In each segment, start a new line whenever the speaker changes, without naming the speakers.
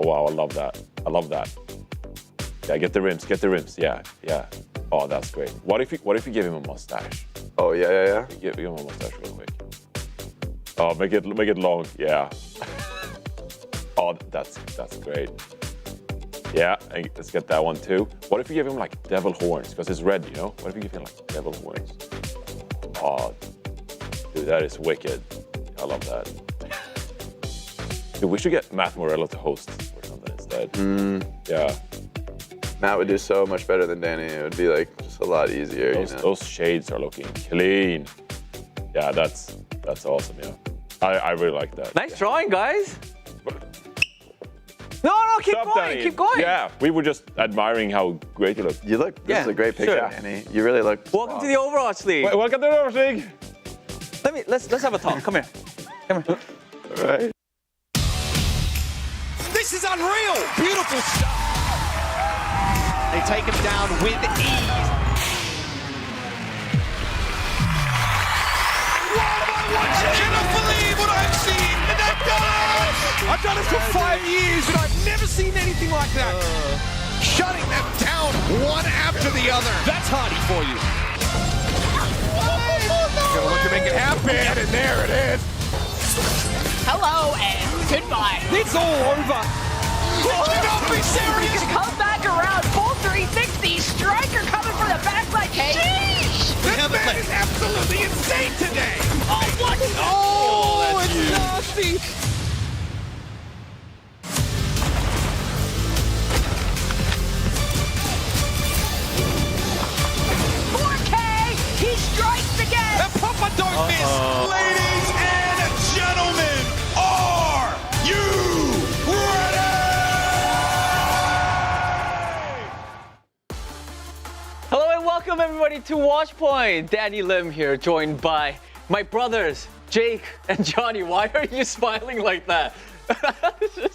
Oh wow, I love that. I love that. Yeah, get the rims. Yeah. Oh, that's great. What if you give him a mustache?
Oh yeah.
Give him a mustache real quick. Oh, make it long. Yeah. Oh, that's great. Yeah, and let's get that one too. What if you give him like devil horns? Because it's red, you know? What if you give him like devil horns? Oh, dude, that is wicked. I love that. Dude, we should get Matt Morello to host or something instead. Yeah.
Matt would do so much better than Danny. It would be like just a lot easier.
Those shades are looking clean. Yeah, that's awesome. Yeah, I really like that.
Nice drawing, guys. No, keep
Stop,
going,
Danny.
keep going.
Yeah, we were just admiring how great you look.
You look. This is a great picture,
sure.
Danny. You really look.
Welcome to the Overwatch League.
Wait, welcome to the Overwatch League.
Let's have a talk. Come here.
All right.
This is unreal. Beautiful stuff. They take him down with ease. I cannot believe what I've seen. And they've done it. I've done this for 5 years, and I've never seen anything like that. Shutting them down one after the other. That's Hardy for you. Gonna look to make it happen, and there it is.
Hello and goodbye.
It's all over. You cannot be serious.
Come back around, full 360. Striker coming for the backside cage.
This man is absolutely insane today.
Oh, what?
Oh, it's nasty.
He strikes again.
And Papa don't miss. Ladies and gentlemen, are you ready?
Hello and welcome everybody to Watchpoint. Danny Lim here, joined by my brothers, Jake and Johnny. Why are you smiling like that?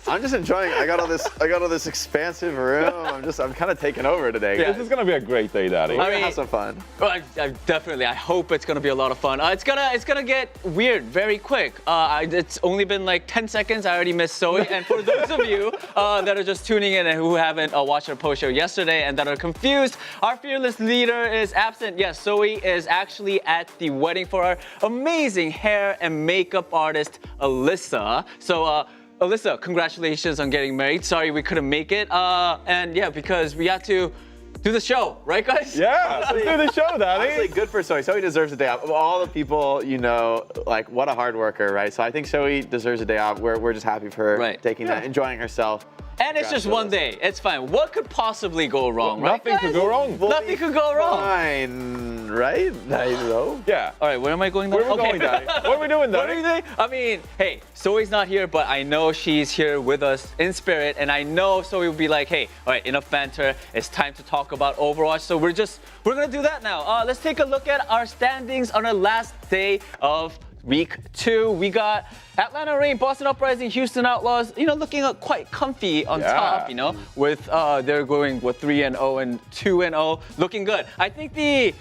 I'm just enjoying. I got all this expansive room. I'm kind of taking over today.
Yeah.
This is gonna be a great day, Daddy.
We're gonna have some fun.
Well, I hope it's gonna be a lot of fun. It's gonna get weird very quick. It's only been like 10 seconds. I already missed Zoe. And for those of you that are just tuning in and who haven't watched our post show yesterday and that are confused, our fearless leader is absent. Yes, Zoe is actually at the wedding for our amazing hair and makeup artist, Alyssa. So. Alyssa, congratulations on getting married. Sorry we couldn't make it. And yeah, because we had to do the show, right guys?
Yeah, let's do the show, Daddy.
Honestly, good for Zoe. Zoe deserves a day off. Of all the people, you know, like what a hard worker, right? So I think Zoe deserves a day off. We're just happy for her taking that, enjoying herself.
And it's just one day. It's fine. What could possibly go wrong, right?
Nothing could go wrong.
Nothing could go wrong.
Fine, right? I know.
Yeah.
All right, where am I going now?
Where are we going, Daddy? What are we doing, Daddy?
What do you think? I mean, hey, Zoe's not here, but I know she's here with us in spirit, and I know Zoe will be like, hey, all right, enough banter. It's time to talk about Overwatch. So we're gonna do that now. Let's take a look at our standings on our last day of Week 2. We got Atlanta Reign, Boston Uprising, Houston Outlaws, looking quite comfy on top, with they're going with 3-0 and 2-0, looking good. I think the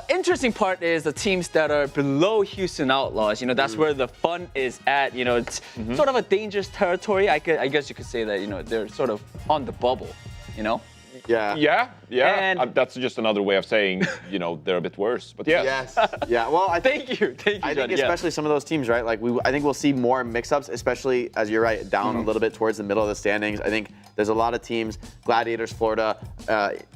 interesting part is the teams that are below Houston Outlaws. That's where the fun is at. It's sort of a dangerous territory. I guess you could say that. They're sort of on the bubble.
Yeah.
And
that's just another way of saying, they're a bit worse. But yeah.
Yes. Yeah. Well,
Thank you,
I
Johnny.
think especially some of those teams, right? Like I think we'll see more mix-ups, especially as you're right, down a little bit towards the middle of the standings. I think there's a lot of teams, Gladiators, Florida,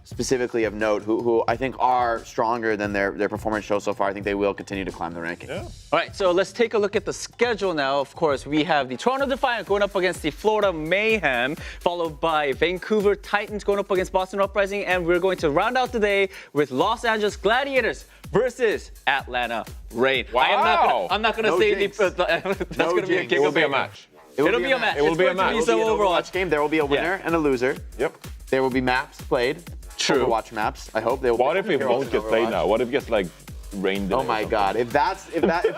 specifically of note, who I think are stronger than their performance shows so far. I think they will continue to climb the rankings.
Yeah.
All right, so let's take a look at the schedule now. Of course, we have the Toronto Defiant going up against the Florida Mayhem, followed by Vancouver Titans going up against Boston Uprising, and we're going to round out the day with Los Angeles Gladiators versus Atlanta Reign.
Wow.
I'm not gonna
No
say
jinx.
that's gonna be a
jinx.
gig
It will
of
be a
bacon.
match.
It'll be a match.
It will
It's
be a
going to
match.
be
It
some
An
Overwatch.
Overwatch game. There will be a winner and a loser.
Yep.
There will be maps played.
True.
Overwatch maps. I hope they will.
What if it won't get played now? What if it gets like rained?
Oh my God! If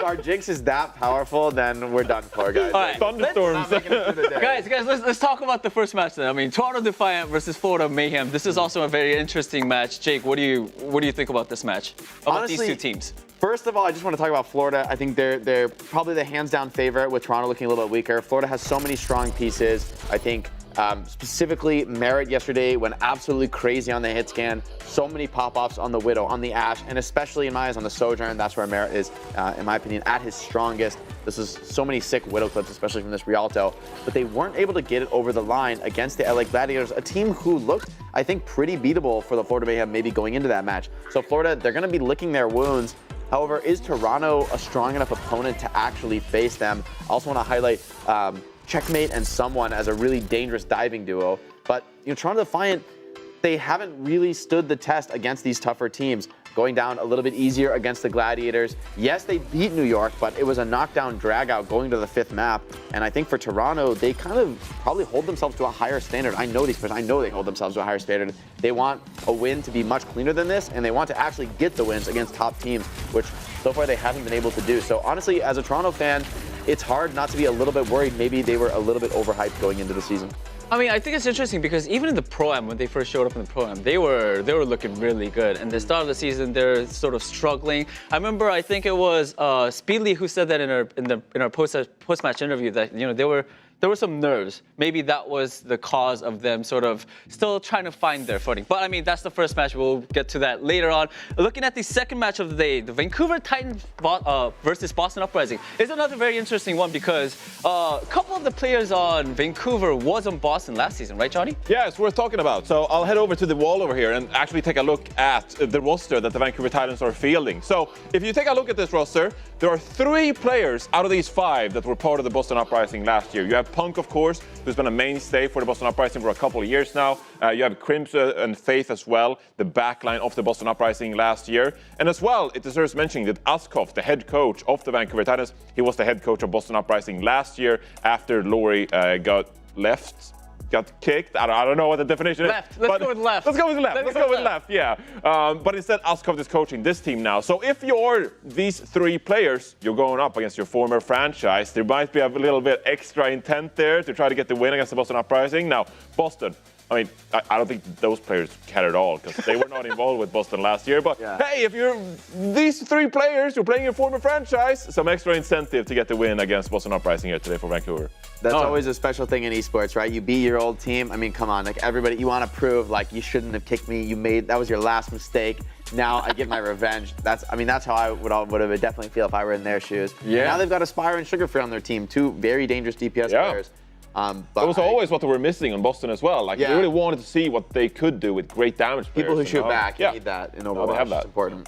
our jinx is that powerful, then we're done for, guys.
All right.
Thunderstorms.
Guys, let's talk about the first match then. I mean, Toronto Defiant versus Florida Mayhem. This is also a very interesting match. Jake, what do you think about this match? About
Honestly,
these two teams?
First of all, I just want to talk about Florida. I think they're probably the hands-down favorite with Toronto looking a little bit weaker. Florida has so many strong pieces. I think Specifically, Merit yesterday went absolutely crazy on the hit scan. So many pop-offs on the Widow, on the Ashe, and especially in my eyes on the Sojourn. That's where Merit is, in my opinion, at his strongest. This is so many sick Widow clips, especially from this Rialto. But they weren't able to get it over the line against the LA Gladiators, a team who looked, I think, pretty beatable for the Florida Mayhem maybe going into that match. So Florida, they're going to be licking their wounds. However, is Toronto a strong enough opponent to actually face them? I also want to highlight Checkmate and Someone as a really dangerous diving duo. But Toronto Defiant, they haven't really stood the test against these tougher teams. Going down a little bit easier against the Gladiators. Yes, they beat New York, but it was a knockdown drag-out going to the 5th map. And I think for Toronto, they kind of probably hold themselves to a higher standard. I know these players. I know they hold themselves to a higher standard. They want a win to be much cleaner than this, and they want to actually get the wins against top teams, which so far they haven't been able to do. So honestly, as a Toronto fan, it's hard not to be a little bit worried. Maybe they were a little bit overhyped going into the season.
I mean, I think it's interesting because even in the Pro-Am, when they first showed up in the Pro-Am, they were looking really good. And the start of the season, they're sort of struggling. I remember, I think it was Speedly who said that in our post-match interview that there were some nerves. Maybe that was the cause of them sort of still trying to find their footing. But I mean, that's the first match. We'll get to that later on. Looking at the second match of the day, the Vancouver Titans versus Boston Uprising is another very interesting one because a couple of the players on Vancouver was on Boston last season, right, Johnny?
Yeah, it's worth talking about. So I'll head over to the wall over here and actually take a look at the roster that the Vancouver Titans are fielding. So if you take a look at this roster, there are 3 players out of these 5 that were part of the Boston Uprising last year. You have Punk, of course, who's been a mainstay for the Boston Uprising for a couple of years now. You have Crimzo and Faith as well, the backline of the Boston Uprising last year. And as well, it deserves mentioning that Askov, the head coach of the Vancouver Titans, he was the head coach of Boston Uprising last year after Laurie got kicked. I don't know what the definition is.
Let's go with left.
Let's go with left, yeah. But instead, Askov is coaching this team now. So if you're these 3 players, you're going up against your former franchise. There might be a little bit extra intent there to try to get the win against the Boston Uprising. Now, Boston, I mean, I don't think those players care at all because they were not involved with Boston last year. But hey, if you're these 3 players, you're playing your former franchise, some extra incentive to get the win against Boston Uprising here today for Vancouver.
That's always a special thing in esports, right? You beat your old team. I mean, come on, like everybody, you want to prove like you shouldn't have kicked me. That was your last mistake. Now I get my revenge. That's how I would have definitely feel if I were in their shoes. Yeah. Now they've got Aspire and Sugarfree on their team, 2 very dangerous DPS players.
But that was always what they were missing on Boston as well. Like they really wanted to see what they could do with great damage players.
People who shoot back, you need that in Overwatch.
They have that.
It's important.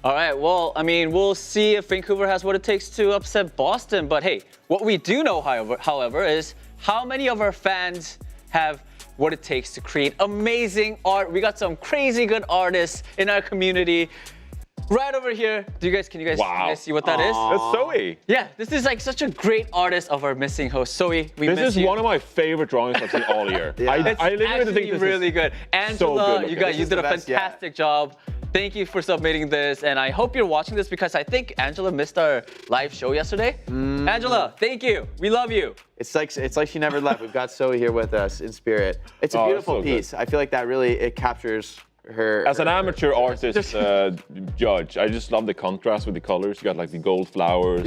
All right, well, I mean, we'll see if Vancouver has what it takes to upset Boston. But hey, what we do know, however, is how many of our fans have what it takes to create amazing art. We got some crazy good artists in our community. Right over here. Can you guys see what that is?
That's Zoe.
Yeah, this is like such a great artist of our missing host. Zoe, we miss you.
This is one of my favorite drawings I've seen all year. I literally think this
really
is
good. Angela,
so
you did a fantastic job. Thank you for submitting this, and I hope you're watching this because I think Angela missed our live show yesterday. Angela, thank you. We love you.
It's like she never left. We've got Zoe here with us in spirit. It's a beautiful piece. I feel like that really captures her.
As an amateur artist judge, I just love the contrast with the colors. You got like the gold flowers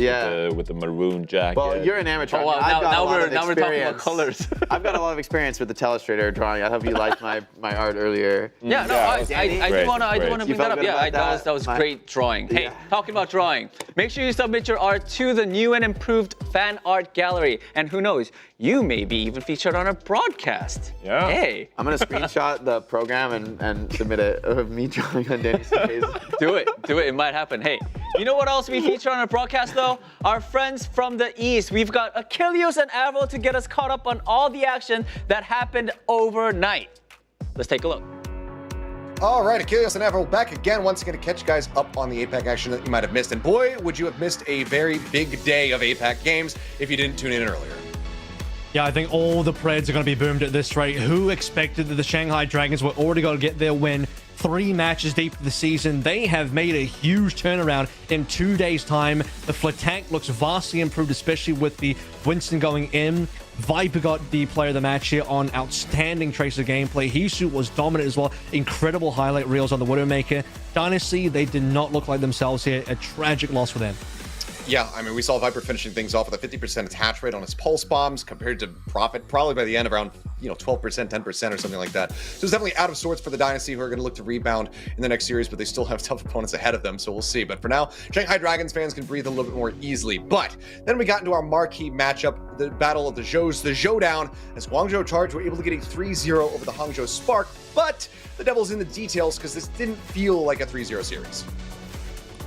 with the maroon jacket.
Well, you're an amateur.
Oh, well, now we're talking about colors.
I've got a lot of experience with the Telestrator drawing. I hope you liked my art earlier.
Yeah, no, I do want to bring that up. Yeah, that was great drawing. Hey, talking about drawing, make sure you submit your art to the new and improved fan art gallery. And who knows, you may be even featured on a broadcast.
Yeah.
Hey.
I'm going to screenshot the program and submit it of me drawing on Danny's face.
Do it. It might happen. Hey, you know what else we feature on our broadcast, though? Our friends from the East. We've got Achilles and Avril to get us caught up on all the action that happened overnight. Let's take a look.
All right, Achilles and Avril back again, once again to catch you guys up on the APAC action that you might have missed. And boy, would you have missed a very big day of APAC games if you didn't tune in earlier.
Yeah, I think all the Preds are going to be boomed at this rate. Who expected that the Shanghai Dragons were already going to get their win 3 matches deep in the season? They have made a huge turnaround in 2 days' time. The Flatank looks vastly improved, especially with the Winston going in. Viper got the player of the match here on outstanding tracer gameplay. Hisu was dominant as well. Incredible highlight reels on the Widowmaker. Dynasty, they did not look like themselves here. A tragic loss for them.
Yeah, I mean, we saw Viper finishing things off with a 50% attach rate on his pulse bombs compared to Prophet, probably by the end of round 12%, 10% or something like that. So it's definitely out of sorts for the Dynasty, who are going to look to rebound in the next series, but they still have tough opponents ahead of them, so we'll see. But for now, Shanghai Dragons fans can breathe a little bit more easily. But then we got into our marquee matchup, the Battle of the Zhous, the Zhowdown, as Guangzhou Charge were able to get a 3-0 over the Hangzhou Spark, but the devil's in the details because this didn't feel like a 3-0 series.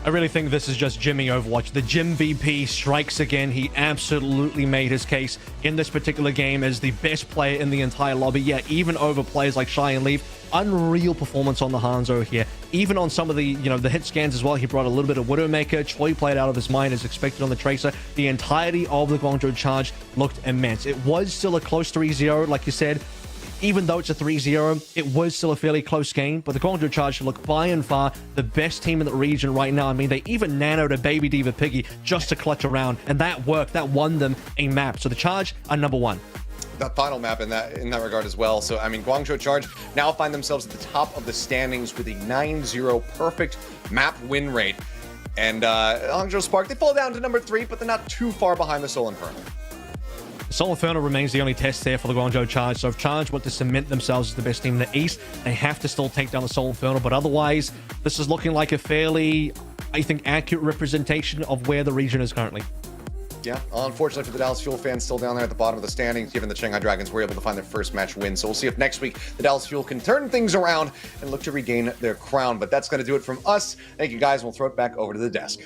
I really think this is just Jimmy Overwatch. The Jim VP strikes again. He absolutely made his case in this particular game as the best player in the entire lobby. Yeah, even over players like Shy and Leaf. Unreal performance on the Hanzo here. Even on some of the, the hit scans as well, he brought a little bit of Widowmaker. Choi played out of his mind as expected on the Tracer. The entirety of the Guangzhou Charge looked immense. It was still a close 3-0, like you said. Even though it's a 3-0, it was still a fairly close game, but the Guangzhou Charge look by and far the best team in the region right now. I mean, they even nanoed a Baby Diva Piggy just to clutch around, and that worked. That won them a map. So the Charge are number one.
That final map in that regard as well. So, I mean, Guangzhou Charge now find themselves at the top of the standings with a 9-0 perfect map win rate. And Hangzhou Spark, they fall down to number 3, but they're not too far behind the Soul Inferno.
Soul Inferno remains the only test there for the Guangzhou Charge, so if Charge want to cement themselves as the best team in the East, they have to still take down the Soul Inferno, but otherwise, this is looking like a fairly, I think, accurate representation of where the region is currently.
Yeah, unfortunately for the Dallas Fuel fans, still down there at the bottom of the standings, given the Shanghai Dragons were able to find their first match win. So we'll see if next week the Dallas Fuel can turn things around and look to regain their crown. But that's going to do it from us. Thank you, guys. We'll throw it back over to the desk.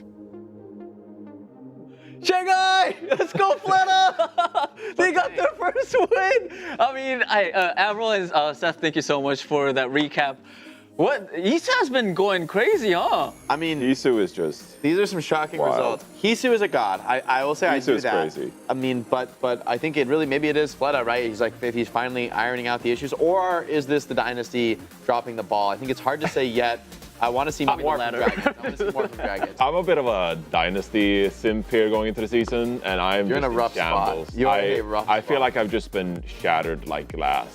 Shanghai! Let's go, Fleta! They got their first win! I mean, Avril and Seth, thank you so much for that recap. What? Issa has been going crazy, huh?
I mean,
Isu is just...
These are some shocking results. Hisu is a god. I will say
Hisu
I do
is
that.
crazy.
I mean, but I think maybe it is Fleta, right? He's like, if he's finally ironing out the issues, or is this the Dynasty dropping the ball? I think it's hard to say yet. I want to see more from Dragons. I want to see more from Dragons.
I'm a bit of a Dynasty simp here going into the season, and I'm
You're
just
in a rough
shambles.
spot. You're in a rough
I feel
spot.
like I've just been shattered like glass.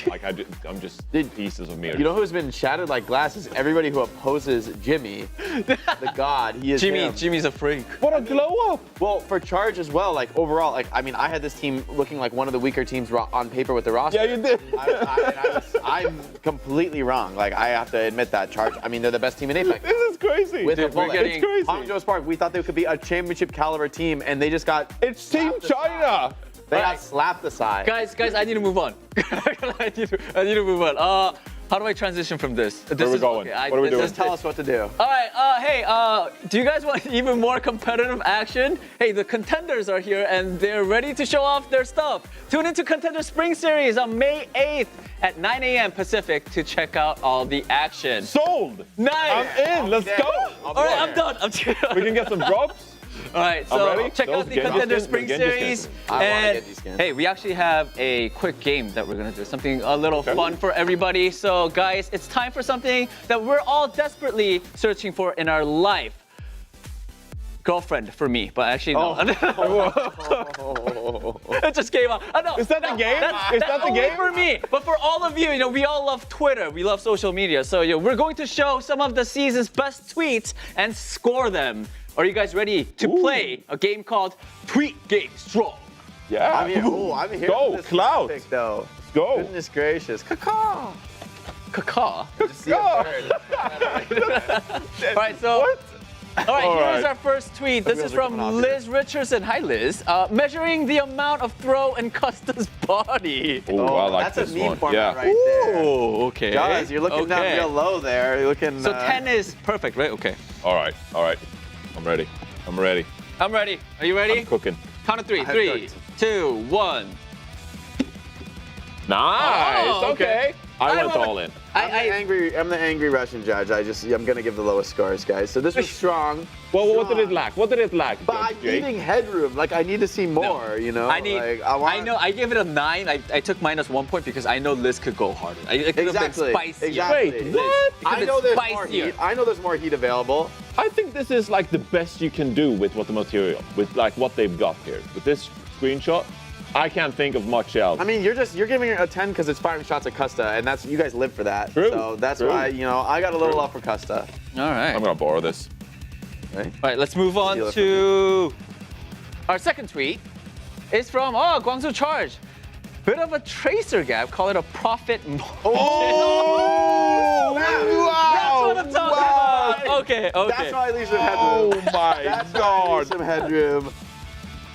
Like I'm just pieces of mirror.
You know who's been shattered like glass is everybody who opposes Jimmy, the god. He is him.
Jimmy's a freak.
What a glow up!
Well, for Charge as well, like overall, like I mean, I had this team looking like one of the weaker teams on paper with the roster.
Yeah, you did.
I'm completely wrong. Like I have to admit that Charge. I mean, they're the best team in APAC.
This is crazy.
With a bullet.
It's crazy.
Hangzhou Spark, we thought they could be a championship caliber team, and they just got.
It's Team China.
They got slapped aside.
Guys, I need to move on. I need to move on. How do I transition from this?
Where are we going?
Okay,
What are we doing?
Just tell us what to do.
All right, hey, do you guys want even more competitive action? Hey, the Contenders are here and they're ready to show off their stuff. Tune into Contender Spring Series on May 8th at 9 a.m. Pacific to check out all the action.
Sold.
Nice.
I'm in. Let's go.
All right, I'm done.
We can get some drops.
All right, so
ready.
check out the
Those
Contender
Genji
Spring
skins, Genji
Series.
skins.
I wanna
And
get these skins.
hey, we actually have a quick game that we're gonna do. Something a little fun for everybody. So guys, it's time for something that we're all desperately searching for in our life. Girlfriend for me, but actually no. It just came out. No,
Is that the game? Is that the
only
game?
for me, but for all of you, we all love Twitter. We love social media. So we're going to show some of the season's best tweets and score them. Are you guys ready to play a game called Tweet Game Strong?
Yeah.
I'm here. I'm here.
Go,
for this
Cloud.
topic, though.
Let's go.
Goodness gracious. Caw.
Caca.
See a bird.
All right, so. All right, here's our first tweet. This is from
coming off
Liz Richardson. Hi, Liz. Measuring the amount of throw in Custa's body.
Ooh, I like
That's
this
a meme
one.
format
Yeah.
right there.
Oh, okay.
Guys, you're looking down real low there. You're looking.
So 10 is perfect, right? Okay.
All right. I'm ready.
I'm ready. Are you ready?
I'm cooking.
Count of three.
have
3,
cooked.
2, 1.
Nice.
Oh, okay.
I went all in.
I'm the angry Russian judge. I'm gonna give the lowest scores, guys. So this was strong.
Well, what did it lack? What did it lack?
But I'm
Jake?
needing headroom. Like I need to see more. You know.
I need.
Like,
I know. I gave it a 9. I took -1 point because I know Liz could go harder. It could have been spicier.
Exactly.
Wait, what?
I know there's more
spicier.
heat. I know there's more heat available.
I think this is like the best you can do with what the material, with like what they've got here. With this screenshot, I can't think of much else.
I mean, you're giving it a 10 because it's firing shots at Custa, and that's you guys live for that.
True.
So that's
True.
why I got a little love for Custa.
All right.
I'm gonna borrow this.
Right?
All right, let's move on
Steal it
to our second tweet. It's from Guangzhou Charge. bit of a tracer gap. Call it a profit margin.
Oh!
That's what I'm talking about. Okay.
That's why I leave some headroom.
Oh my
That's why I
God.
leave some headroom.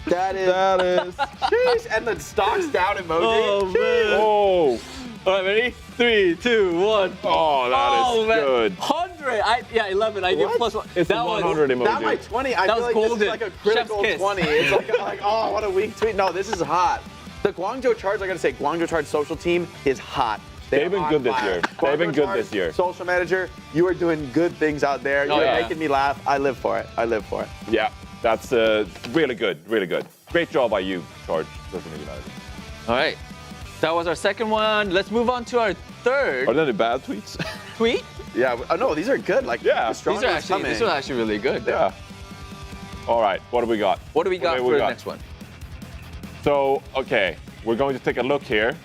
That is. Jeez. And the stocks down emoji.
Oh, man.
Oh.
All right, ready? 3, 2, 1.
Oh, that is
man.
good.
100. 11. I give
What?
plus 1.
It's a 100 emoji.
That my 20. I
That
feel
was
like this
golden.
is like a critical
Chef's kiss.
20. It's like, oh, what a weak tweet. No, this is hot. The Guangzhou Charge, I gotta say, Guangzhou Charge social team is hot.
They've been
are
good
on
this
fire.
year. They've been
Guangzhou
good
Charge,
this year.
Social manager, you are doing good things out there.
Oh,
You're
yeah.
making me laugh. I live for it. I live for it.
Yeah, that's really good, really good. Great job by you, Charge. Social media manager.
All right. That was our second one. Let's move on to our third
Are there any bad tweets?
tweet.
Yeah. Oh no, these are good. Like
Yeah.
the strong
These are
ones
actually,
coming.
this was actually really good.
Yeah. All right, what do we got?
What do we got
do
for
we
the
got?
next one?
So, okay, we're going to take a look here,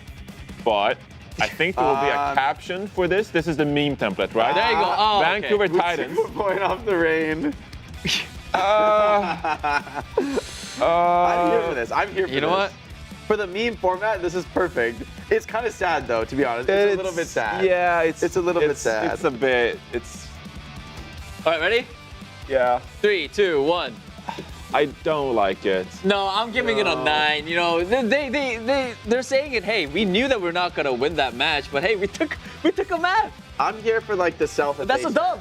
but I think there will be a caption for this. This is the meme template, right?
There you go. Oh, okay.
Vancouver Titans.
Point off the rain.
Uh,
I'm here for this. I'm here for this.
You know what?
For the meme format, this is perfect. It's kind of sad though, to be honest. It's a little bit sad.
Yeah,
It's a little bit sad.
It's a bit. It's
All right, ready?
yeah.
3, 2, 1.
I don't like it.
No, I'm giving it a 9. You know, they're saying it. Hey, we knew that we're not gonna win that match, but hey, we took a map.
I'm here for like the self.
That's a dub.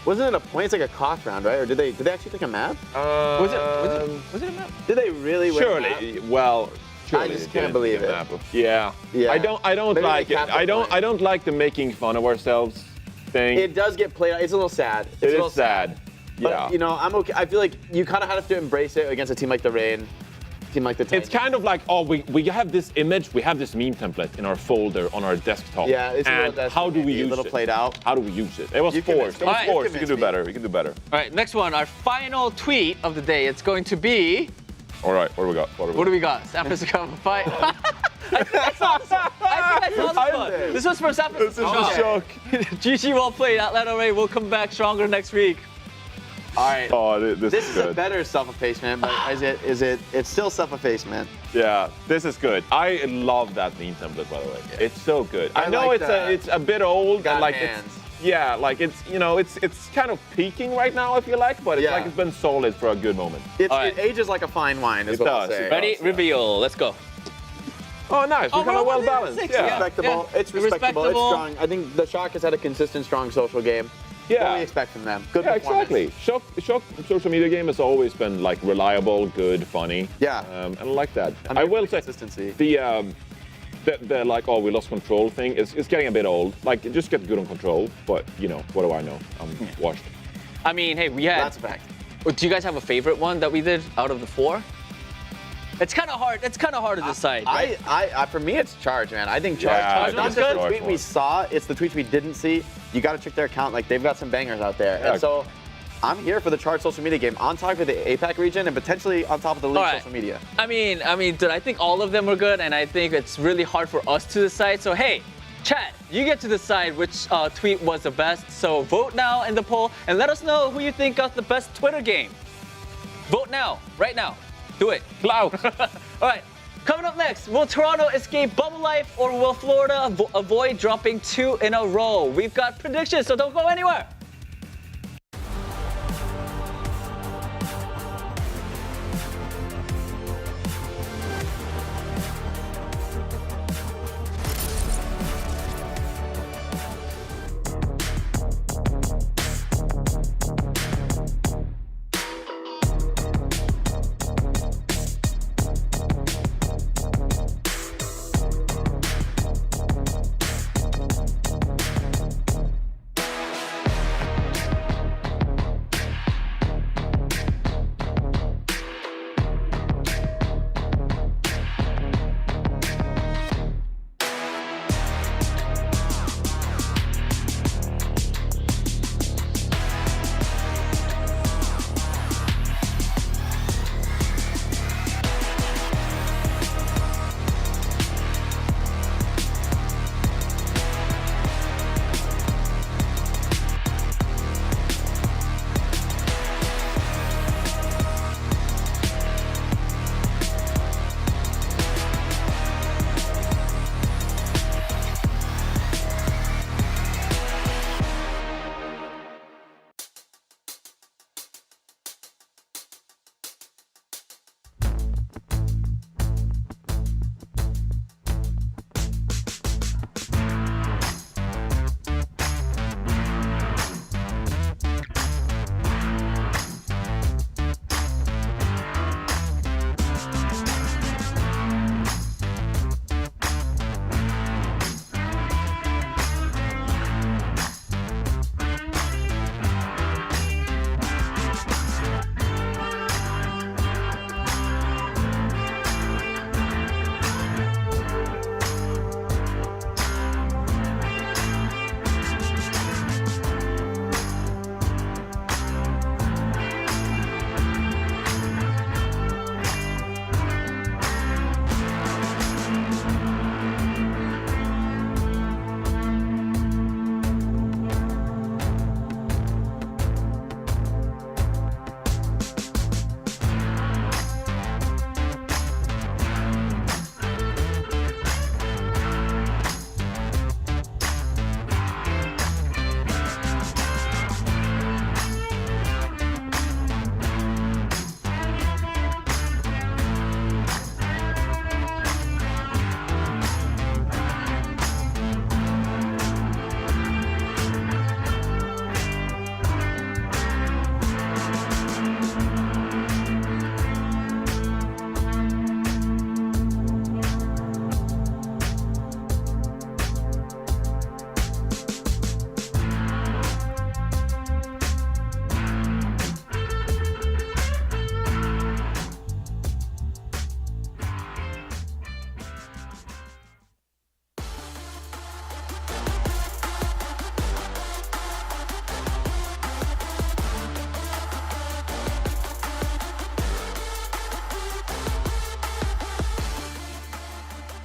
Wasn't it a point? It's like a cost round, right? Or did they actually take a map?
Was it a map?
Did they really win? a map?
Surely, well, surely
I just
they
can't
didn't
believe
take a
it.
map. Yeah.
Yeah.
I don't
Maybe
like
they
it.
capped the
I
point.
don't like the making fun of ourselves thing.
It does get played out. It's a little sad. It's
It
a little
is sad.
But,
Yeah.
you know, I'm okay. I feel like you kind of have to embrace it against a team like the Rain, team like the Titans.
It's kind of like, oh, we have this image, we have this meme template in our folder on our desktop.
Yeah, it's a little
and
desperate,
how do we
maybe,
use
a little
it?
played out.
How do we use it? It was
You
forced.
convinced
It
me.
was
You
forced. We can do
convinced me.
better. We can do better.
All right, next one. Our final tweet of the day. It's going to be.
All right, what do we got?
What do we got? San Francisco fight. I think I saw this one. This was for San Francisco.
This is a shock.
GG, well played. Atlanta Ray will come back stronger next week.
All right.
Oh, this
This
is
is
good.
a better self-effacement, but it's still self-effacement.
Yeah, this is good. I love that meme template, by the way. It's so good. I know
like
it's a bit old
got
and like
hands.
it's kind of peaking right now. I feel like, but it's
Yeah.
like it's been solid for a good moment.
It
All right.
ages like a fine wine, is
It
what I'll
does,
say.
it
Ready?
does, yeah.
Reveal. Let's go.
Oh, nice. We're kind of well
within
balanced.
6,
Yeah.
Respectable.
Yeah.
It's respectable. It's strong. I think the Shock has had a consistent, strong social game. What do we expect from them? Good
Yeah,
performance.
exactly. Shock social media game has always been like reliable, good, funny.
Yeah.
And I like that.
I'm
I
here for
will
the
say
consistency.
the like, oh, we lost control thing is getting a bit old. Like, just get good on control. But you know, what do I know? I'm washed.
I mean, hey, we had.
That's a fact.
Do you guys have a favorite one that we did out of the 4? It's kind of hard. It's kind of hard to decide. Right?
I for me, it's Charge, man. I think Charge.
Yeah,
It's not
it's
just
good.
the tweet we saw; it's the tweets we didn't see. You got to check their account. Like they've got some bangers out there,
Yeah.
and so I'm here for the Charge social media game on top of the APAC region and potentially on top of the league
All right.
social media.
I mean, dude, I think all of them were good, and I think it's really hard for us to decide. So, hey, chat, you get to decide which tweet was the best. So vote now in the poll, and let us know who you think got the best Twitter game. Vote now, right now. Do it.
Clout.
All right, coming up next, will Toronto escape bubble life, or will Florida avoid dropping 2 in a row? We've got predictions, so don't go anywhere.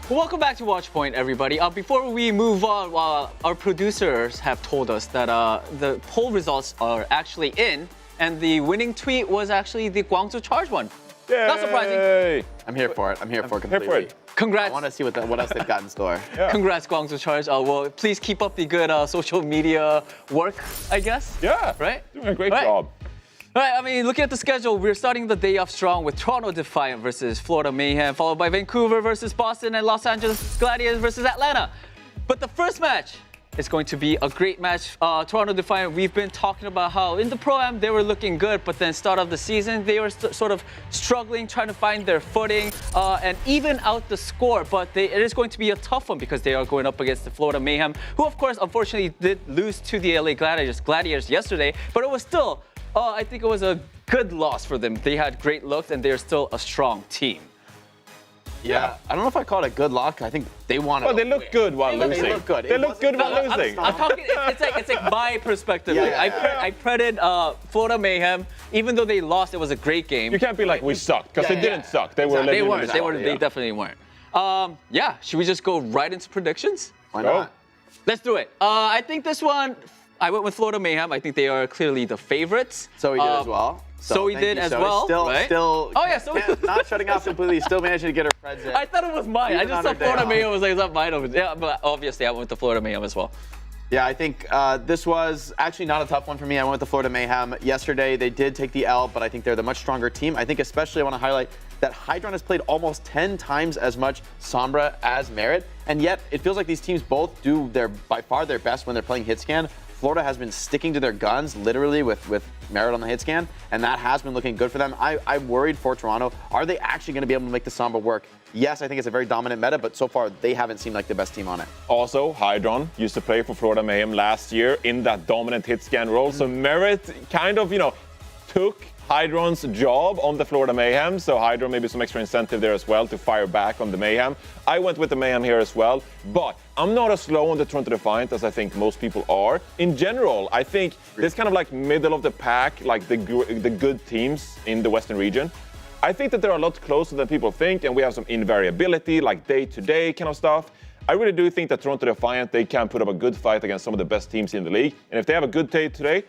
Welcome back to Watchpoint, everybody. Before we move on, our producers have told us that the poll results are actually in, and the winning tweet was actually the Guangzhou Charge one.
Yay!
Not surprising.
I'm here for it. I'm here for it completely.
Here for it.
Congrats.
I want to see what else they've got in store.
Yeah.
Congrats, Guangzhou Charge. Well, please keep up the good social media work, I guess.
Yeah.
Right?
Doing a great
Right.
job.
All right, I mean, looking at the schedule, we're starting the day off strong with Toronto Defiant versus Florida Mayhem, followed by Vancouver versus Boston and Los Angeles Gladiators versus Atlanta. But the first match is going to be a great match. Toronto Defiant, we've been talking about how in the Pro-Am they were looking good, but then start of the season they were sort of struggling, trying to find their footing and even out the score. But it is going to be a tough one because they are going up against the Florida Mayhem, who of course unfortunately did lose to the LA Gladiators yesterday, but it was still I think it was a good loss for them. They had great looks and they're still a strong team.
Yeah. I don't know if I call it a good lock. I think they want to.
But they look good while losing.
They look good.
They look good while losing.
I'm talking, it's like my perspective.
Yeah,
I credit Florida Mayhem, even though they lost, it was a great game.
You can't be like, we sucked, because they didn't suck. They were
They
legitimately
weren't.
suck.
They definitely weren't. Yeah, should we just go right into predictions?
Why
Go.
not?
Let's do it. I think this one, I went with Florida Mayhem. I think they are clearly the favorites.
So he did as well.
So he
thank
did
you,
as
Zoe.
well,
Still,
right?
still.
Oh, yeah, so
not shutting off completely. Still managing to get her Preds in.
I thought it was mine. I
Even
just
on
thought
her day
Florida
off.
Mayhem was like, it's not mine over there. Yeah, but obviously I went with the Florida Mayhem as well.
Yeah, I think this was actually not a tough one for me. I went with the Florida Mayhem. Yesterday, they did take the L, but I think they're the much stronger team. I think especially I want to highlight that Hydron has played almost 10 times as much Sombra as Merit, and yet it feels like these teams both do by far their best when they're playing hit scan. Florida has been sticking to their guns, literally, with Merit on the hit scan, and that has been looking good for them. I'm worried for Toronto. Are they actually going to be able to make the Sombra work? Yes, I think it's a very dominant meta, but so far they haven't seemed like the best team on it.
Also, Hydron used to play for Florida Mayhem last year in that dominant hit scan role. So Merit kind of, took Hydron's job on the Florida Mayhem. So Hydron maybe some extra incentive there as well to fire back on the Mayhem. I went with the Mayhem here as well, but I'm not as slow on the Toronto Defiant as I think most people are. In general, I think this kind of like middle of the pack, like the good teams in the Western region. I think that they're a lot closer than people think, and we have some invariability, like day-to-day kind of stuff. I really do think that Toronto Defiant, they can put up a good fight against some of the best teams in the league. And if they have a good day today,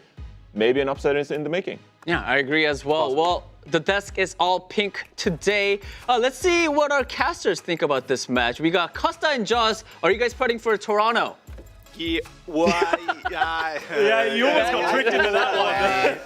maybe an upset is in the making.
Yeah, I agree as well. Well, the desk is all pink today. Let's see what our casters think about this match. We got Costa and Jaws. Are you guys putting for Toronto?
Yeah, why?
Yeah, you almost got tricked into that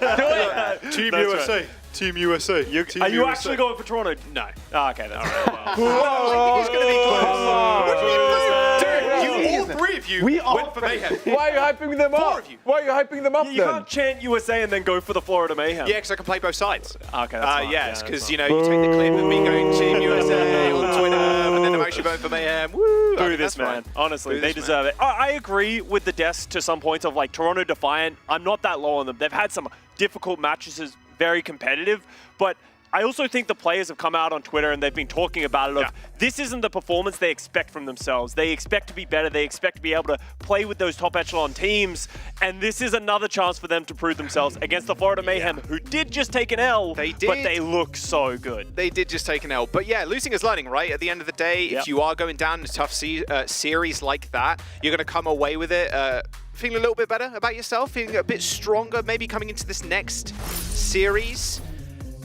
one.
Do it!
Team
That's
USA.
right.
Team USA. Team
Are you
USA.
actually going for Toronto? No. Oh, okay, then. All right. Well.
He's going to be close. Dude, all three of you
We all
went for Mayhem.
Why are you hyping them
Four
up?
of you.
Why are you hyping them up
You
then?
can't chant USA and then go for the Florida Mayhem.
Yeah, because I can play both sides.
Okay, that's fine.
Yes,
Yeah,
because,
that's
you take the clip of me going Team USA on Twitter, and then I'm actually voting for Mayhem. Woo!
Do this, man. Honestly, they deserve it. I agree with the desk to some points of like Toronto Defiant. I'm not that low on them. They've had some difficult matches, is very competitive, but I also think the players have come out on Twitter and they've been talking about it of this isn't the performance they expect from themselves. They expect to be better. They expect to be able to play with those top echelon teams, and this is another chance for them to prove themselves against the Florida Mayhem, who did just take an L,
They did.
but they look so good.
They did just take an L. But yeah, losing is learning, right? At the end of the day, if you are going down a tough series like that, you're going to come away with it feeling a little bit better about yourself, feeling a bit stronger, maybe coming into this next series.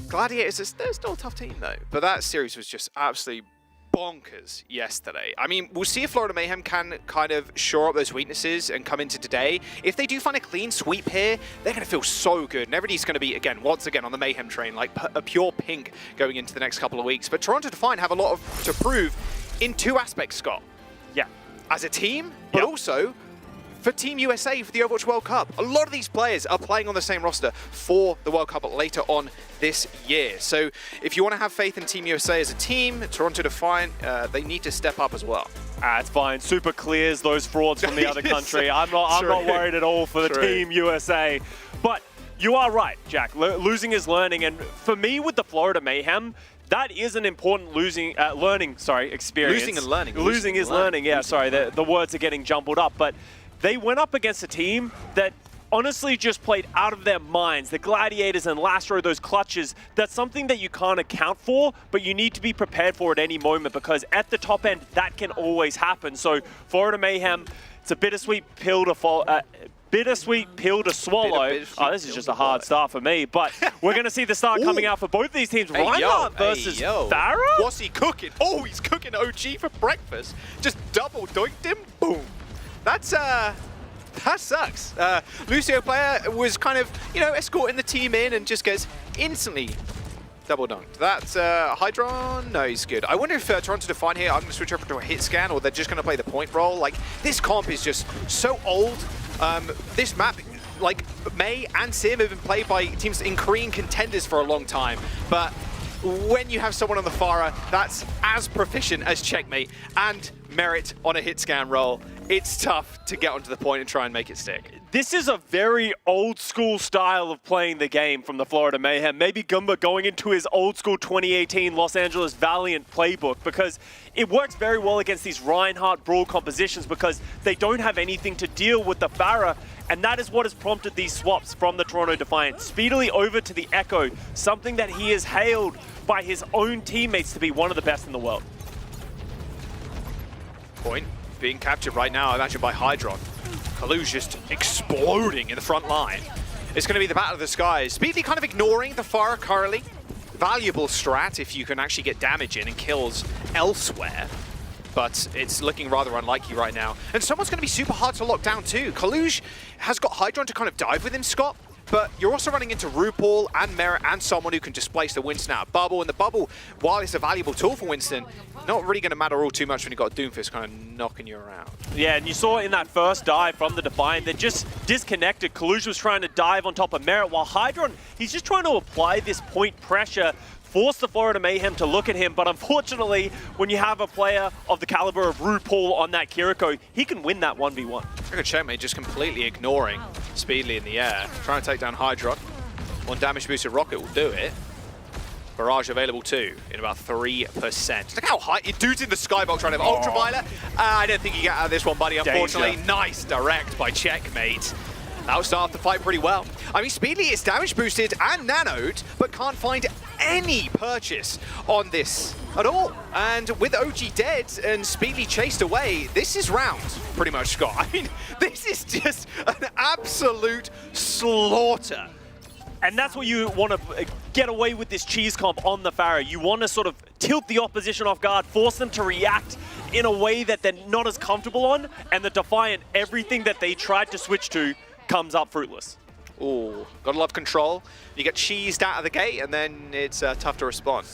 Gladiators, they're still a tough team though. But that series was just absolutely bonkers yesterday. I mean, we'll see if Florida Mayhem can kind of shore up those weaknesses and come into today. If they do find a clean sweep here, they're going to feel so good. And everybody's going to be, once again, on the Mayhem train, like a pure pink going into the next couple of weeks. But Toronto Defiant have a lot to prove in two aspects, Scott.
Yeah.
As a team, but also for Team USA for the Overwatch World Cup. A lot of these players are playing on the same roster for the World Cup later on this year. So if you want to have faith in Team USA as a team, Toronto Defiant, they need to step up as well.
It's fine. Super clears those frauds from the other country. I'm not worried at all for the Team USA. But you are right, Jack. Losing is learning. And for me with the Florida Mayhem, that is an important learning experience.
Losing and learning.
Losing is learning. Yeah, sorry, the words are getting jumbled up. But they went up against a team that honestly just played out of their minds. The Gladiators and last row, those clutches, that's something that you can't account for, but you need to be prepared for at any moment because at the top end, that can always happen. So Florida Mayhem, it's a bittersweet pill to swallow. Oh, this is just a hard start for me, but we're going to see the start coming out for both these teams. Reinhardt versus Farah?
What's he cooking? Oh, he's cooking OG for breakfast. Just double doinked him. Boom. That sucks. Lucio player was kind of, escorting the team in and just gets instantly double dunked. That's Hydron. No, he's good. I wonder if Toronto Defiant here, I'm going to switch over to a hit scan or they're just going to play the point role. Like, this comp is just so old. This map, like May and Sim, have been played by teams in Korean contenders for a long time. But when you have someone on the Farah that's as proficient as Checkmate and Merit on a hit scan roll, it's tough to get onto the point and try and make it stick.
This is a very old school style of playing the game from the Florida Mayhem. Maybe Gumba going into his old school 2018 Los Angeles Valiant playbook because it works very well against these Reinhardt Brawl compositions because they don't have anything to deal with the Farah, and that is what has prompted these swaps from the Toronto Defiant. Speedily over to the Echo, something that he is hailed by his own teammates to be one of the best in the world.
Point being captured right now, I imagine, by Hydron. Kalu's just exploding in the front line. It's going to be the Battle of the Skies. Speedly kind of ignoring the Farah currently. Valuable strat if you can actually get damage in and kills elsewhere. But it's looking rather unlikely right now. And someone's going to be super hard to lock down too. Kaluj has got Hydron to kind of dive with him, Scott. But you're also running into RuPaul and Merit and someone who can displace the Winston out of Bubble. And the Bubble, while it's a valuable tool for Winston, not really going to matter all too much when you've got Doomfist kind of knocking you around.
Yeah, and you saw in that first dive from the Defiant, they're just disconnected. Kaluj was trying to dive on top of Merit, while Hydron, he's just trying to apply this point pressure, force the Florida Mayhem to look at him, but unfortunately, when you have a player of the caliber of RuPaul on that Kiriko, he can win that 1v1.
Look at Checkmate just completely ignoring Speedly in the air, trying to take down Hydron. One damage boosted rocket will do it. Barrage available too, in about 3%. Look how high, dude's in the skybox right now. Ultraviolet, I don't think you get out of this one, buddy, unfortunately.
Danger.
Nice direct by Checkmate. That'll start the fight pretty well. I mean, Speedly is damage boosted and nanoed, but can't find any purchase on this at all. And with OG dead and Speedly chased away, this is round, pretty much, Scott. I mean, this is just an absolute slaughter.
And that's what you want to get away with this cheese comp on the Farah. You want to sort of tilt the opposition off guard, force them to react in a way that they're not as comfortable on, and the Defiant, everything that they tried to switch to comes up fruitless.
Ooh, gotta love control. You get cheesed out of the gate, and then it's tough to respond.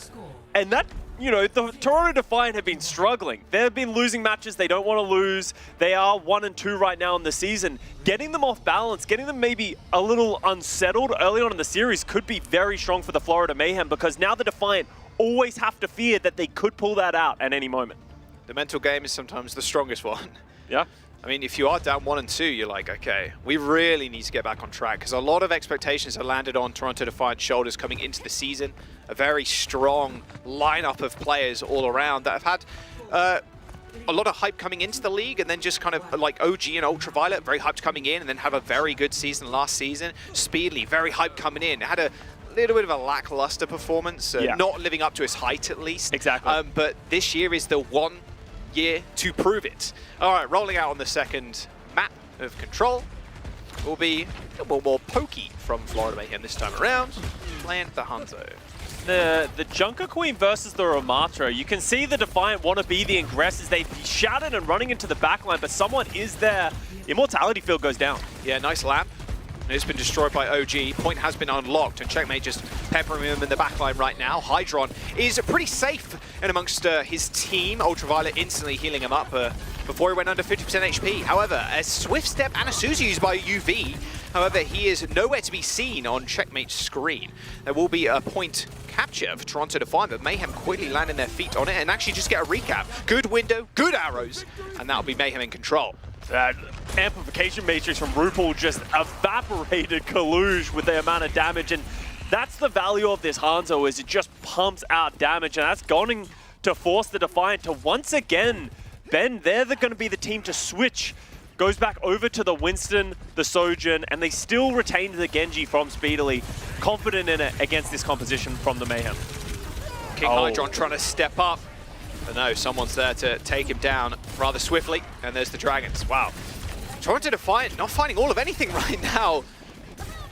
And that, the Toronto Defiant have been struggling. They've been losing matches they don't want to lose. They are 1-2 right now in the season. Getting them off balance, getting them maybe a little unsettled early on in the series could be very strong for the Florida Mayhem because now the Defiant always have to fear that they could pull that out at any moment.
The mental game is sometimes the strongest one.
Yeah.
I mean, if you are down 1-2, you're like, okay, we really need to get back on track because a lot of expectations are landed on Toronto Defiant shoulders coming into the season. A very strong lineup of players all around that have had a lot of hype coming into the league and then just kind of like OG and Ultraviolet, very hyped coming in and then have a very good season last season. Speedly, very hyped coming in. Had a little bit of a lackluster performance, not living up to his height at least.
Exactly.
But this year is the one year to prove it. All right, rolling out on the second map of Control will be a little more pokey from Florida Mayhem this time around, playing the Hanzo.
The Junker Queen versus the Ramatra. You can see the Defiant want to be the aggressors. They've shouted and running into the backline, but someone is there. Immortality field goes down.
Yeah, nice lamp. It's been destroyed by OG. Point has been unlocked, and Checkmate just peppering him in the backline right now. Hydron is pretty safe in amongst his team. Ultraviolet instantly healing him up before he went under 50% HP. However, a Swift Step and a Suzu used by UV. However, he is nowhere to be seen on Checkmate's screen. There will be a point capture for Toronto Defiant, but Mayhem quickly landing their feet on it and actually just get a recap. Good window, good arrows, and that'll be Mayhem in control.
That amplification matrix from RuPaul just evaporated Kaluj with the amount of damage, and that's the value of this Hanzo, is it just pumps out damage, and that's going to force the Defiant to once again, Ben, they're going to be the team to switch goes back over to the Winston, the Sojourn, and they still retained the Genji from Speedily. Confident in it against this composition from the Mayhem.
King Hydron trying to step up. But no, someone's there to take him down rather swiftly. And there's the Dragons. Wow. Toronto Defiant not finding all of anything right now.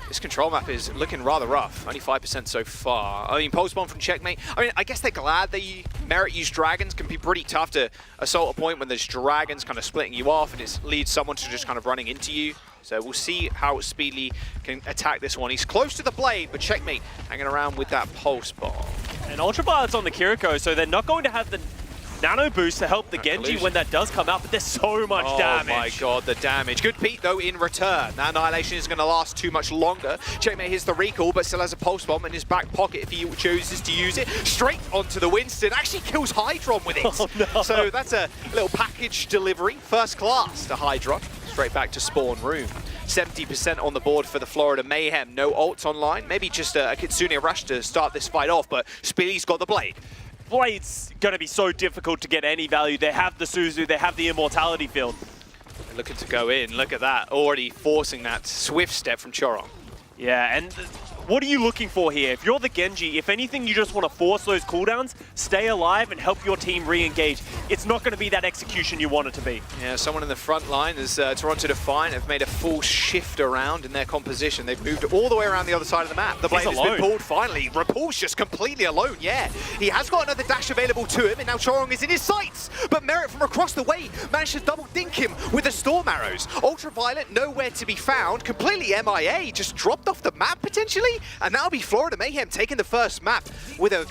This control map is looking rather rough. Only 5% so far. I mean, Pulse Bomb from Checkmate. I mean, I guess they're glad they Merit use Dragons. Can be pretty tough to assault a point when there's Dragons kind of splitting you off and it leads someone to just kind of running into you. So we'll see how Speedly can attack this one. He's close to the blade, but Checkmate hanging around with that Pulse Bomb.
And Ultraviolet's on the Kiriko, so they're not going to have the Nano boost to help the Genji when that does come out, but there's so much damage.
Oh my god, the damage. Good Pete though in return. That Annihilation isn't going to last too much longer. Checkmate hits the recall, but still has a Pulse Bomb in his back pocket if he chooses to use it. Straight onto the Winston. Actually kills Hydron with it.
Oh, no.
So that's a little package delivery. First class to Hydron. Straight back to spawn room. 70% on the board for the Florida Mayhem. No ults online. Maybe just a Kitsune Rush to start this fight off, but Speedy's got the Blade.
Blade's going to be so difficult to get any value. They have the Suzu, they have the Immortality field.
They're looking to go in. Look at that. Already forcing that swift step from Chorong.
Yeah, and what are you looking for here? If you're the Genji, if anything, you just want to force those cooldowns, stay alive, and help your team re-engage. It's not going to be that execution you want it to be.
Yeah, someone in the front line as Toronto Defiant have made a full shift around in their composition. They've moved all the way around the other side of the map. The blade has been pulled finally. Rapul's just completely alone, yeah. He has got another dash available to him, and now Chorong is in his sights. But Merit from across the way managed to double dink him with the Storm Arrows. Ultraviolet nowhere to be found. Completely MIA, just dropped off the map potentially. And that'll be Florida Mayhem taking the first map with a,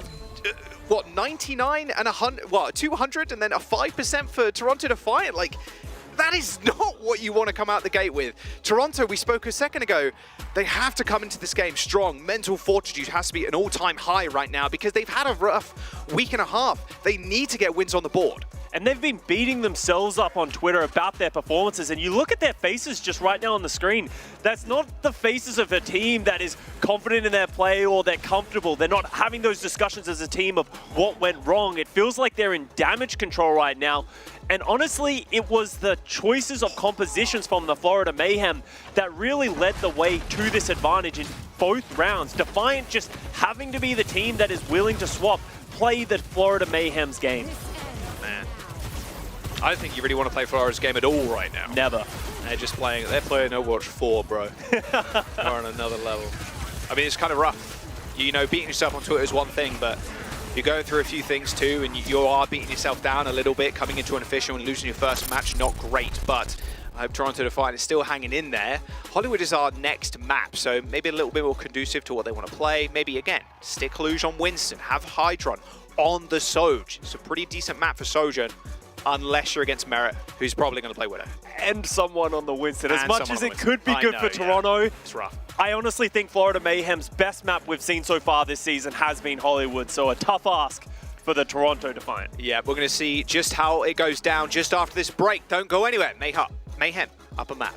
99 and 100, 200 and then a 5% for Toronto Defiant. Like, that is not what you want to come out the gate with. Toronto, we spoke a second ago, they have to come into this game strong. Mental fortitude has to be an all-time high right now because they've had a rough week and a half. They need to get wins on the board.
And they've been beating themselves up on Twitter about their performances. And you look at their faces just right now on the screen. That's not the faces of a team that is confident in their play or they're comfortable. They're not having those discussions as a team of what went wrong. It feels like they're in damage control right now. And honestly, it was the choices of compositions from the Florida Mayhem that really led the way to this advantage in both rounds. Defiant just having to be the team that is willing to swap, play the Florida Mayhem's game.
Man. I don't think you really want to play Florida's game at all right now.
Never.
They're playing Overwatch 4, bro. They're on another level. I mean, it's kind of rough. You know, beating yourself on Twitter is one thing, but you're going through a few things too, and you are beating yourself down a little bit, coming into an official and losing your first match, not great, but I hope Toronto Defiant is still hanging in there. Hollywood is our next map, so maybe a little bit more conducive to what they want to play. Maybe, again, stick Luge on Winston, have Hydron on the Soj. It's a pretty decent map for Sojourn, unless you're against Merit, who's probably going to play Widow.
And someone on the Winston. As much as it could be good for Toronto,
it's rough.
I honestly think Florida Mayhem's best map we've seen so far this season has been Hollywood, so a tough ask for the Toronto Defiant.
Yeah, we're going to see just how it goes down just after this break. Don't go anywhere. Mayhem, upper map.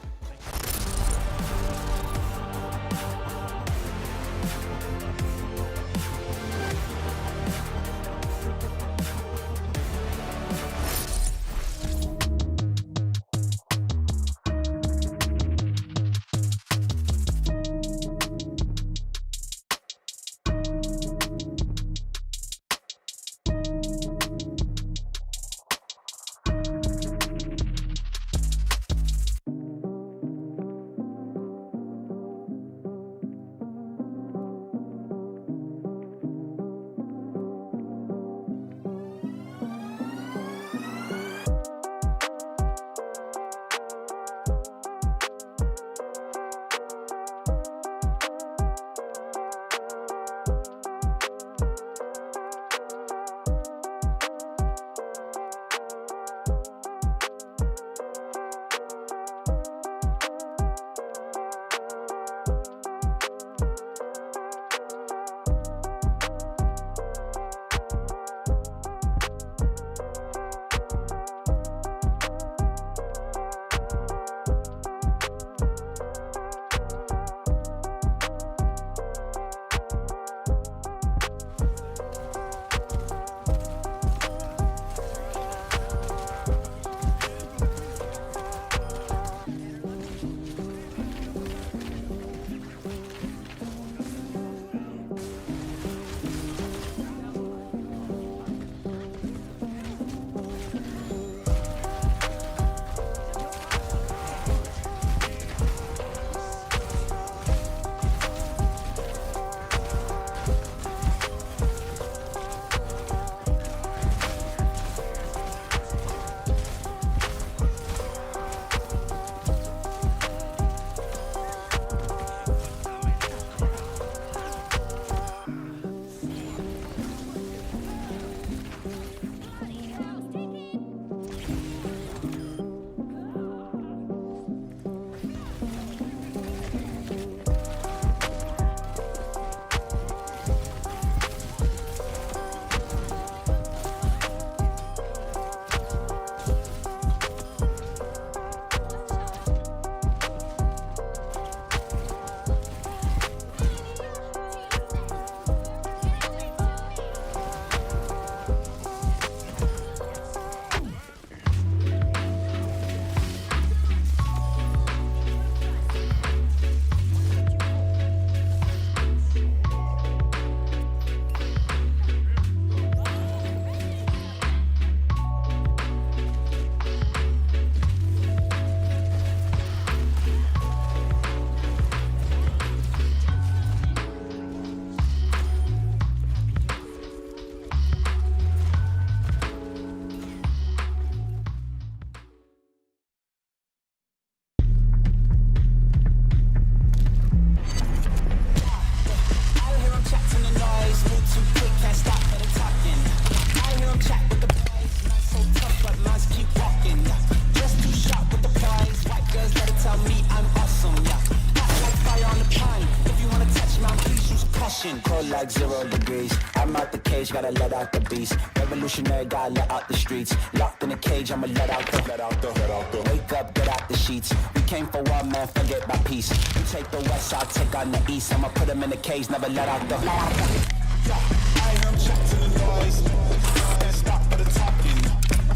breeze. I'm out the cage, gotta let out the beast. Revolutionary, gotta let out the streets. Locked in a cage, I'ma let out the. Wake up, get out the sheets. We came for one, man, forget my peace. You take the west, I'll take on the east. I'ma put them in the cage, never let out the. I am checked to the noise. Can't stop for the talking.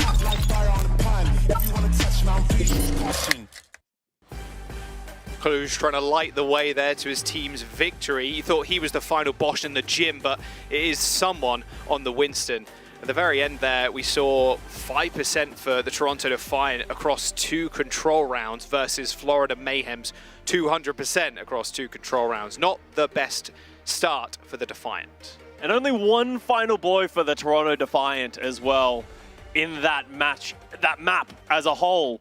Hot like fire on the pan. If you wanna touch Mount Fuji,
Cluj trying to light the way there to his team's victory. He thought he was the final Bosch in the gym, but it is someone on the Winston. At the very end there, we saw 5% for the Toronto Defiant across 2 control rounds versus Florida Mayhem's 200% across 2 control rounds. Not the best start for the Defiant.
And only one final blow for the Toronto Defiant as well in that match, that map as a whole.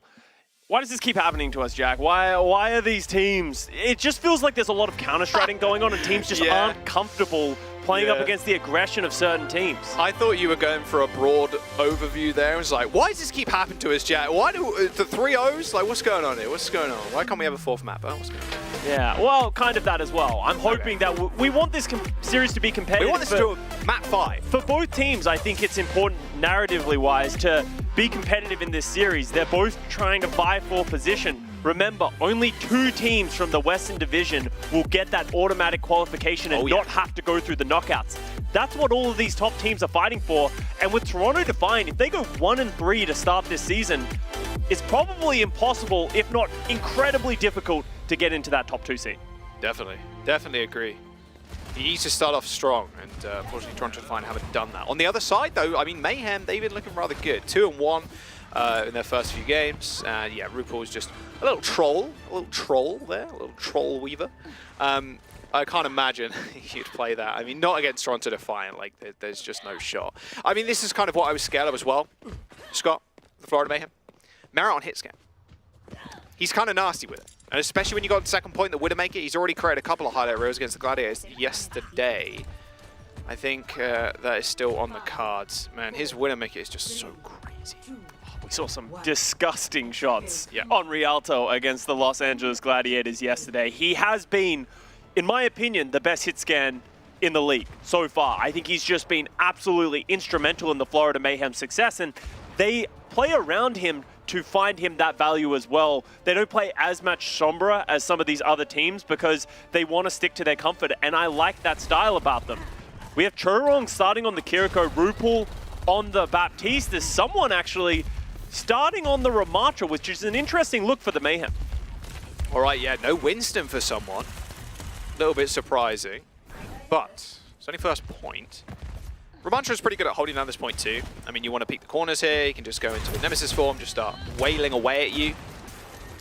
Why does this keep happening to us, Jack? Why are these teams... It just feels like there's a lot of counter-striding going on and teams just aren't comfortable playing up against the aggression of certain teams.
I thought you were going for a broad overview there. I was like, why does this keep happening to us, Jack? Why do the 3-0s? Like, what's going on here? What's going on? Why can't we have a 4th map? What's going on?
Yeah, well, kind of that as well. I'm hoping that we want this series to be competitive.
We want this to do a map 5.
For both teams, I think it's important, narratively-wise, to be competitive in this series. They're both trying to vie for position. Remember, only 2 teams from the Western Division will get that automatic qualification and not have to go through the knockouts. That's what all of these top teams are fighting for. And with Toronto Defiant, if they go 1-3 to start this season, it's probably impossible, if not incredibly difficult, to get into that top 2 seed.
Definitely agree. He needs to start off strong, and unfortunately Toronto Defiant haven't done that. On the other side, though, I mean, Mayhem, they've been looking rather good. 2-1 in their first few games. Yeah, RuPaul's just a little troll there, a little troll weaver. I can't imagine you'd play that. I mean, not against Toronto Defiant, like, there's just no shot. I mean, this is kind of what I was scared of as well. Scott, the Florida Mayhem. Merit on hit scan. He's kind of nasty with it. And especially when you got the second point, the Widowmaker, he's already created a couple of highlight reels against the Gladiators yesterday. I think that is still on the cards. Man, his Widowmaker is just so crazy.
We saw some disgusting shots on Rialto against the Los Angeles Gladiators yesterday. He has been, in my opinion, the best hit scan in the league so far. I think he's just been absolutely instrumental in the Florida Mayhem success, and they play around him to find him that value as well. They don't play as much Sombra as some of these other teams because they want to stick to their comfort, and I like that style about them. We have Churong starting on the Kiriko, RuPaul on the Baptiste. There's someone actually starting on the Ramatra, which is an interesting look for the Mayhem.
All right, yeah, no Winston for someone. A little bit surprising, but it's only first point. Ramatra is pretty good at holding down this point too. I mean, you want to peek the corners here, you can just go into a Nemesis form, just start wailing away at you.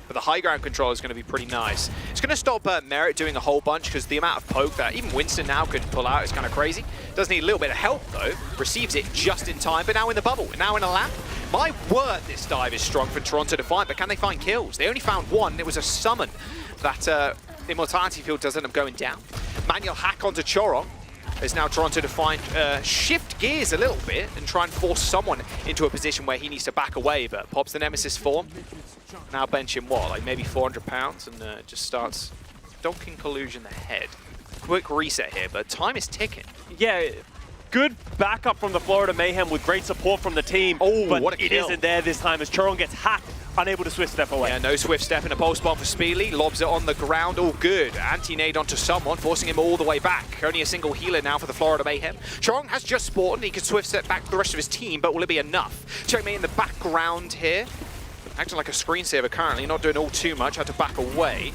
But the high ground control is going to be pretty nice. It's going to stop Merit doing a whole bunch because the amount of poke that even Winston now could pull out is kind of crazy. Does need a little bit of help though. Receives it just in time, but now in the bubble, now in a lamp. My word, this dive is strong for Toronto Defiant, but can they find kills? They only found one, and it was a summon. That Immortality field does end up going down. Manual hack onto Chorong. As now Toronto Defiant shift gears a little bit and try and force someone into a position where he needs to back away, but pops the Nemesis form. Now bench him what, like maybe 400 pounds, and just starts donking Collusion the head. Quick reset here, but time is ticking.
Yeah, good backup from the Florida Mayhem with great support from the team.
Oh,
but
what a
it
kill.
isn't there this time as Chorong gets hacked, unable to swift step away.
Yeah, no swift step in a pulse bomb for Speedly. Lobs it on the ground, all good. Anti-nade onto someone, forcing him all the way back. Only a single healer now for the Florida Mayhem. Chorong has just spawned. He can swift step back to the rest of his team, but will it be enough? Checkmate in the background here. Acting like a screensaver currently, not doing all too much. Had to back away.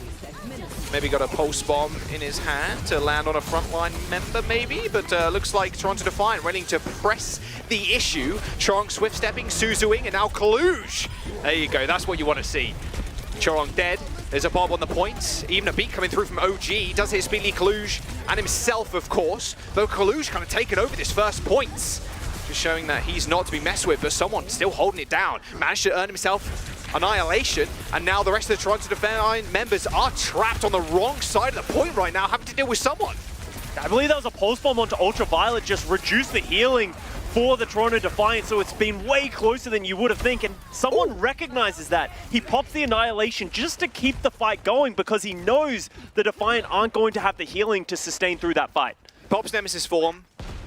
Maybe got a pulse bomb in his hand to land on a frontline member, maybe. But looks like Toronto Defiant ready to press the issue. Chorong swift stepping, Suzuing, and now Cluj. There you go. That's what you want to see. Chorong dead. There's a bomb on the points. Even a beat coming through from OG. He does hit Speedly Cluj and himself, of course. Though Cluj kind of taken over this first points. Just showing that he's not to be messed with, but someone still holding it down. Managed to earn himself Annihilation, and now the rest of the Toronto Defiant members are trapped on the wrong side of the point right now, having to deal with someone.
I believe that was a pulse bomb onto Ultraviolet, just reduced the healing for the Toronto Defiant, so it's been way closer than you would have think, and someone recognizes that. He pops the Annihilation just to keep the fight going because he knows the Defiant aren't going to have the healing to sustain through that fight.
Pops Nemesis form.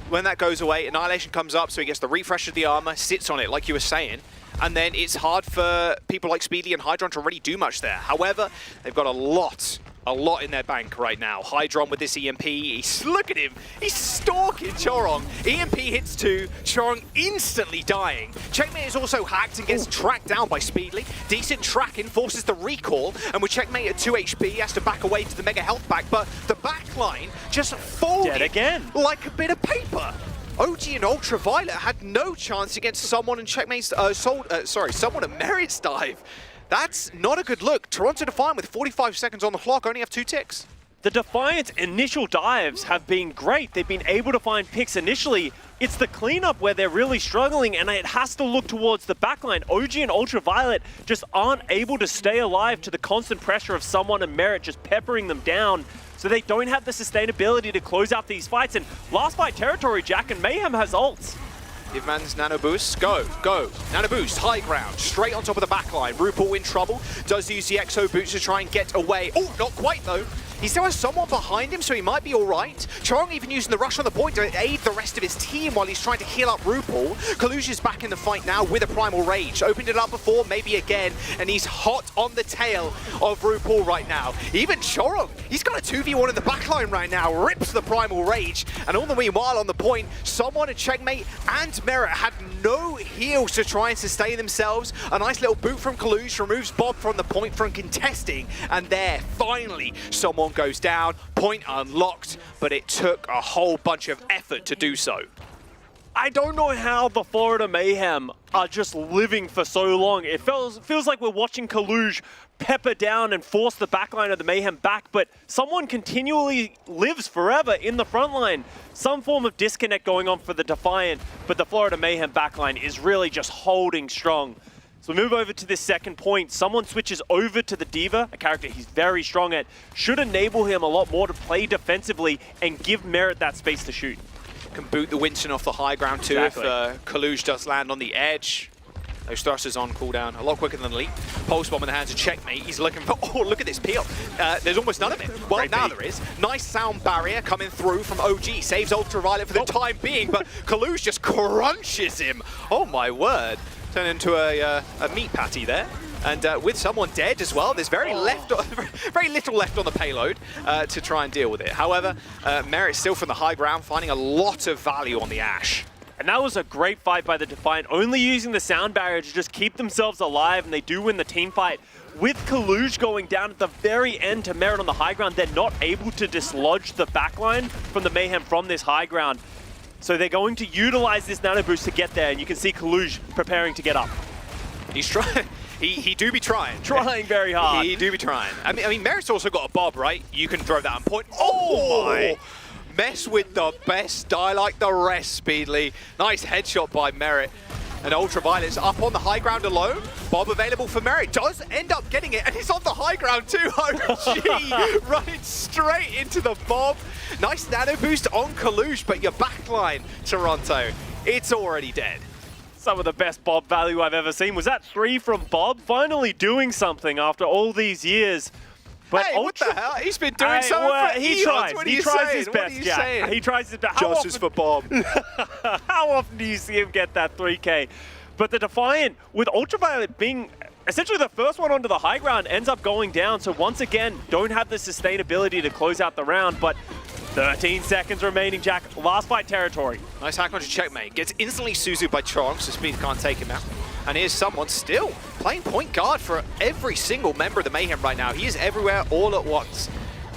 when that goes away, Annihilation comes up, so he gets the refresh of the armor, sits on it, like you were saying, and then it's hard for people like Speedly and Hydron to really do much there. However, they've got a lot in their bank right now. Hydron with this EMP, look at him, he's stalking Chorong. EMP hits 2, Chorong instantly dying. Checkmate is also hacked and gets tracked down by Speedly. Decent tracking, forces the recall, and with Checkmate at 2 HP, he has to back away to the mega health pack, but the back line just folded
Dead again.
like a bit of paper. OG and Ultraviolet had no chance against someone in Checkmate's, someone at Merit's dive. That's not a good look. Toronto Defiant with 45 seconds on the clock only have 2 ticks.
The Defiant's initial dives have been great. They've been able to find picks initially. It's the cleanup where they're really struggling, and it has to look towards the backline. OG and Ultraviolet just aren't able to stay alive to the constant pressure of someone in Merit just peppering them down. So they don't have the sustainability to close out these fights. And last fight territory, Jack, and Mayhem has ults.
Give man's nano boost. Go. Nano boost, high ground, straight on top of the backline. RuPaul in trouble. Does use the Exo boots to try and get away. Oh, not quite though. He still has someone behind him, so he might be all right. Chorong even using the rush on the point to aid the rest of his team while he's trying to heal up RuPaul. Kalush is back in the fight now with a Primal Rage. Opened it up before, maybe again, and he's hot on the tail of RuPaul right now. Even Chorong, he's got a 2v1 in the backline right now, rips the Primal Rage, and all the meanwhile on the point, someone at Checkmate and Merit had no heals to try and sustain themselves. A nice little boot from Kalush removes Bob from the point from contesting, and there, finally, someone goes down, point unlocked, but it took a whole bunch of effort to do so.
I don't know how the Florida Mayhem are just living for so long. It feels like we're watching Kalush pepper down and force the backline of the Mayhem back, but someone continually lives forever in the front line. Some form of disconnect going on for the Defiant, but the Florida Mayhem backline is really just holding strong. So we move over to this second point. Someone switches over to the D.Va, a character he's very strong at. Should enable him a lot more to play defensively and give Merit that space to shoot.
Can boot the Winston off the high ground too if Kalush does land on the edge. Those thrusters on cooldown a lot quicker than Elite. Pulse bomb in the hands of Checkmate. He's looking for, oh, look at this peel. There's almost none of it. Well, now there is. Nice sound barrier coming through from OG. Saves Ultraviolet for the time being, but Kalush just crunches him. Oh my word. Turned into a meat patty there. And with someone dead as well, there's very little left on the payload to try and deal with it. However, Merit still from the high ground, finding a lot of value on the Ashe.
And that was a great fight by the Defiant, only using the sound barrier to just keep themselves alive, and they do win the team fight. With Kalush going down at the very end to Merit on the high ground, they're not able to dislodge the backline from the Mayhem from this high ground. So they're going to utilize this nano boost to get there, and you can see Kalush preparing to get up.
He's trying. He do be trying.
Trying very hard.
He do be trying. I mean, Merit's also got a bob, right? You can throw that on point. Oh my! Mess with the best, die like the rest, Speedly. Nice headshot by Merit. And Ultraviolet's up on the high ground alone. Bob available for Merit. Does end up getting it, and he's on the high ground too. OG running straight into the Bob. Nice nano boost on Kalush, but your backline, Toronto, it's already dead.
Some of the best Bob value I've ever seen. Was that 3 from Bob? Finally doing something after all these years. But
hey, what the hell? He's been doing something for
he
eons.
tries. He tries his best, Jack. He tries his best.
Justice for Bob.
How often do you see him get that 3K? But the Defiant, with Ultraviolet being essentially the first one onto the high ground, ends up going down. So once again, don't have the sustainability to close out the round. But 13 seconds remaining, Jack. Last fight territory.
Nice hack onto Checkmate. Gets instantly Suzu by Chorong, so Speed can't take him out. And here's someone still playing point guard for every single member of the Mayhem right now. He is everywhere all at once.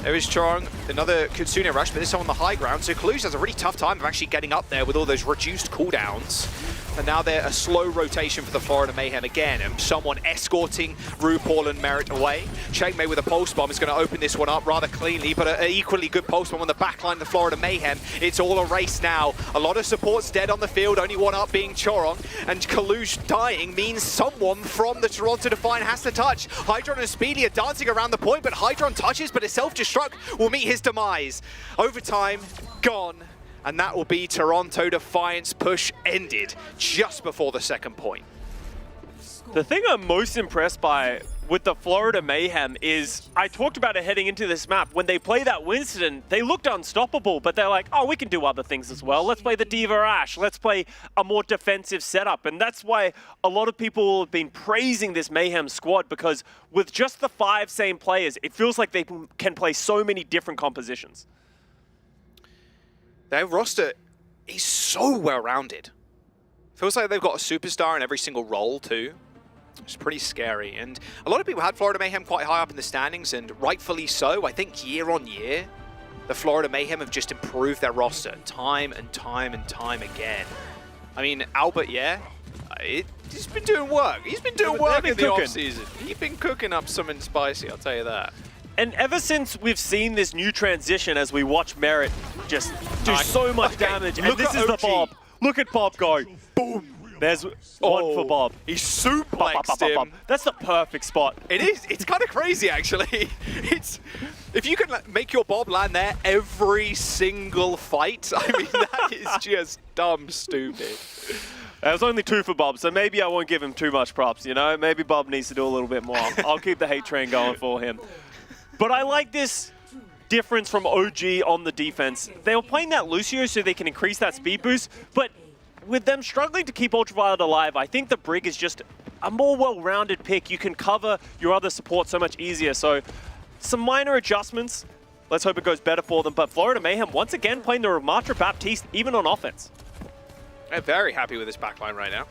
There is Chorong, another Kitsune rush, but this time on the high ground. So Kalush has a really tough time of actually getting up there with all those reduced cooldowns. And now they're a slow rotation for the Florida Mayhem again. And someone escorting RuPaul and Merit away. Checkmate with a pulse bomb is going to open this one up rather cleanly, but an equally good pulse bomb on the backline of the Florida Mayhem. It's all a race now. A lot of supports dead on the field, only one up being Chorong. And Kalush dying means someone from the Toronto Defiant has to touch. Hydron and Speedy are dancing around the point, but Hydron touches, but a self-destruct will meet his demise. Overtime, gone. And that will be Toronto Defiant's push ended just before the second point.
The thing I'm most impressed by with the Florida Mayhem is, I talked about it heading into this map. When they play that Winston, they looked unstoppable, but they're like, oh, we can do other things as well. Let's play the D.Va Ashe. Let's play a more defensive setup. And that's why a lot of people have been praising this Mayhem squad, because with just the 5 same players, it feels like they can play so many different compositions.
Their roster is so well-rounded. Feels like they've got a superstar in every single role too. It's pretty scary. And a lot of people had Florida Mayhem quite high up in the standings, and rightfully so. I think year on year, the Florida Mayhem have just improved their roster time and time and time again. I mean, Albert, yeah, he's been doing work. He's been doing work in the offseason. He's been cooking up something spicy, I'll tell you that.
And ever since we've seen this new transition, as we watch Merit just do so much damage, and this is the Bob. Look at Bob go. Boom. There's one for Bob.
He suplexed him.
That's the perfect spot.
It is. It's kind of crazy, actually. It's if you can make your Bob land there every single fight, I mean, that is just dumb stupid.
There's only 2 for Bob, so maybe I won't give him too much props, you know? Maybe Bob needs to do a little bit more. I'll keep the hate train going for him. But I like this difference from OG on the defense. They were playing that Lucio so they can increase that speed boost, but with them struggling to keep Ultraviolet alive, I think the Brig is just a more well-rounded pick. You can cover your other support so much easier. So some minor adjustments. Let's hope it goes better for them. But Florida Mayhem, once again, playing the Ramatra Baptiste, even on offense.
I'm very happy with this backline right now.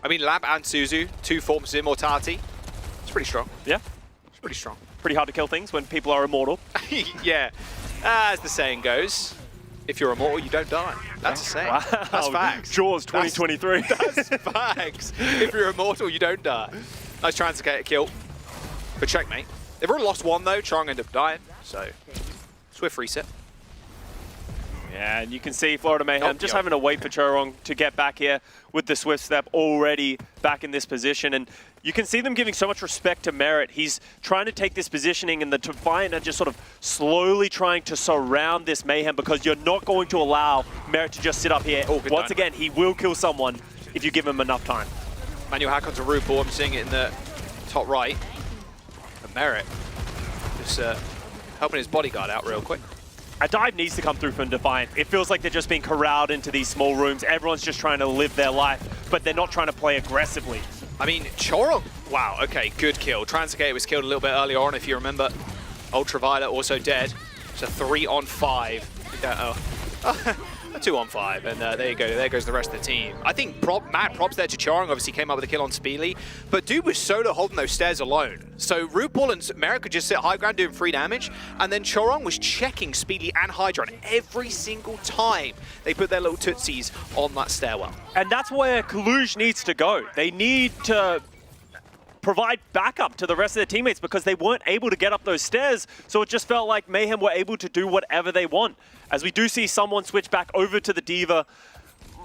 I mean, Lab and Suzu, 2 forms of immortality. It's pretty strong.
Yeah.
It's pretty strong.
Pretty hard to kill things when people are immortal.
Yeah. As the saying goes, if you're immortal, you don't die. That's a saying. Wow. That's facts.
Jaws 2023.
That's facts. If you're immortal, you don't die. Nice Translocator kill. But checkmate. They've already lost 1 though. Chong ended up dying. So, swift reset.
Yeah, and you can see Florida Mayhem just having to wait for Chorong to get back here with the swift step already back in this position. And you can see them giving so much respect to Merit. He's trying to take this positioning, and the Defiant are just sort of slowly trying to surround this Mayhem, because you're not going to allow Merit to just sit up here. Once again, he will kill someone if you give him enough time.
Manual hack onto RuPaul. I'm seeing it in the top right. And Merit just helping his bodyguard out real quick.
A dive needs to come through from Defiant. It feels like they're just being corralled into these small rooms. Everyone's just trying to live their life, but they're not trying to play aggressively.
I mean, Chorong, wow, okay, good kill. Translocator was killed a little bit earlier on, if you remember. Ultraviolet also dead. It's a 3-on-5. A 2-on-5, and there you go. There goes the rest of the team. I think mad props there to Chorong. Obviously came up with a kill on Speely, but dude was solo holding those stairs alone. So RuPaul and Merit could just sit high ground doing free damage, and then Chorong was checking Speely and Hydra every single time they put their little tootsies on that stairwell.
And that's where Kaluj needs to go. They need to provide backup to the rest of their teammates, because they weren't able to get up those stairs, so it just felt like Mayhem were able to do whatever they want. As we do see someone switch back over to the D.Va,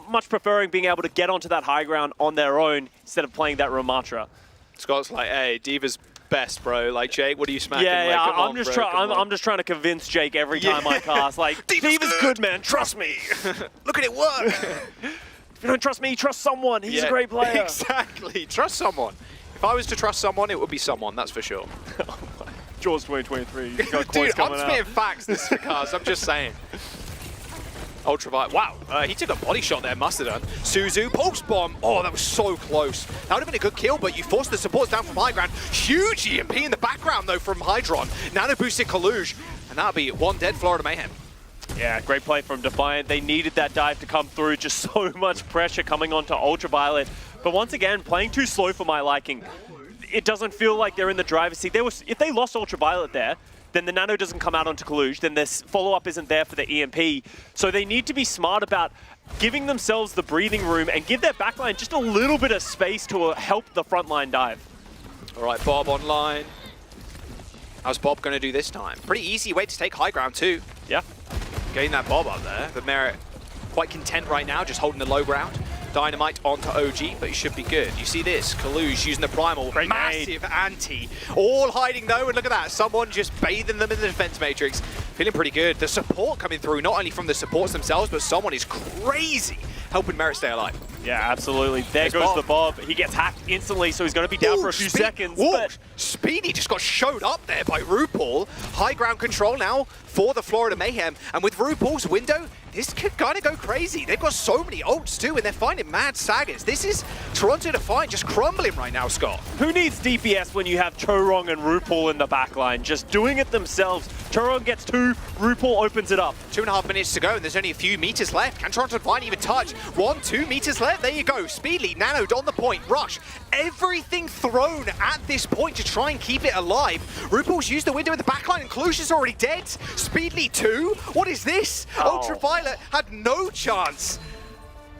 much preferring being able to get onto that high ground on their own instead of playing that Ramatra.
Scott's like, hey, D.Va's best, bro. Like, Jake, what are you smacking?
Yeah,
like,
I'm just trying to convince Jake every time I cast. Like, D.Va's good, man. Trust me.
Look at it work.
If you don't trust me, trust someone. He's a great player.
Exactly. Trust someone. If I was to trust someone, it would be someone, that's for sure.
Jaws 2023.
Dude, I'm spitting facts this because I'm just saying. Ultraviolet. Wow, he took a body shot there, must have done. Suzu, pulse bomb. Oh, that was so close. That would have been a good kill, but you forced the supports down from high ground. Huge EMP in the background, though, from Hydron. Nano boosted Kaluj, and that'll be 1 dead Florida Mayhem.
Yeah, great play from Defiant. They needed that dive to come through. Just so much pressure coming onto Ultraviolet. But once again, playing too slow for my liking. It doesn't feel like they're in the driver's seat. If they lost Ultraviolet there, then the Nano doesn't come out onto Kaluj, then this follow-up isn't there for the EMP. So they need to be smart about giving themselves the breathing room and give their backline just a little bit of space to help the frontline dive.
All right, Bob online. How's Bob going to do this time? Pretty easy way to take high ground too.
Yeah.
Getting that Bob up there. But Merit quite content right now, just holding the low ground. Dynamite onto OG, but he should be good. You see this, Kaluj using the primal,
great
massive anti. All hiding though, and look at that, someone just bathing them in the defense matrix. Feeling pretty good. The support coming through, not only from the supports themselves, but someone is crazy helping Merit stay alive.
Yeah, absolutely. There goes the Bob. He gets hacked instantly, so he's going to be down for a few seconds. But
Speedy just got showed up there by RuPaul. High ground control now for the Florida Mayhem. And with RuPaul's window, this could kind of go crazy. They've got so many ults too, and they're finding mad sagas. This is Toronto Defiant just crumbling right now, Scott.
Who needs DPS when you have Chorong and RuPaul in the backline? Just doing it themselves. Chorong gets 2, RuPaul opens it up.
2.5 minutes to go, and there's only a few meters left. Can Toronto Defiant even touch? 1, 2 meters left. There you go. Speedly, nanoed on the point. Rush. Everything thrown at this point to try and keep it alive. RuPaul's used the window in the backline, and Clusia's already dead. Speedly 2. What is this? Ultraviolet had no chance.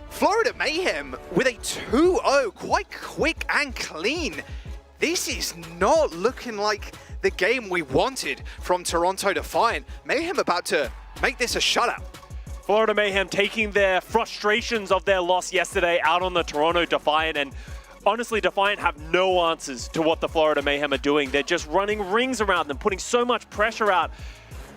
Florida Mayhem with a 2-0, quite quick and clean. This is not looking like the game we wanted from Toronto Defiant. Mayhem about to make this a shutout.
Florida Mayhem taking their frustrations of their loss yesterday out on the Toronto Defiant, and honestly, Defiant have no answers to what the Florida Mayhem are doing. They're just running rings around them, putting so much pressure out.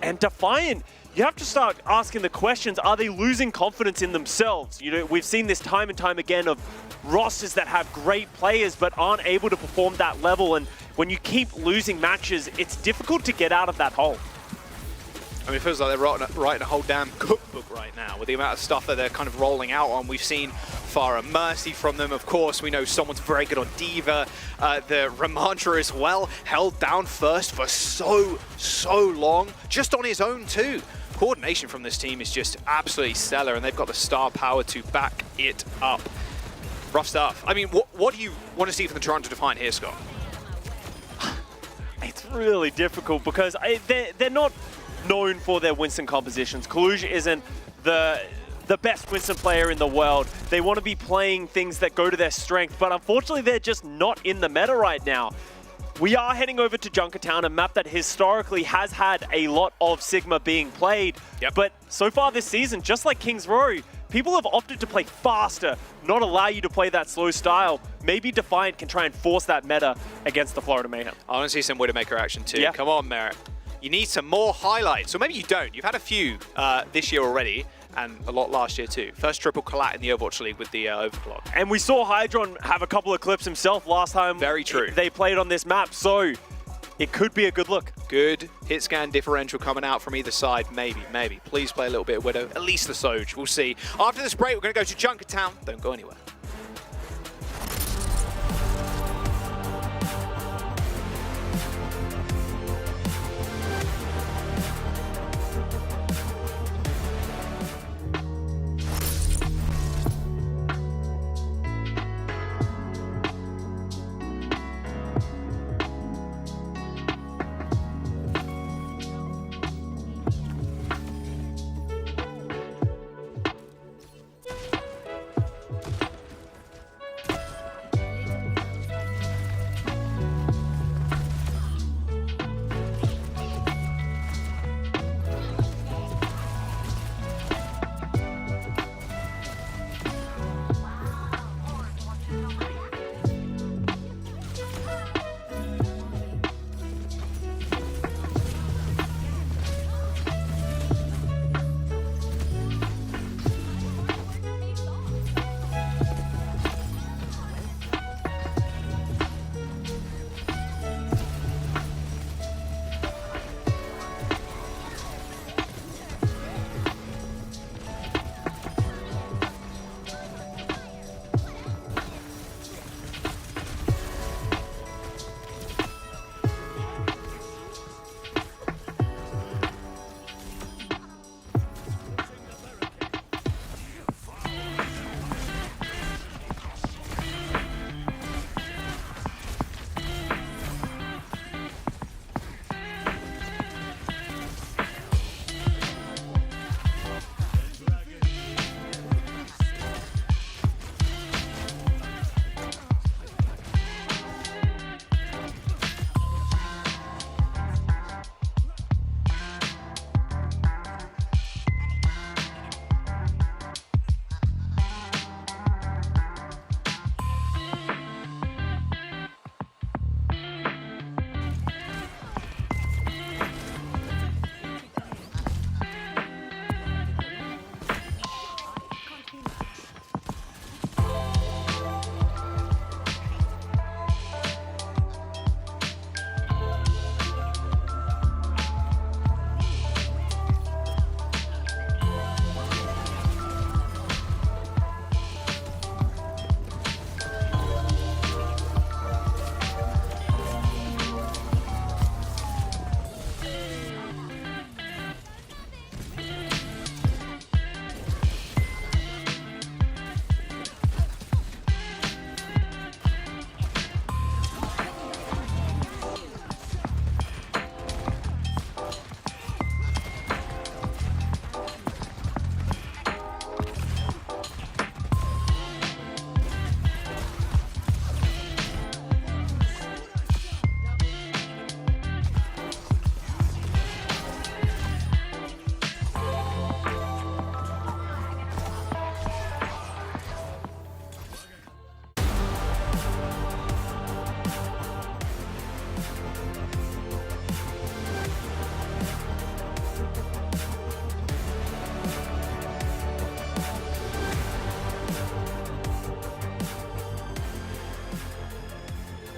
And Defiant, you have to start asking the questions, are they losing confidence in themselves? You know, we've seen this time and time again of rosters that have great players but aren't able to perform that level, and when you keep losing matches, it's difficult to get out of that hole.
I mean, it feels like they're writing a whole damn cookbook right now with the amount of stuff that they're kind of rolling out on. We've seen Farah Mercy from them, of course. We know someone's very good on Diva. The Ramantra as well, held down first for so long, just on his own too. Coordination from this team is just absolutely stellar, and they've got the star power to back it up. Rough stuff. I mean, what do you want to see from the Toronto Defiant here, Scott?
It's really difficult because they're not known for their Winston compositions. Kaluja isn't the best Winston player in the world. They want to be playing things that go to their strength, but unfortunately they're just not in the meta right now. We are heading over to Junkertown, a map that historically has had a lot of Sigma being played.
Yep.
But so far this season, just like Kings Row, people have opted to play faster, not allow you to play that slow style. Maybe Defiant can try and force that meta against the Florida Mayhem.
I want to see some Widowmaker action too.
Yeah.
Come on, Merritt. You need some more highlights, or maybe you don't. You've had a few this year already, and a lot last year too. First triple collat in the Overwatch League with the Overclock.
And we saw Hydron have a couple of clips himself last time.
Very true.
They played on this map, so it could be a good look.
Good hit scan differential coming out from either side. Maybe. Please play a little bit of Widow. At least the Soj. We'll see. After this break, we're going to go to Junkertown. Don't go anywhere.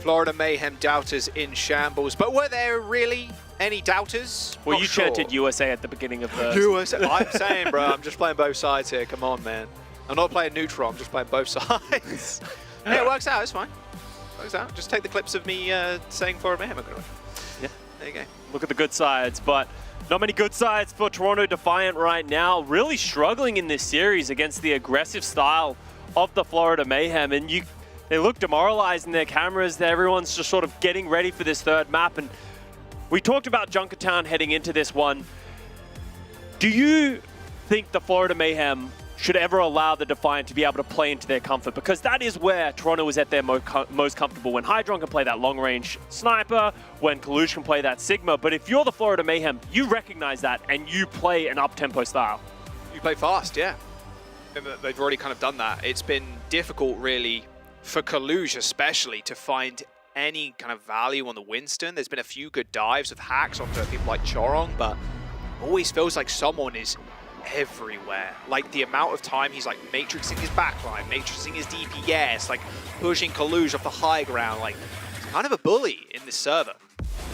Florida Mayhem doubters in shambles. But were there really any doubters?
Well,
Not
you
sure.
chanted USA at the beginning of the...
USA. I'm saying, bro, I'm just playing both sides here. Come on, man. I'm not playing neutral. I'm just playing both sides. Yeah, it works out. It's fine. Works out. Just take the clips of me saying Florida Mayhem are going to win.
Yeah.
There you go.
Look at the good sides, but not many good sides for Toronto Defiant right now. Really struggling in this series against the aggressive style of the Florida Mayhem. And they look demoralized in their cameras. Everyone's just sort of getting ready for this third map. And we talked about Junkertown heading into this one. Do you think the Florida Mayhem should ever allow the Defiant to be able to play into their comfort? Because that is where Toronto is at their most comfortable. When Hydron can play that long-range sniper, when Kalush can play that Sigma. But if you're the Florida Mayhem, you recognize that and you play an up-tempo style.
You play fast, yeah. And they've already kind of done that. It's been difficult, really, for Kalush especially, to find any kind of value on the Winston. There's been a few good dives with hacks onto people like Chorong, but always feels like someone is everywhere. Like the amount of time he's like matrixing his backline, matrixing his DPS, like pushing Kalush off the high ground. Like, he's kind of a bully in this server.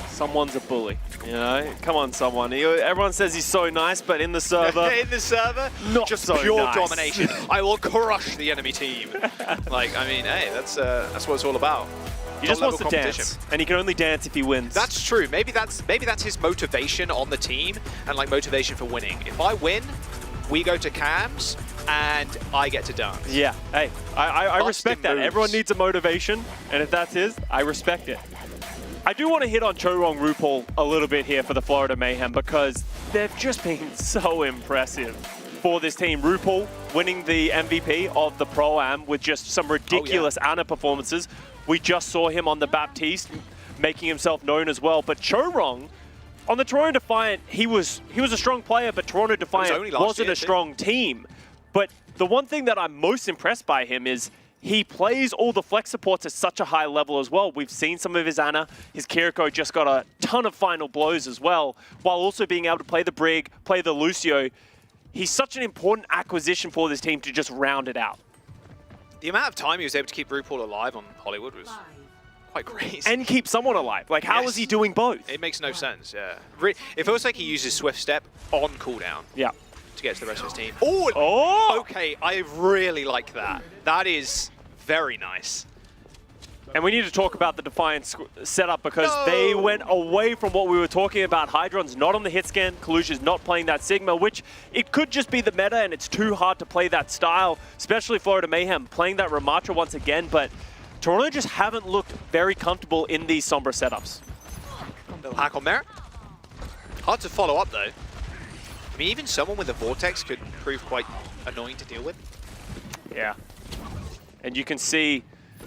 Someone's a bully, you know? Come on, someone. Everyone says he's so nice, but in the server...
in the server,
not
just
so
pure
nice.
domination. I will crush the enemy team. Like, I mean, hey, that's what it's all about.
He just wants to
Top-level
dance, and he can only dance if he wins.
That's true. Maybe that's his motivation on the team and like motivation for winning. If I win, we go to cams and I get to dance.
Yeah. Hey, I respect that.
moves.
Everyone needs a motivation, and if that's his, I respect it. I do want to hit on Chorong RuPaul a little bit here for the Florida Mayhem because they've just been so impressive for this team. RuPaul winning the MVP of the Pro-Am with just some ridiculous Ana performances. We just saw him on the Baptiste making himself known as well. But Chorong, on the Toronto Defiant, he was a strong player, but Toronto Defiant wasn't a strong team. But the one thing that I'm most impressed by him is he plays all the flex supports at such a high level as well. We've seen some of his Ana. His Kiriko just got a ton of final blows as well, while also being able to play the Brig, play the Lucio. He's such an important acquisition for this team to just round it out.
The amount of time he was able to keep RuPaul alive on Hollywood was quite crazy.
And keep someone alive. Like, how is he doing both?
It makes no sense, yeah. It feels like he uses Swift Step on cooldown.
Yeah.
To get to the rest of his team. Oh! Okay, I really like that. That is very nice.
And we need to talk about the Defiant setup because they went away from what we were talking about. Hydron's not on the hit scan. Kalush is not playing that Sigma, which it could just be the meta and it's too hard to play that style, especially Florida Mayhem playing that Ramatra once again. But Toronto just haven't looked very comfortable in these Sombra setups.
Little hack on Merit. Hard to follow up though. I mean, even someone with a Vortex could prove quite annoying to deal with.
Yeah. And you can see,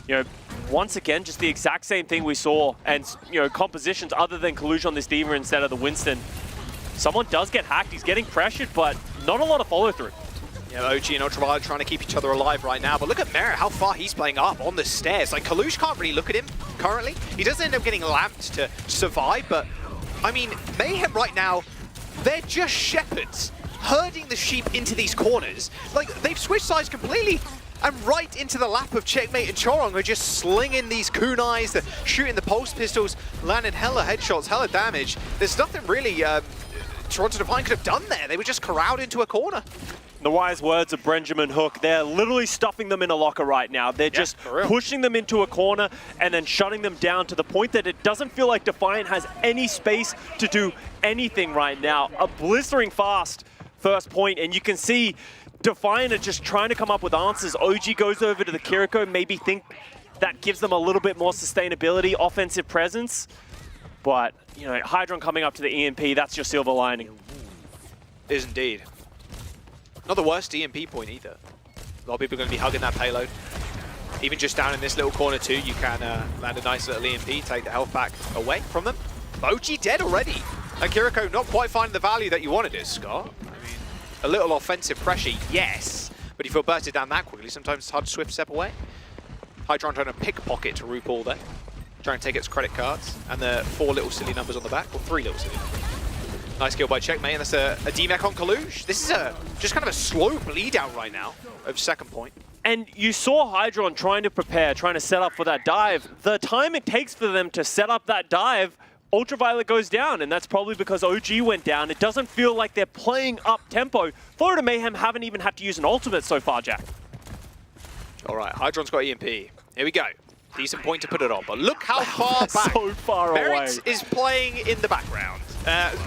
you know, once again, just the exact same thing we saw. And, you know, compositions other than Kalush on this D.Va instead of the Winston. Someone does get hacked. He's getting pressured, but not a lot of follow-through.
Yeah, OG and Ultraviolet trying to keep each other alive right now. But look at Merit, how far he's playing up on the stairs. Like, Kalush can't really look at him currently. He doesn't end up getting lamped to survive, but, I mean, Mayhem right now, they're just shepherds herding the sheep into these corners. Like, they've switched sides completely and right into the lap of Checkmate and Chorong, who are just slinging these kunais, they're shooting the pulse pistols, landing hella headshots, hella damage. There's nothing really Toronto Defiant could have done there. They were just corralled into a corner.
The wise words of Benjamin Hook, they're literally stuffing them in a locker right now. They're just pushing them into a corner and then shutting them down to the point that it doesn't feel like Defiant has any space to do anything right now. A blistering fast first point, and you can see Defiant are just trying to come up with answers. OG goes over to the Kiriko, maybe think that gives them a little bit more sustainability, offensive presence. But, you know, Hydron coming up to the EMP, that's your silver lining.
Is indeed. Not the worst EMP point either. A lot of people are going to be hugging that payload. Even just down in this little corner too, you can land a nice little EMP, take the health back away from them. OG dead already. And Kiriko not quite finding the value that you wanted it, Scott. I mean, a little offensive pressure, yes. But if you're bursted down that quickly, sometimes it's hard to swift step away. Hydron trying to pickpocket to RuPaul there. Trying to take its credit cards. And the 4 little silly numbers on the back, or 3 little silly numbers. Nice kill by Checkmate, and that's a DMAC on Kalush. This is just kind of a slow bleed out right now of second point.
And you saw Hydron trying to prepare, trying to set up for that dive. The time it takes for them to set up that dive, Ultraviolet goes down, and that's probably because OG went down. It doesn't feel like they're playing up tempo. Florida Mayhem haven't even had to use an ultimate so far, Jack.
All right, Hydron's got EMP. Here we go. Decent point to put it on, but look how far back.
So far
Barrett
away.
is playing in the background.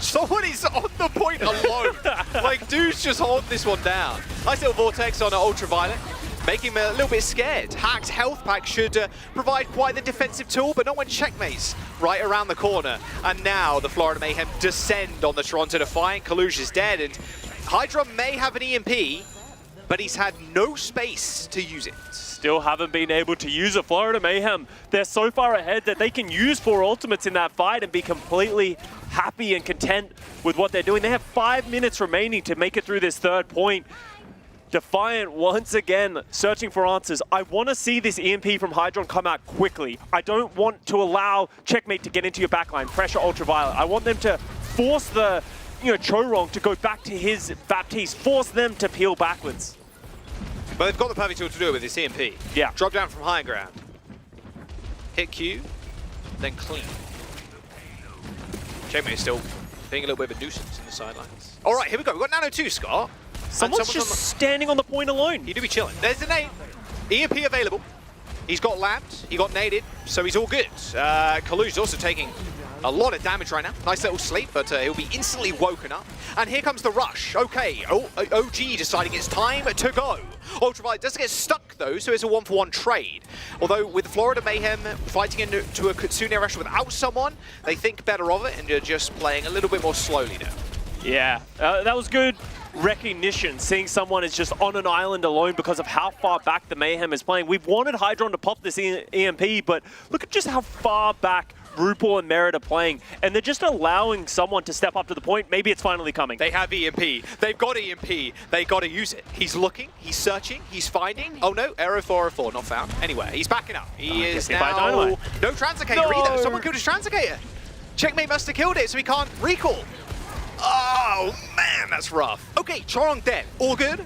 Someone is on the point alone. Like, dude's just holding this one down. Nice little vortex on Ultraviolet, making him a little bit scared. Hack's health pack should provide quite the defensive tool, but not when Checkmate's right around the corner. And now the Florida Mayhem descend on the Toronto Defiant. Kaluj is dead, and Hydra may have an EMP, but he's had no space to use it.
Still haven't been able to use it. Florida Mayhem, they're so far ahead that they can use 4 ultimates in that fight and be completely happy and content with what they're doing. They have 5 minutes remaining to make it through this 3rd point. Defiant once again searching for answers. I want to see this EMP from Hydron come out quickly. I don't want to allow Checkmate to get into your backline, pressure Ultraviolet. I want them to force the Chorong to go back to his Baptiste, force them to peel backwards.
But they've got the perfect tool to do it with this EMP.
Yeah.
Drop down from high ground. Hit Q, then clean. Checkmate is still being a little bit of a nuisance in the sidelines. All right, here we go. We've got Nano 2, Scott.
Someone's just standing on the point alone.
He do be chilling. There's the nade. EMP available. He's got lamped, he got naded, so he's all good. Kalu's also taking a lot of damage right now. Nice little sleep, but he'll be instantly woken up. And here comes the rush. Okay, OG deciding it's time to go. Ultraviolet doesn't get stuck though, so it's a 1-for-1 trade. Although with Florida Mayhem fighting into a Kitsune rush without someone, they think better of it and are just playing a little bit more slowly now.
Yeah, that was good recognition, seeing someone is just on an island alone because of how far back the Mayhem is playing. We've wanted Hydron to pop this EMP, but look at just how far back RuPaul and Merit are playing, and they're just allowing someone to step up to the point. Maybe it's finally coming.
They have EMP. They've got EMP. They got to use it. He's looking, he's searching, he's finding. Oh no, Arrow 404, not found. Anyway, he's backing up. He is now... No Translocator either. Someone killed his Translocator. Checkmate must have killed it, so he can't recall. Oh man, that's rough. Okay, Chorong dead. All good.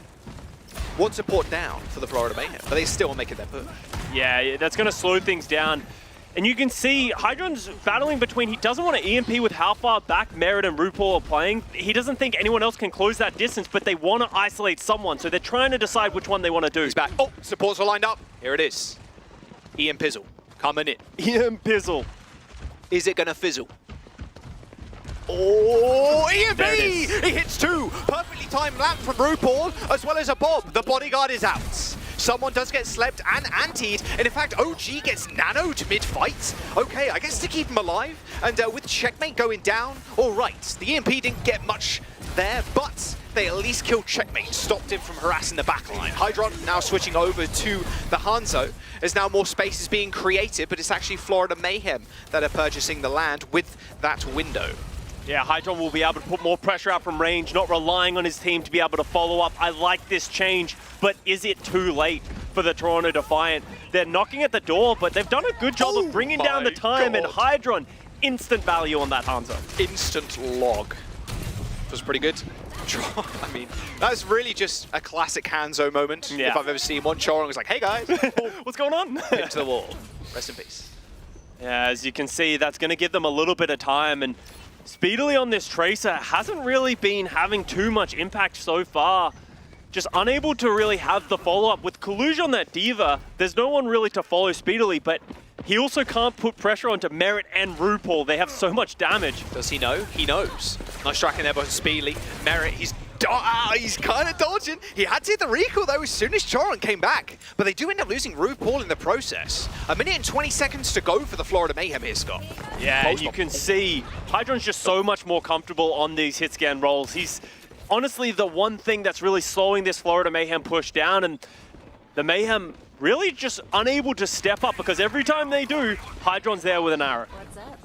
One support down for the Florida Mayhem, but they still are making their push.
Yeah, that's going to slow things down. And you can see Hydron's battling between, he doesn't want to EMP with how far back Merit and RuPaul are playing. He doesn't think anyone else can close that distance, but they want to isolate someone, so they're trying to decide which one they want to do.
He's back. Oh, supports are lined up. Here it is. EM Pizzle coming in.
EM Pizzle.
Is it going to fizzle? Oh, EMP! He hits 2. Perfectly timed lamp from RuPaul, as well as a bomb. The bodyguard is out. Someone does get slept and antied, and in fact, OG gets nanoed mid-fight. Okay, I guess to keep him alive, and with Checkmate going down, all right, the EMP didn't get much there, but they at least killed Checkmate, stopped him from harassing the backline. Hydron now switching over to the Hanzo, as now more space is being created, but it's actually Florida Mayhem that are purchasing the land with that window.
Yeah, Hydron will be able to put more pressure out from range, not relying on his team to be able to follow up. I like this change, but is it too late for the Toronto Defiant? They're knocking at the door, but they've done a good job of bringing down the time, and Hydron, instant value on that Hanzo.
Instant log. Was pretty good. I mean, that was really just a classic Hanzo moment, if I've ever seen one. Chorong was like, hey guys,
what's going on?
Into the wall. Rest in peace.
Yeah, as you can see, that's going to give them a little bit of time, and Speedily on this Tracer hasn't really been having too much impact so far. Just unable to really have the follow-up. With Kaluj on that Diva, there's no one really to follow Speedily, but he also can't put pressure onto Merit and RuPaul. They have so much damage.
Does he know? He knows. Nice tracking there by Speedily. Merit, he's kind of dodging. He had to hit the recall though as soon as Chorong came back. But they do end up losing RuPaul in the process. 1 minute and 20 seconds to go for the Florida Mayhem here, Scott.
Yeah, and you can see Hydron's just so much more comfortable on these hit scan rolls. He's honestly the one thing that's really slowing this Florida Mayhem push down, and the Mayhem really just unable to step up because every time they do, Hydron's there with an arrow.
What's up?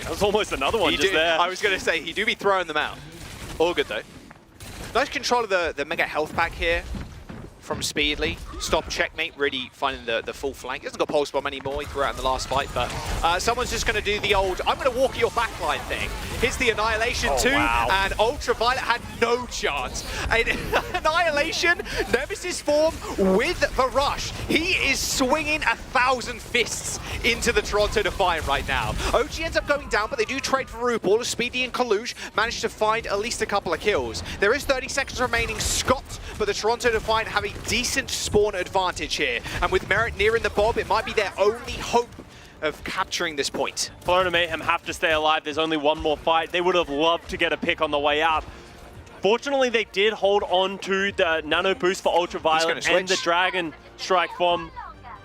That was almost another one just there.
I was going to say, he do be throwing them out. All good though. Nice control of the Mega Health Pack here. from Speedly. Stop Checkmate, really finding the full flank. He hasn't got Pulse Bomb anymore, he threw it out in the last fight, but someone's just going to do the old, I'm going to walk your backline thing. Here's the Annihilation too, and Ultraviolet had no chance. Annihilation, Nemesis form with the rush. He is swinging 1,000 fists into the Toronto Defiant right now. OG ends up going down, but they do trade for RuPaul as Speedy and Kalush managed to find at least a couple of kills. There is 30 seconds remaining. Scott, but the Toronto Defiant have a decent spawn advantage here. And with Merit nearing the Bob, it might be their only hope of capturing this point.
Florida Mayhem have to stay alive. There's only one more fight. They would have loved to get a pick on the way out. Fortunately, they did hold on to the nano boost for Ultraviolet and the Dragon Strike from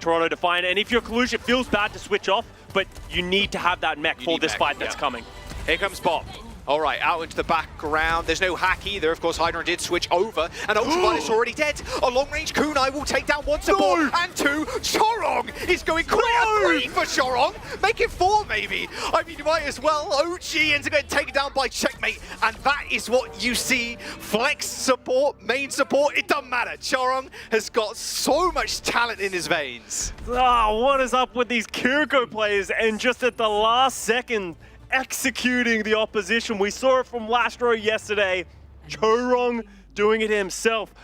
Toronto Defiant. And if you're Kalush, it feels bad to switch off, but you need to have that mech for this fight that's coming.
Here comes Bob. All right, out into the background. There's no hack either. Of course, Hydra did switch over, and Ultraviolet's already dead. A long-range kunai will take down one support and two. Chorong is going clear. 3 for Chorong. Make it 4, maybe. I mean, you might as well. OG ends up getting taken down by Checkmate, and that is what you see. Flex support, main support, it doesn't matter. Chorong has got so much talent in his veins.
What is up with these Kiriko players? And just at the last second, executing the opposition. We saw it from Lastro yesterday. Chorong doing it himself.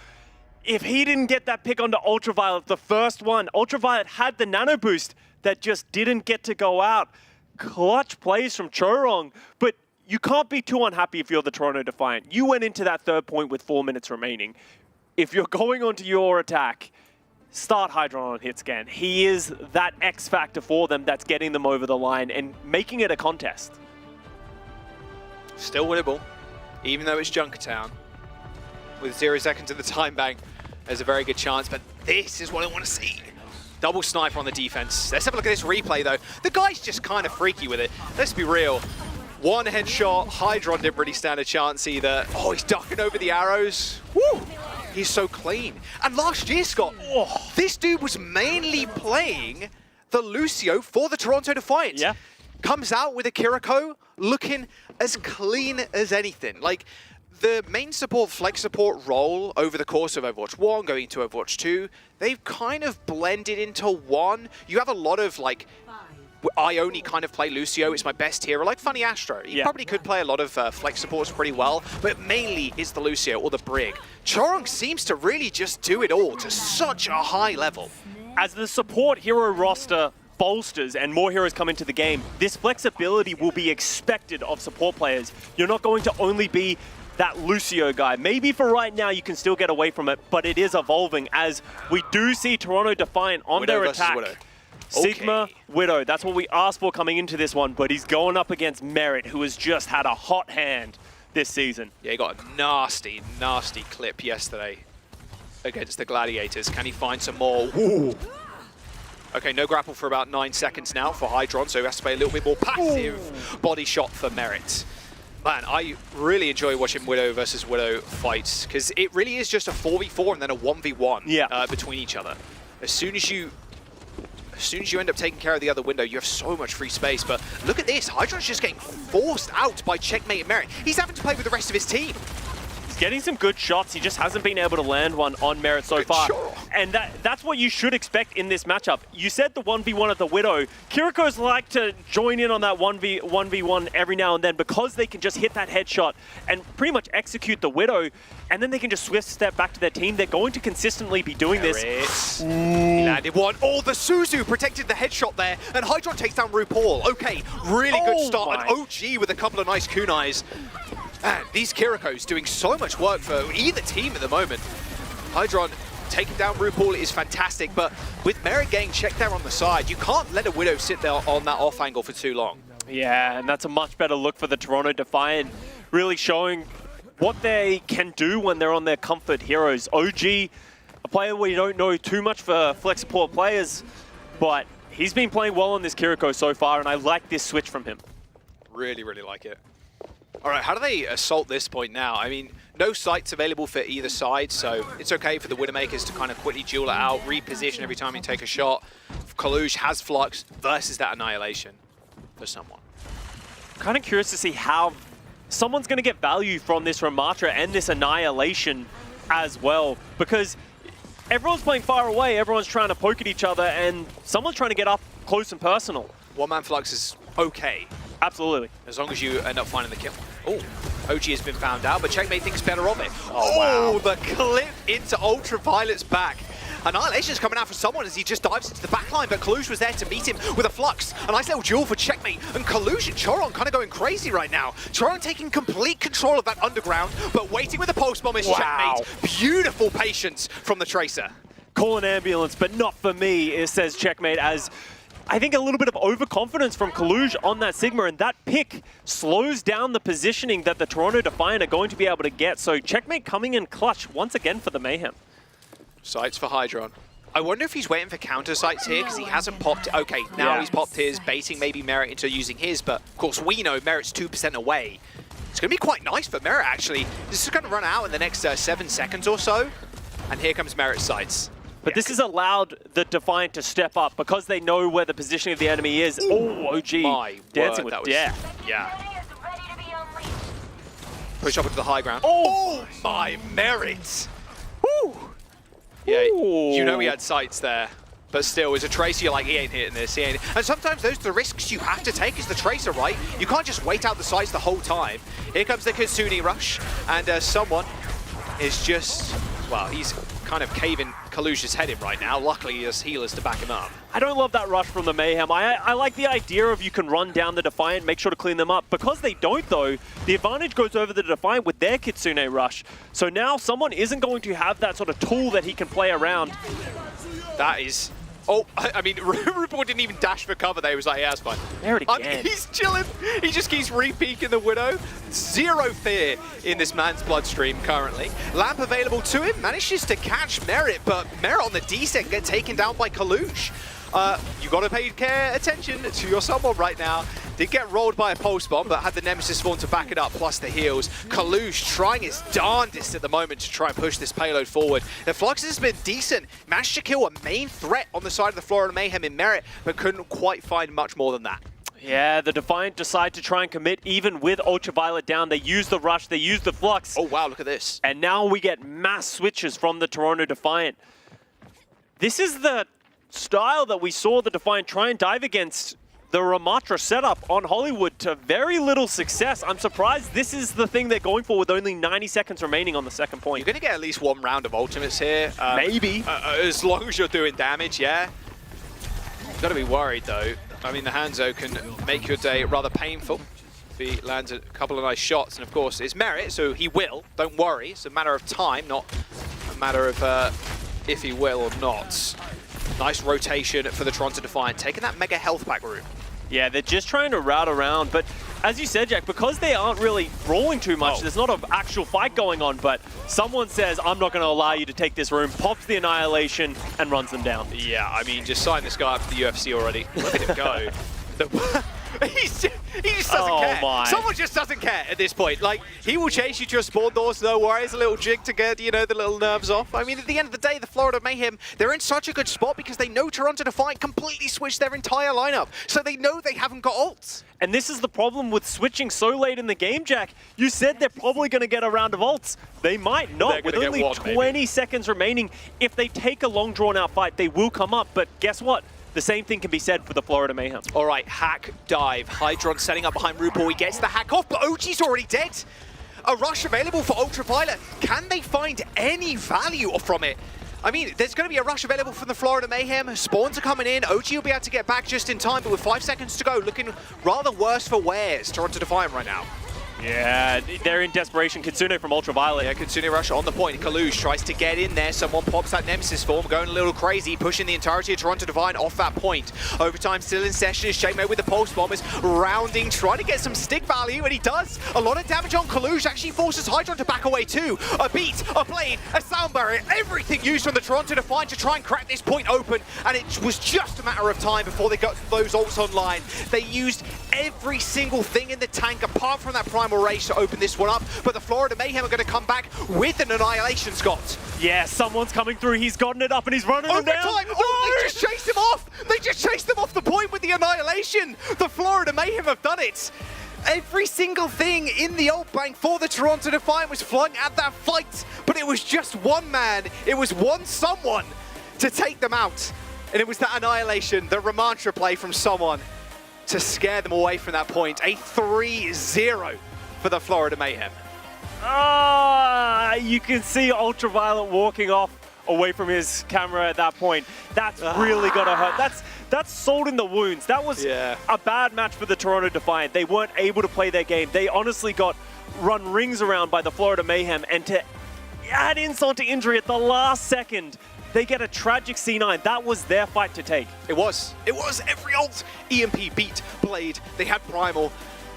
If he didn't get that pick onto Ultraviolet, the first one, Ultraviolet had the nano boost that just didn't get to go out. Clutch plays from Chorong, but you can't be too unhappy if you're the Toronto Defiant. You went into that third point with 4 minutes remaining. If you're going onto your attack, start Hydron on hit scan. He is that X factor for them that's getting them over the line and making it a contest.
Still winnable, even though it's Junkertown. With 0 seconds in the time bank, there's a very good chance, but this is what I want to see. Double sniper on the defense. Let's have a look at this replay though. The guy's just kind of freaky with it. Let's be real. One headshot, Hydron didn't really stand a chance either. Oh, he's ducking over the arrows. Woo! He's so clean. And last year, Scott, this dude was mainly playing the Lucio for the Toronto Defiant.
Yeah.
Comes out with a Kiriko looking as clean as anything. Like, the main support, flex support role over the course of Overwatch 1, going into Overwatch 2, they've kind of blended into one. You have a lot of, like, I only kind of play Lucio, it's my best hero, like Funny Astro. He probably could play a lot of flex supports pretty well, but mainly it's the Lucio or the Brig. Chorong seems to really just do it all to such a high level.
As the support hero roster bolsters and more heroes come into the game, this flexibility will be expected of support players. You're not going to only be that Lucio guy. Maybe for right now you can still get away from it, but it is evolving as we do see Toronto Defiant on their attack. Sigma, Widow, that's what we asked for coming into this one, but he's going up against Merit, who has just had a hot hand this season.
Yeah, he got a nasty, nasty clip yesterday against the Gladiators. Can he find some more? Ooh. Okay, no grapple for about 9 seconds now for Hydron, so he has to play a little bit more passive body shot for Merit. Man, I really enjoy watching Widow versus Widow fights, because it really is just a 4v4 and then a 1v1 between each other. As soon as you end up taking care of the other window, you have so much free space. But look at this, Hydron's just getting forced out by Checkmate and Merit. He's having to play with the rest of his team.
He's getting some good shots. He just hasn't been able to land one on Merit so far. And that's what you should expect in this matchup. You said the 1v1 at the Widow. Kirikos like to join in on that 1v1 every now and then because they can just hit that headshot and pretty much execute the Widow, and then they can just swift step back to their team. They're going to consistently be doing this.
He landed one. Oh, the Suzu protected the headshot there, and Hydron takes down RuPaul. Okay, really good start. And OG with a couple of nice kunais. Man, these Kirikos doing so much work for either team at the moment. Hydron taking down RuPaul is fantastic, but with Merit getting checked there on the side, you can't let a Widow sit there on that off angle for too long.
Yeah, and that's a much better look for the Toronto Defiant, really showing what they can do when they're on their comfort heroes. OG, a player we don't know too much for flex support players, but he's been playing well on this Kiriko so far, and I like this switch from him.
Really, really like it. All right, how do they assault this point now? I mean, no sights available for either side, so it's okay for the Widowmakers to kind of quickly duel it out, reposition every time you take a shot. Kalush has Flux versus that Annihilation for someone.
Kind of curious to see how someone's going to get value from this Ramatra and this Annihilation as well, because everyone's playing far away, everyone's trying to poke at each other, and someone's trying to get up close and personal.
One-man Flux is okay.
Absolutely.
As long as you end up finding the kill. Oh, OG has been found out, but Checkmate thinks better of it.
Oh, wow.
The clip into Ultraviolet's back. Annihilation's coming out for someone as he just dives into the backline, but Kalush was there to meet him with a Flux. A nice little duel for Checkmate, and Kalush and Choron kind of going crazy right now. Choron taking complete control of that underground, but waiting with the pulse bomb is Checkmate. Beautiful patience from the Tracer.
Call an ambulance, but not for me, it says Checkmate, as I think a little bit of overconfidence from Kalush on that Sigma, and that pick slows down the positioning that the Toronto Defiant are going to be able to get. So Checkmate coming in clutch once again for the Mayhem.
Sights for Hydron. I wonder if he's waiting for counter sights here because he hasn't popped. Okay, now he's popped his, baiting maybe Merit into using his, but of course we know Merit's 2% away. It's going to be quite nice for Merit actually. This is going to run out in the next 7 seconds or so, and here comes Merit's sights.
But this has allowed the Defiant to step up because they know where the positioning of the enemy is. Oh, OG
My
dancing
word,
with death.
Yeah. Push up into the high ground.
Oh,
My Merit!
Woo.
Yeah, you know he had sights there. But still, as a Tracer, you're like, he ain't hitting this, he ain't. And sometimes those are the risks you have to take as the Tracer, right? You can't just wait out the sights the whole time. Here comes the Kitsune rush, and someone is just, well, he's kind of caving Kalush's head in right now. Luckily, he has healers to back him up.
I don't love that rush from the Mayhem. I like the idea of you can run down the Defiant, make sure to clean them up. Because they don't, though, the advantage goes over the Defiant with their Kitsune rush. So now someone isn't going to have that sort of tool that he can play around.
That is... Oh, I mean, RuPaul didn't even dash for cover there. He was like, yeah, that's fine.
There it again.
He's chilling. He just keeps re-peeking the Widow. Zero fear in this man's bloodstream currently. Lamp available to him. Manages to catch Merit, but Merit on the descent get taken down by Kalush. You got to pay attention to your someone right now. Did get rolled by a pulse bomb, but had the Nemesis spawn to back it up, plus the heals. Kalush trying his darndest at the moment to try and push this payload forward. The Flux has been decent. Managed to kill a main threat on the side of the Florida Mayhem in Merit, but couldn't quite find much more than that.
Yeah, the Defiant decide to try and commit even with Ultraviolet down. They use the rush, they use the Flux.
Oh wow, look at this.
And now we get mass switches from the Toronto Defiant. This is the style that we saw the Defiant try and dive against the Ramatra setup on Hollywood to very little success. I'm surprised this is the thing they're going for with only 90 seconds remaining on the second point.
You're going to get at least one round of ultimates here.
Maybe.
As long as you're doing damage, yeah. You've got to be worried, though. I mean, the Hanzo can make your day rather painful if he lands a couple of nice shots. And, of course, it's Merit, so he will. Don't worry. It's a matter of time, not a matter of if he will or not. Nice rotation for the Toronto Defiant, taking that mega health pack route.
Yeah, they're just trying to route around, but as you said, Jack, because they aren't really brawling too much, there's not an actual fight going on, but someone says, I'm not going to allow you to take this room, pops the Annihilation, and runs them down.
Yeah, I mean, just sign this guy up for the UFC already. Look at him go. He just doesn't care.
My.
Someone just doesn't care at this point. Like, he will chase you to your spawn doors, no worries, a little jig to get, you know, the little nerves off. I mean, at the end of the day, the Florida Mayhem, they're in such a good spot because they know Toronto Defiant completely switched their entire lineup. So they know they haven't got ults.
And this is the problem with switching so late in the game, Jack. You said they're probably going to get a round of ults. They might not. With only 20 seconds remaining, if they take a long drawn-out fight, they will come up. But guess what? The same thing can be said for the Florida Mayhem.
All right, hack dive. Hydron setting up behind RuPaul. He gets the hack off, but OG's already dead. A rush available for Ultraviolet. Can they find any value from it? I mean, there's going to be a rush available from the Florida Mayhem. Spawns are coming in. OG will be able to get back just in time, but with 5 seconds to go, looking rather worse for wears. Toronto Defiant right now.
Yeah, they're in desperation. Kitsune from Ultraviolet.
Yeah, Kitsune rush on the point. Kalush tries to get in there. Someone pops that Nemesis form, going a little crazy, pushing the entirety of Toronto Defiant off that point. Overtime still in session as Checkmate with the pulse bombers, rounding, trying to get some stick value, and he does. A lot of damage on Kalush, actually forces Hydron to back away too. A beat, a blade, a sound barrier, everything used from the Toronto Defiant to try and crack this point open, and it was just a matter of time before they got those ults online. They used every single thing in the tank apart from that primal rage to open this one up, but the Florida Mayhem are going to come back with an Annihilation, Scott.
Yeah, someone's coming through. He's gotten it up and he's running them down.
Oh, they just chased him off. They just chased him off the point with the Annihilation. The Florida Mayhem have done it. Every single thing in the ult bank for the Toronto Defiant was flung at that fight, but it was just one man, it was one someone to take them out. And it was that annihilation, the Ramantra play from someone to scare them away from that point. A 3-0 for the Florida Mayhem.
You can see Ultraviolet walking off away from his camera at that point. That's really gonna hurt. That's salt in the wounds. That was a bad match for the Toronto Defiant. They weren't able to play their game. They honestly got run rings around by the Florida Mayhem, and to add insult to injury at the last second, they get a tragic C9. That was their fight to take.
It was. It was every ult. EMP beat Blade. They had Primal,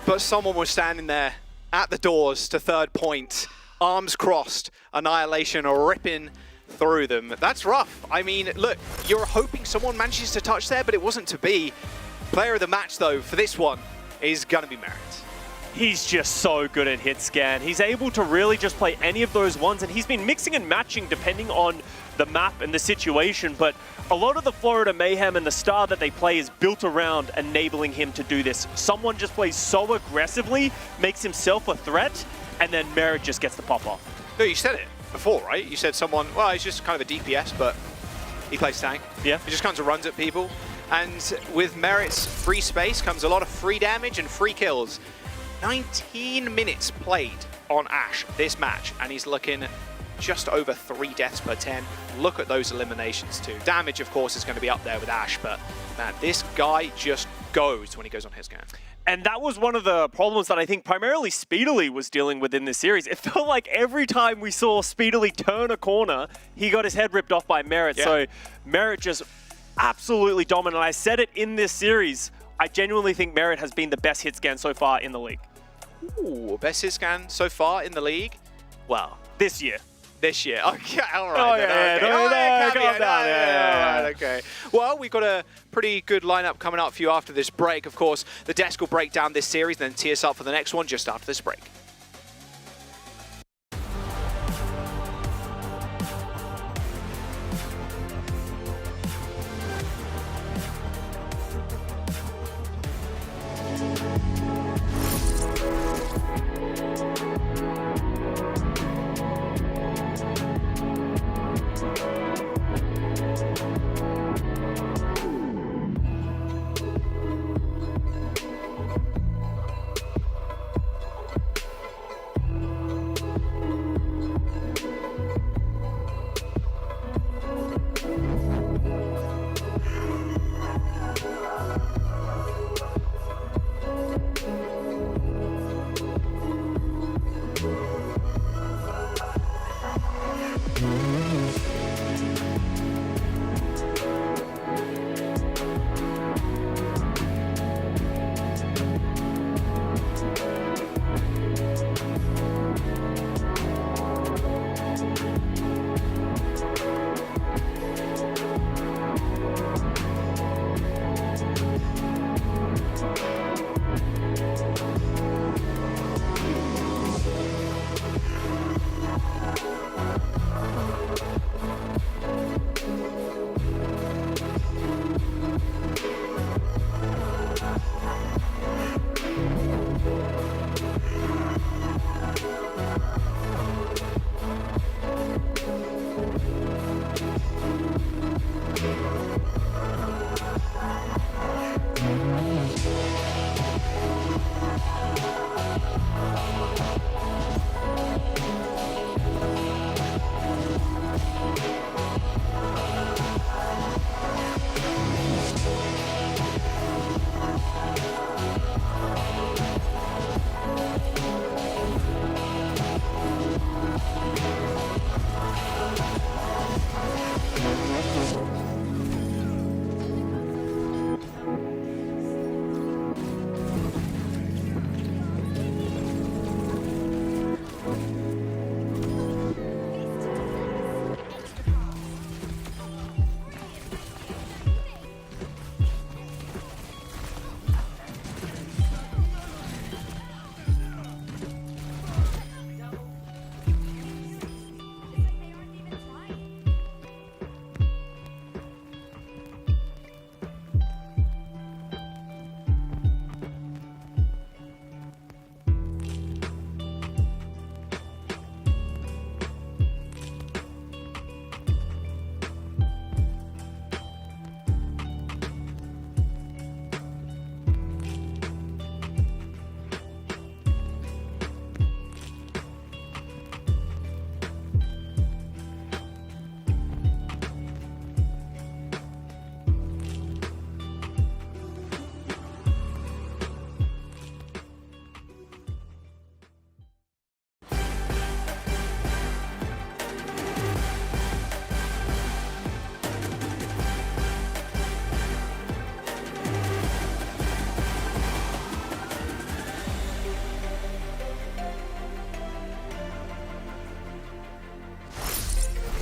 but someone was standing there at the doors to third point. Arms crossed. Annihilation ripping through them. That's rough. I mean, look, you're hoping someone manages to touch there, but it wasn't to be. Player of the match, though, for this one is going to be Merit.
He's just so good at hit scan. He's able to really just play any of those ones, and he's been mixing and matching depending on the map and the situation, but a lot of the Florida Mayhem and the style that they play is built around enabling him to do this. Someone just plays so aggressively, makes himself a threat, and then Merit just gets the pop off.
No, you said it before, right? You said someone, well, he's just kind of a DPS, but he plays tank.
Yeah.
He just comes and runs at people. And with Merit's free space comes a lot of free damage and free kills. 19 minutes played on Ashe this match, and he's looking just over 3 deaths per 10. Look at those eliminations too. Damage, of course, is going to be up there with Ashe, but man, this guy just goes when he goes on his scan.
And that was one of the problems that I think primarily Speedily was dealing with in this series. It felt like every time we saw Speedily turn a corner, he got his head ripped off by Merit.
Yeah.
So Merit just absolutely dominant. I said it in this series, I genuinely think Merit has been the best hit scan so far in the league.
Ooh, best hit scan so far in the league?
Well, this year.
This year. Okay, all right. Okay. Well, we've got a pretty good lineup coming up for you after this break. Of course, the desk will break down this series, then tee us up for the next one just after this break.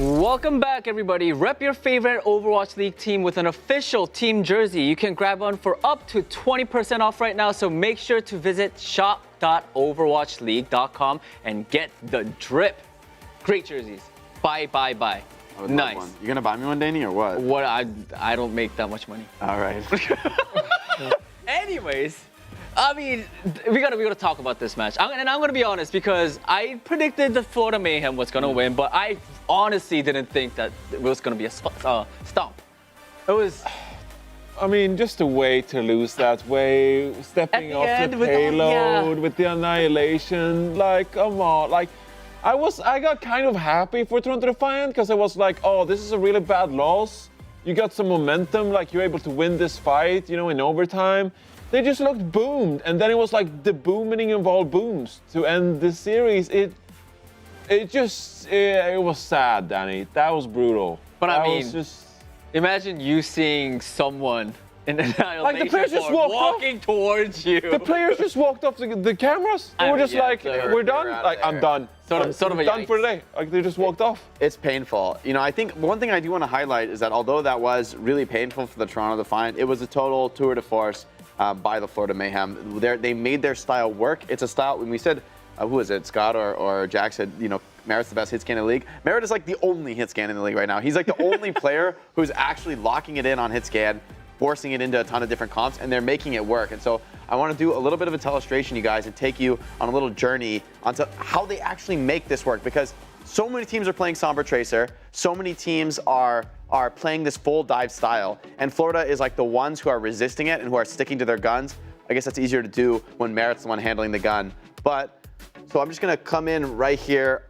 Welcome back, everybody. Rep your favorite Overwatch League team with an official team jersey. You can grab one for up to 20% off right now, so make sure to visit shop.overwatchleague.com and get the drip. Great jerseys. Buy.
I would love
Nice.
one. You gonna buy me one, Danny, or what?
What? I don't make that much money.
All right.
Anyways, I mean, we gotta talk about this match. And I'm gonna be honest, because I predicted the Florida Mayhem was gonna win, but I honestly didn't think that it was gonna be a stomp. It was.
I mean, just a way to lose that way, stepping off the payload with the annihilation. Like, come on, like. I got kind of happy for Toronto Defiant because I was like, oh, this is a really bad loss. You got some momentum, like you're able to win this fight, you know, in overtime. They just looked boomed, and then it was like the booming of all booms to end the series. It was sad, Danny. That was brutal.
But I mean, imagine you seeing someone in the
like the players just
walking towards you.
The players just walked off the cameras. They were just like, we're done. Like, I'm done.
Sort of a
done for the day. Like they just walked off.
It's painful. You know, I think one thing I do want to highlight is that although that was really painful for the Toronto Defiant, it was a total tour de force by the Florida Mayhem. They made their style work. It's a style, when we said, who was it, Scott or Jack said, you know, Merritt's the best hit scan in the league. Merritt is like the only hit scan in the league right now. He's like the only player who's actually locking it in on hit scan, forcing it into a ton of different comps, and they're making it work. And so I want to do a little bit of a telestration, you guys, and take you on a little journey onto how they actually make this work, because so many teams are playing Sombra Tracer, so many teams are playing this full dive style, and Florida is like the ones who are resisting it and who are sticking to their guns. I guess that's easier to do when Merritt's the one handling the gun. But, so I'm just going to come in right here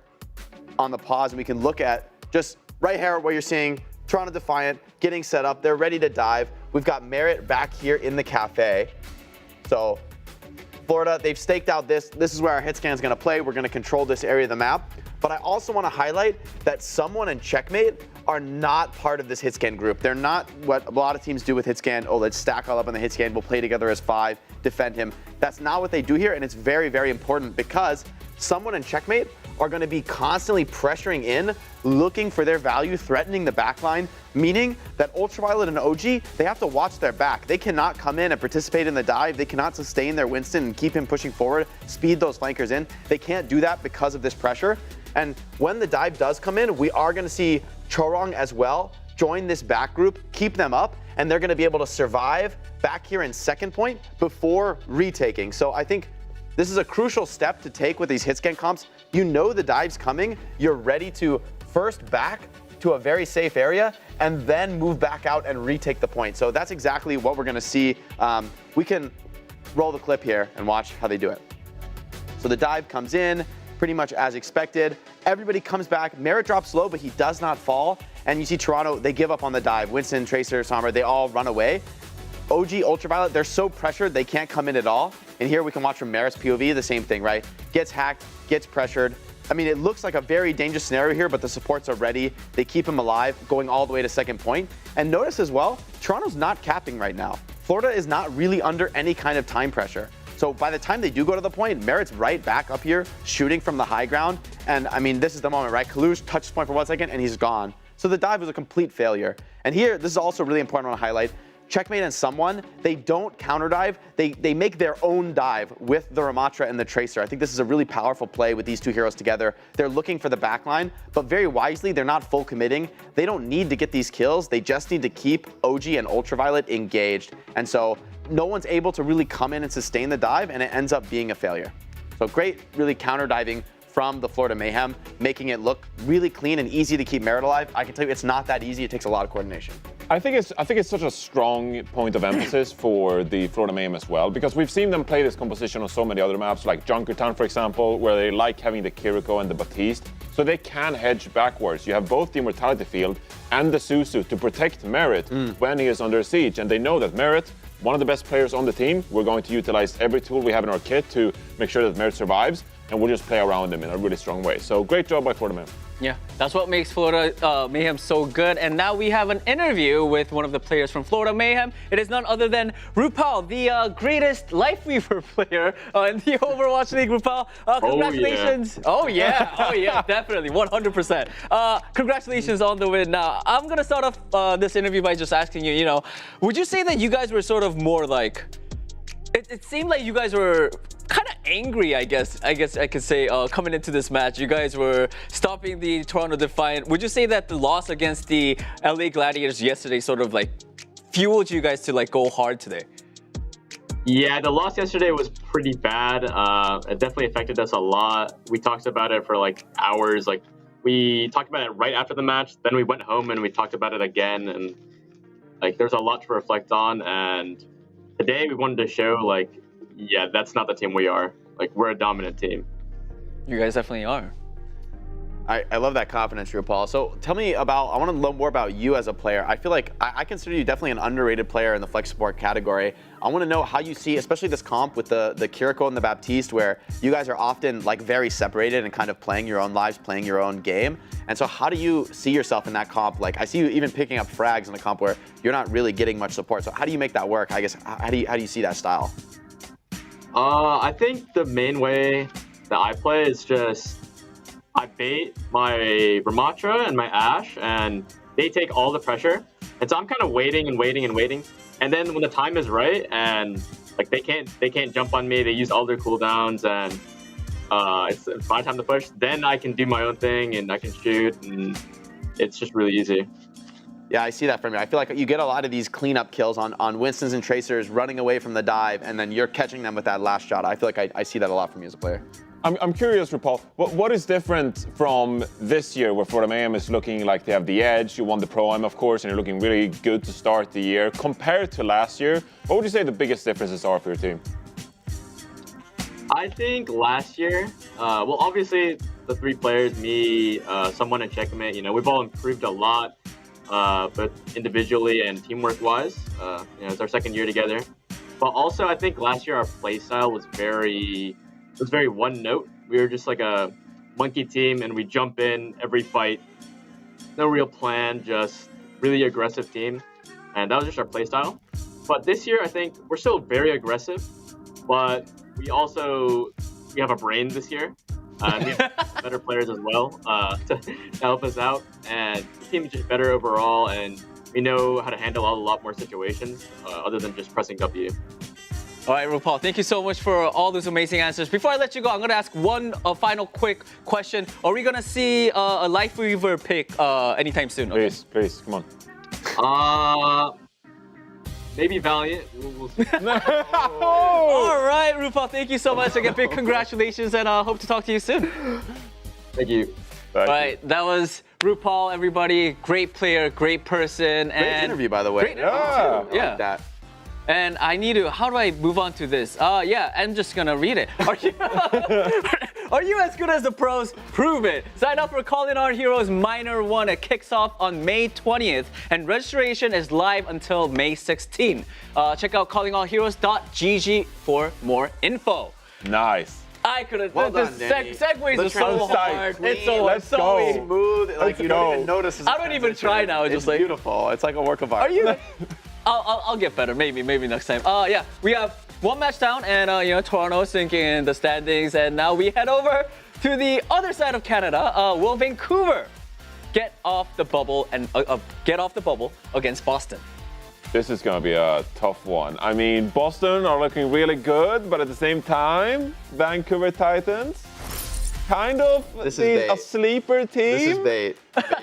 on the pause, and we can look at just right here what you're seeing, Toronto Defiant getting set up. They're ready to dive. We've got Merritt back here in the cafe. So Florida, they've staked out this. This is where our hit scan is going to play. We're going to control this area of the map. But I also want to highlight that Someone and Checkmate are not part of this hit scan group. They're not what a lot of teams do with hit scan. Oh, let's stack all up on the hit scan. We'll play together as 5, defend him. That's not what they do here, and it's very, very important because Someone and Checkmate are going to be constantly pressuring in, looking for their value, threatening the backline, meaning that Ultraviolet and OG, they have to watch their back. They cannot come in and participate in the dive. They cannot sustain their Winston and keep him pushing forward, speed those flankers in. They can't do that because of this pressure. And when the dive does come in, we are going to see Chorong as well join this back group, keep them up, and they're going to be able to survive back here in second point before retaking. So I think this is a crucial step to take with these hit scan comps. You know the dive's coming. You're ready to first back to a very safe area and then move back out and retake the point. So that's exactly what we're going to see. We can roll the clip here and watch how they do it. So the dive comes in pretty much as expected. Everybody comes back. Merritt drops low, but he does not fall. And you see Toronto, they give up on the dive. Winston, Tracer, Sombra, they all run away. OG, Ultraviolet, they're so pressured they can't come in at all. And here we can watch from Merritt's POV, the same thing, right? Gets hacked, gets pressured. I mean, it looks like a very dangerous scenario here, but the supports are ready. They keep him alive, going all the way to second point. And notice as well, Toronto's not capping right now. Florida is not really under any kind of time pressure. So by the time they do go to the point, Merritt's right back up here, shooting from the high ground. And I mean, this is the moment, right? Kalush touches point for 1 second, and he's gone. So the dive was a complete failure. And here, this is also really important to highlight. Checkmate and Someone, they don't counter dive. They make their own dive with the Ramatra and the Tracer. I think this is a really powerful play with these two heroes together. They're looking for the backline, but very wisely, they're not full committing. They don't need to get these kills. They just need to keep OG and Ultraviolet engaged. And so no one's able to really come in and sustain the dive, and it ends up being a failure. So great, really counter diving from the Florida Mayhem, making it look really clean and easy to keep Merritt alive. I can tell you it's not that easy. It takes a lot of coordination.
I think it's such a strong point of emphasis for the Florida Mayhem as well, because we've seen them play this composition on so many other maps, like Junkertown, for example, where they like having the Kiriko and the Batiste, so they can hedge backwards. You have both the Immortality Field and the Suzu to protect Merritt when he is under siege, and they know that Merritt, one of the best players on the team, we're going to utilize every tool we have in our kit to make sure that Merritt survives, and we'll just play around him in a really strong way. So great job by Florida Mayhem.
Yeah, that's what makes Florida Mayhem so good. And now we have an interview with one of the players from Florida Mayhem. It is none other than Rupal, the greatest Lifeweaver player in the Overwatch League. Rupal, congratulations. Oh yeah, definitely, 100%. Congratulations on the win. Now, I'm going to start off this interview by just asking you, would you say that you guys were sort of more like, it seemed like you guys were kind of angry, I guess I could say, coming into this match. You guys were stopping the Toronto Defiant. Would you say that the loss against the LA Gladiators yesterday sort of like fueled you guys to like go hard today?
Yeah, the loss yesterday was pretty bad. It definitely affected us a lot. We talked about it for like hours. Like we talked about it right after the match. Then we went home and we talked about it again. And like there's a lot to reflect on. And today we wanted to show like, yeah, that's not the team we are. Like, we're a dominant team.
You guys definitely are.
I love that confidence, Rupal. So tell me about, I want to learn more about you as a player. I feel like I consider you definitely an underrated player in the flex support category. I want to know how you see, especially this comp with the Kiriko and the Baptiste, where you guys are often like very separated and kind of playing your own lives, playing your own game. And so how do you see yourself in that comp? Like I see you even picking up frags in a comp where you're not really getting much support. So how do you make that work? I guess, how do you see that style?
I think the main way that I play is just I bait my Ramatra and my Ashe, and they take all the pressure. And so I'm kind of waiting and waiting and waiting. And then when the time is right, and like they can't jump on me, they use all their cooldowns, and it's my time to push. Then I can do my own thing and I can shoot, and it's just really easy.
Yeah, I see that from you. I feel like you get a lot of these cleanup kills on Winstons and Tracers running away from the dive, and then you're catching them with that last shot. I feel like I see that a lot from you as a player.
I'm curious, Rupal, what is different from this year where Florida Mayhem is looking like they have the edge? You won the Pro-Am, of course, and you're looking really good to start the year. Compared to last year, what would you say the biggest differences are for your team?
I think last year, well, obviously the three players, me, someone, and Checkmate, we've all improved a lot. But individually and teamwork-wise, it's our second year together. But also, I think last year our play style was very one note. We were just like a monkey team, and we jump in every fight. No real plan, just really aggressive team, and that was just our play style. But this year, I think we're still very aggressive, but we have a brain this year. We have better players as well to help us out, and the team is just better overall, and we know how to handle a lot more situations other than just pressing W.
All right, Rupal, thank you so much for all those amazing answers. Before I let you go, I'm going to ask one final quick question. Are we going to see a Lifeweaver pick anytime soon? Okay?
Please, come on.
Maybe Valiant. We'll see.
All right, Rupal, thank you so much. Again, big congratulations, and hope to talk to you soon.
Thank you.
All right, that was Rupal, everybody. Great player, great person.
Great interview, by the way.
Great interview, too.
I like that.
And how do I move on to this? Yeah, I'm just gonna read it. Are you as good as the pros? Prove it. Sign up for Calling Our Heroes Minor 1. It kicks off on May 20th, and registration is live until May 16th. Check out callingourheroes.gg for more info.
Nice.
I could have.
Well
the
done, Danny.
segues
The
are so hard. It's so easy.
Smooth. Like you don't even notice.
I don't even try now.
It's
just like
beautiful. It's like a work of art.
Are you? I'll get better. Maybe next time. Yeah, we have one match down, and Toronto sinking in the standings, and now we head over to the other side of Canada. Will Vancouver get off the bubble against Boston?
This is going to be a tough one. I mean, Boston are looking really good, but at the same time, Vancouver Titans, kind of a sleeper team.
This is bait.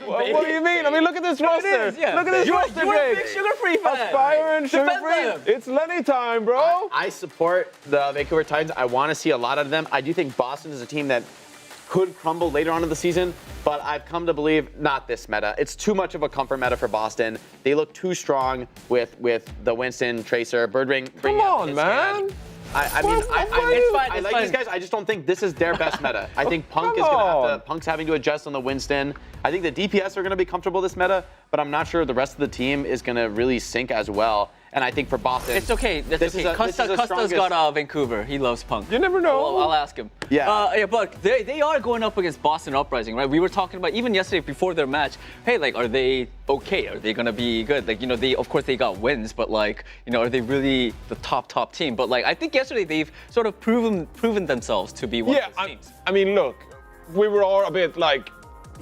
What do you mean? I mean, look at this roster.
Yeah.
Look at this roster,
You're a
Greg.
big sugar-free fan.
Aspiring sugar-free.
them.
It's Lenny time, bro.
I support the Vancouver Titans. I want to see a lot out of them. I do think Boston is a team that could crumble later on in the season, but I've come to believe not this meta. It's too much of a comfort meta for Boston. They look too strong with the Winston, Tracer, Birdring.
Come on, man.
I mean,
It's fine.
I like these guys. I just don't think this is their best meta. I think Punk's having to adjust on the Winston. I think the DPS are going to be comfortable this meta, but I'm not sure the rest of the team is going to really sync as well. And I think for Boston,
It's okay. That's
this
okay.
is a- this is the
Costa's
strongest-
got Vancouver. He loves Punk.
You never know.
I'll ask him.
Yeah.
Yeah, but they are going up against Boston Uprising, right? We were talking about even yesterday before their match. Hey, like, are they okay? Are they gonna be good? Like, you know, of course they got wins, but like, you know, are they really the top team? But like, I think yesterday they've sort of proven themselves to be one of those teams.
I mean, look, we were all a bit like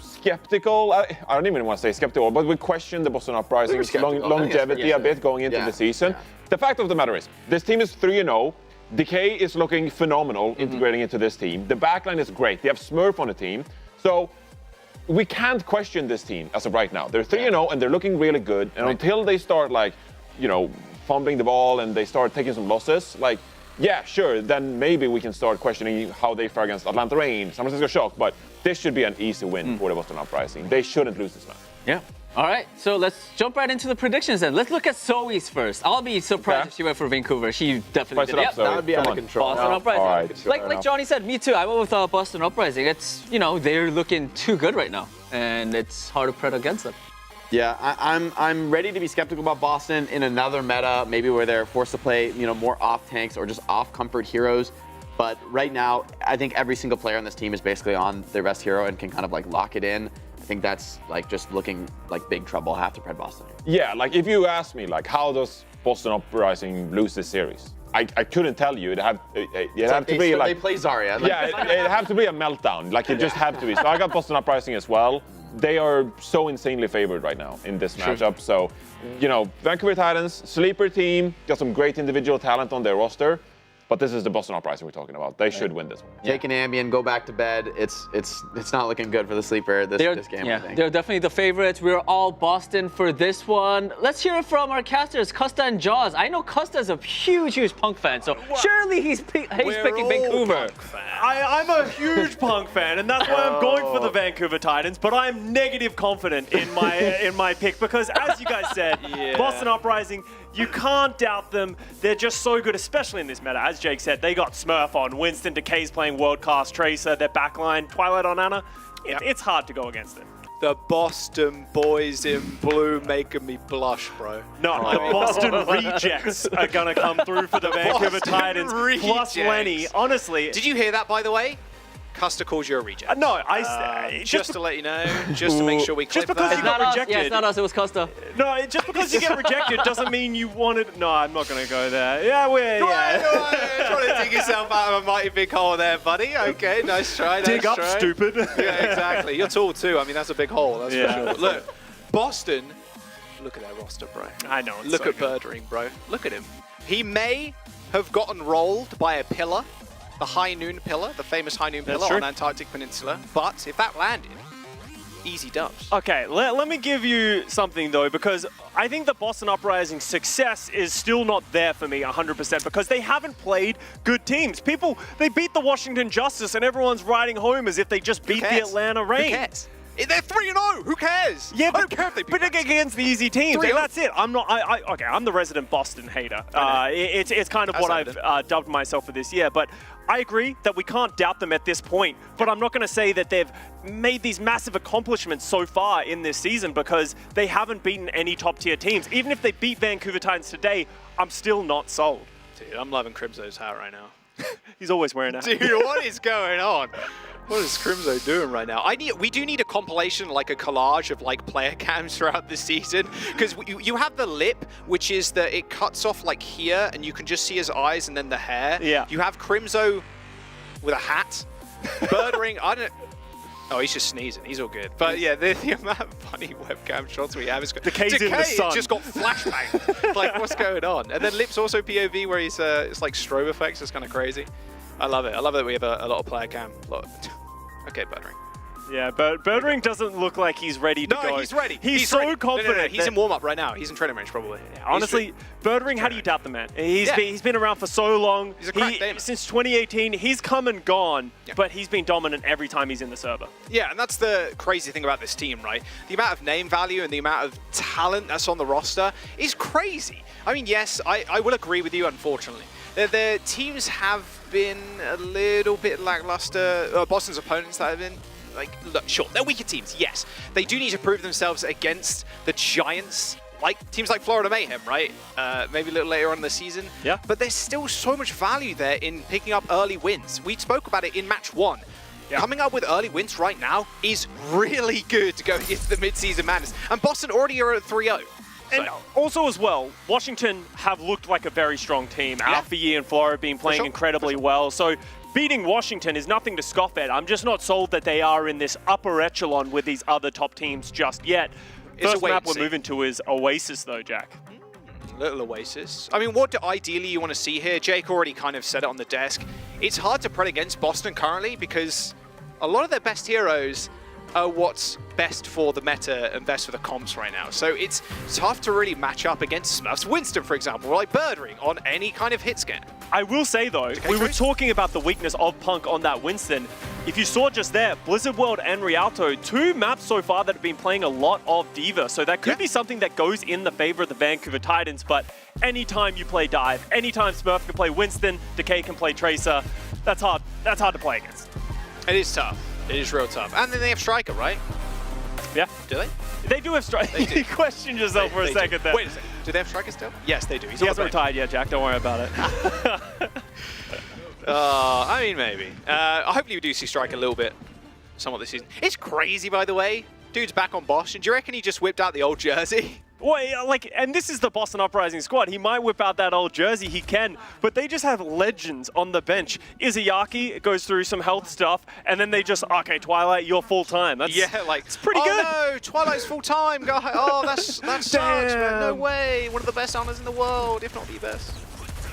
skeptical. I don't even want to say skeptical, but we questioned the Boston Uprising's longevity a bit going into the season.
Yeah.
The fact of the matter is, this team is 3-0. Decay is looking phenomenal integrating into this team. The backline is great. They have Smurf on the team. So we can't question this team as of right now. They're 3-0 and they're looking really good. And until they start, like, you know, fumbling the ball and they start taking some losses, like, yeah, sure, then maybe we can start questioning how they fare against Atlanta Reign, San Francisco Shock, but this should be an easy win for the Boston Uprising. They shouldn't lose this match.
Yeah. All right, so let's jump right into the predictions then. Let's look at Zoe's first. I'll be surprised if she went for Vancouver. She definitely
Spice it
did.
up, Zoe.
That would be
Come
out of
on.
control.
Boston Uprising.
All right,
Like Johnny said, me too. I went with Boston Uprising. It's, you know, they're looking too good right now, and it's hard to pred against them.
Yeah, I'm ready to be skeptical about Boston in another meta, maybe where they're forced to play, you know, more off tanks or just off comfort heroes. But right now, I think every single player on this team is basically on their best hero and can kind of like lock it in. I think that's like just looking like big trouble. I have to pred Boston.
Yeah, like if you ask me, like, how does Boston Uprising lose this series? I couldn't tell you. It'd have to be like
they play Zarya. Like,
yeah, it'd have to be a meltdown. Like it just had to be. So I got Boston Uprising as well. They are so insanely favored right now in this matchup. So, you know, Vancouver Titans, sleeper team, got some great individual talent on their roster. But this is the Boston Uprising we're talking about. They should win this one.
Take an Ambien, go back to bed. It's not looking good for the sleeper this game. I think.
They're definitely the favorites. We're all Boston for this one. Let's hear it from our casters, Costa and Jaws. I know Costa's a huge Punk fan, so surely he's picking Vancouver.
I'm a huge Punk fan, and that's why I'm going for the Vancouver Titans. But I'm negative confident in my pick because, as you guys said, Boston Uprising, you can't doubt them. They're just so good, especially in this meta. As Jake said, they got Smurf on, Winston, Decay's playing world class, Tracer, their backline, Twilight on Ana. It's hard to go against them.
The Boston boys in blue making me blush, bro.
No, the Boston rejects are gonna come through for the Vancouver Titans plus Lenny. Honestly,
did you hear that, by the way? Custer calls you a reject.
No,
just to let you know, just to make sure we clip
because
that.
you got rejected.
Yeah, it's not us, it was Costa.
No, just because you get rejected doesn't mean you wanted. No, I'm not going to go there. Yeah,
Trying to dig yourself out of a mighty big hole there, buddy. Okay, nice try.
Dig up, stupid.
Yeah, exactly. You're tall too. I mean, that's a big hole. That's for sure. Look, Boston. Look at their roster, bro.
I know.
Look at Birdring, bro. Look at him. He may have gotten rolled by a pillar. The High Noon Pillar, the famous High Noon Pillar on Antarctic Peninsula. But if that landed, easy dubs.
Okay, let me give you something though, because I think the Boston Uprising success is still not there for me 100% because they haven't played good teams. They beat the Washington Justice and everyone's riding home as if they just beat the Atlanta Reign.
Who cares? They're 3-0. Who cares?
Yeah,
I don't care if they beat
against the easy teams. And that's it. I'm not. Okay, I'm the resident Boston hater. It's kind of what I've dubbed myself for this year. But I agree that we can't doubt them at this point. But I'm not going to say that they've made these massive accomplishments so far in this season because they haven't beaten any top tier teams. Even if they beat Vancouver Titans today, I'm still not sold.
Dude, I'm loving Crimzo's hat right now.
He's always wearing a hat.
Dude, what is going on? What is Crimzo doing right now? We do need a compilation, like a collage of like player cams throughout the season, because you have the lip, which is it cuts off like here, and you can just see his eyes and then the hair.
Yeah.
You have Crimzo with a hat. Birdring, I don't. Oh, he's just sneezing. He's all good. But yeah, the amount of funny webcam shots we have is
Decay's in the sun.
Just got flashbang. Like, what's going on? And then Lip's also POV where he's it's like strobe effects. It's kind of crazy. I love it. I love that we have a lot of player cam. Okay, Birdring.
Yeah, but Birdring doesn't look like he's ready to go.
No, he's ready.
He's so
ready.
confident.
No. He's in warm-up right now. He's in training range, probably.
Yeah, honestly, Birdring, how do you doubt the man? He's been around for so long.
He's a crack gamer.
Since 2018, he's come and gone, but he's been dominant every time he's in the server.
Yeah, and that's the crazy thing about this team, right? The amount of name value and the amount of talent that's on the roster is crazy. I mean, yes, I will agree with you, unfortunately. Their teams have been a little bit lackluster. Boston's opponents that have been, like, look, sure, they're weaker teams, yes. They do need to prove themselves against the giants like teams like Florida Mayhem, right? Maybe a little later on in the season.
Yeah.
But there's still so much value there in picking up early wins. We spoke about it in match 1. Yeah. Coming up with early wins right now is really good to go against the mid-season madness. And Boston already are at 3-0.
And also as well, Washington have looked like a very strong team. Alpha Yi and Flora have been playing incredibly well. So beating Washington is nothing to scoff at. I'm just not sold that they are in this upper echelon with these other top teams just yet. First map we're moving to is Oasis though, Jack.
Little Oasis. I mean, what ideally you want to see here? Jake already kind of said it on the desk. It's hard to pray against Boston currently because a lot of their best heroes are what's best for the meta and best for the comps right now. So it's tough to really match up against Smurfs. Winston, for example, or like Birdring on any kind of hit scan.
I will say though, we were talking about the weakness of Punk on that Winston. If you saw just there, Blizzard World and Rialto, 2 maps so far that have been playing a lot of D.Va. So that could be something that goes in the favor of the Vancouver Titans, but anytime you play Dive, anytime Smurf can play Winston, Decay can play Tracer, that's hard to play against.
It is tough. It is real tough. And then they have Striker, right?
Yeah.
Do they?
They do have Striker. You questioned yourself for a second there.
Wait a second. Do they have Striker still? Yes, they do.
He hasn't retired yet, Jack. Don't worry about it.
I mean, maybe. Hopefully we do see Striker a little bit somewhat this season. It's crazy, by the way. Dude's back on Boston. Do you reckon he just whipped out the old jersey?
Well, like, and this is the Boston Uprising squad. He might whip out that old jersey, he can, but they just have legends on the bench. Izayaki goes through some health stuff, and then they just, okay, Twilight, you're full-time. That's, it's pretty good.
Oh no, Twilight's full-time, guy. Oh, that sucks, man. No way. One of the best honors in the world, if not the best.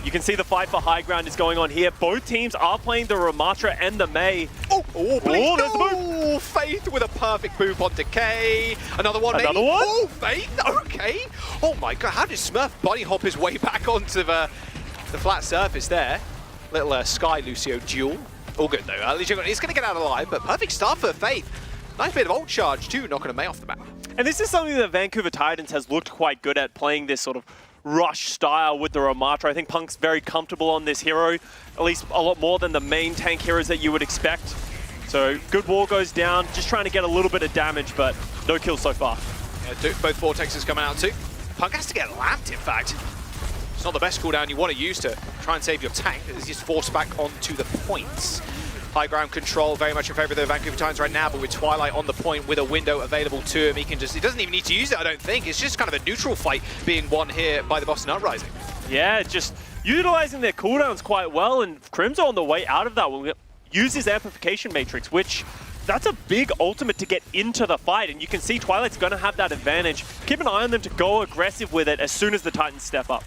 You can see the fight for high ground is going on here. Both teams are playing the Ramatra and the Mei.
There's the move. Faith with a perfect boop on Decay. Another one,
Another
maybe.
one?
Oh, Faith, okay. Oh my god, how did Smurf bunny hop his way back onto the flat surface there? Little Sky Lucio duel. All good though. He's going to get out alive, but perfect start for Faith. Nice bit of ult charge too, knocking a Mei off the map.
And this is something that Vancouver Titans has looked quite good at, playing this sort of rush style with the Ramatra. I think Punk's very comfortable on this hero, at least a lot more than the main tank heroes that you would expect. So good wall goes down, just trying to get a little bit of damage, but no kills so far.
Yeah, both Vortexes coming out too. Punk has to get lamped, in fact. It's not the best cooldown you want to use to try and save your tank. It's just forced back onto the points. High ground control very much in favor of the Vancouver Titans right now, but with Twilight on the point with a window available to him, he doesn't even need to use it, I don't think. It's just kind of a neutral fight being won here by the Boston Uprising.
Yeah, just utilizing their cooldowns quite well, and Crimzo on the way out of that will use his amplification matrix, which that's a big ultimate to get into the fight, and you can see Twilight's going to have that advantage. Keep an eye on them to go aggressive with it as soon as the Titans step up.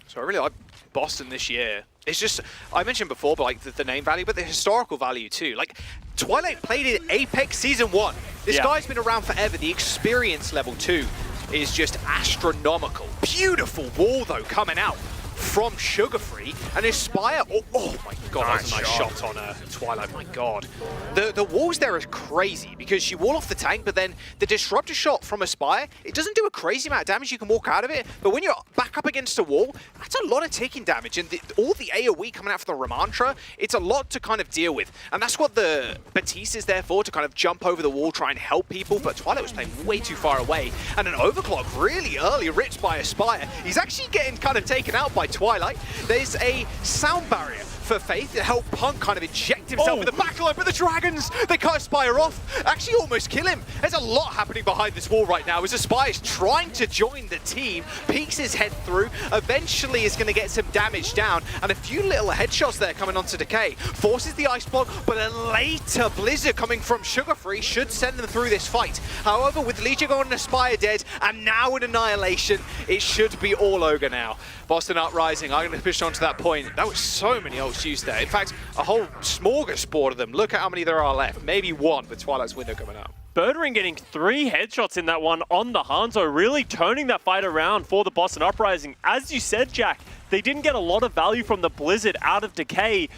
So I really like Boston this year. It's just, I mentioned before, but like the name value, but the historical value too. Like, Twilight played in APAC Season 1. This guy's been around forever. The experience level too is just astronomical. Beautiful wall though coming out from Sugar Free and Aspire. Oh my god, that's a nice shot on Twilight, my god. The walls there are crazy because you wall off the tank, but then the disruptor shot from Aspire, it doesn't do a crazy amount of damage, you can walk out of it, but when you're back up against a wall, that's a lot of taking damage, and all the AoE coming out from the Ramatra, it's a lot to kind of deal with, and that's what the Batiste is there for, to kind of jump over the wall, try and help people, but Twilight was playing way too far away, and an overclock really early ripped by Aspire. He's actually getting kind of taken out by Twilight. There's a sound barrier for Faith to help Punk kind of inject himself in the backline, but the Dragons, they cut Aspire off, actually almost kill him. There's a lot happening behind this wall right now as Aspire's trying to join the team, peeks his head through, eventually is going to get some damage down, and a few little headshots there coming onto Decay. Forces the ice block, but a later Blizzard coming from Sugar Free should send them through this fight. However, with Legion and Aspire dead, and now an Annihilation, it should be all over now. Boston Uprising, I'm going to push on to that point. That was so many ults used there. In fact, a whole smorgasbord of them. Look at how many there are left. Maybe one with Twilight's window coming up.
Birdring getting 3 headshots in that one on the Hanzo, really turning that fight around for the Boston Uprising. As you said, Jack, they didn't get a lot of value from the Blizzard out of Decay.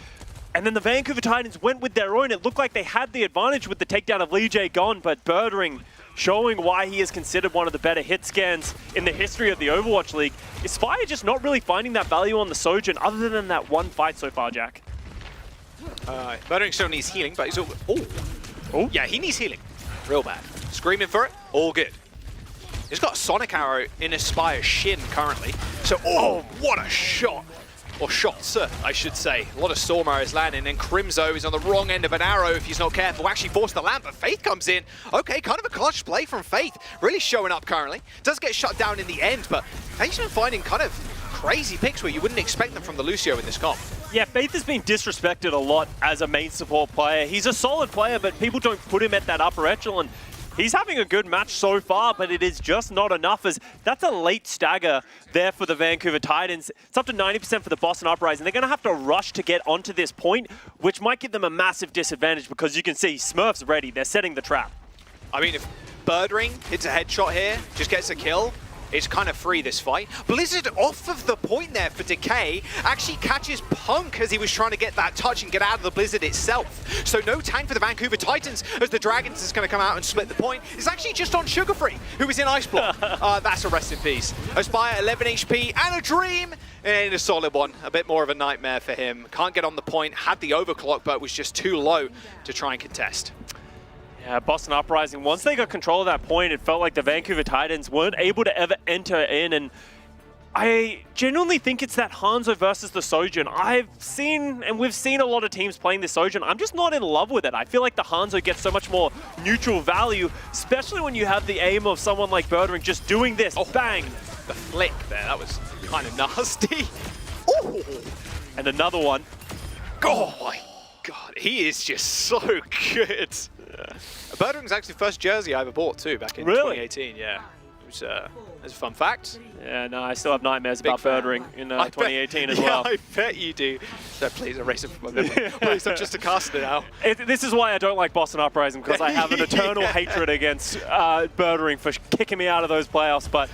And then the Vancouver Titans went with their own. It looked like they had the advantage with the takedown of Lee J gone, but Birdring showing why he is considered one of the better hit scans in the history of the Overwatch League. Is Fire just not really finding that value on the Sojourn other than that one fight so far, Jack?
Birdring still needs healing, but he's all... Oh, yeah, he needs healing. Real bad. Screaming for it, all good. He's got a Sonic Arrow in Aspire's shin currently. So, oh, what a shot. Or shots, I should say. A lot of Storm Arrows landing, and Crimzo is on the wrong end of an arrow if he's not careful. Actually forced the lamp, but Faith comes in. Okay, kind of a clutch play from Faith. Really showing up currently. Does get shut down in the end, but he's been finding kind of crazy picks where you wouldn't expect them from the Lucio in this comp.
Yeah, Faith has been disrespected a lot as a main support player. He's a solid player, but people don't put him at that upper echelon. He's having a good match so far, but it is just not enough, as that's a late stagger there for the Vancouver Titans. It's up to 90% for the Boston Uprising. They're going to have to rush to get onto this point, which might give them a massive disadvantage, because you can see Smurf's ready. They're setting the trap.
I mean, if Birdring hits a headshot here, just gets a kill, it's kind of free, this fight. Blizzard off of the point there for Decay, actually catches Punk as he was trying to get that touch and get out of the Blizzard itself. So no tank for the Vancouver Titans, as the Dragons is going to come out and split the point. It's actually just on Sugarfree, who is in Ice Block. That's a rest in peace. Aspire, 11 HP and a dream, and a solid one. A bit more of a nightmare for him. Can't get on the point, had the overclock, but was just too low to try and contest.
Yeah, Boston Uprising, once they got control of that point, it felt like the Vancouver Titans weren't able to ever enter in, and I genuinely think it's that Hanzo versus the Sojourn. I've seen, and we've seen a lot of teams playing the Sojourn. I'm just not in love with it. I feel like the Hanzo gets so much more neutral value, especially when you have the aim of someone like Birdring just doing this, bang.
The flick there, that was kind of nasty. Ooh.
And another one.
Oh my God, he is just so good. Birdring's actually the first jersey I ever bought too, back in 2018. Yeah, it was a fun fact.
Yeah, no, I still have nightmares about Birdring in 2018 as well.
Yeah, I bet you do. So please erase it from my memory. Please, I'm just a caster now.
This is why I don't like Boston Uprising, because I have an eternal hatred against Birdring for kicking me out of those playoffs. But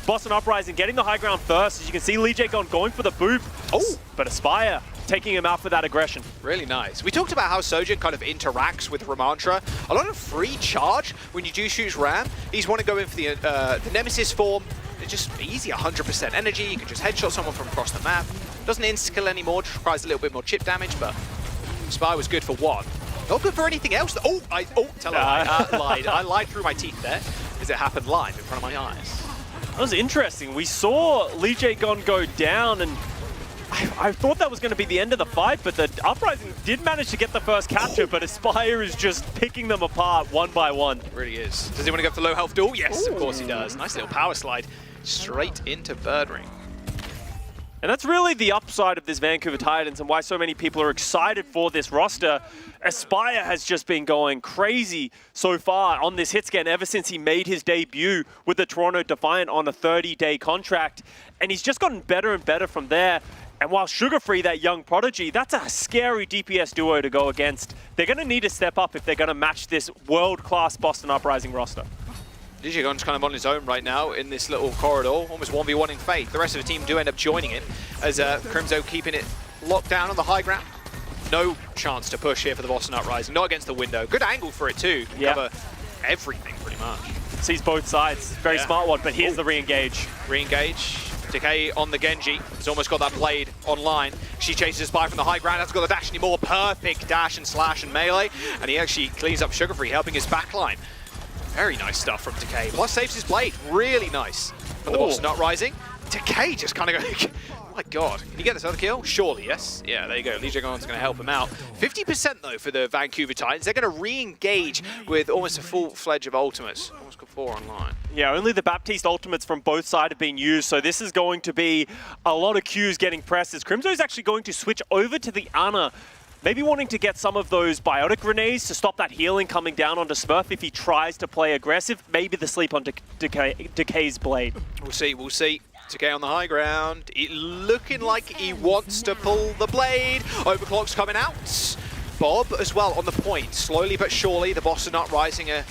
Boston Uprising getting the high ground first. As you can see, Lee J going for the boop. Oh, but Aspire taking him out for that aggression.
Really nice. We talked about how Sojourn kind of interacts with Ramantra. A lot of free charge when you do shoot Ram. He's want to go in for the Nemesis form. It's just easy, 100% energy. You can just headshot someone from across the map. Doesn't insta-kill anymore, just requires a little bit more chip damage, but Spy was good for one. Not good for anything else. Tell her I lied. I lied through my teeth there, because it happened live in front of my eyes.
That was interesting. We saw Lee J go down, and I thought that was going to be the end of the fight, but the Uprising did manage to get the first capture, but Aspire is just picking them apart one by one.
It really is. Does he want to go for the low health duel? Yes, of course he does. Nice little power slide straight into Birdring.
And that's really the upside of this Vancouver Titans and why so many people are excited for this roster. Aspire has just been going crazy so far on this hit scan ever since he made his debut with the Toronto Defiant on a 30-day contract. And he's just gotten better and better from there. And while Sugarfree, that young prodigy, that's a scary DPS duo to go against. They're going to need to step up if they're going to match this world-class Boston Uprising roster.
Digigon's kind of on his own right now in this little corridor, almost 1v1 in Fate. The rest of the team do end up joining it, as Crimzo keeping it locked down on the high ground. No chance to push here for the Boston Uprising, not against the window. Good angle for it too, cover everything pretty much.
Sees both sides, very smart one, but here's the re-engage.
Re-engage. Decay on the Genji. He's almost got that blade online. She chases by from the high ground. Hasn't got the dash anymore. Perfect dash and slash and melee. And he actually cleans up Sugarfree, helping his backline. Very nice stuff from Decay. Plus saves his blade. Really nice from the Boston Uprising. Decay just kind of going, oh my God. Can he get this other kill? Surely, yes. Yeah, there you go. Lee Jagon's going to help him out. 50% though for the Vancouver Titans. They're going to re-engage with almost a full-fledged of ultimates. Almost got 4 online.
Yeah, only the Baptiste ultimates from both sides have been used, so this is going to be a lot of Qs getting pressed as Crimzo is actually going to switch over to the Ana. Maybe wanting to get some of those biotic grenades to stop that healing coming down onto Smurf if he tries to play aggressive. Maybe the sleep on Decay's blade.
We'll see, we'll see. Decay on the high ground. It looking like he wants to pull the blade. Overclock's coming out. Bob as well on the point. Slowly but surely, the Boston Uprising are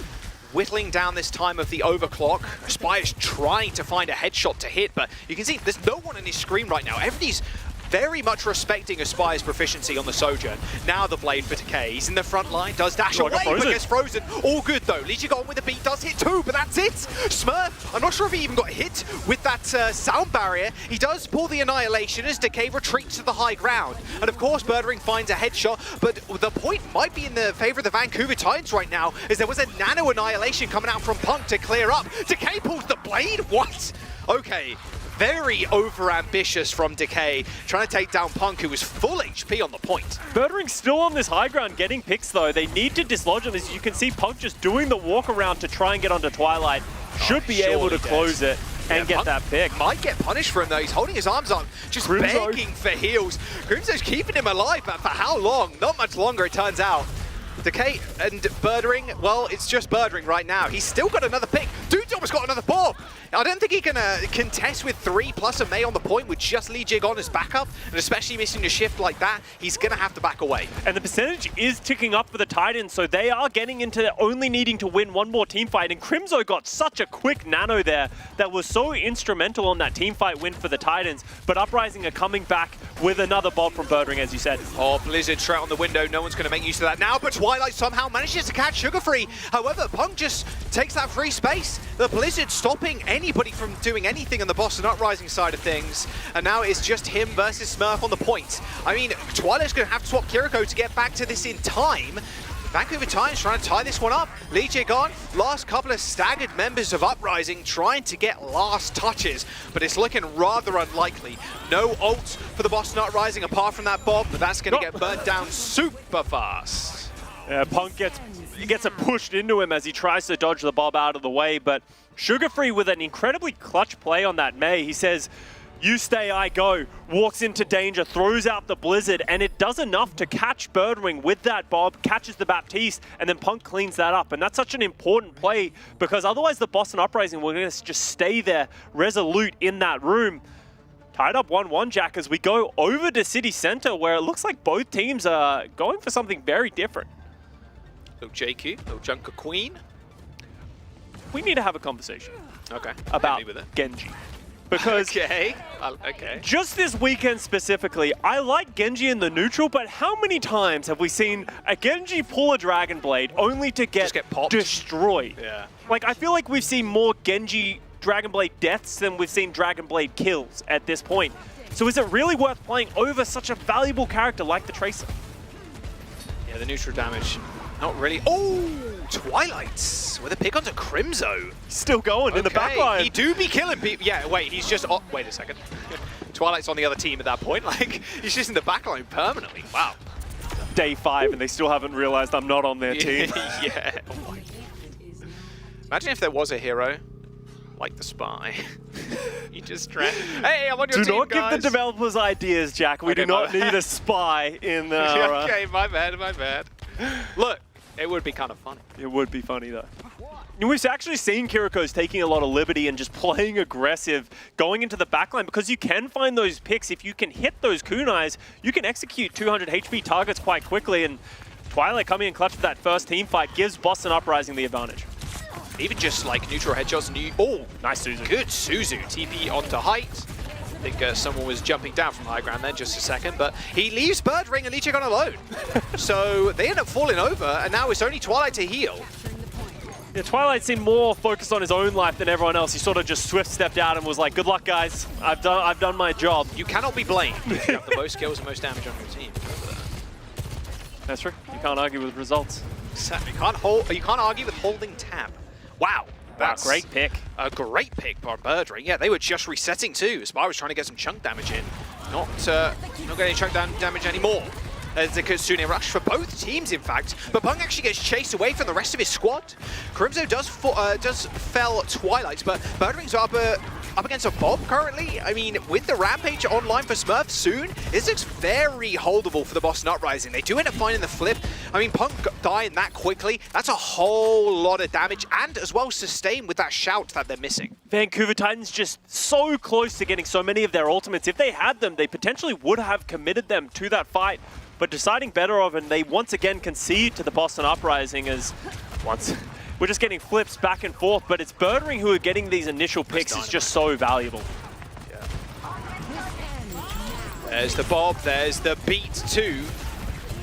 whittling down this time of the overclock. Aspire's trying to find a headshot to hit, but you can see there's no one on his screen right now. Everybody's very much respecting Aspire's proficiency on the Sojourn. Now the blade for Decay. He's in the front line, does dash away, but gets frozen. All good though. Legion got on with the beat, does hit too, but that's it. Smurf, I'm not sure if he even got hit with that sound barrier. He does pull the Annihilation as Decay retreats to the high ground. And of course, Birdring finds a headshot, but the point might be in the favor of the Vancouver Titans right now, as there was a nano Annihilation coming out from Punk to clear up. Decay pulls the blade? What? Okay. Very over-ambitious from Decay, trying to take down Punk, who was full HP on the point.
Birdring's still on this high ground getting picks, though. They need to dislodge him. As you can see, Punk just doing the walk around to try and get onto Twilight. Should be able to close it and get that pick.
Might get punished for him, though. He's holding his arms up, just
Crimzo.
begging for heals. Crimzo's keeping him alive, but for how long? Not much longer, it turns out. Decay and Birdring, well, it's just Birdring right now. He's still got another pick. Dude's almost got another bomb. I don't think he can contest with 3 plus a May on the point with just Lee Jig on as backup, and especially missing a shift like that, he's going to have to back away.
And the percentage is ticking up for the Titans, so they are getting into only needing to win one more team fight, and Crimzo got such a quick nano there that was so instrumental on that team fight win for the Titans, but Uprising are coming back with another bolt from Birdring, as you said.
Oh, Blizzard Trout on the window, no one's going to make use of that now, but Twilight somehow manages to catch Sugar Free. However, Punk just takes that free space. The Blizzard stopping anybody from doing anything on the Boston Uprising side of things, and now it's just him versus Smurf on the point. I mean, Twilight's going to have to swap Kiriko to get back to this in time. Vancouver Titans trying to tie this one up. Lee Jig on, last couple of staggered members of Uprising trying to get last touches, but it's looking rather unlikely. No ult for the Boston Uprising apart from that bomb, but that's going to get burnt down super fast.
Yeah, Punk gets it pushed into him as he tries to dodge the bob out of the way, but Sugar Free with an incredibly clutch play on that May. He says, "You stay, I go," walks into danger, throws out the Blizzard, and it does enough to catch Birdring with that bob, catches the Baptiste, and then Punk cleans that up. And that's such an important play, because otherwise the Boston Uprising were going to just stay there resolute in that room. Tied up 1-1, Jack, as we go over to City Center, where it looks like both teams are going for something very different.
Little JQ, little Junker Queen.
We need to have a conversation.
Okay.
About Genji. Because
okay.
Just this weekend specifically, I like Genji in the neutral, but how many times have we seen a Genji pull a Dragon Blade only to get
popped.
Destroyed?
Yeah.
Like, I feel like we've seen more Genji Dragon Blade deaths than we've seen Dragon Blade kills at this point. So is it really worth playing over such a valuable character like the Tracer?
Yeah, the neutral damage. Not really. Oh, Twilight with a pick onto Crimzo.
Still going in the back line.
He do be killing people. Yeah, wait, he's just... Oh, wait a second. Twilight's on the other team at that point. Like, he's just in the back line permanently. Wow.
Day 5 and they still haven't realized I'm not on their team.
Yeah. Oh my. Imagine if there was a hero like the Spy. You just hey, I'm on your team,
Do not
guys.
give the developers ideas, Jack. We do not need a Spy in the...
Okay, my bad. Look, it would be kind of funny.
It would be funny, though. We've actually seen Kiriko's taking a lot of liberty and just playing aggressive, going into the backline, because you can find those picks. If you can hit those kunais, you can execute 200 HP targets quite quickly, and Twilight coming in clutch for that first team fight gives Boston Uprising the advantage.
Even just like neutral headshots and oh,
nice Suzu.
Good Suzu. TP onto height. I think someone was jumping down from high ground then just a second, but he leaves Birdring and Leechik on alone. So they end up falling over, and now it's only Twilight to heal.
Yeah, Twilight seemed more focused on his own life than everyone else. He sort of just swift stepped out and was like, "Good luck, guys. I've done my job."
You cannot be blamed if you have the most kills and most damage on your team.
That's true. You can't argue with results.
Exactly. You can't argue with holding tab. Wow. That's
great pick.
A great pick by Birdring. Yeah, they were just resetting too. Spy was trying to get some chunk damage in. Not getting any chunk damage anymore. There's a Kitsune rush for both teams, in fact. But Punk actually gets chased away from the rest of his squad. Crimzo does fell Twilight, but Birdring's up against a Bob currently. I mean, with the Rampage online for Smurf soon, this looks very holdable for the Boston Uprising. They do end up finding the flip. I mean, Punk dying that quickly, that's a whole lot of damage, and as well sustain with that shout that they're missing.
Vancouver Titans just so close to getting so many of their ultimates. If they had them, they potentially would have committed them to that fight. But deciding better of, and they once again concede to the Boston Uprising as we're just getting flips back and forth, but it's Birdring who are getting these initial picks is just so valuable.
Yeah. There's the Bob, there's the beat to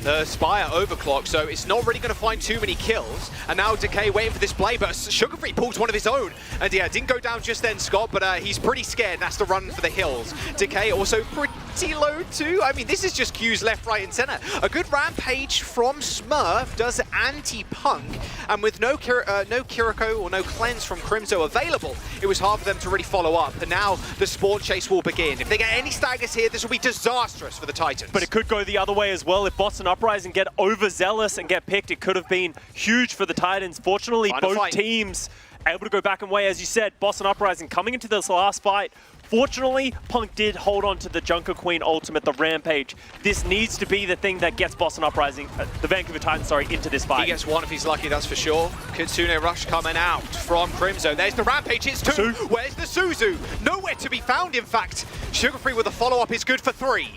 the Spire overclock, so it's not really going to find too many kills. And now Decay waiting for this play, but Sugarfree pulls one of his own. And yeah, didn't go down just then, Scott, but he's pretty scared and has to run for the hills. Decay also pretty low too. I mean, this is just Q's left, right, and center. A good rampage from Smurf does anti-Punk, and with no Kiriko or no cleanse from Crimzo available, it was hard for them to really follow up. And now the spawn chase will begin. If they get any staggers here, this will be disastrous for the Titans.
But it could go the other way as well. If Boston Uprising get overzealous and get picked, it could have been huge for the Titans. Fortunately, both teams able to go back and way. As you said, Boston Uprising coming into this last fight. Fortunately, Punk did hold on to the Junker Queen ultimate, the Rampage. This needs to be the thing that gets Boston Uprising, the Vancouver Titans, sorry, into this fight.
He gets one if he's lucky, that's for sure. Kitsune Rush coming out from Crimzo. There's the Rampage, it's two. Where's the Suzu? Nowhere to be found, in fact. Sugarfree with a follow-up is good for 3.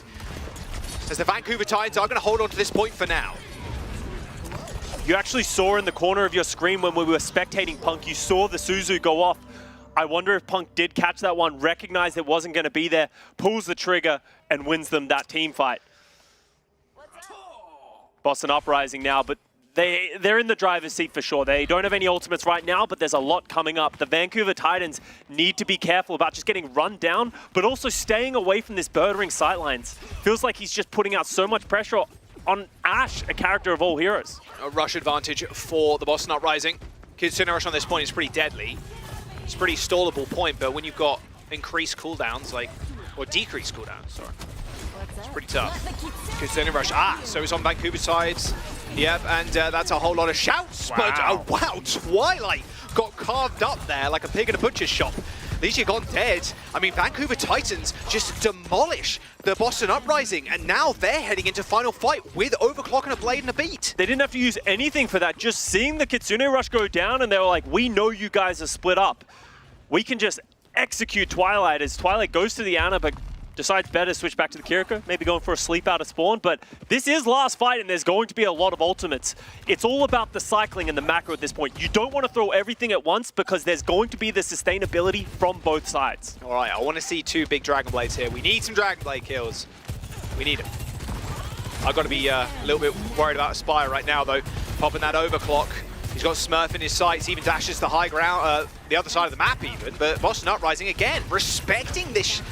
As the Vancouver Titans are going to hold on to this point for now.
You actually saw in the corner of your screen when we were spectating Punk, you saw the Suzu go off. I wonder if Punk did catch that one, recognized it wasn't going to be there, pulls the trigger, and wins them that team fight. Boston Uprising now, but they're in the driver's seat for sure. They don't have any ultimates right now, but there's a lot coming up. The Vancouver Titans need to be careful about just getting run down, but also staying away from this birdering sightlines. Feels like he's just putting out so much pressure on Ash, a character of all heroes.
A rush advantage for the Boston Uprising. Kitsune Rush on this point is pretty deadly. It's a pretty stallable point, but when you've got increased cooldowns, or decreased cooldowns, sorry, it's pretty tough. Kitsune Rush, so it's on Vancouver sides. Yep, and that's a whole lot of shouts, but wow, Twilight got carved up there like a pig in a butcher's shop. At least you gone dead. I mean, Vancouver Titans just demolish the Boston Uprising, and now they're heading into final fight with Overclock and a Blade and a Beat.
They didn't have to use anything for that. Just seeing the Kitsune Rush go down, and they were like, we know you guys are split up. We can just execute Twilight as Twilight goes to the Ana, but decides better to switch back to the Kiriko, maybe going for a sleep out of spawn. But this is last fight, and there's going to be a lot of ultimates. It's all about the cycling and the macro at this point. You don't want to throw everything at once because there's going to be the sustainability from both sides.
All right, I want to see 2 big Dragon Blades here. We need some Dragon Blade kills. We need them. I've got to be a little bit worried about Spire right now, though. Popping that overclock. He's got Smurf in his sights, even dashes the high ground, the other side of the map even. But Boston Uprising, again, respecting this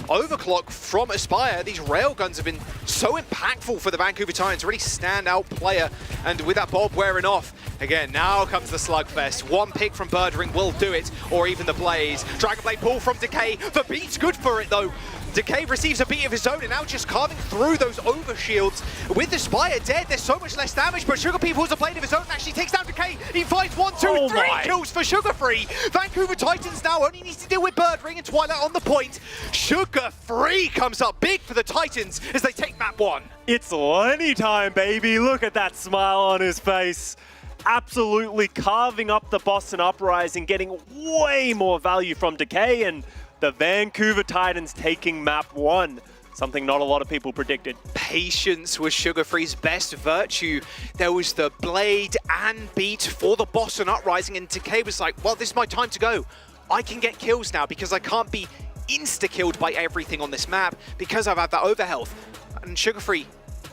overclock from Aspire. These railguns have been so impactful for the Vancouver Titans, really standout player. And with that Bob wearing off, again, now comes the slugfest. One pick from Birdring will do it, or even the Blaze. Dragon Blade pull from Decay. The beat's good for it though. Decay receives a beat of his own and now just carving through those overshields. With the Spire dead, there's so much less damage, but Sugarfree pulls a blade of his own and actually takes down Decay. He finds 1, 2, 3 kills for Sugarfree. Vancouver Titans now only needs to deal with Birdring and Twilight on the point. Sugarfree comes up big for the Titans as they take map 1.
It's Lenny time, baby. Look at that smile on his face. Absolutely carving up the Boston Uprising, getting way more value from Decay, and the Vancouver Titans taking map 1. Something not a lot of people predicted.
Patience was Sugarfree's best virtue. There was the blade and beat for the Boston Uprising, and Decay was like, well, this is my time to go. I can get kills now because I can't be insta-killed by everything on this map because I've had that overhealth. And Sugarfree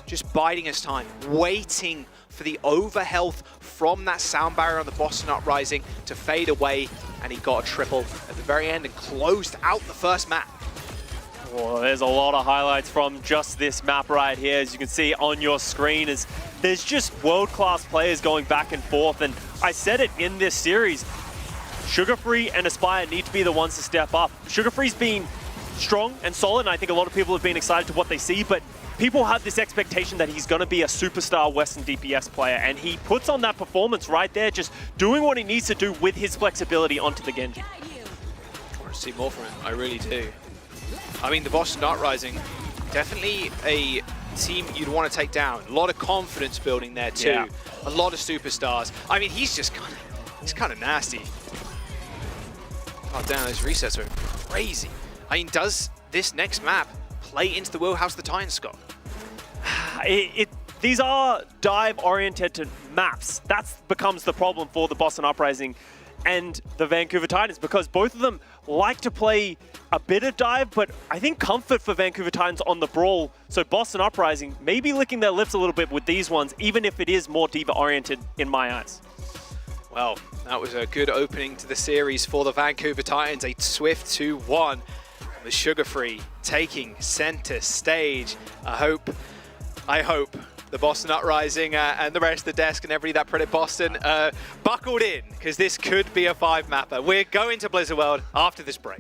just biding his time, waiting for the overhealth from that sound barrier on the Boston Uprising to fade away, and he got a triple at the very end and closed out the first map.
Well, there's a lot of highlights from just this map right here, as you can see on your screen. There's just world-class players going back and forth, and I said it in this series, Sugarfree and Aspire need to be the ones to step up. Sugarfree's been strong and solid, and I think a lot of people have been excited to what they see, but people have this expectation that he's going to be a superstar Western DPS player, and he puts on that performance right there, just doing what he needs to do with his flexibility onto the Genji.
I want to see more from him, I really do. I mean, the Boston Uprising, definitely a team you'd want to take down. A lot of confidence building there too. Yeah. A lot of superstars. I mean, he's kind of nasty. Oh damn, those resets are crazy. I mean, does this next map play into the wheelhouse of the Titans, Scott?
These are dive-oriented maps. That becomes the problem for the Boston Uprising and the Vancouver Titans, because both of them like to play a bit of dive, but I think comfort for Vancouver Titans on the brawl. So Boston Uprising maybe licking their lips a little bit with these ones, even if it is more diva-oriented in my eyes.
Well, that was a good opening to the series for the Vancouver Titans. A swift 2-1 with Sugar Free taking center stage. I hope the Boston Uprising and the rest of the desk and everybody that printed Boston buckled in, because this could be a 5-mapper. We're going to Blizzard World after this break.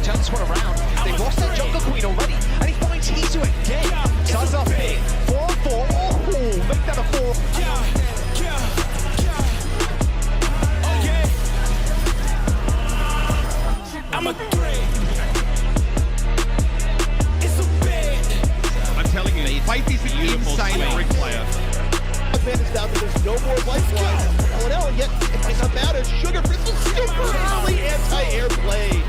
Turns one around. They've lost their jungle queen already, and he finds Hisu again. Starts off 4-4. Oh, make that a 4. I'm a threat. It's a bet. I'm telling you, Faith is an insane brick player. Advantage down, but there's no more lifelines. LNL, yet it might not matter. Sugar Bristol super early anti-air play.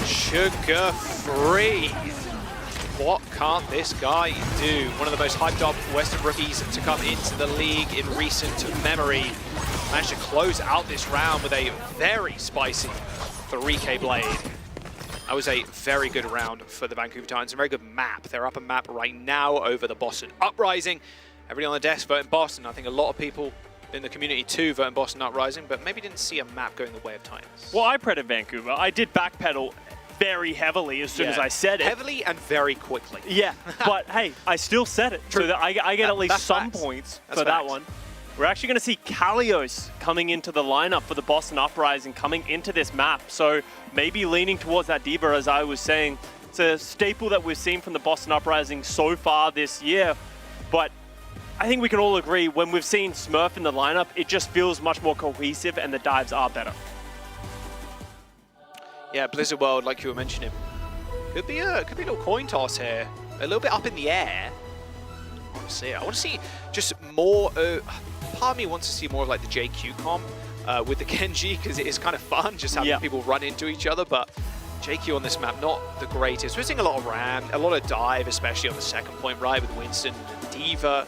Sugar Free. What can't this guy do? One of the most hyped up Western rookies to come into the league in recent memory. Managed to close out this round with a very spicy 3K Blade. That was a very good round for the Vancouver Titans. A very good map. They're up a map right now over the Boston Uprising. Everybody on the desk voting Boston. I think a lot of people in the community too voting Boston Uprising, but maybe didn't see a map going the way of Titans.
Well, I prepped Vancouver. I did backpedal very heavily as soon as I said it.
Heavily and very quickly.
Yeah, but hey, I still said it.
True.
So that I get at least some
facts.
points
That's
for that
facts.
one. We're actually going to see Kalios coming into the lineup for the Boston Uprising coming into this map. So maybe leaning towards that D.Va, as I was saying. It's a staple that we've seen from the Boston Uprising so far this year. But I think we can all agree when we've seen Smurf in the lineup, it just feels much more cohesive and the dives are better.
Yeah, Blizzard World, like you were mentioning, could be a little coin toss here, a little bit up in the air. I want to see just more. Part of me wants to see more of like the JQ comp with the Genji, because it is kind of fun just having people run into each other. But JQ on this map, not the greatest. We're seeing a lot of ram, a lot of dive, especially on the second point, right, with Winston and D.Va.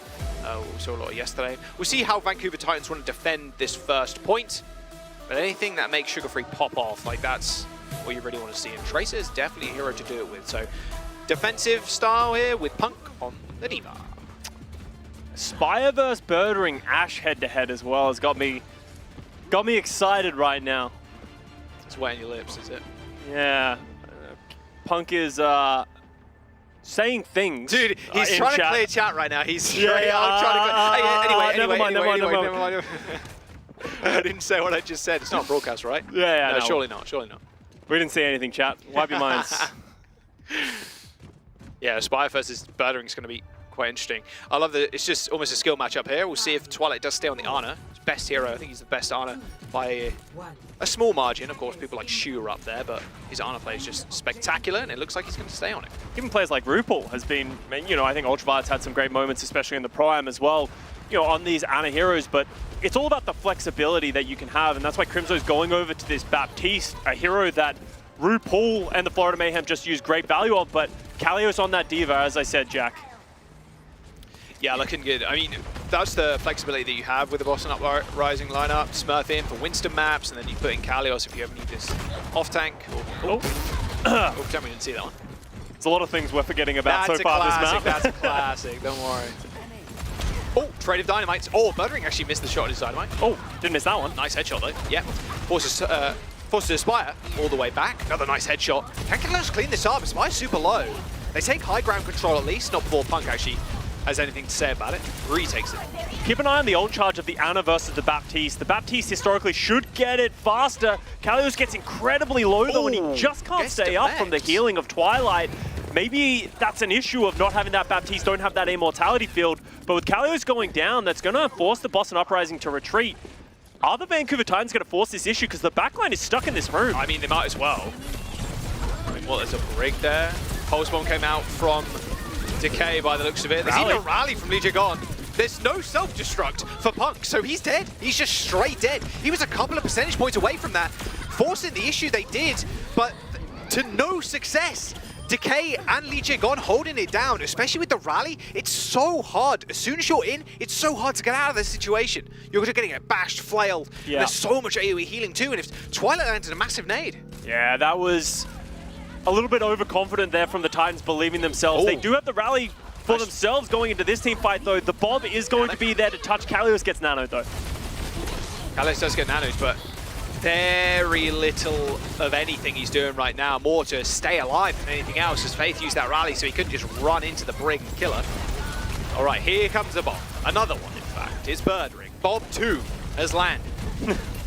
We saw a lot yesterday. We'll see how Vancouver Titans want to defend this first point. But anything that makes Sugar Free pop off, like that's what you really want to see. And Tracer is definitely a hero to do it with. So defensive style here with Punk on the D.Va.
Spire vs Birdering Ash head-to-head as well has got me excited right now.
It's wet on your lips, is it?
Yeah. Punk is saying things.
Dude, he's trying to clear chat right now. He's straight up trying to never mind. I didn't say what I just said. It's not a broadcast, right?
Yeah,
no, surely not.
We didn't say anything, chat. Wipe your minds.
Yeah, Spire versus Birdering is going to be quite interesting. I love that it's just almost a skill matchup here. We'll see if Twilight does stay on the Ana. His best hero, I think he's the best Ana by a small margin. Of course, people like Shu are up there, but his Ana play is just spectacular, and it looks like he's going to stay on it.
Even players like RuPaul has been, you know, I think Ultraviolet's had some great moments, especially in the Pro-Am as well, you know, on these Ana heroes, but it's all about the flexibility that you can have, and that's why Crimzo's going over to this Baptiste, a hero that RuPaul and the Florida Mayhem just used great value of, but Kalios on that D.Va, as I said, Jack.
Yeah, looking good. I mean, that's the flexibility that you have with the Boston Uprising lineup. Smurf in for Winston maps, and then you put in Kalios if you ever need this off-tank. Oh, damn, we didn't see that one.
There's a lot of things we're forgetting about so far this map.
That's a classic, don't worry. Oh, trade of dynamites. Oh, Birdering actually missed the shot of his dynamite.
Oh, didn't miss that one.
Nice headshot though. Yeah. Forces to Aspire all the way back. Another nice headshot. Can Kalios clean this up? Aspire's super low. They take high ground control at least, not before Punk actually has anything to say about it. Retakes it.
Keep an eye on the ult charge of the Ana versus the Baptiste. The Baptiste historically should get it faster. Kalios gets incredibly low though, and he just can't stay up from the healing of Twilight. Maybe that's an issue of not having that Baptiste, don't have that immortality field. But with Kalios going down, that's going to force the Boston Uprising to retreat. Are the Vancouver Titans going to force this issue? Because the backline is stuck in this room.
I mean, they might as well. I mean, well, there's a break there. Pulse Bomb came out from Decay by the looks of it. There's even a rally from Lijigon. There's no self-destruct for Punk, so he's dead. He's just straight dead. He was a couple of percentage points away from that, forcing the issue they did, but to no success. Decay and Lijigon holding it down, especially with the rally. It's so hard. As soon as you're in, it's so hard to get out of this situation. You're just getting bashed, flailed. Yeah. There's so much AoE healing too, and if Twilight landed a massive nade.
Yeah, that was a little bit overconfident there from the Titans, believing themselves. They do have the rally for themselves going into this team fight though. The Bob is going to be there to touch. Kalios gets nanoed though.
Kalios does get nanoed, but very little of anything he's doing right now. More to stay alive than anything else, as Faith used that rally so he couldn't just run into the brig and kill her. All right, here comes the Bob. Another one, in fact. It's Birdering. Bob 2 has landed.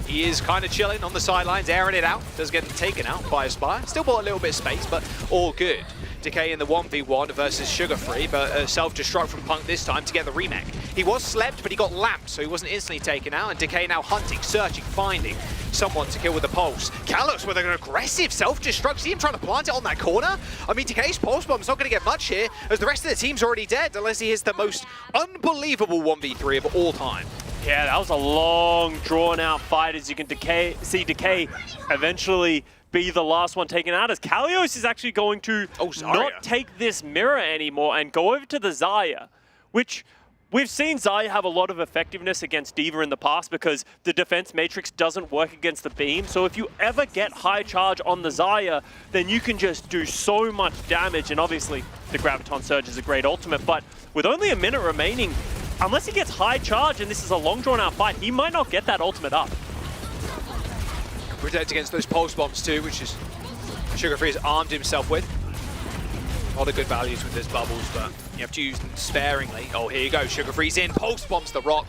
He is kind of chilling on the sidelines, airing it out. Does get taken out by Aspire. Still bought a little bit of space, but all good. Decay in the 1v1 versus Sugar Free, but self-destruct from Punk this time to get the remake. He was slept, but he got lamped, so he wasn't instantly taken out, and Decay now hunting, searching, finding someone to kill with the pulse. Kalios with an aggressive self-destruct. See him trying to plant it on that corner? I mean, Decay's pulse bomb's not going to get much here, as the rest of the team's already dead, unless he hits the most unbelievable 1v3 of all time.
Yeah, that was a long, drawn-out fight, as you can see Decay eventually be the last one taken out, as Kalios is actually going to not take this mirror anymore and go over to the Zarya, which we've seen Zarya have a lot of effectiveness against D.Va in the past because the defense matrix doesn't work against the beam. So if you ever get high charge on the Zarya, then you can just do so much damage. And obviously the Graviton Surge is a great ultimate, but with only a minute remaining, unless he gets high charge and this is a long drawn out fight, he might not get that ultimate up.
Protect against those pulse bombs too, which is Sugar Free has armed himself with. A lot of good values with his bubbles, but you have to use them sparingly. Oh, here you go. Sugar Free's in. Pulse bombs the rock.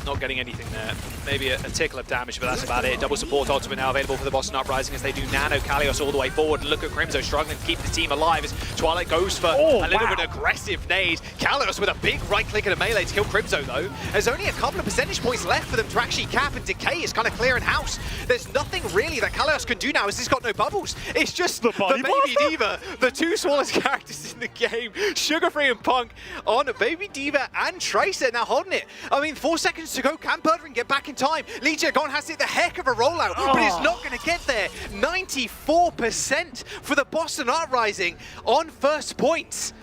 Not getting anything there. Maybe a tickle of damage, but that's about it. Double support ultimate now available for the Boston Uprising as they do nano Kalios all the way forward. Look at Crimzo struggling to keep the team alive as Twilight goes for a little bit aggressive nade. Kalios with a big right click and a melee to kill Crimzo though. There's only a couple of percentage points left for them to actually cap, and Decay is kind of clearing house. There's nothing really that Kalios can do now as he's got no bubbles. It's just the Baby Diva, the two smallest characters in the game. Sugar Free and Punk on Baby Diva and Tracer now holding it. I mean, 4 seconds to go. Can Birdring get back in time? Lee Jae-gon has hit the heck of a rollout, but he's not going to get there. 94% for the Boston Uprising on first points.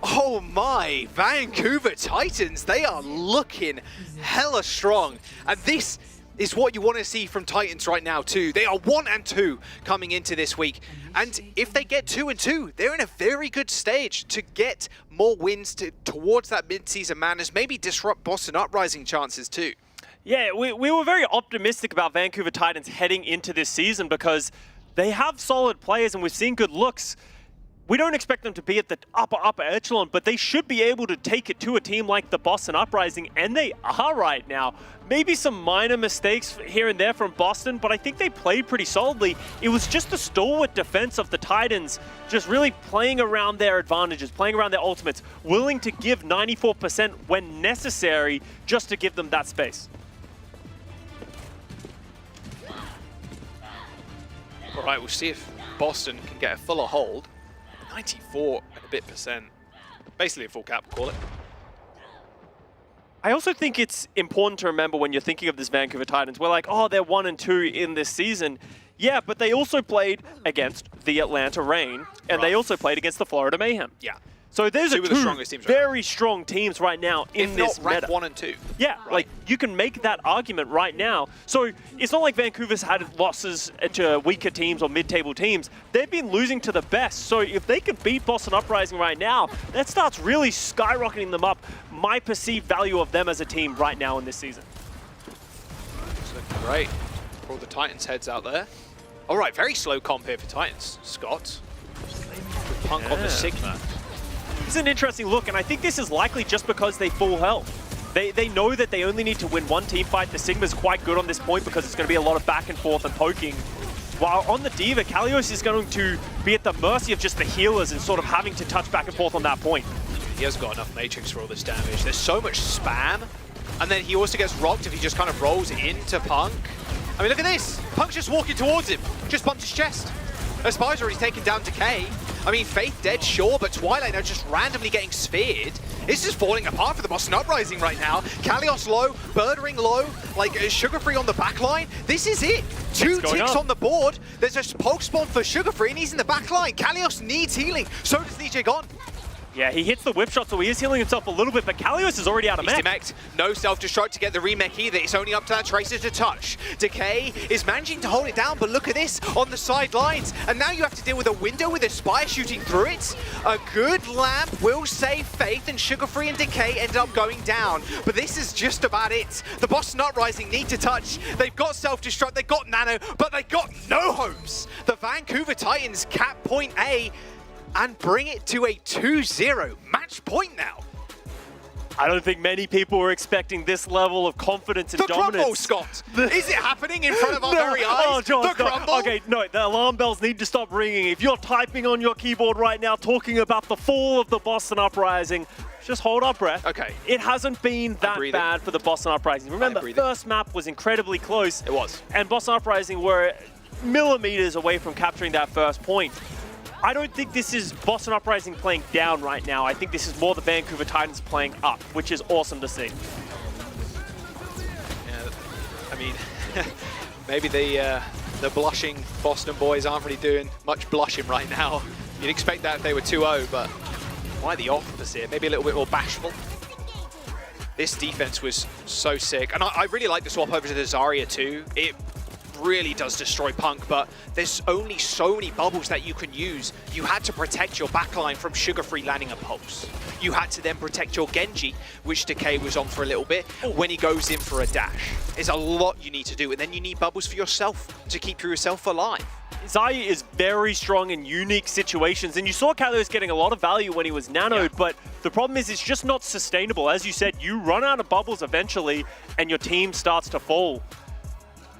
Oh my, Vancouver Titans, they are looking hella strong. And this is what you want to see from Titans right now too. They are 1-2 coming into this week. And if they get 2-2, they're in a very good stage to get more wins towards that mid-season madness, maybe disrupt Boston Uprising chances too.
Yeah, we were very optimistic about Vancouver Titans heading into this season because they have solid players and we've seen good looks. We don't expect them to be at the upper echelon, but they should be able to take it to a team like the Boston Uprising, and they are right now. Maybe some minor mistakes here and there from Boston, but I think they played pretty solidly. It was just the stalwart defense of the Titans, just really playing around their advantages, playing around their ultimates, willing to give 94% when necessary just to give them that space.
All right, we'll see if Boston can get a fuller hold. 94 and a bit percent. Basically a full cap, call it.
I also think it's important to remember when you're thinking of this Vancouver Titans, we're like, oh, they're 1-2 in this season. Yeah, but they also played against the Atlanta Reign, and they also played against the Florida Mayhem.
Yeah.
So there's
two of the strongest teams
very strong teams right now in this meta.
If not ranked 1 and 2.
Yeah, like you can make that argument right now. So it's not like Vancouver's had losses to weaker teams or mid-table teams. They've been losing to the best. So if they could beat Boston Uprising right now, that starts really skyrocketing them up. My perceived value of them as a team right now in this season.
It's looking great for all the Titans heads out there. All right, very slow comp here for Titans. Scott. With Punk on the Sigma.
It's an interesting look, and I think this is likely just because they full health. They know that they only need to win one team fight. The Sigma's quite good on this point because it's going to be a lot of back and forth and poking. While on the Diva, Kalios is going to be at the mercy of just the healers and sort of having to touch back and forth on that point.
He hasn't got enough Matrix for all this damage. There's so much spam, and then he also gets rocked if he just kind of rolls into Punk. I mean, look at this. Punk's just walking towards him. Just bumped his chest. Aspire's already taken down Decay. I mean, Faith dead, sure, but Twilight now just randomly getting sphered. It's just falling apart for the Boston Uprising right now. Kalios low, Birdring low, like Sugar Free on the back line. This is it. 2 ticks on the board. There's a poke spawn for Sugar Free, and he's in the back line. Kalios needs healing. So does Lee Jae-gon.
Yeah, he hits the whip shot, so he is healing himself a little bit, but Kalios is already out of mech.
He's demeched. No self-destruct to get the remech either. It's only up to that Tracer to touch. Decay is managing to hold it down, but look at this on the sidelines. And now you have to deal with a window with a Spire shooting through it. A good lamp will save Faith, and Sugar Free and Decay ended up going down. But this is just about it. The Boston Uprising need to touch. They've got self-destruct, they've got nano, but they got no hopes. The Vancouver Titans cap point A and bring it to a 2-0 match point now.
I don't think many people were expecting this level of confidence and dominance.
The crumble, Scott! Is it happening in front of our very eyes?
Oh, John,
the crumble?
Okay, no, the alarm bells need to stop ringing. If you're typing on your keyboard right now talking about the fall of the Boston Uprising, just hold our breath.
Okay.
It hasn't been that bad for the Boston Uprising. Remember, first map was incredibly close.
It was.
And Boston Uprising were millimeters away from capturing that first point. I don't think this is Boston Uprising playing down right now. I think this is more the Vancouver Titans playing up, which is awesome to see.
Yeah, I mean, maybe the blushing Boston boys aren't really doing much blushing right now. You'd expect that if they were 2-0, but why the opposite? Maybe a little bit more bashful. This defense was so sick. And I really like the swap over to the Zarya too. It really does destroy Punk, but there's only so many bubbles that you can use. You had to protect your backline from Sugar Free landing a pulse. You had to then protect your Genji, which Decay was on for a little bit, when he goes in for a dash. There's a lot you need to do, and then you need bubbles for yourself to keep yourself alive.
Zai is very strong in unique situations, and you saw Kalos getting a lot of value when he was nanoed, but the problem is it's just not sustainable. As you said, you run out of bubbles eventually, and your team starts to fall.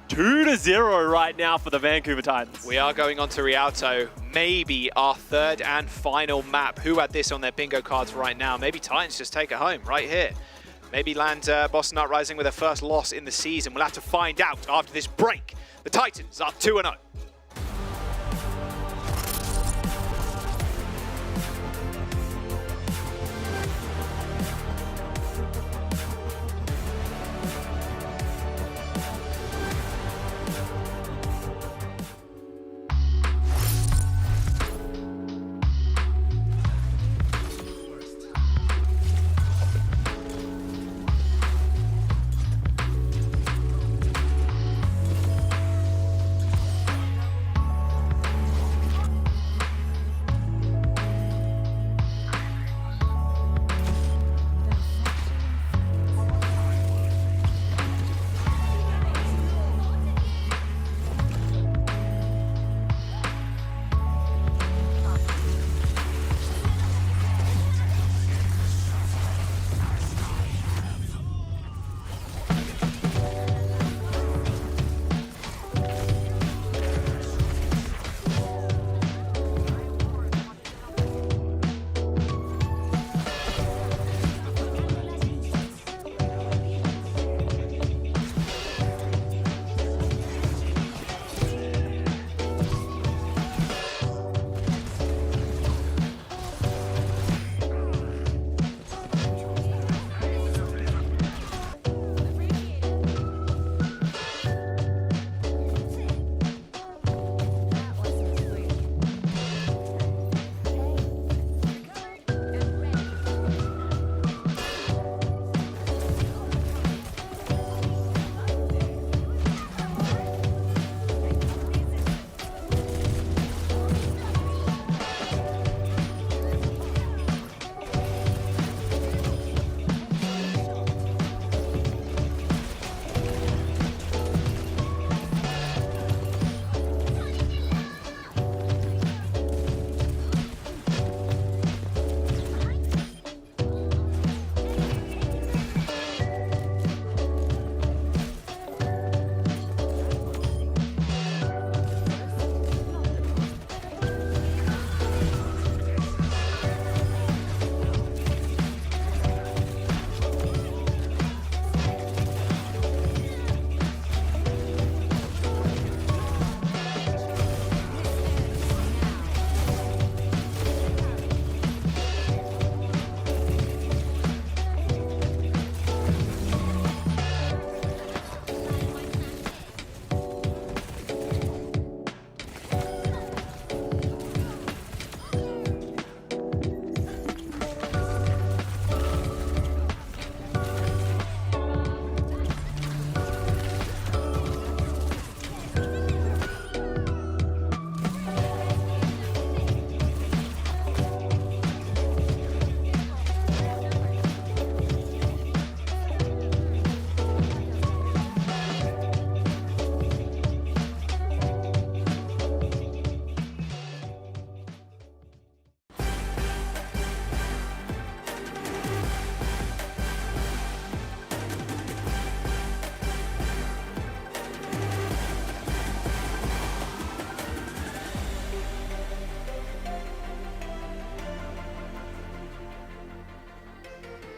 2-0 right now for the Vancouver Titans.
We are going on to Rialto, maybe our third and final map. Who had this on their bingo cards right now? Maybe Titans just take it home right here. Maybe land Boston Uprising with their first loss in the season. We'll have to find out after this break. The Titans are 2-0.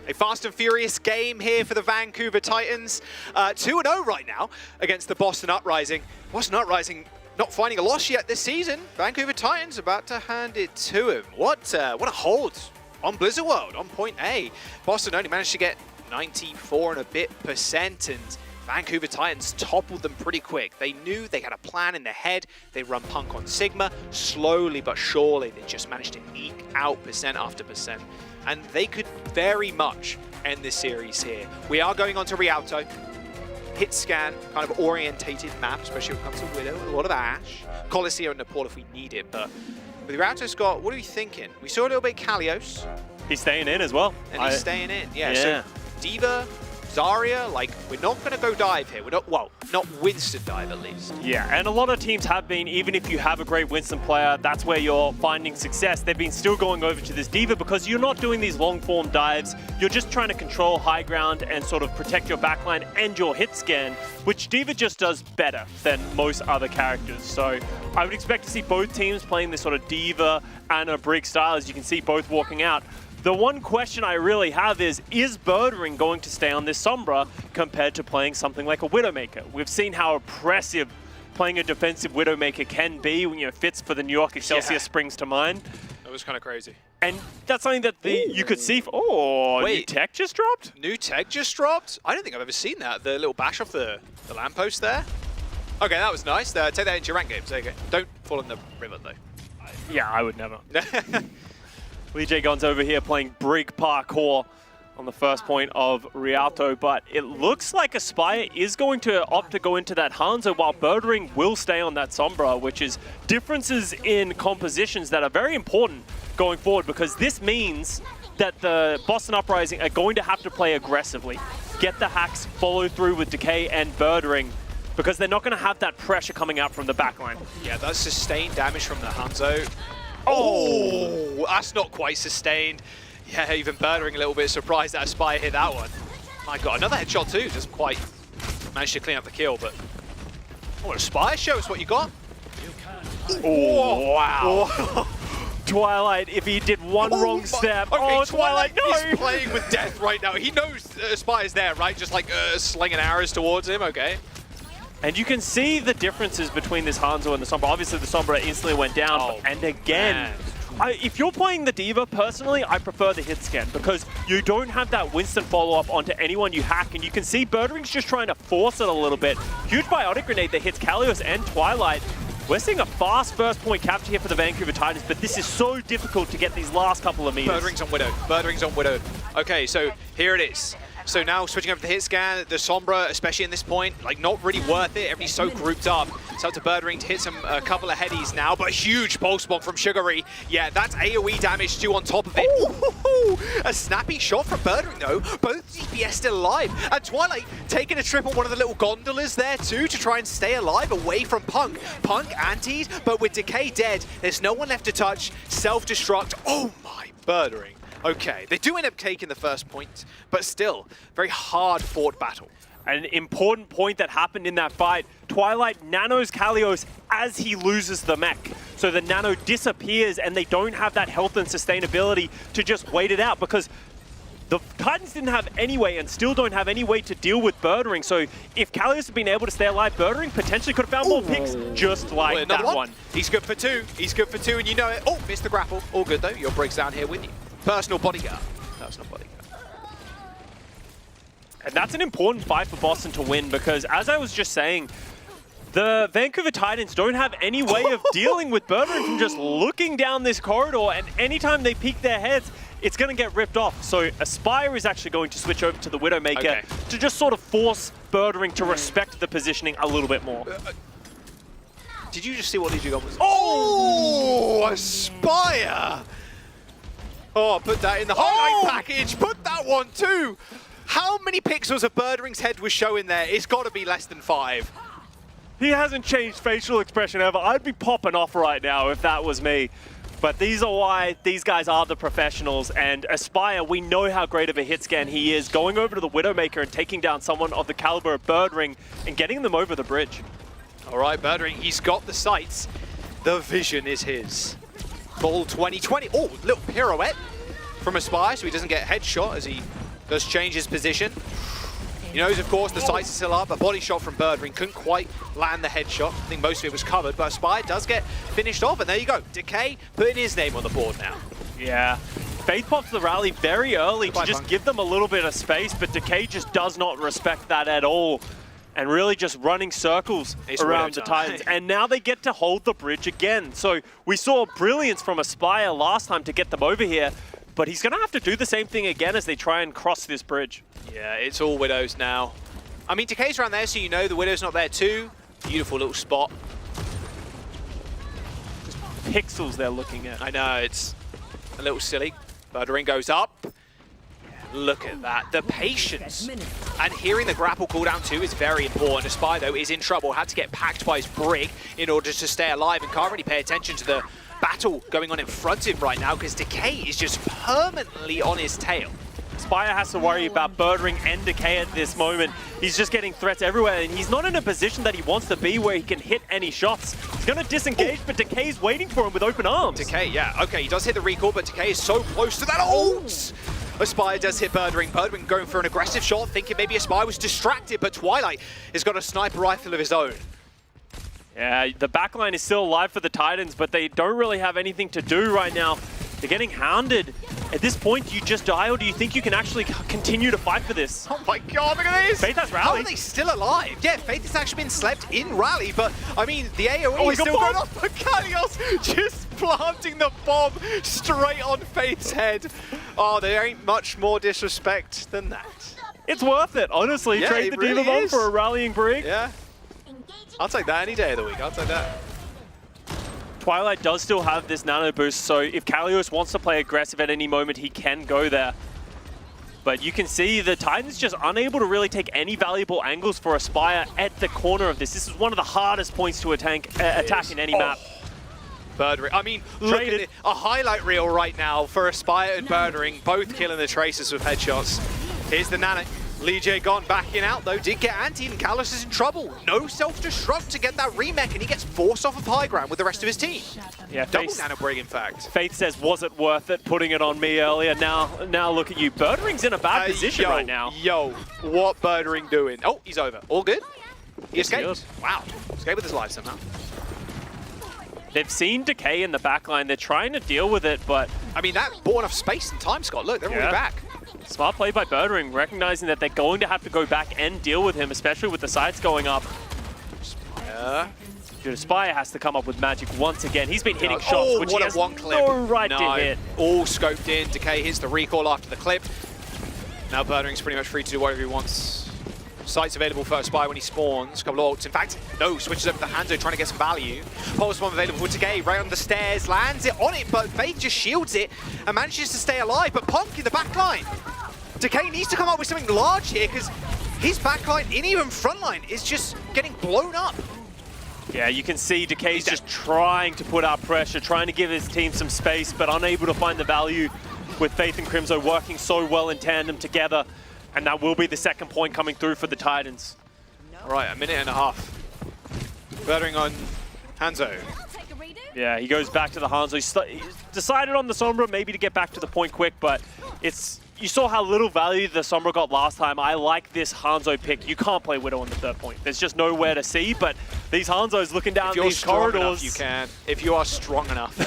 A fast and furious game here for the Vancouver Titans. 2-0 right now against the Boston Uprising. Boston Uprising not finding a loss yet this season. Vancouver Titans about to hand it to him. What a hold on Blizzard World on point A. Boston only managed to get 94 and a bit %, and Vancouver Titans toppled them pretty quick. They knew they had a plan in their head. They run Punk on Sigma. Slowly but surely, they just managed to eke out % after %. And they could very much end this series here. We are going on to Rialto. Hit scan, kind of orientated map, especially when it comes to Widow, a lot of Ashe. Coliseum and Nepal if we need it, but with Rialto, Scott, what are we thinking? We saw a little bit Kalios.
He's staying in as well.
And he's staying in, yeah. So Diva, Zarya, like We're not going to go dive here. We're not, well, not Winston dive at least.
Yeah, and a lot of teams have been, even if you have a great Winston player, that's where you're finding success. They've been still going over to this D.Va because you're not doing these long-form dives. You're just trying to control high ground and sort of protect your backline and your hit scan, which D.Va just does better than most other characters. So I would expect to see both teams playing this sort of D.Va and a Brig style, as you can see both walking out. The one question I really have is Birdring going to stay on this Sombra compared to playing something like a Widowmaker? We've seen how oppressive playing a defensive Widowmaker can be when, Fitz for the New York Excelsior springs to mind.
That was kind of crazy.
And that's something that you could see. Wait, new tech just dropped?
New tech just dropped? I don't think I've ever seen that. The little bash off the lamppost there. Okay, that was nice. Take that into your rank games. There you go. Don't fall in the river, though.
Yeah, I would never. Lee J Guns over here playing Brig parkour on the first point of Rialto, but it looks like Aspire is going to opt to go into that Hanzo while Birdring will stay on that Sombra, which is differences in compositions that are very important going forward, because this means that the Boston Uprising are going to have to play aggressively, get the hacks, follow through with Decay and Birdring, because they're not going to have that pressure coming out from the backline.
Yeah, that's sustained damage from the Hanzo. Oh, that's not quite sustained. Yeah, even Birdring a little bit surprised that Aspire hit that one. My God, another headshot too. Doesn't quite manage to clean up the kill, but... Oh, Aspire, show us what you got.
Oh, wow. Twilight, if he did one wrong step.
Okay,
Twilight, no!
He's playing with death right now. He knows Aspire's there, right? Just like slinging arrows towards him, okay.
And you can see the differences between this Hanzo and the Sombra. Obviously, the Sombra instantly went down. And again, if you're playing the D.Va, personally, I prefer the hit scan because you don't have that Winston follow-up onto anyone you hack. And you can see Birdring's just trying to force it a little bit. Huge biotic grenade that hits Kalios and Twilight. We're seeing a fast first point capture here for the Vancouver Titans, but this is so difficult to get these last couple of meters.
Birdring's on Widow. Birdring's on Widow. Okay, so here it is. So now switching over to the hit scan, the Sombra, especially in this point, like not really worth it. Everybody's so grouped up. It's up to Birdring to hit a couple of headies now, but a huge pulse bomb from Sugary. Yeah, that's AoE damage too on top of it. Ooh, a snappy shot from Birdring though. Both DPS still alive. And Twilight taking a trip on one of the little gondolas there too to try and stay alive away from Punk. Punk antis, but with Decay dead, there's no one left to touch. Self-destruct. Oh my, Birdring. Okay, they do end up taking the first point, but still, very hard-fought battle.
An important point that happened in that fight, Twilight nanos Kalios as he loses the mech. So the nano disappears and they don't have that health and sustainability to just wait it out because the Titans didn't have any way and still don't have any way to deal with Birdring. So if Kalios had been able to stay alive, Birdring potentially could have found more picks just like that one.
He's good for two. He's good for two and you know it. Oh, missed the grapple. All good though. Your Brig's down here with you. Personal bodyguard. Personal bodyguard.
And that's an important fight for Boston to win because, as I was just saying, the Vancouver Titans don't have any way of dealing with Birdring from just looking down this corridor, and anytime they peek their heads, it's going to get ripped off. So Aspire is actually going to switch over to the Widowmaker to just sort of force Birdring to respect the positioning a little bit more.
Did you just see what DJ got was? Oh, Aspire! Oh, put that in the highlight package. Put that one too. How many pixels of Birdring's head was showing there? It's got to be less than 5.
He hasn't changed facial expression ever. I'd be popping off right now if that was me. But these are why these guys are the professionals. And Aspire, we know how great of a hit scan he is. Going over to the Widowmaker and taking down someone of the caliber of Birdring and getting them over the bridge.
All right, Birdring, he's got the sights. The vision is his. Full 2020. Oh, little pirouette from Aspire, so he doesn't get headshot as he does change his position. He knows, of course, the sights are still up. A body shot from Birdring couldn't quite land the headshot. I think most of it was covered, but Aspire does get finished off, and there you go. Decay putting his name on the board now.
Yeah. Faith pops the rally very early to just give them a little bit of space, but Decay just does not respect that at all. And really just running circles around the Titans. And now they get to hold the bridge again. So we saw brilliance from Aspire last time to get them over here, but he's going to have to do the same thing again as they try and cross this bridge.
Yeah, it's all Widows now. I mean, Decay's around there, so you know the Widow's not there too. Beautiful little spot.
Just pixels they're looking at.
I know, it's a little silly. Birdring goes up. Look at that, the patience. And hearing the grapple cooldown too is very important. Aspire, though, is in trouble. Had to get packed by his Brig in order to stay alive and can't really pay attention to the battle going on in front of him right now because Decay is just permanently on his tail.
Spire has to worry about Birdring and Decay at this moment. He's just getting threats everywhere, and he's not in a position that he wants to be where he can hit any shots. He's going to disengage, but Decay's waiting for him with open arms.
Decay, yeah, okay, he does hit the recall, but Decay is so close to that ult! Aspire does hit Birdring. Birdring going for an aggressive shot, thinking maybe Aspire was distracted, but Twilight has got a sniper rifle of his own.
Yeah, the backline is still alive for the Titans, but they don't really have anything to do right now. They're getting hounded. At this point, do you just die, or do you think you can actually continue to fight for this?
Oh my god, look at this!
Faith has Rally.
How are they still alive? Yeah, Faith has actually been slept in Rally, but I mean, the AoE is still going off, but Kalios just planting the bomb straight on Faith's head. Oh, there ain't much more disrespect than that.
It's worth it, honestly.
Yeah,
Trade the
really
Diva bomb
is.
for a rallying Brig.
Yeah. I'll take that any day of the week, I'll take that.
Twilight does still have this nano boost, so if Kalios wants to play aggressive at any moment, he can go there. But you can see the Titans just unable to really take any valuable angles for Aspire at the corner of this. This is one of the hardest points to attack in any map.
Birdring, I mean, look at it. A highlight reel right now for Aspire and Birdring, both killing the Tracers with headshots. Here's the nano. Lee J gone backing out though, did get anti and Kalos is in trouble. No self-destruct to get that remech and he gets forced off of high ground with the rest of his team.
Yeah,
double nano Brig in fact.
Faith says, was it worth it putting it on me earlier? Now look at you. Birdring's in a bad position right now.
Yo, what Birdring doing? Oh, he's over. All good? He escaped. Wow, escaped with his life somehow.
They've seen Decay in the backline. They're trying to deal with it, but...
I mean, that bought enough space and time, Scott. Look, they're already back.
Smart play by Birdring, recognizing that they're going to have to go back and deal with him, especially with the sights going up. Dude, Aspire has to come up with magic once again. He's been hitting shots, which he has no right to hit.
All scoped in. Decay hits the recall after the clip. Now Birdring's pretty much free to do whatever he wants. Sights available for Aspire when he spawns. Couple of ults. In fact, no, switches over to Hanzo trying to get some value. Pulse bomb available for Decay right on the stairs. Lands it on it, but Faith just shields it and manages to stay alive. But Punk in the backline. Decay needs to come up with something large here because his backline, and even frontline, is just getting blown up.
Yeah, you can see Decay's just trying to put out pressure, trying to give his team some space, but unable to find the value with Faith and Crimzo working so well in tandem together. And that will be the second point coming through for the Titans.
All right, a minute and a half. Birdring on Hanzo.
Yeah, he goes back to the Hanzo. He's decided on the Sombra maybe to get back to the point quick, but you saw how little value the Sombra got last time. I like this Hanzo pick. You can't play Widow on the third point. There's just nowhere to see, but these Hanzos looking down these corridors.
Enough, you can. If you are strong enough.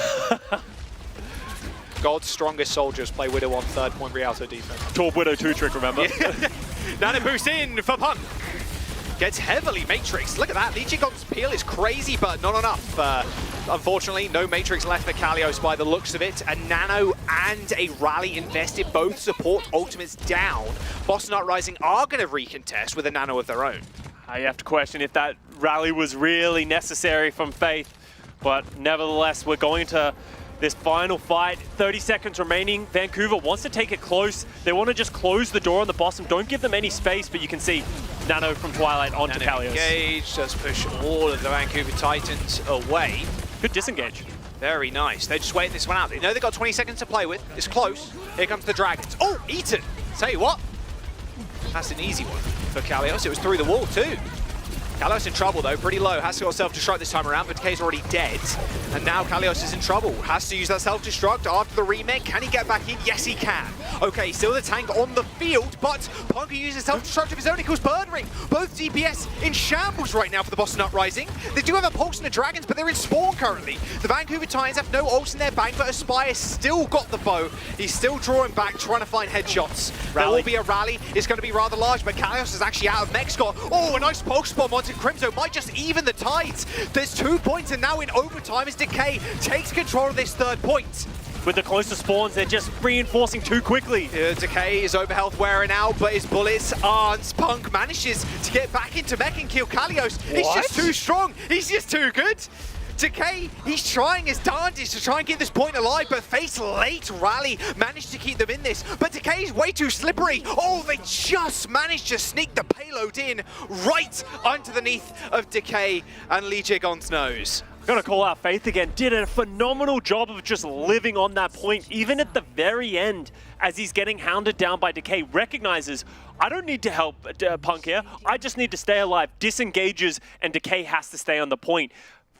God's strongest soldiers play Widow on third point Rialto defense.
Torb Widow 2 trick, remember?
Nano boost in for Punk. Gets heavily Matrix. Look at that. Lee Jigong's peel is crazy, but not enough. Unfortunately, no Matrix left for Kalios by the looks of it. A Nano and a Rally invested. Both support ultimates down. Boston Uprising are going to recontest with a Nano of their own.
You have to question if that Rally was really necessary from Faith. But nevertheless, we're going to this final fight. 30 seconds remaining. Vancouver wants to take it close. They want to just close the door on the bottom. Don't give them any space, but you can see Nano from Twilight onto Kalios.
Engage, does push all of the Vancouver Titans away.
Good disengage.
Very nice. They're just waiting this one out. They know they've got 20 seconds to play with. It's close. Here comes the Dragons. Oh, Eaton! Tell you what, that's an easy one for Kalios. It was through the wall too. Kalios in trouble though, pretty low. Has to go self-destruct this time around, but Decay's already dead. And now Kalios is in trouble. Has to use that self-destruct after the remake. Can he get back in? Yes, he can. Okay, still the tank on the field, but Punk uses self-destruct of his own. It calls Birdring. Both DPS in shambles right now for the Boston Uprising. They do have a pulse in the Dragons, but they're in spawn currently. The Vancouver Titans have no ults in their bank, but Aspire still got the bow. He's still drawing back, trying to find headshots. There will be a rally. It's going to be rather large, but Kalios is actually out of mech Scott. Oh, a nice pulse bomb onto Crimzo. Might just even the tides. There's 2 points, and now in overtime as Decay takes control of this third point.
With the closer spawns, they're just reinforcing too quickly.
Decay is over health wearing out, but his bullets aren't. Punk manages to get back into mech and kill Kalios. He's just too strong. He's just too good. Decay, he's trying his darndest to try and keep this point alive, but Fate's late rally managed to keep them in this. But Decay's way too slippery. Oh, they just managed to sneak the payload in right underneath of Decay and Lee Jae-gon's nose.
Gonna call out Faith again. Did a phenomenal job of just living on that point, even at the very end, as he's getting hounded down by Decay. Recognizes, I don't need to help Punk here. I just need to stay alive. Disengages, and Decay has to stay on the point.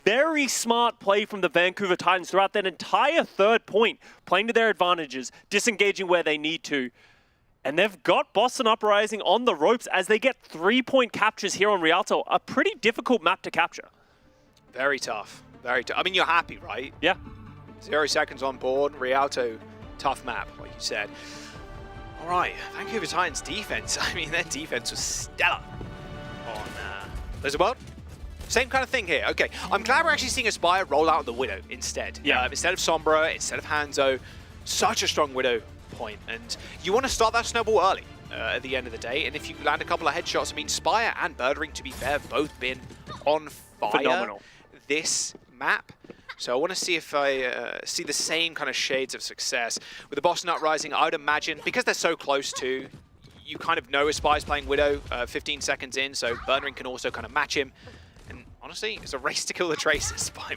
Very smart play from the Vancouver Titans throughout that entire third point, playing to their advantages, disengaging where they need to. And they've got Boston Uprising on the ropes as they get 3-point captures here on Rialto. A pretty difficult map to capture.
Very tough. Very tough. I mean, you're happy, right?
Yeah.
0 seconds on board. Rialto, tough map, like you said. All right, Vancouver Titans defense. I mean, their defense was stellar on Blizzard World. Same kind of thing here. Okay, I'm glad we're actually seeing Aspire roll out the Widow instead.
Yeah.
Instead of Sombra, instead of Hanzo. Such a strong Widow point. And you want to start that snowball early at the end of the day. And if you land a couple of headshots, I mean, Spire and Birdring, to be fair, have both been on fire
Phenomenal.
This map. So I want to see if I see the same kind of shades of success. With the Boston Uprising, I would imagine, because they're so close to, you kind of know Aspire's playing Widow 15 seconds in, so Birdring can also kind of match him. Honestly, it's a race to kill the Tracers by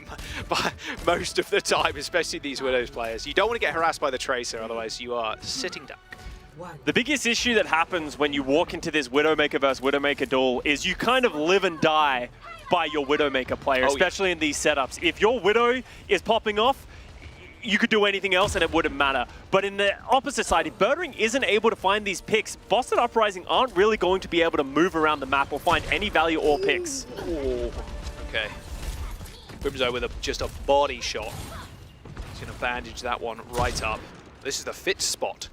most of the time, especially these Widows players. You don't want to get harassed by the Tracer, otherwise you are sitting duck.
The biggest issue that happens when you walk into this Widowmaker versus Widowmaker duel is you kind of live and die by your Widowmaker player, especially in these setups. If your Widow is popping off, you could do anything else and it wouldn't matter. But in the opposite side, if Birdring isn't able to find these picks, Boston Uprising aren't really going to be able to move around the map or find any value or picks.
Ooh. Okay. Crimzo with just a body shot. He's going to bandage that one right up. This is the fit spot.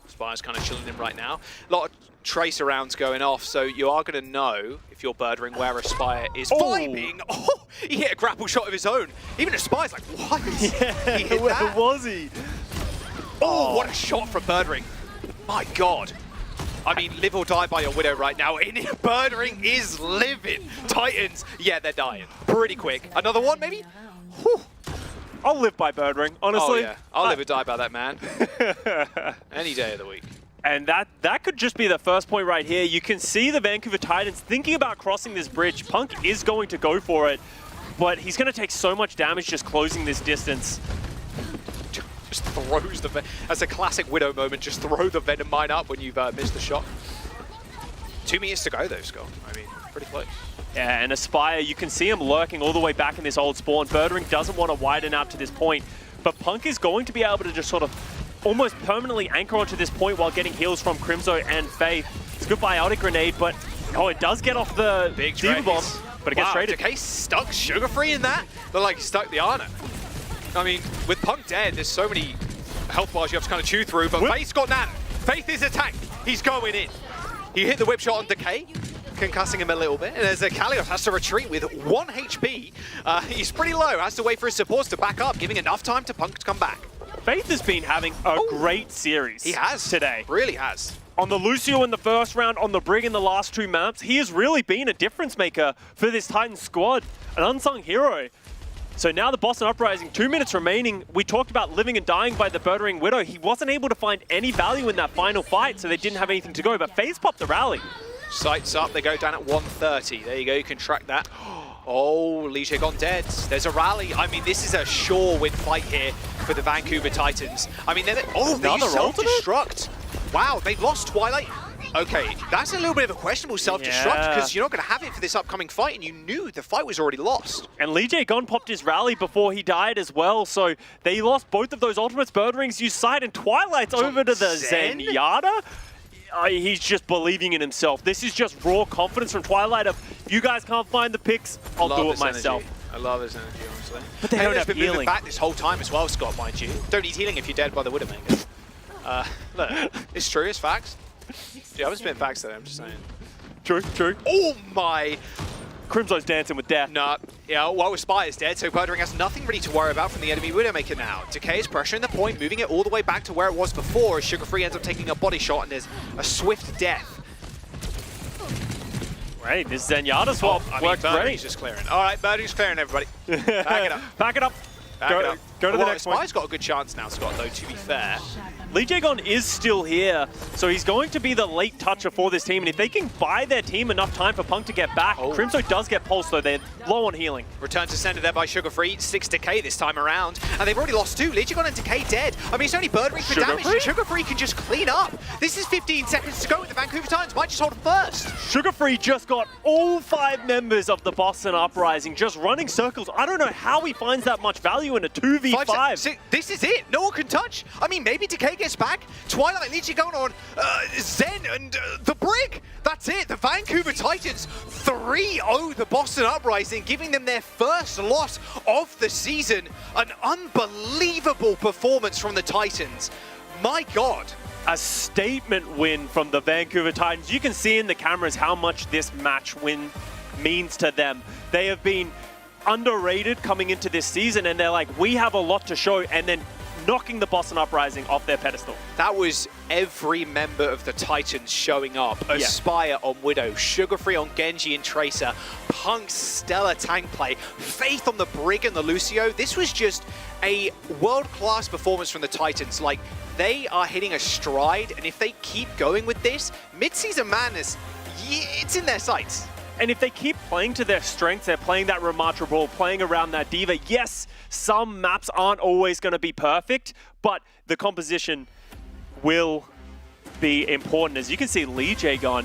Spire's kind of chilling him right now. A lot of tracer rounds going off, so you are going to know, if you're Birdring, where Aspire is vibing. Oh, he hit a grapple shot of his own. Even Aspire's like, what?
Yeah,
he hit
where
that?
was he?
Oh, what a shot from Birdring. My God. I mean, live or die by your Widow right now. Birdring is living. Titans, yeah, they're dying. Pretty quick. Another one, maybe? Whew.
I'll live by Birdring, honestly.
Oh, yeah. I'll live or die by that man. Any day of the week.
And that could just be the first point right here. You can see the Vancouver Titans thinking about crossing this bridge. Punk is going to go for it, but he's going to take so much damage just closing this distance.
Just throws the... That's a classic Widow moment. Just throw the Venom Mine up when you've missed the shot. 2 meters to go, though, Scott. I mean, pretty close.
Yeah, and Aspire, you can see him lurking all the way back in this old spawn. Birdring doesn't want to widen out to this point, but Punk is going to be able to just sort of almost permanently anchor onto this point while getting heals from Crimzo and Faith. It's a good biotic grenade, but oh, it does get off the Diva Bomb, but it gets traded.
Decay stuck Sugar Free in that? But like, stuck the Ana. I mean, with Punk dead, there's so many health bars you have to kind of chew through, but Faith's got Nan. Faith is attacked. He's going in. He hit the whip shot on Decay, concussing him a little bit, and as Kalios has to retreat with 1 HP, he's pretty low, has to wait for his supports to back up, giving enough time to Punk to come back.
Faith has been having a great series.
He has.
Today.
Really has.
On the Lucio in the first round, on the Brig in the last 2 maps, he has really been a difference maker for this Titans squad. An unsung hero. So now the Boston Uprising, 2 minutes remaining. We talked about living and dying by the Birdring Widow. He wasn't able to find any value in that final fight, so they didn't have anything to go, but FaZe popped the rally.
Sights up, they go down at 130. There you go, you can track that. Oh, Lee Jae-gon dead. There's a rally. I mean, this is a sure win fight here for the Vancouver Titans. I mean, they self-destruct. Wow, they've lost Twilight. Okay, that's a little bit of a questionable self-destruct because you're not going to have it for this upcoming fight, and you knew the fight was already lost.
And Lee Jae-gon popped his rally before he died as well, so they lost both of those ultimates. Birdring's used Sight and Twilight's over to the Zenyatta. He's just believing in himself. This is just raw confidence from Twilight of, if you guys can't find the picks, I'll do it myself.
I love his energy, honestly.
But they don't have
been
healing.
moving back this whole time as well, Scott, mind you. Don't need healing if you're dead by the Widowmaker. Look, it's true, it's facts. Yeah, I was spitting facts there, I'm just saying.
True, true.
Oh my!
Crimzo's dancing with death.
Nah, yeah, well, Aspire's dead, so Birdring has nothing really to worry about from the enemy Widowmaker now. Decay is pressuring the point, moving it all the way back to where it was before, as Sugar Free ends up taking a body shot, and there's a swift death.
Great, this Zenyatta swap worked
Birdie's
great.
just clearing. All right, Birdie's clearing, everybody. Back it up.
Back it up.
Back it up.
Go to the
Well,
next one.
Spy's got a good chance now, Scott, though, to be fair.
Lee Jae-gon is still here, so he's going to be the late toucher for this team, and if they can buy their team enough time for Punk to get back, Crimzo does get pulsed, though. They're low on healing.
Return to center there by Sugar Free. 6 Decay this time around. And they've already lost 2. Lee Jae-gon and Decay dead. I mean, it's only Bird Ring for damage. And Sugar Free can just clean up. This is 15 seconds to go with the Vancouver Titans. Might just hold it first.
Sugar Free just got all 5 members of the Boston Uprising just running circles. I don't know how he finds that much value in a 2v5.
This is it. No one can touch. I mean, maybe Decay gets back. Twilight Lee Jae-gon on Zen and the Brig. That's it. The Vancouver Titans 3-0 the Boston Uprising, giving them their first loss of the season. An unbelievable performance from the Titans. My God.
A statement win from the Vancouver Titans. You can see in the cameras how much this match win means to them. They have been underrated coming into this season, and they're like, we have a lot to show, and then knocking the Boston Uprising off their pedestal.
That was every member of the Titans showing up. Aspire on Widow, Sugar Free on Genji and Tracer, Punk's stellar tank play, Faith on the Brig and the Lucio. This was just a world-class performance from the Titans. Like, they are hitting a stride, and if they keep going with this, mid-season madness, it's in their sights.
And if they keep playing to their strengths, they're playing that Ramatra ball, playing around that Diva. Yes, some maps aren't always going to be perfect, but the composition will be important. As you can see, Lee Jae-gon,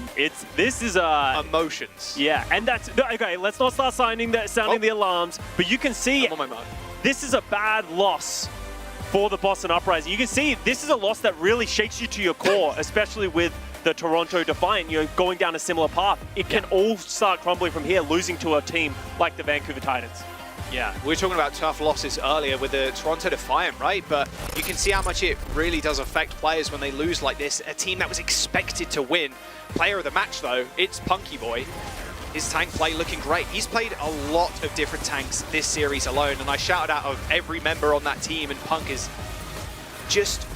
this is
emotions.
Yeah, and that's okay. Let's not start sounding the alarms, but you can see
I'm on my mark.
This is a bad loss for the Boston Uprising. You can see this is a loss that really shakes you to your core, especially with the Toronto Defiant, going down a similar path. It can all start crumbling from here, losing to a team like the Vancouver Titans.
Yeah, we were talking about tough losses earlier with the Toronto Defiant, right? But you can see how much it really does affect players when they lose like this. A team that was expected to win. Player of the match, though, it's Punky Boy. His tank play looking great. He's played a lot of different tanks this series alone, and I shouted out of every member on that team, and Punk is just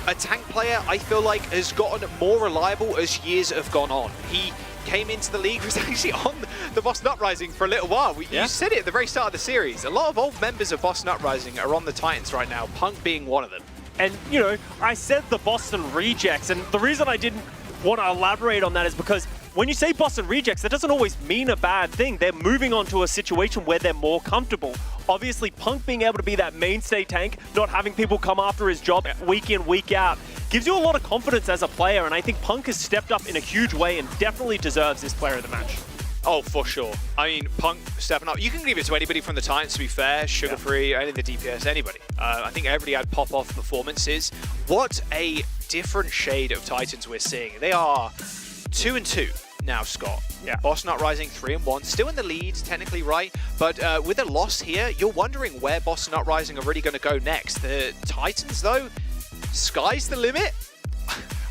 a tank player I feel like has gotten more reliable as years have gone on. He came into the league, was actually on the Boston Uprising for a little while. You said it at the very start of the series. A lot of old members of Boston Uprising are on the Titans right now, Punk being one of them.
And, I said the Boston Rejects, and the reason I didn't want to elaborate on that is because when you say Boston Rejects, that doesn't always mean a bad thing. They're moving on to a situation where they're more comfortable. Obviously, Punk being able to be that mainstay tank, not having people come after his job week in, week out, gives you a lot of confidence as a player, and I think Punk has stepped up in a huge way and definitely deserves this player of the match.
Oh, for sure. I mean, Punk stepping up. You can give it to anybody from the Titans, to be fair. Sugar Free, any of the DPS, anybody. I think everybody had pop-off performances. What a different shade of Titans we're seeing. They are 2-2 now, Scott.
Yeah.
Boston Uprising 3-1, still in the lead, technically, right? But with a loss here, you're wondering where Boston Uprising are really going to go next. The Titans, though, sky's the limit.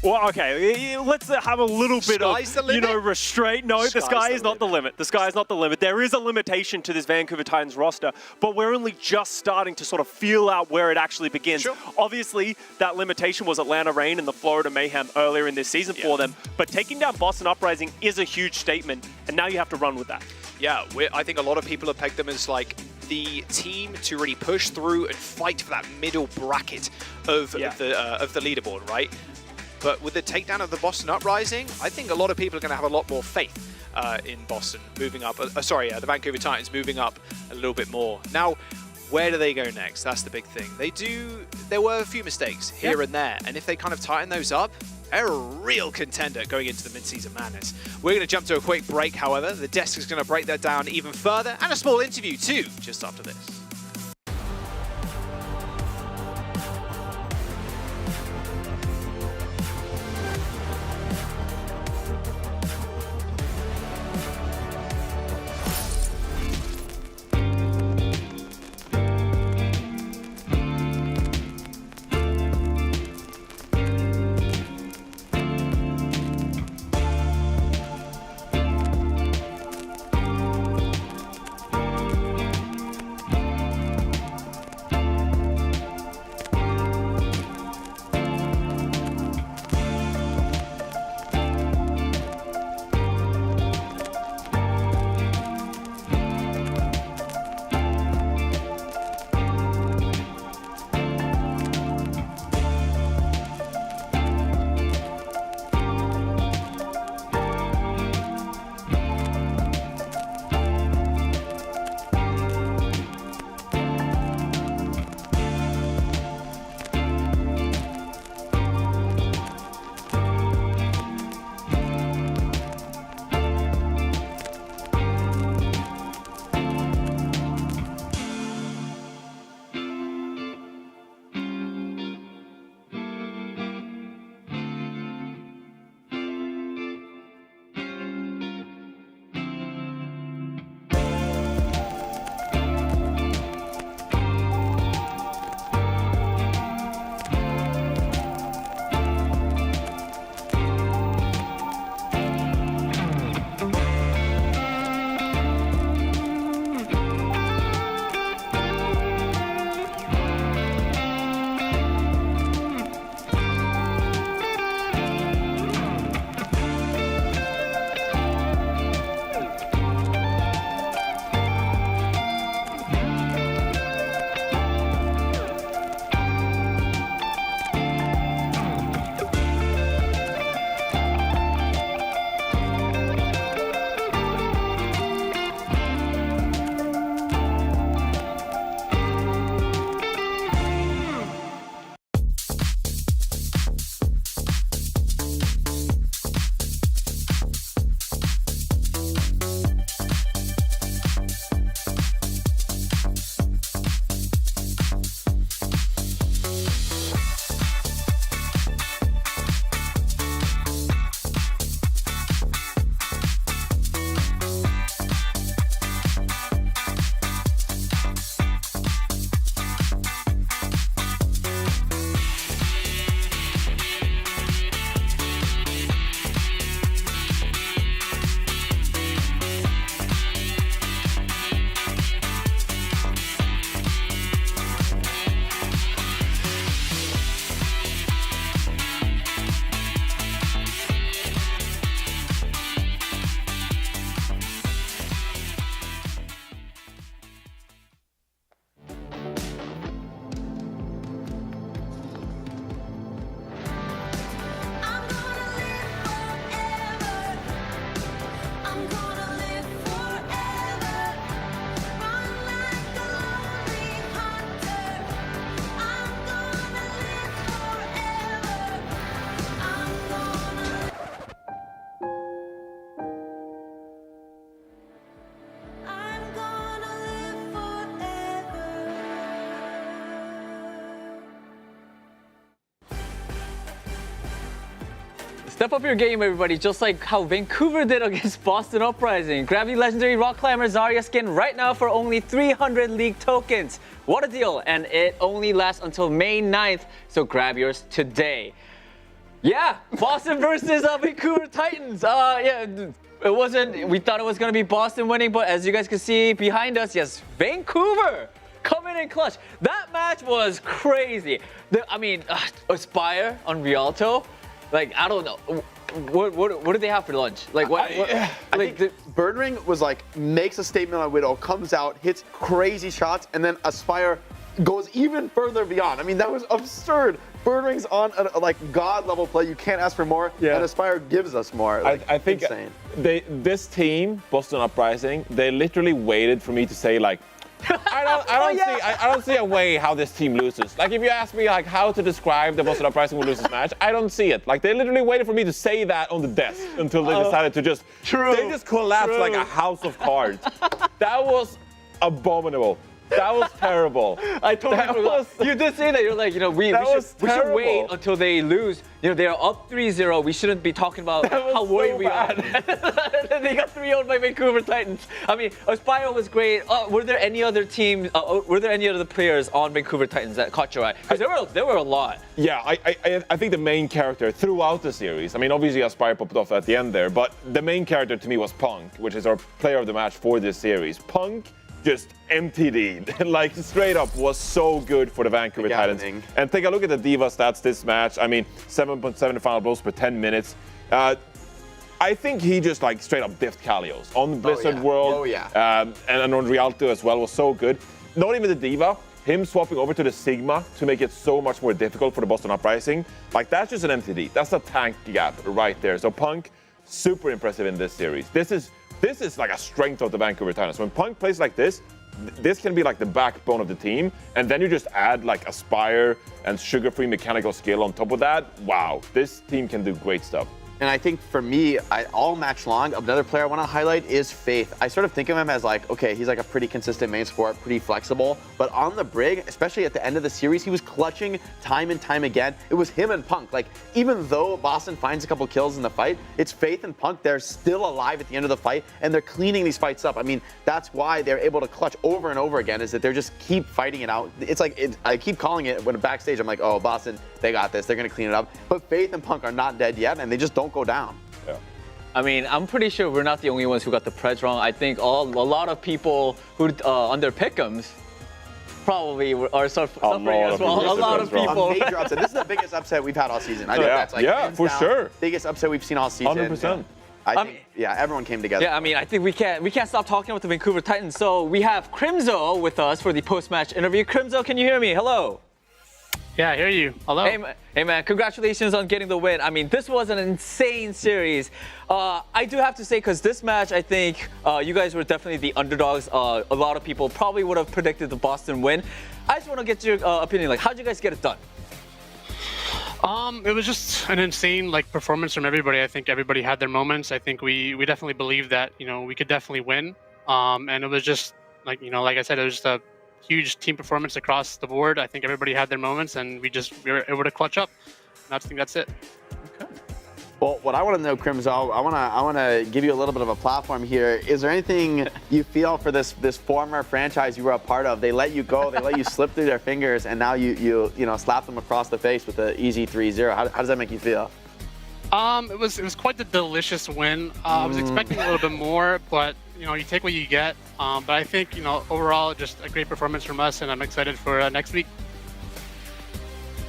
Well, okay, let's have a little bit of, restraint. No, the sky is not the limit. The sky is not the limit. There is a limitation to this Vancouver Titans roster, but we're only just starting to sort of feel out where it actually begins.
Sure.
Obviously, that limitation was Atlanta Reign and the Florida Mayhem earlier in this season for them, but taking down Boston Uprising is a huge statement, and now you have to run with that.
Yeah, I think a lot of people have pegged them as like the team to really push through and fight for that middle bracket of the leaderboard, right? But with the takedown of the Boston Uprising, I think a lot of people are going to have a lot more faith in Boston moving up. The Vancouver Titans moving up a little bit more. Now, where do they go next? That's the big thing. There were a few mistakes here and there, and if they kind of tighten those up, they're a real contender going into the mid-season madness. We're going to jump to a quick break, however. The desk is going to break that down even further, and a small interview too, just after this.
Step up your game, everybody, just like how Vancouver did against Boston Uprising. Grab the legendary Rock Climber Zarya skin right now for only 300 League tokens. What a deal, and it only lasts until May 9th, so grab yours today. Yeah, Boston versus Vancouver Titans. Yeah, it wasn't, we thought it was going to be Boston winning, but as you guys can see behind us, yes, Vancouver coming in clutch. That match was crazy. I mean, Aspire on Rialto. Like, I don't know. What do they have for lunch? Like,
I think Birdring was like, makes a statement on Widow, comes out, hits crazy shots, and then Aspire goes even further beyond. I mean, that was absurd. Birdring's on a like god level play. You can't ask for more. Yeah. And Aspire gives us more. Like,
I think
insane.
This team, Boston Uprising, they literally waited for me to say like, I don't see a way how this team loses. Like, if you ask me like how to describe the Boston Uprising will lose this match, I don't see it. Like, they literally waited for me to say that on the desk until they decided to just they just collapsed like a house of cards. That was abominable. That was terrible.
I totally forgot. You did say that. You're like, you know, we should wait until they lose. You know, they're up 3-0. We shouldn't be talking about how worried we are. They got 3-0 by Vancouver Titans. I mean, Aspire was great. Were there any other teams, were there any other players on Vancouver Titans that caught your eye? Because there were a lot.
Yeah, I think the main character throughout the series, I mean, obviously Aspire popped off at the end there, but the main character to me was Punk, which is our player of the match for this series. Punk just MTD'd, like straight up was so good for the Vancouver Titans. And take a look at the Diva stats this match. I mean, 7.7 final blows per 10 minutes. I think he just like straight up diffed Kalios on Blizzard World. And on Rialto as well was so good. Not even the Diva, him swapping over to the Sigma to make it so much more difficult for the Boston Uprising. Like, that's just an MTD. That's a tank gap right there. So Punk, super impressive in this series. This is like a strength of the Vancouver Titans. When Punk plays like this can be like the backbone of the team, and then you just add like Aspire and sugar-free mechanical skill on top of that. Wow, this team can do great stuff.
And I think for me, all match long, another player I want to highlight is Faith. I sort of think of him as like, okay, he's like a pretty consistent main support, pretty flexible. But on the Brig, especially at the end of the series, he was clutching time and time again. It was him and Punk. Like, even though Boston finds a couple kills in the fight, it's Faith and Punk. They're still alive at the end of the fight, and they're cleaning these fights up. I mean, that's why they're able to clutch over and over again, is that they're just keep fighting it out. It's like, I keep calling it when backstage, I'm like, oh, Boston, they got this. They're going to clean it up. But Faith and Punk are not dead yet, and they just don't go down.
Yeah.
I mean, I'm pretty sure we're not the only ones who got the Preds wrong. I think a lot of people who on their pick'ems probably are suffering as well. A lot of people.
A major upset. This is the biggest upset we've had all season. I think that's like
for sure.
Biggest upset we've seen all season.
100%.
I think, everyone came together.
Yeah, I mean, I think we can't stop talking about the Vancouver Titans. So we have Crimzo with us for the post-match interview. Crimzo, can you hear me? Hello.
Yeah, I hear you. Hello.
Hey man, congratulations on getting the win. I mean, this was an insane series. I do have to say, because this match, I think you guys were definitely the underdogs. A lot of people probably would have predicted the Boston win. I just want to get your opinion. Like, how'd you guys get it done?
It was just an insane performance from everybody. I think everybody had their moments. I think we definitely believed that we could definitely win. And it was just like I said, it was just a huge team performance across the board. I think everybody had their moments, and we were able to clutch up. And I think that's it.
Okay. Well, what I want to know, Crimzo, I want to give you a little bit of a platform here. Is there anything you feel for this former franchise you were a part of? They let you go, they let you slip through their fingers, and now you slap them across the face with an easy 3-0. How does that make you feel?
It was quite the delicious win. I was expecting a little bit more, but you take what you get. But I think overall, just a great performance from us, and I'm excited for next week.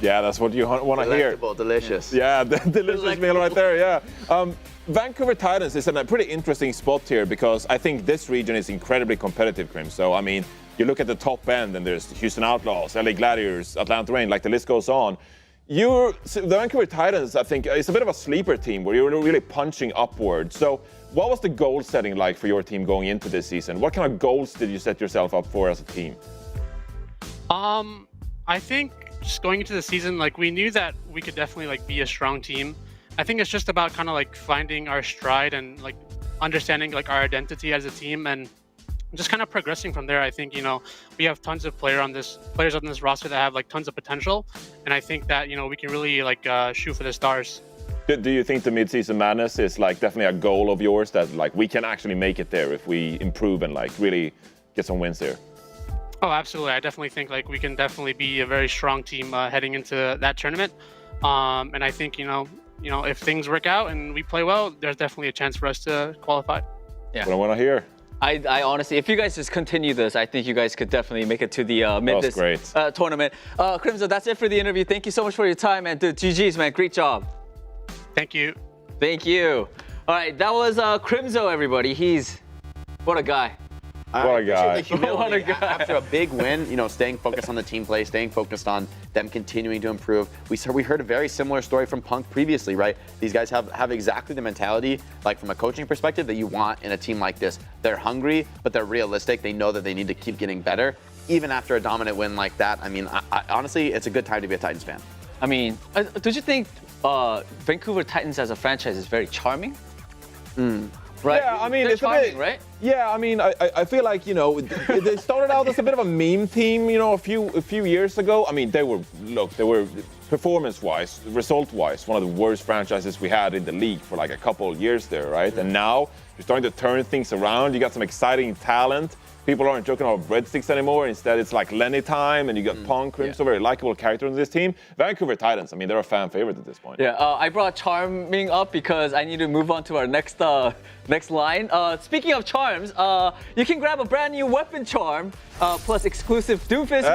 Yeah, that's what you want to hear.
Delicious.
Yeah, the delicious meal right there. Yeah. Vancouver Titans is in a pretty interesting spot here because I think this region is incredibly competitive, Crim. So I mean, you look at the top end, and there's Houston Outlaws, LA Gladiators, Atlanta Reign, like the list goes on. The Vancouver Titans, I think, is a bit of a sleeper team where you're really punching upward. So what was the goal setting like for your team going into this season? What kind of goals did you set yourself up for as a team?
I think just going into the season, we knew that we could definitely be a strong team. I think it's just about kind of finding our stride and understanding our identity as a team and just kind of progressing from there. I think we have tons of players on this roster that have tons of potential, and I think that we can really shoot for the stars.
Do you think the mid-season madness is like definitely a goal of yours that like we can actually make it there if we improve and like really get some wins there?
Oh, absolutely. I definitely think like we can definitely be a very strong team heading into that tournament. And I think, you know, if things work out and we play well, there's definitely a chance for us to qualify.
Yeah. What I want to hear.
I honestly, if you guys just continue this, I think you guys could definitely make it to the mid this tournament. Crimzo, that's it for the interview. Thank you so much for your time, and dude, GG's, man. Great job.
Thank you.
Thank you. All right, that was Crimzo, everybody. What a guy.
What a guy.
What a guy.
After a big win, you know, staying focused on the team play, staying focused on them continuing to improve. We heard a very similar story from Punk previously, right? These guys have exactly the mentality, like from a coaching perspective, that you want in a team like this. They're hungry, but they're realistic. They know that they need to keep getting better. Even after a dominant win like that, I mean, I honestly, it's a good time to be a Titans fan.
I mean, don't you think Vancouver Titans as a franchise is very charming? Right?
Yeah, I mean,
they're
it's
charming,
a bit,
right?
Yeah, I mean, I feel like, you know, they started out as a bit of a meme team, you know, a few years ago. I mean, they were performance-wise, result-wise, one of the worst franchises we had in the league for like a couple of years there, right? And now you're starting to turn things around. You got some exciting talent. People aren't joking about breadsticks anymore. Instead, it's like Lenny time, and you got Punk, Crimzo, very likable character in this team. Vancouver Titans, I mean, they're a fan favorite at this point.
Yeah, I brought Charming up because I need to move on to our next line. Speaking of charms, you can grab a brand new weapon charm plus exclusive Doomfist in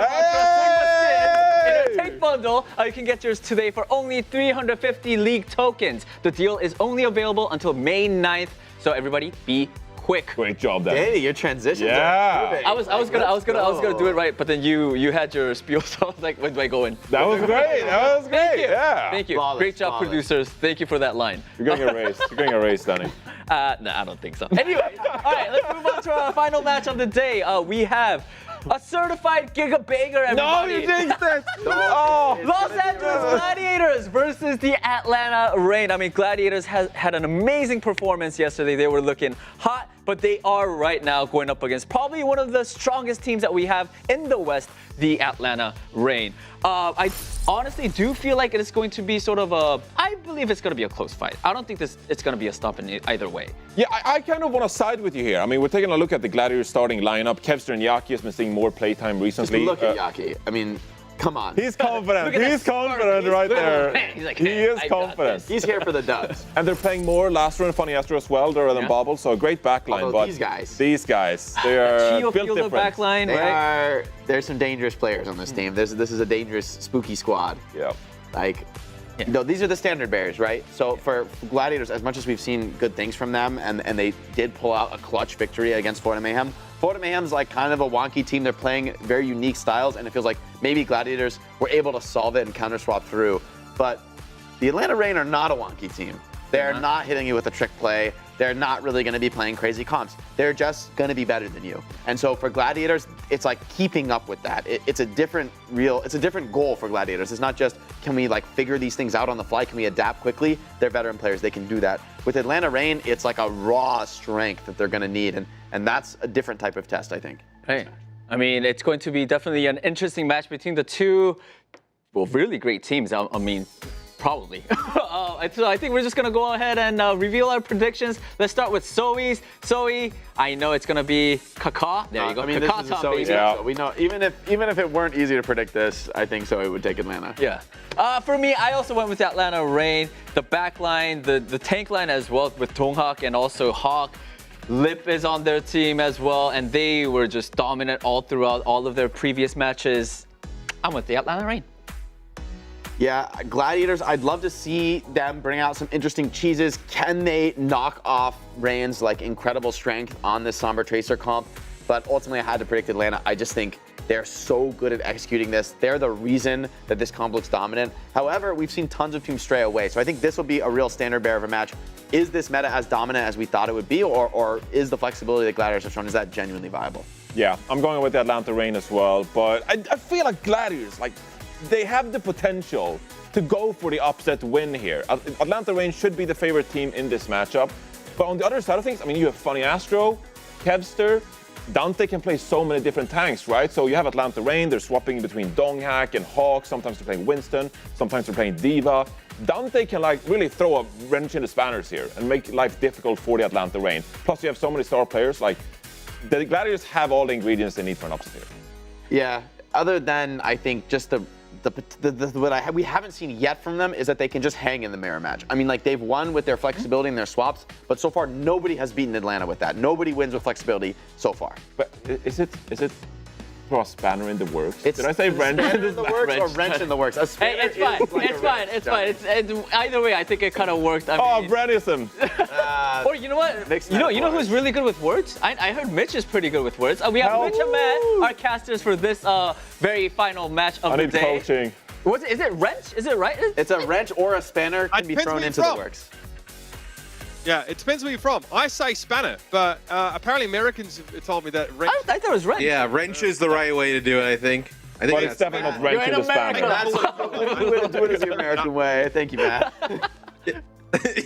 our take bundle. You can get yours today for only 350 League tokens. The deal is only available until May 9th, so everybody be quick.
Great job, Dan.
Hey, your transitions.
Yeah.
Are
I was gonna do it right, but then you had your spiel, so I was like, where do I go in?
That was great. That was great.
Thank you.
Yeah.
Thank you.
Flawless,
Great job,
flawless.
producers. Thank you for that line.
You're getting erased. You're getting erased, Danny.
No, I don't think so. Anyway, all right, let's move on to our final match of the day. We have a certified Giga Banger, everybody.
No, you jinxed it.
Los Angeles Gladiators versus the Atlanta Reign. I mean, Gladiators had an amazing performance yesterday. They were looking hot, but they are right now going up against probably one of the strongest teams that we have in the West, the Atlanta Reign. I honestly do feel like it is going to be sort of I believe it's going to be a close fight. I don't think it's going to be a stop in either way.
Yeah, I kind of want to side with you here. I mean, we're taking a look at the Gladiators starting lineup. Kevster and Yaki has been seeing more playtime recently.
Just look at Yaki. I mean, come on.
He's confident.
He's
confident right there.
He's like,
he is
I got
confident.
this.
He's here for the dubs.
And they're playing more Last Run Funny Astro as well, rather than Bobble. So a great backline.
Although
but
these guys,
they are
Chio
built
Fielder
different.
backline, right?
There's some dangerous players on this team. This is a dangerous, spooky squad.
Yeah.
Like, no, these are the standard bearers, right? So for Gladiators, as much as we've seen good things from them, and they did pull out a clutch victory against Florida Mayhem, Florida Mayhem's like kind of a wonky team. They're playing very unique styles, and it feels like maybe Gladiators were able to solve it and counter swap through. But the Atlanta Reign are not a wonky team. They're not hitting you with a trick play. They're not really going to be playing crazy comps. They're just going to be better than you. And so for Gladiators, it's like keeping up with that. It's a different goal for Gladiators. It's not just, can we like figure these things out on the fly? Can we adapt quickly? They're veteran players. They can do that. With Atlanta Reign, it's like a raw strength that they're going to need. And that's a different type of test, I think.
Hey, I mean, it's going to be definitely an interesting match between the two, really great teams. I mean, probably. So I think we're just gonna go ahead and reveal our predictions. Let's start with Zoe's. Zoe, I know it's gonna be Kaka. There you go.
I mean,
Kaka
this is so
baby.
easy. So we know, even if it weren't easy to predict this, I think Zoe would take Atlanta.
Yeah. For me, I also went with the Atlanta Reign. The back line, the tank line as well with Donghak and also Hawk. Lip is on their team as well, and they were just dominant all throughout all of their previous matches. I'm with the Atlanta Reign.
Yeah, Gladiators, I'd love to see them bring out some interesting cheeses. Can they knock off Reign's like incredible strength on this Somber Tracer comp? But ultimately, I had to predict Atlanta. I just think they're so good at executing this. They're the reason that this comp looks dominant. However, we've seen tons of teams stray away. So I think this will be a real standard bearer of a match. Is this meta as dominant as we thought it would be, or is the flexibility that Gladiators have shown, is that genuinely viable?
Yeah, I'm going with the Atlanta Reign as well. But I feel like Gladiators, like, they have the potential to go for the upset win here. Atlanta Reign should be the favorite team in this matchup. But on the other side of things, I mean, you have Funny Astro, Kevster, Dante can play so many different tanks, right? So you have Atlanta Reign, they're swapping between Donghak and Hawk. Sometimes they're playing Winston, sometimes they're playing Diva. Dante can like really throw a wrench in the spanners here and make life difficult for the Atlanta Reign. Plus, you have so many star players. Like the Gladiators have all the ingredients they need for an upset here.
Yeah. Other than I think just what we haven't seen yet from them is that they can just hang in the mirror match. I mean, like they've won with their flexibility and their swaps, but so far nobody has beaten Atlanta with that. Nobody wins with flexibility so far.
But is it throw a spanner in the works? Did I say wrench
in the works or wrench in the works?
Hey, it's fine. It's fine. It's either way, I think it kind of worked.
I mean, Brennism.
Or you know what? You know who's really good with words? I heard Mitch is pretty good with words. We have Mitch and Matt, our casters for this very final match of the day.
I need coaching.
Is it wrench? Is it right?
It's a wrench or a spanner can be thrown into the works.
Yeah, it depends where you're from. I say spanner, but apparently Americans have told me that wrench.
I thought it was wrench.
Yeah, wrench is the right way to do it, I think.
But it's definitely not wrench in the spanner.
Do it the American way. Thank you, Matt.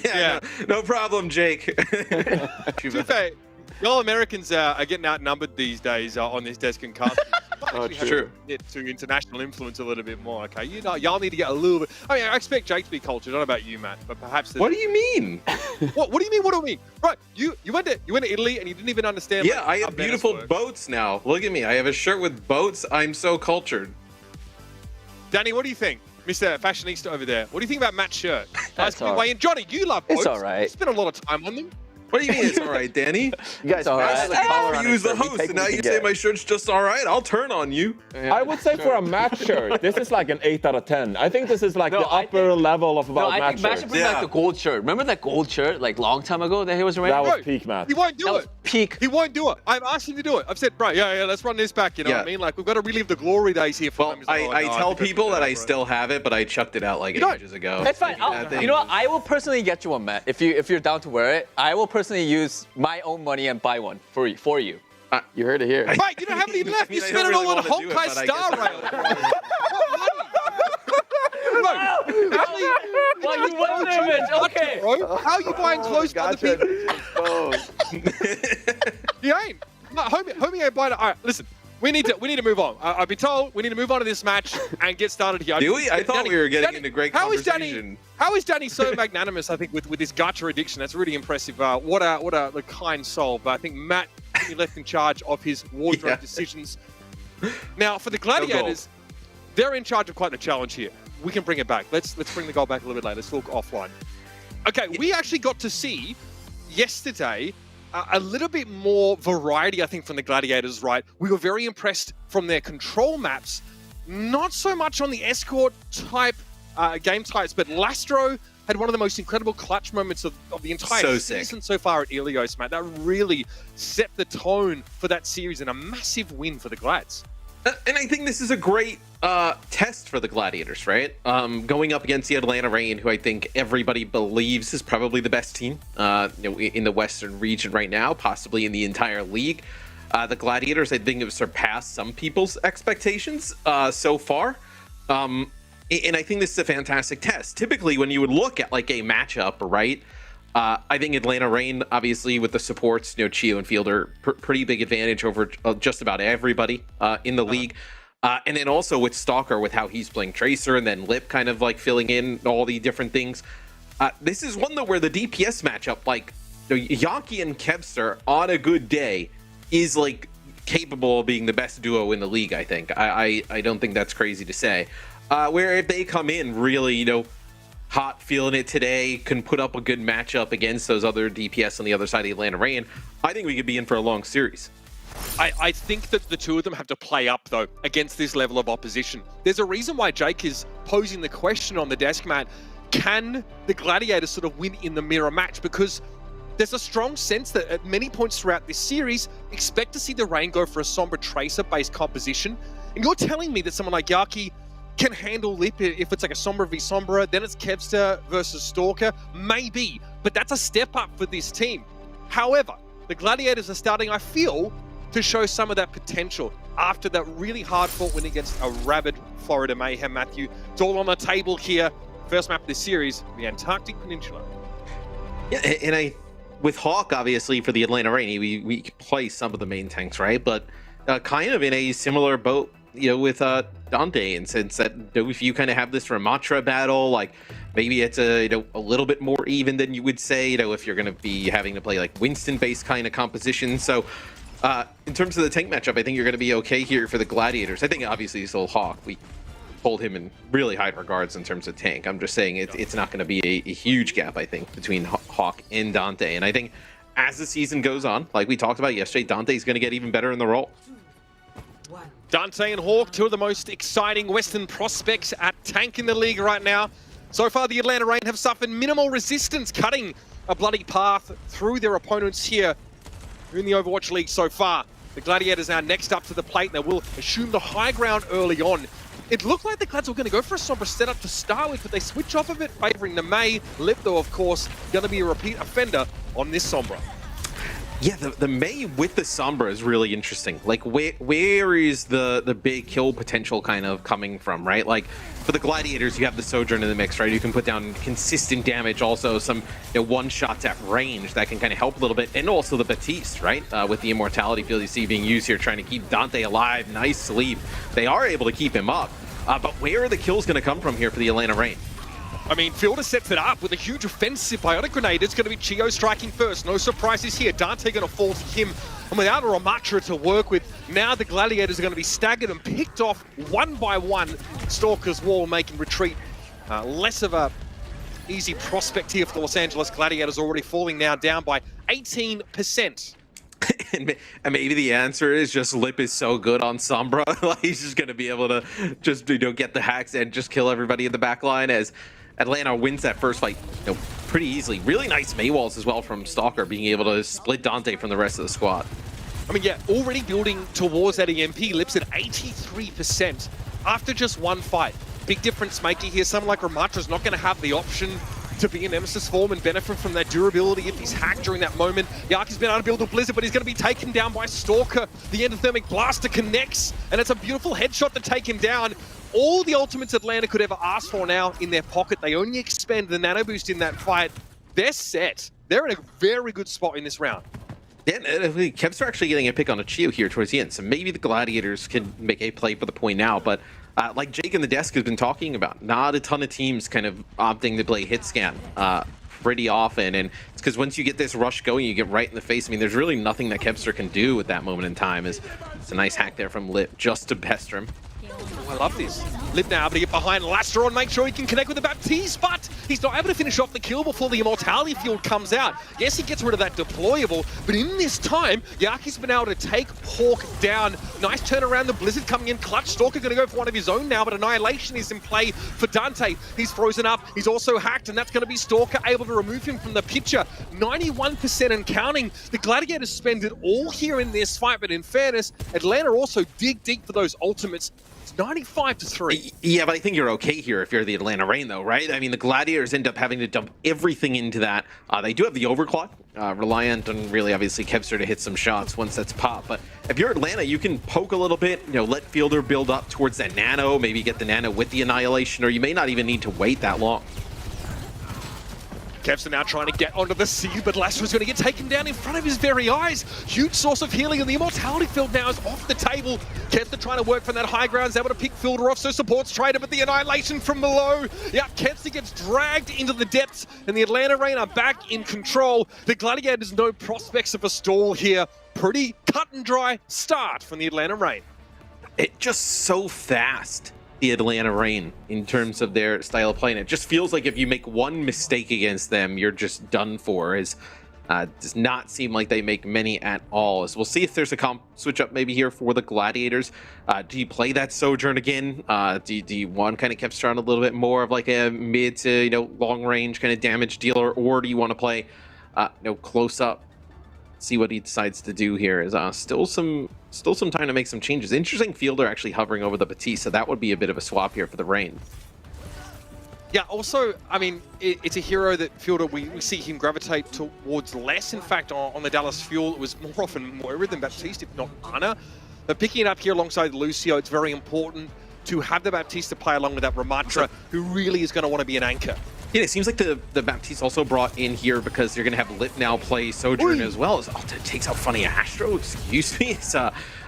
Yeah. No problem, Jake.
To be fair, y'all Americans are getting outnumbered these days on this desk and cast.
True.
Get to international influence a little bit more, okay? Y'all need to get a little bit. I mean, I expect Jake to be cultured. I don't know about you, Matt, but perhaps.
What do you mean?
What do you mean? What do I mean? Right, you went to Italy and you didn't even understand.
Yeah, I have beautiful boats now. Look at me. I have a shirt with boats. I'm so cultured.
Danny, what do you think, Mr. Fashionista over there? What do you think about Matt's shirt?
That's all right.
Johnny, you love boats.
It's all right.
You spend a lot of time on them.
What do you mean it's all right, Danny?
You guys,
I use the host, and now you say my shirt's just all right. I'll turn on you.
Yeah. I would say for a match shirt, this is like an 8 out of 10. I think this is like the upper level of about match shirts.
Matt should bring like the gold shirt. Remember that gold shirt like long time ago that he was wearing?
That was peak, Matt.
He won't do it.
Peak.
He won't do it. I've asked him to do it. I've said, bro, yeah, let's run this back. You know what I mean? Like, we've got to relive the glory days here.
Well, I tell people that I still have it, but I chucked it out like ages ago.
It's fine. You know what? I will personally get you one, Matt. If you're down to wear it, I will personally use my own money and buy one for you.
You heard it here.
Mate, you don't have any left. You spent it all on Honkai Star Rail.
Well, you wonder, Mitch. Okay.
How are you buying clothes for other people? You ain't. No, homie ain't buying it. All right, listen. We need to move on. I've been told we need to move on to this match and get started here.
Do we? I thought we were getting into great conversation.
How is Danny so magnanimous? I think with his gacha addiction, that's really impressive. What a kind soul. But I think Matt he left in charge of his wardrobe decisions. Now for the Gladiators, they're in charge of quite the challenge here. We can bring it back. Let's bring the goal back a little bit later. Let's talk offline. Okay, we actually got to see yesterday a little bit more variety, I think, from the Gladiators, right? We were very impressed from their control maps, not so much on the escort type game types, but Lastro had one of the most incredible clutch moments of the entire season so far at Ilios, Matt. That really set the tone for that series and a massive win for the Glads.
And I think this is a great test for the Gladiators, right? Going up against the Atlanta Reign, who I think everybody believes is probably the best team in the Western region right now, possibly in the entire league. The Gladiators, I think, have surpassed some people's expectations so far. And I think this is a fantastic test. Typically, when you would look at like a matchup, right? I think Atlanta Reign, obviously, with the supports, Chio and Fielder, pretty big advantage over just about everybody in the league. And then also with Stalker, with how he's playing Tracer, and then Lip kind of like filling in all the different things. This is one, though, where the DPS matchup, like Yankee and Kevster on a good day is like capable of being the best duo in the league, I think. I don't think that's crazy to say. Where if they come in really, hot, feeling it today, can put up a good matchup against those other DPS on the other side of the Atlanta Reign, I think we could be in for a long series.
I think that the two of them have to play up, though, against this level of opposition. There's a reason why Jake is posing the question on the desk, Matt. Can the Gladiators sort of win in the mirror match? Because there's a strong sense that at many points throughout this series, expect to see the Reign go for a Sombra Tracer-based composition. And you're telling me that someone like Yaki can handle Lip if it's like a Sombra v Sombra, then it's Kevster versus Stalker? Maybe, but that's a step up for this team. However, the Gladiators are starting, I feel, to show some of that potential after that really hard-fought win against a rabid Florida Mayhem, Matthew. It's all on the table here. First map of this series, the Antarctic Peninsula.
Yeah, and with Hawk, obviously, for the Atlanta Reign, we play some of the main tanks, right? But kind of in a similar boat with Dante, and since that if you kind of have this Ramatra battle, like maybe it's a little bit more even than you would say, if you're going to be having to play like Winston-based kind of composition. So in terms of the tank matchup, I think you're going to be okay here for the Gladiators. I think obviously still Hawk. We hold him in really high regards in terms of tank. I'm just saying it's not going to be a huge gap, I think, between Hawk and Dante. And I think as the season goes on, like we talked about yesterday, Dante's going to get even better in the role.
Dante and Hawk, two of the most exciting Western prospects at tank in the league right now. So far, the Atlanta Reign have suffered minimal resistance, cutting a bloody path through their opponents here in the Overwatch League so far. The Gladiators are next up to the plate. They will assume the high ground early on. It looked like the Glads were going to go for a Sombra setup to start with, but they switch off of it, favoring the May. Lip, though, of course, going to be a repeat offender on this Sombra.
Yeah, the May with the Sombra is really interesting. Like, where is the big kill potential kind of coming from, right? Like, for the Gladiators, you have the Sojourn in the mix, right? You can put down consistent damage, also some one-shots at range that can kind of help a little bit, and also the Baptiste, right? With the Immortality field you see being used here, trying to keep Dante alive. Nice sleep. They are able to keep him up. But where are the kills going to come from here for the Atlanta Reign?
I mean, Fielder sets it up with a huge offensive biotic grenade. It's going to be Chio striking first. No surprises here. Dante going to fall to him. And without a Ramatra to work with, now the Gladiators are going to be staggered and picked off one by one. Stalker's Wall making retreat less of a easy prospect here for the Los Angeles Gladiators, already falling now down by 18%.
And maybe the answer is just Lip is so good on Sombra. Like, he's just going to be able to just get the hacks and just kill everybody in the back line as Atlanta wins that first fight pretty easily. Really nice Maywalls as well from Stalker, being able to split Dante from the rest of the squad.
I mean, yeah, already building towards that EMP. Lip's at 83% after just one fight. Big difference maker here. Someone like Ramatra's not going to have the option to be in Nemesis form and benefit from that durability if he's hacked during that moment. Yaki's been able to build a Blizzard, but he's going to be taken down by Stalker. The endothermic blaster connects, and it's a beautiful headshot to take him down. All the ultimates Atlanta could ever ask for now in their pocket. They only expend the nano boost in that fight. They're set. They're in a very good spot in this round.
Yeah, Kevs are actually getting a pick on a Chio here towards the end, so maybe the Gladiators can make a play for the point now, but like Jake in the desk has been talking about, not a ton of teams kind of opting to play hit scan pretty often, and it's because once you get this rush going, you get right in the face. I mean, there's really nothing that Kevster can do at that moment in time. It's a nice hack there from Lip just to pester him.
Oh, I love this. Lip now able to get behind Lastron, make sure he can connect with the Baptiste, but he's not able to finish off the kill before the Immortality field comes out. Yes, he gets rid of that deployable, but in this time, Yaki's been able to take Hawk down. Nice turnaround, the Blizzard coming in clutch. Stalker going to go for one of his own now, but Annihilation is in play for Dante. He's frozen up, he's also hacked, and that's going to be Stalker able to remove him from the picture. 91% and counting. The Gladiators spend it all here in this fight, but in fairness, Atlanta also dig deep for those ultimates. 95-3.
Yeah, but I think you're okay here if you're the Atlanta Reign, though, right? I mean, the Gladiators end up having to dump everything into that. They do have the overclock, reliant on really, obviously, Kevster to hit some shots once that's popped. But if you're Atlanta, you can poke a little bit, let Fielder build up towards that nano, maybe get the nano with the Annihilation, or you may not even need to wait that long.
Kevster now trying to get onto the seed, but Lastra's going to get taken down in front of his very eyes. Huge source of healing, and the Immortality field now is off the table. Kevster trying to work from that high ground, is able to pick Fielder off, so supports Trader, but the Annihilation from below. Yeah, Kevster gets dragged into the depths, and the Atlanta Reign are back in control. The Gladiators, no prospects of a stall here. Pretty cut and dry start from the Atlanta Reign.
It's just so fast, the Atlanta Reign, in terms of their style of playing. It just feels like if you make one mistake against them, you're just done for. Does not seem like they make many at all. As we'll see if there's a comp switch up maybe here for the Gladiators. Do you play that Sojourn again? Do you want kind of Kevster on a little bit more of like a mid to long range kind of damage dealer, or do you want to play close up? See what he decides to do here. Is still some time to make some changes. Interesting Fielder actually hovering over the Baptiste, so that would be a bit of a swap here for the Reign.
Yeah, also, I mean, it's a hero that Fielder, we see him gravitate towards less. In fact, on the Dallas Fuel, it was more often Moira than Baptiste, if not Ana. But picking it up here alongside Lucio, it's very important to have the Baptiste to play along with that Ramatra, who really is going to want to be an anchor.
Yeah, it seems like the Baptiste also brought in here because you're going to have Lit now play Sojourn as well. It takes out Funny Astro, excuse me.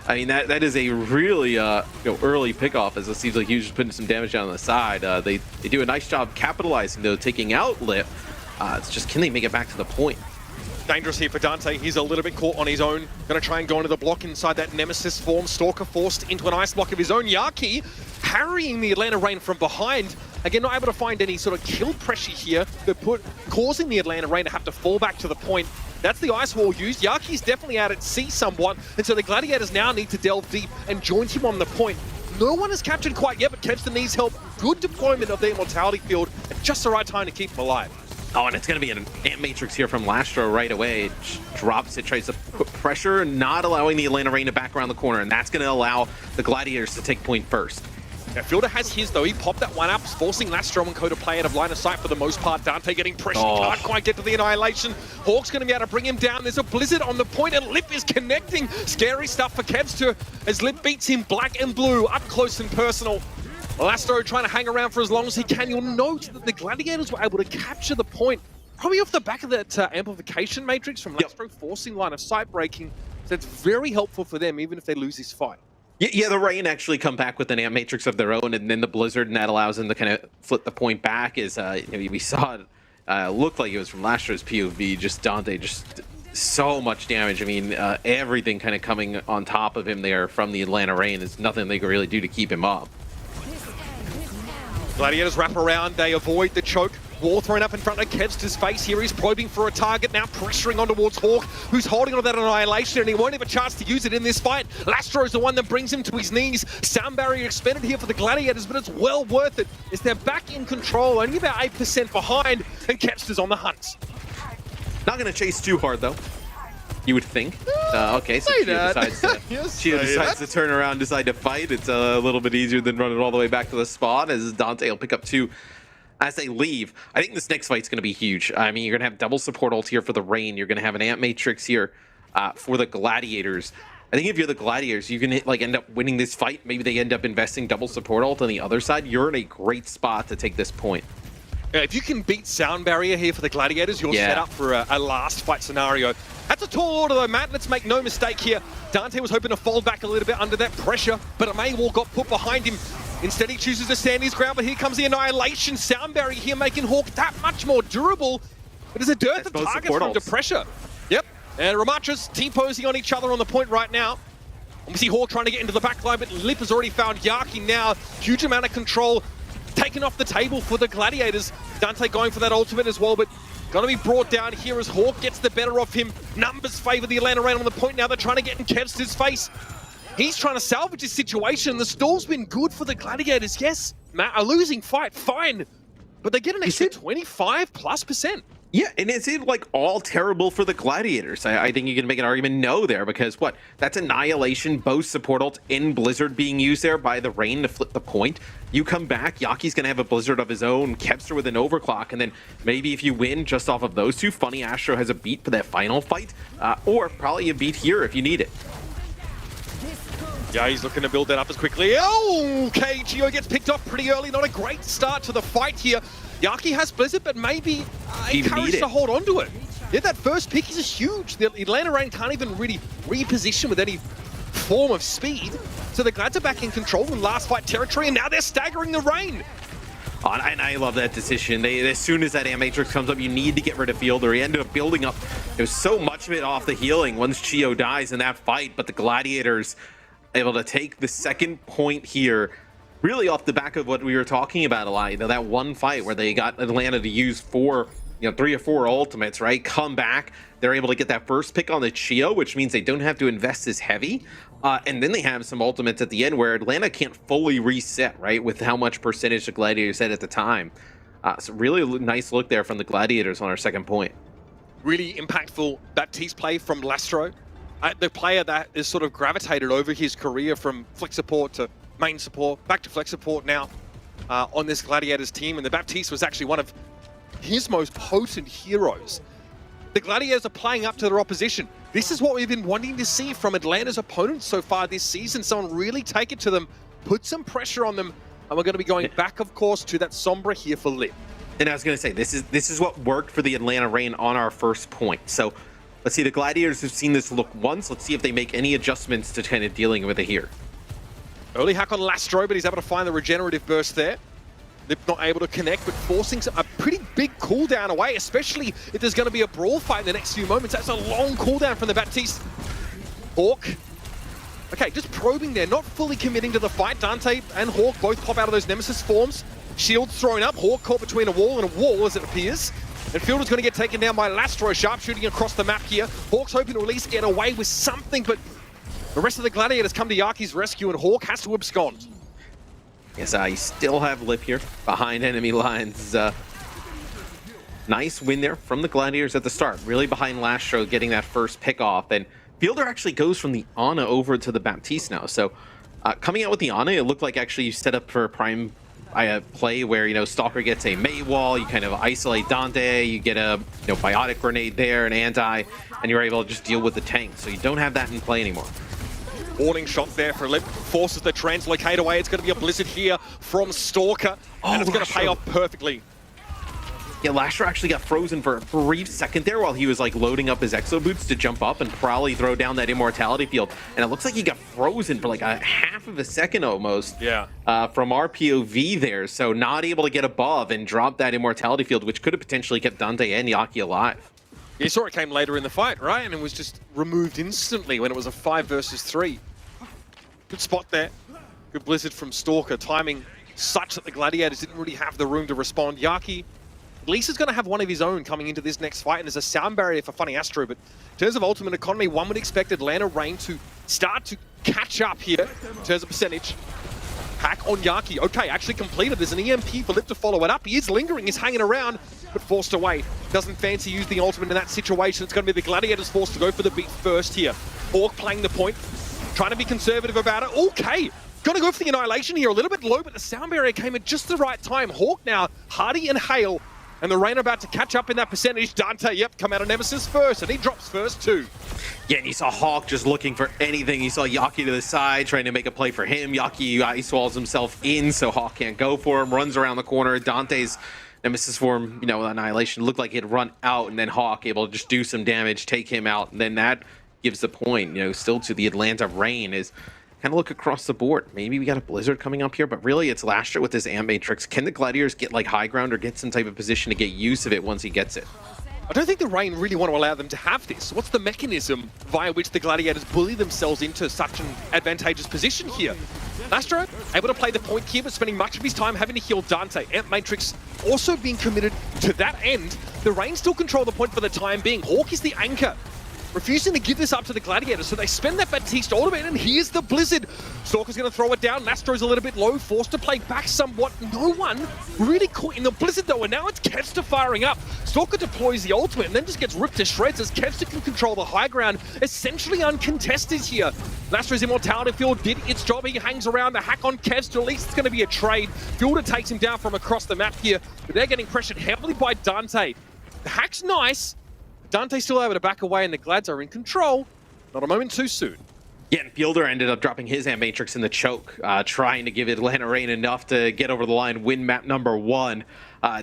I mean, that is a really early pickoff, as it seems like Huge is putting some damage down on the side. They do a nice job capitalizing, though, taking out Lip. It's just, can they make it back to the point?
Dangerous here for Dante. He's a little bit caught on his own. Going to try and go into the block inside that Nemesis form. Stalker forced into an ice block of his own. Yaki harrying the Atlanta Reign from behind. Again, not able to find any sort of kill pressure here, but causing the Atlanta Reign to have to fall back to the point. That's the ice wall used. Yaki's definitely out at sea somewhat, and so the Gladiators now need to delve deep and join him on the point. No one is captured quite yet, but Kevston needs help. Good deployment of the Immortality Field at just the right time to keep him alive.
Oh, and it's going to be an Ant Matrix here from Lastro right away. It drops it, tries to put pressure, not allowing the Atlanta Reign to back around the corner, and that's going to allow the Gladiators to take point first.
Yeah, Fielder has his, though. He popped that one up, forcing Lastro and Co to play out of line of sight for the most part. Dante getting pressure, can't quite get to the Annihilation. Hawk's going to be able to bring him down. There's a Blizzard on the point, and Lip is connecting. Scary stuff for Kevster as Lip beats him black and blue, up close and personal. Lastro trying to hang around for as long as he can. You'll note that the Gladiators were able to capture the point, probably off the back of that amplification matrix from Lastro, forcing line of sight breaking. So that's very helpful for them, even if they lose this fight.
Yeah, the Reign actually come back with an Ant Matrix of their own, and then the Blizzard, and that allows them to kind of flip the point back. Is we saw it looked like it was from Lastro's POV, just Dante, just so much damage. I mean, everything kind of coming on top of him there from the Atlanta Reign. Is nothing they could really do to keep him up.
Gladiators wrap around, they avoid the choke. Wall thrown up in front of Kevster's face. Here he's probing for a target, now pressuring on towards Hawk, who's holding on to that Annihilation, and he won't have a chance to use it in this fight. Lastro's the one that brings him to his knees. Sound barrier expended here for the Gladiators, but it's well worth it as they're back in control, only about 8% behind, and Kevster's on the hunt.
Not going to chase too hard, though. You would think. Okay, so Chia decides to turn around, decide to fight. It's a little bit easier than running all the way back to the spawn, as Dante will pick up 2 as they leave. I think this next fight's going to be huge. I mean, you're going to have double support ult here for the Reign. You're going to have an Ant Matrix here for the Gladiators. I think if you're the Gladiators, you can end up winning this fight. Maybe they end up investing double support ult on the other side. You're in a great spot to take this point.
Yeah, if you can beat Sound Barrier here for the Gladiators, you're set up for a last fight scenario. That's a tall order though, Matt. Let's make no mistake here. Dante was hoping to fall back a little bit under that pressure, but a May wall got put behind him. Instead, he chooses to stand his ground, but here comes the Annihilation. Sound Barrier here making Hawk that much more durable. But there's a dearth of targets from under pressure. Yep, and Ramatra's T-posing on each other on the point right now. We see Hawk trying to get into the back line, but Lip has already found Yaki now. Huge amount of control taken off the table for the Gladiators. Dante going for that ultimate as well, but gonna be brought down here as Hawk gets the better of him. Numbers favor the Atlanta Reign on the point now. They're trying to get in Kevster's face. He's trying to salvage his situation. The stall's been good for the Gladiators. Yes, Matt, a losing fight, fine. But they get an extra 25+%.
Yeah, and is it like all terrible for the Gladiators? I think you can make an argument no there, because what? That's Annihilation, both support ult in Blizzard being used there by the Reign to flip the point. You come back, Yaki's going to have a Blizzard of his own, Kevster with an overclock, and then maybe if you win just off of those two, Funny Astro has a beat for that final fight, or probably a beat here if you need it.
Yeah, he's looking to build that up as quickly. Oh, okay, Geo gets picked off pretty early. Not a great start to the fight here. Yaki has Blizzard, but maybe encouraged to hold on to it. Yeah, that first pick is huge. The Atlanta Reign can't even really reposition with any form of speed. So the Glads are back in control in last fight territory, and now they're staggering the Reign.
Oh, and I love that decision. As soon as that Ant Matrix comes up, you need to get rid of Fielder. He ended up building up. There's so much of it off the healing once Chio dies in that fight, but the Gladiators able to take the second point here, really off the back of what we were talking about a lot. You know, that one fight where they got Atlanta to use 3 or 4 ultimates, right? Come back, they're able to get that first pick on the Chio, which means they don't have to invest as heavy. And then they have some ultimates at the end where Atlanta can't fully reset, right? With how much percentage the Gladiators had at the time. So really nice look there from the Gladiators on our second point.
Really impactful Baptiste play from Lastro. The player that is sort of gravitated over his career from flex support to main support, back to flex support now on this Gladiators team. And the Baptiste was actually one of his most potent heroes. The Gladiators are playing up to their opposition. This is what we've been wanting to see from Atlanta's opponents so far this season. Someone really take it to them, put some pressure on them, and we're going to be going back, of course, to that Sombra here for Lip.
And I was going to say, this is what worked for the Atlanta Reign on our first point. So Let's see, the Gladiators have seen this look once. Let's see if they make any adjustments to kind of dealing with it here.
Early hack on Lastro, but he's able to find the regenerative burst there. Lip not able to connect, but forcing a pretty big cooldown away, especially if there's going to be a brawl fight in the next few moments. That's a long cooldown from the Baptiste. Hawk. Okay, just probing there, not fully committing to the fight. Dante and Hawk both pop out of those Nemesis forms. Shields thrown up. Hawk caught between a wall and a wall, as it appears. And Fielder's going to get taken down by Lastro, sharpshooting across the map here. Hawk's hoping to at least get away with something, but the rest of the Gladiators come to Yaki's rescue, and Hawk has to abscond.
Yes, you still have Lip here behind enemy lines. Nice win there from the Gladiators at the start. Really behind Lastro, getting that first pick off. And Fielder actually goes from the Ana over to the Baptiste now. So coming out with the Ana, it looked like actually you set up for a prime play where, you know, Stalker gets a May wall, you kind of isolate Dante, you get a biotic grenade there, an anti, and you're able to just deal with the tank. So you don't have that in play anymore.
Warning shot there for Lip, forces the translocate away. It's going to be a blizzard here from Stalker, and it's going to pay off perfectly.
Yeah, Lastro actually got frozen for a brief second there while he was like loading up his exo boots to jump up and probably throw down that immortality field. And it looks like he got frozen for like a half of a second almost.
Yeah.
From our POV there. So not able to get above and drop that immortality field, which could have potentially kept Dante and Yaki alive.
You saw it came later in the fight, right? And it was just removed instantly when it was a 5 versus 3. Good spot there. Good blizzard from Stalker. Timing such that the Gladiators didn't really have the room to respond. Yaki at least is going to have one of his own coming into this next fight, and there's a sound barrier for Funny Astro, but in terms of ultimate economy, one would expect Atlanta Reign to start to catch up here in terms of percentage. Hack on Yaki. Okay, actually completed. There's an EMP for Lip to follow it up. He is lingering, he's hanging around, but forced away. Doesn't fancy use the ultimate in that situation. It's going to be the Gladiators forced to go for the beat first here. Hawk playing the point, trying to be conservative about it. Okay, gonna go for the annihilation here. A little bit low, but the sound barrier came at just the right time. Hawk now, Hardy and Hale, and the Reign are about to catch up in that percentage. Dante, yep, come out of Nemesis first, and he drops first too.
Yeah, and you saw Hawk just looking for anything. You saw Yaki to the side, trying to make a play for him. Yaki ice walls himself in, so Hawk can't go for him. Runs around the corner. Dante's Nemesis form, annihilation looked like he'd run out, and then Hawk able to just do some damage, take him out, and then that gives the point, still to the Atlanta Reign is kind of look across the board. Maybe we got a blizzard coming up here, but really it's Lastro with his Amp Matrix. Can the Gladiators get like high ground or get some type of position to get use of it once he gets it?
I don't think the Reign really want to allow them to have this. What's the mechanism via which the Gladiators bully themselves into such an advantageous position here? Lastro able to play the point here, but spending much of his time having to heal Dante. Amp Matrix also being committed to that end. The Reign still control the point for the time being. Hawk is the anchor, refusing to give this up to the Gladiators, so they spend that Baptiste ultimate, and here's the blizzard. Stalker's going to throw it down. Lastro's a little bit low, forced to play back somewhat. No one really caught in the blizzard though, and now it's Kevster firing up. Stalker deploys the ultimate and then just gets ripped to shreds as Kevster can control the high ground, essentially uncontested here. Lastro's immortality field did its job. He hangs around. The hack on Kevster, at least it's going to be a trade. Fielder takes him down from across the map here, but they're getting pressured heavily by Dante. The hack's nice. Dante's still able to back away, and the Glads are in control. Not a moment too soon.
Yeah, and Fielder ended up dropping his Amp Matrix in the choke, trying to give Atlanta Reign enough to get over the line, win map number 1.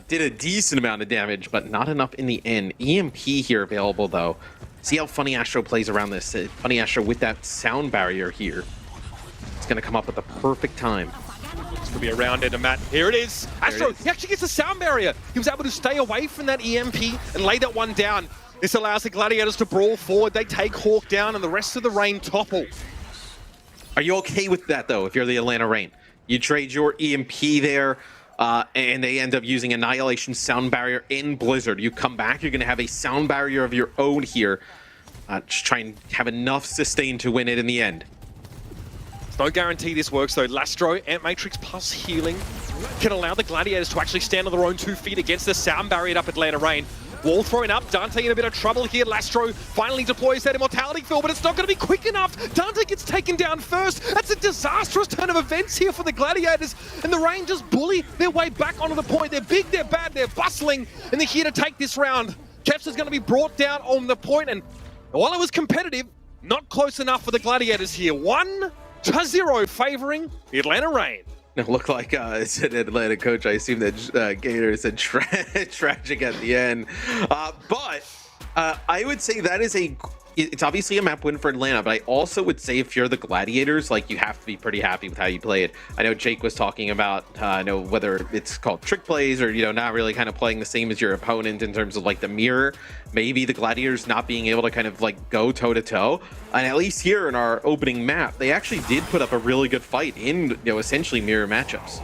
Did a decent amount of damage, but not enough in the end. EMP here available, though. See how Funny Astro plays around this. Funny Astro with that sound barrier here. It's going to come up at the perfect time.
This could be a round end of Matt. Here it is. Astro, he actually gets a sound barrier. He was able to stay away from that EMP and lay that one down. This allows the Gladiators to brawl forward. They take Hawk down, and the rest of the Reign topple.
Are you okay with that, though, if you're the Atlanta Reign? You trade your EMP there, and they end up using Annihilation Sound Barrier in Blizzard. You come back, you're going to have a Sound Barrier of your own here. Just try and have enough sustain to win it in the end.
There's no guarantee this works, though. Lastro, Amp Matrix plus healing can allow the Gladiators to actually stand on their own 2 feet against the Sound Barrier up Atlanta Reign. Wall thrown up, Dante in a bit of trouble here. Lastro finally deploys that immortality field, but it's not going to be quick enough. Dante gets taken down first. That's a disastrous turn of events here for the Gladiators, and the Reign just bully their way back onto the point. They're big, they're bad, they're bustling, and they're here to take this round. Kevster's going to be brought down on the point, and while it was competitive, not close enough for the Gladiators here. 1-0 favoring the Atlanta Reign.
It looked like it's an Atlanta coach. I assume that Gator said tragic at the end. But I would say that is it's obviously a map win for Atlanta, but I also would say if you're the Gladiators, like, you have to be pretty happy with how you play it. I know Jake was talking about, whether it's called trick plays or, not really kind of playing the same as your opponent in terms of like the mirror, maybe the Gladiators not being able to kind of like go toe to toe. And at least here in our opening map, they actually did put up a really good fight in, essentially mirror matchups.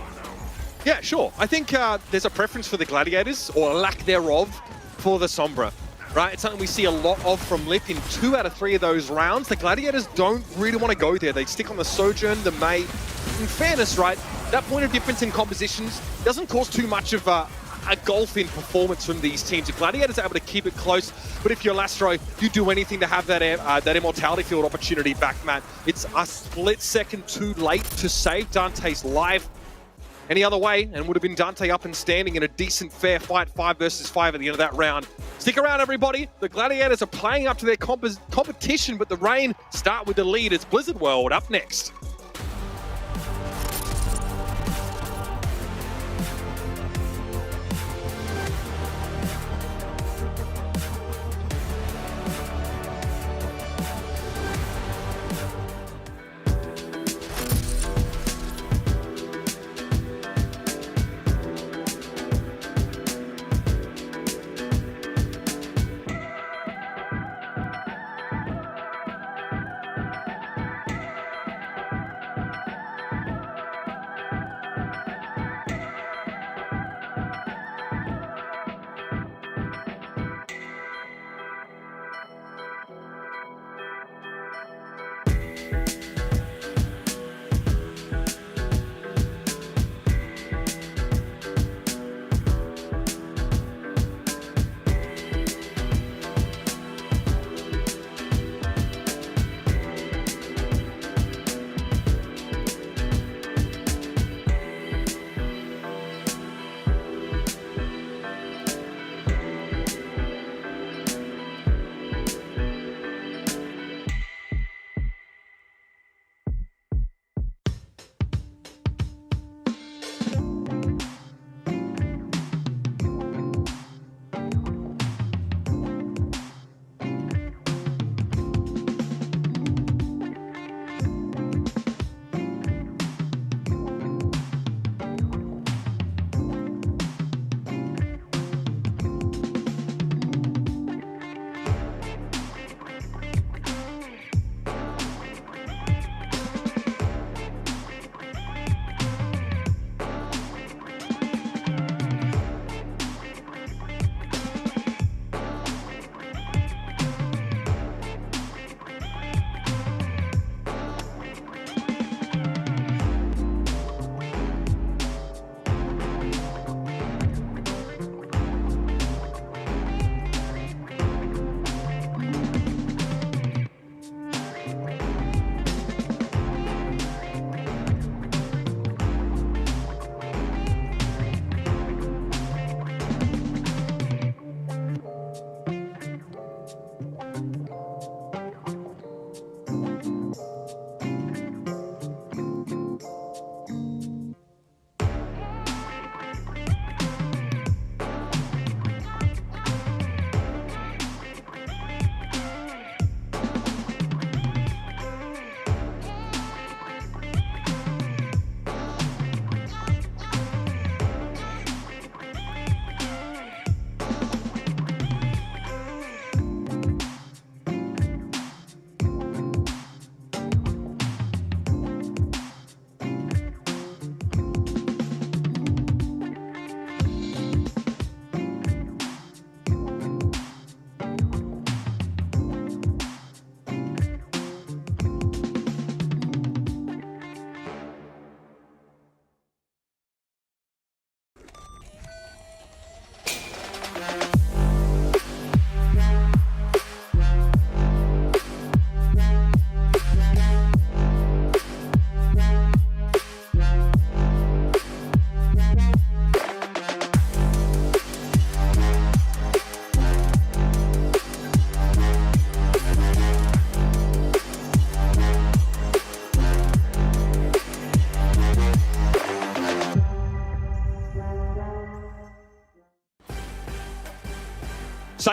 Yeah, sure. I think there's a preference for the Gladiators, or lack thereof, for the Sombra. Right, it's something we see a lot of from Lip in 2 out of 3 of those rounds. The Gladiators don't really want to go there. They stick on the Sojourn, the May. In fairness, right, that point of difference in compositions doesn't cause too much of a gulf in performance from these teams. The Gladiators are able to keep it close, but if you're Lastro, you do anything to have that Immortality Field opportunity back, Matt. It's a split second too late to save Dante's life. Any other way, and would have been Dante up and standing in a decent, fair fight, 5 versus 5 at the end of that round. Stick around, everybody. The Gladiators are playing up to their competition, but the Reign start with the lead. It's Blizzard World up next.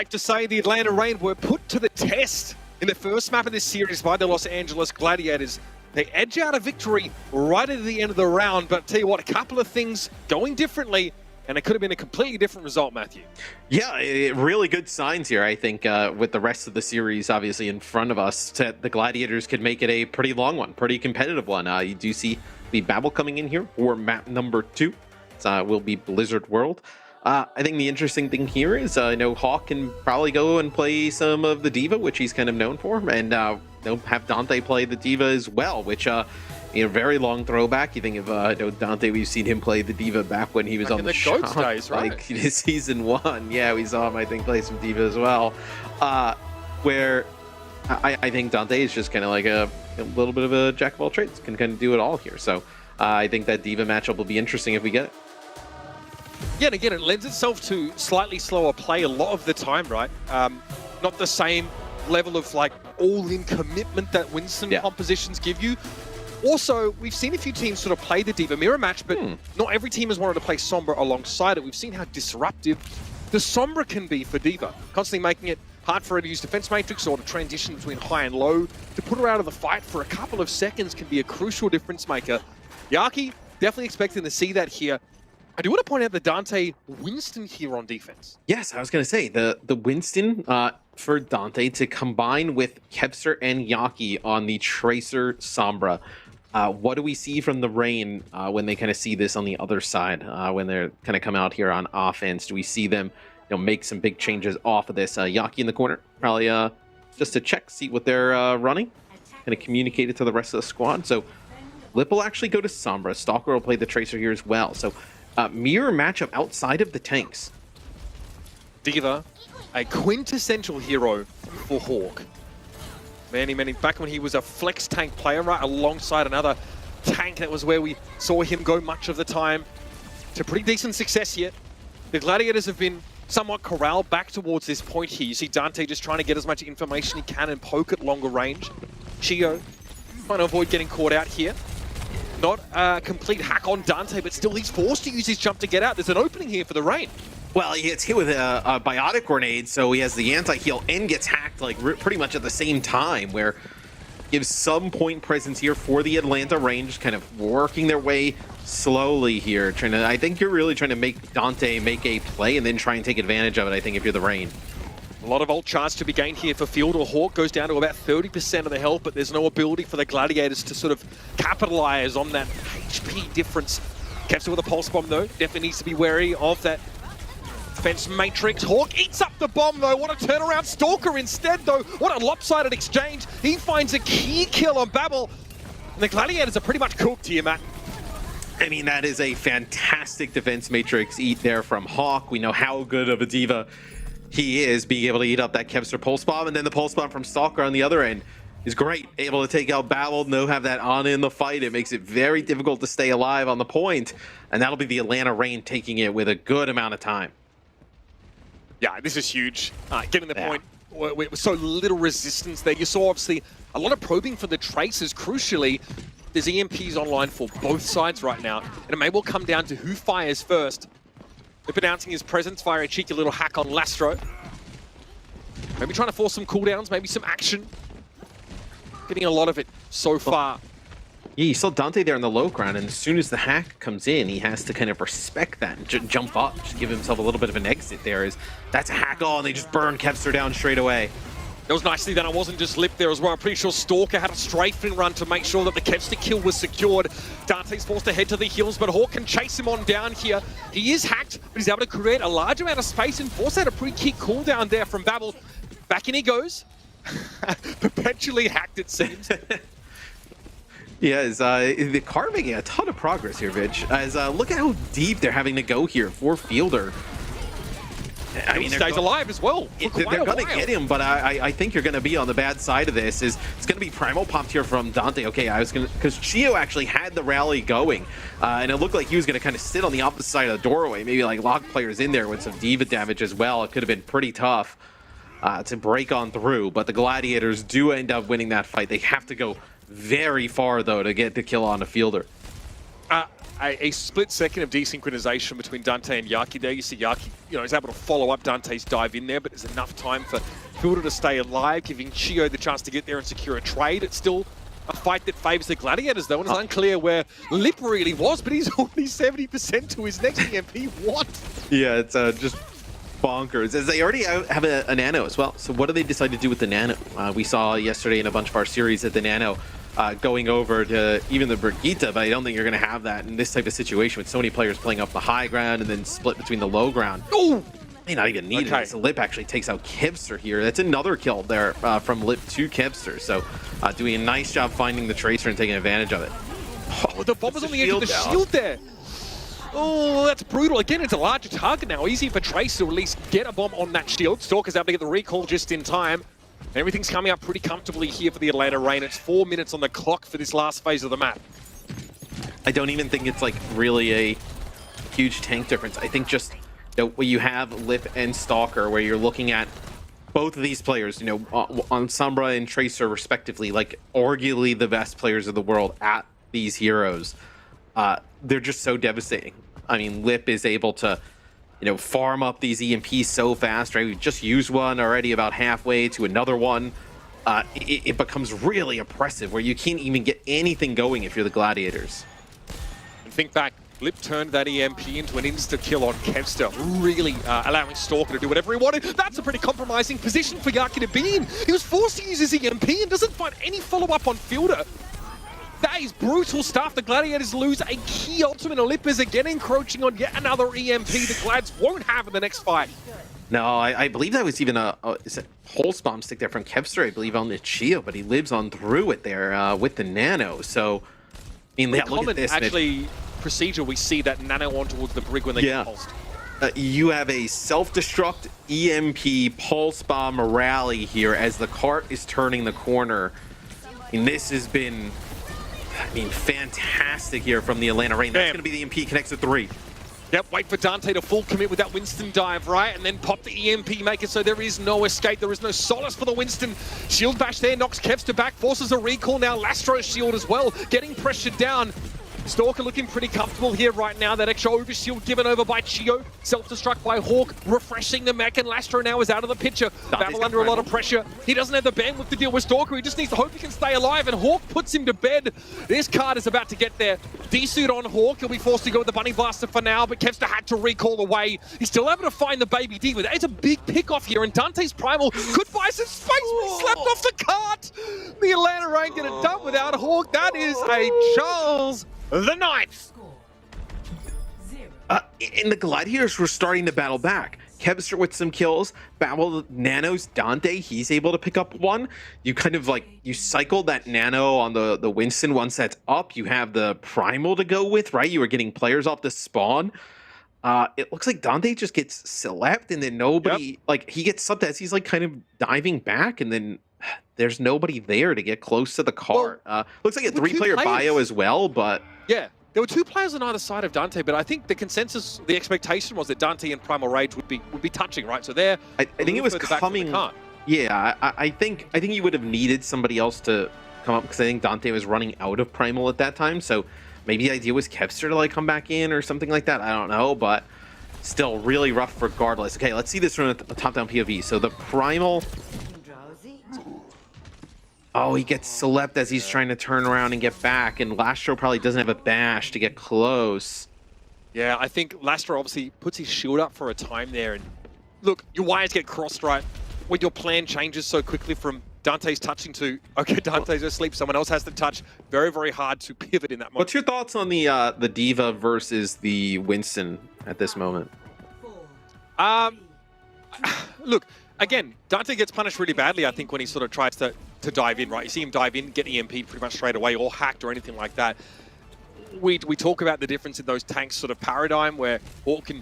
like to say the Atlanta Reign were put to the test in the first map of this series by the Los Angeles Gladiators. They edge out a victory right at the end of the round, but I'll tell you what, a couple of things going differently, and it could have been a completely different result, Matthew.
Yeah, really good signs here, I think, with the rest of the series obviously in front of us. The Gladiators could make it a pretty long one, pretty competitive one. You do see the Babel coming in here for map number 2. It will be Blizzard World. I think the interesting thing here is I know Hawk can probably go and play some of the D.Va, which he's kind of known for, and have Dante play the D.Va as well, which very long throwback. You think of Dante, we've seen him play the D.Va back when he was on the show,
days, right?
like season 1. Yeah, we saw him, I think, play some D.Va as well. Where I think Dante is just kind of like a little bit of a jack of all trades, can kind of do it all here. So I think that D.Va matchup will be interesting if we get it.
Yeah, and again, it lends itself to slightly slower play a lot of the time, right? Not the same level of like all-in commitment that Winston compositions give you. Also, we've seen a few teams sort of play the D.Va mirror match, but not every team has wanted to play Sombra alongside it. We've seen how disruptive the Sombra can be for D.Va, constantly making it hard for her to use defense matrix or to transition between high and low. To put her out of the fight for a couple of seconds can be a crucial difference maker. Yaki, definitely expecting to see that here. I do want to point out the Dante Winston here on defense.
Yes, I was going to say the Winston for Dante to combine with Kevster and Yaki on the Tracer Sombra. What do we see from the Reign when they kind of see this on the other side, when they're kind of come out here on offense? Do we see them make some big changes off of this? Yaki in the corner, probably just to check, see what they're running, kind of communicate it to the rest of the squad. So Lip will actually go to Sombra. Stalker will play the Tracer here as well. So mirror matchup outside of the tanks.
D.Va, a quintessential hero for Hawk. Many, back when he was a flex tank player, right, alongside another tank, that was where we saw him go much of the time. To pretty decent success here. The Gladiators have been somewhat corralled back towards this point here. You see Dante just trying to get as much information he can and poke at longer range. Chio trying to avoid getting caught out here. Not a complete hack on Dante, but still he's forced to use his jump to get out. There's an opening here for the Reign.
Well, he gets hit with a biotic grenade, so he has the anti-heal and gets hacked like pretty much at the same time, where gives some point presence here for the Atlanta Reign, just kind of working their way slowly here. I think you're really trying to make Dante make a play and then try and take advantage of it, I think, if you're the Reign.
A lot of ult charge to be gained here for Field or Hawk. Goes down to about 30% of the health, but there's no ability for the Gladiators to sort of capitalize on that HP difference. Kevster with a pulse bomb, though. Definitely needs to be wary of that defense matrix. Hawk eats up the bomb, though. What a turnaround. Stalker instead, though. What a lopsided exchange. He finds a key kill on Babel. And the Gladiators are pretty much cooked here, Matt.
I mean, that is a fantastic defense matrix eat there from Hawk. We know how good of a D.Va he is, being able to eat up that Kevster pulse bomb, and then the pulse bomb from Stalker on the other end is great. Able to take out Babel, no have that on in the fight. It makes it very difficult to stay alive on the point, and that'll be the Atlanta Reign taking it with a good amount of time.
Yeah, this is huge. Getting the point with so little resistance there. You saw, obviously, a lot of probing for the Tracers. Crucially, there's EMPs online for both sides right now, and it may well come down to who fires first. Lip announcing his presence via a cheeky little hack on Lastro. Maybe trying to force some cooldowns, maybe some action. Getting a lot of it so far.
Yeah, you saw Dante there on the low ground, and as soon as the hack comes in, he has to kind of respect that and jump up, just give himself a little bit of an exit there. That's a hack on, they just burn Kevster down straight away.
It was nicely done. It wasn't just Lip there as well. I'm pretty sure Stalker had a strafing run to make sure that the Kevster kill was secured. Dante's forced to head to the heals, but Hawk can chase him on down here. He is hacked, but he's able to create a large amount of space and force out a pretty key cooldown there from Babel. Back in he goes. Perpetually hacked, it seems.
Yeah, the card making a ton of progress here, Vidge. Look at how deep they're having to go here for Fielder.
I mean, he stays alive as well.
They're going to get him, but I think you're going to be on the bad side of this. It's going to be Primal popped here from Dante. Okay, because Chio actually had the rally going, and it looked like he was going to kind of sit on the opposite side of the doorway, maybe like lock players in there with some D.Va damage as well. It could have been pretty tough to break on through, but the Gladiators do end up winning that fight. They have to go very far, though, to get the kill on a Fielder.
a split second of desynchronization between Dante and Yaki there. You see Yaki, is able to follow up Dante's dive in there, but there's enough time for Fielder to stay alive, giving Chio the chance to get there and secure a trade. It's still a fight that favors the Gladiators, though, and it's unclear where Lip really was, but he's already 70% to his next EMP. What?
Yeah, it's just bonkers. As they already have a Nano as well. So what do they decide to do with the Nano? We saw yesterday in a bunch of our series that the Nano going over to even the Brigitte, but I don't think you're going to have that in this type of situation with so many players playing up the high ground and then split between the low ground.
Oh!
May not even need it. So Lip actually takes out Kipster here. That's another kill there from Lip to Kipster. So doing a nice job finding the Tracer and taking advantage of it.
Oh, the bomb was on the edge of the shield there. Oh, that's brutal. Again, it's a larger target now. Easy for Tracer to at least get a bomb on that shield. Stalker's able to get the recall just in time. Everything's coming up pretty comfortably here for the Atlanta Reign. It's 4 minutes on the clock for this last phase of the map.
I don't even think it's like really a huge tank difference. I think just where you have Lip and Stalker, where you're looking at both of these players, on Sombra and Tracer respectively, like arguably the best players of the world at these heroes. They're just so devastating. I mean, Lip is able to, farm up these EMPs so fast, right? We've just used one already about halfway to another one. It becomes really oppressive where you can't even get anything going if you're the Gladiators.
And think back, Lip turned that EMP into an insta-kill on Kevster, really allowing Stalker to do whatever he wanted. That's a pretty compromising position for Yaki to be in. He was forced to use his EMP and doesn't find any follow-up on Fielder. That is brutal stuff. The Gladiators lose a key ultimate, and Lip is again encroaching on yet another EMP the Glads won't have in the next fight.
No, I believe that was even a pulse bomb stick there from Kevster, I believe, on the Chio, but he lives on through it there with the Nano. So, I mean, look at this.
Actually, procedure, we see that Nano on towards the Brig when they get pulsed.
You have a self-destruct EMP pulse bomb rally here as the cart is turning the corner. And this has been, fantastic here from the Atlanta Reign. That's going to be the EMP connects to 3.
Yep, wait for Dante to full commit with that Winston dive, right? And then pop the EMP, make it so there is no escape. There is no solace for the Winston. Shield bash there, knocks Kevster back, forces a recall now. Lastro's shield as well, getting pressured down. Stalker looking pretty comfortable here right now. That extra overshield given over by Chio. Self-destruct by Hawk, refreshing the mech, and Lastro now is out of the picture. Battle under a lot of pressure. He doesn't have the bandwidth to deal with Stalker. He just needs to hope he can stay alive, and Hawk puts him to bed. This card is about to get there. D-suit on Hawk. He'll be forced to go with the Bunny Blaster for now, but Kevster had to recall away. He's still able to find the Baby D, but it's a big pick-off here, and Dante's Primal could buy some space, but he slapped off the cart. The Atlanta Reign get it done without Hawk. That is a Charles the Ninth.
And the Gladiators were starting to battle back. Kevster with some kills, Babel Nanos, Dante, he's able to pick up one. You kind of you cycle that Nano on the Winston once that's up. You have the Primal to go with, right? You were getting players off the spawn. It looks like Dante just gets slept and then nobody, he gets subbed as he's kind of diving back and then there's nobody there to get close to the cart. Looks like a 3-player bio as well, but...
Yeah, there were 2 players on either side of Dante, but I think the consensus, the expectation was that Dante and Primal Rage would be touching, right? So there,
I think it was coming. Yeah, I think you would have needed somebody else to come up because I think Dante was running out of Primal at that time. So maybe the idea was Kevster to come back in or something like that. I don't know, but still really rough regardless. Okay, let's see this from a top-down POV. So the Primal. Oh, he gets slept as he's trying to turn around and get back, and Lastro probably doesn't have a bash to get close.
Yeah, I think Lastro obviously puts his shield up for a time there, and look, your wires get crossed, right? When your plan changes so quickly from Dante's touching to, okay, Dante's asleep, someone else has to touch, very, very hard to pivot in that moment.
What's your thoughts on the Diva versus the Winston at this moment?
Look, again, Dante gets punished really badly, I think, when he sort of tries to dive in, right? You see him dive in, get EMP'd pretty much straight away, or hacked or anything like that. We talk about the difference in those tanks sort of paradigm where Hawken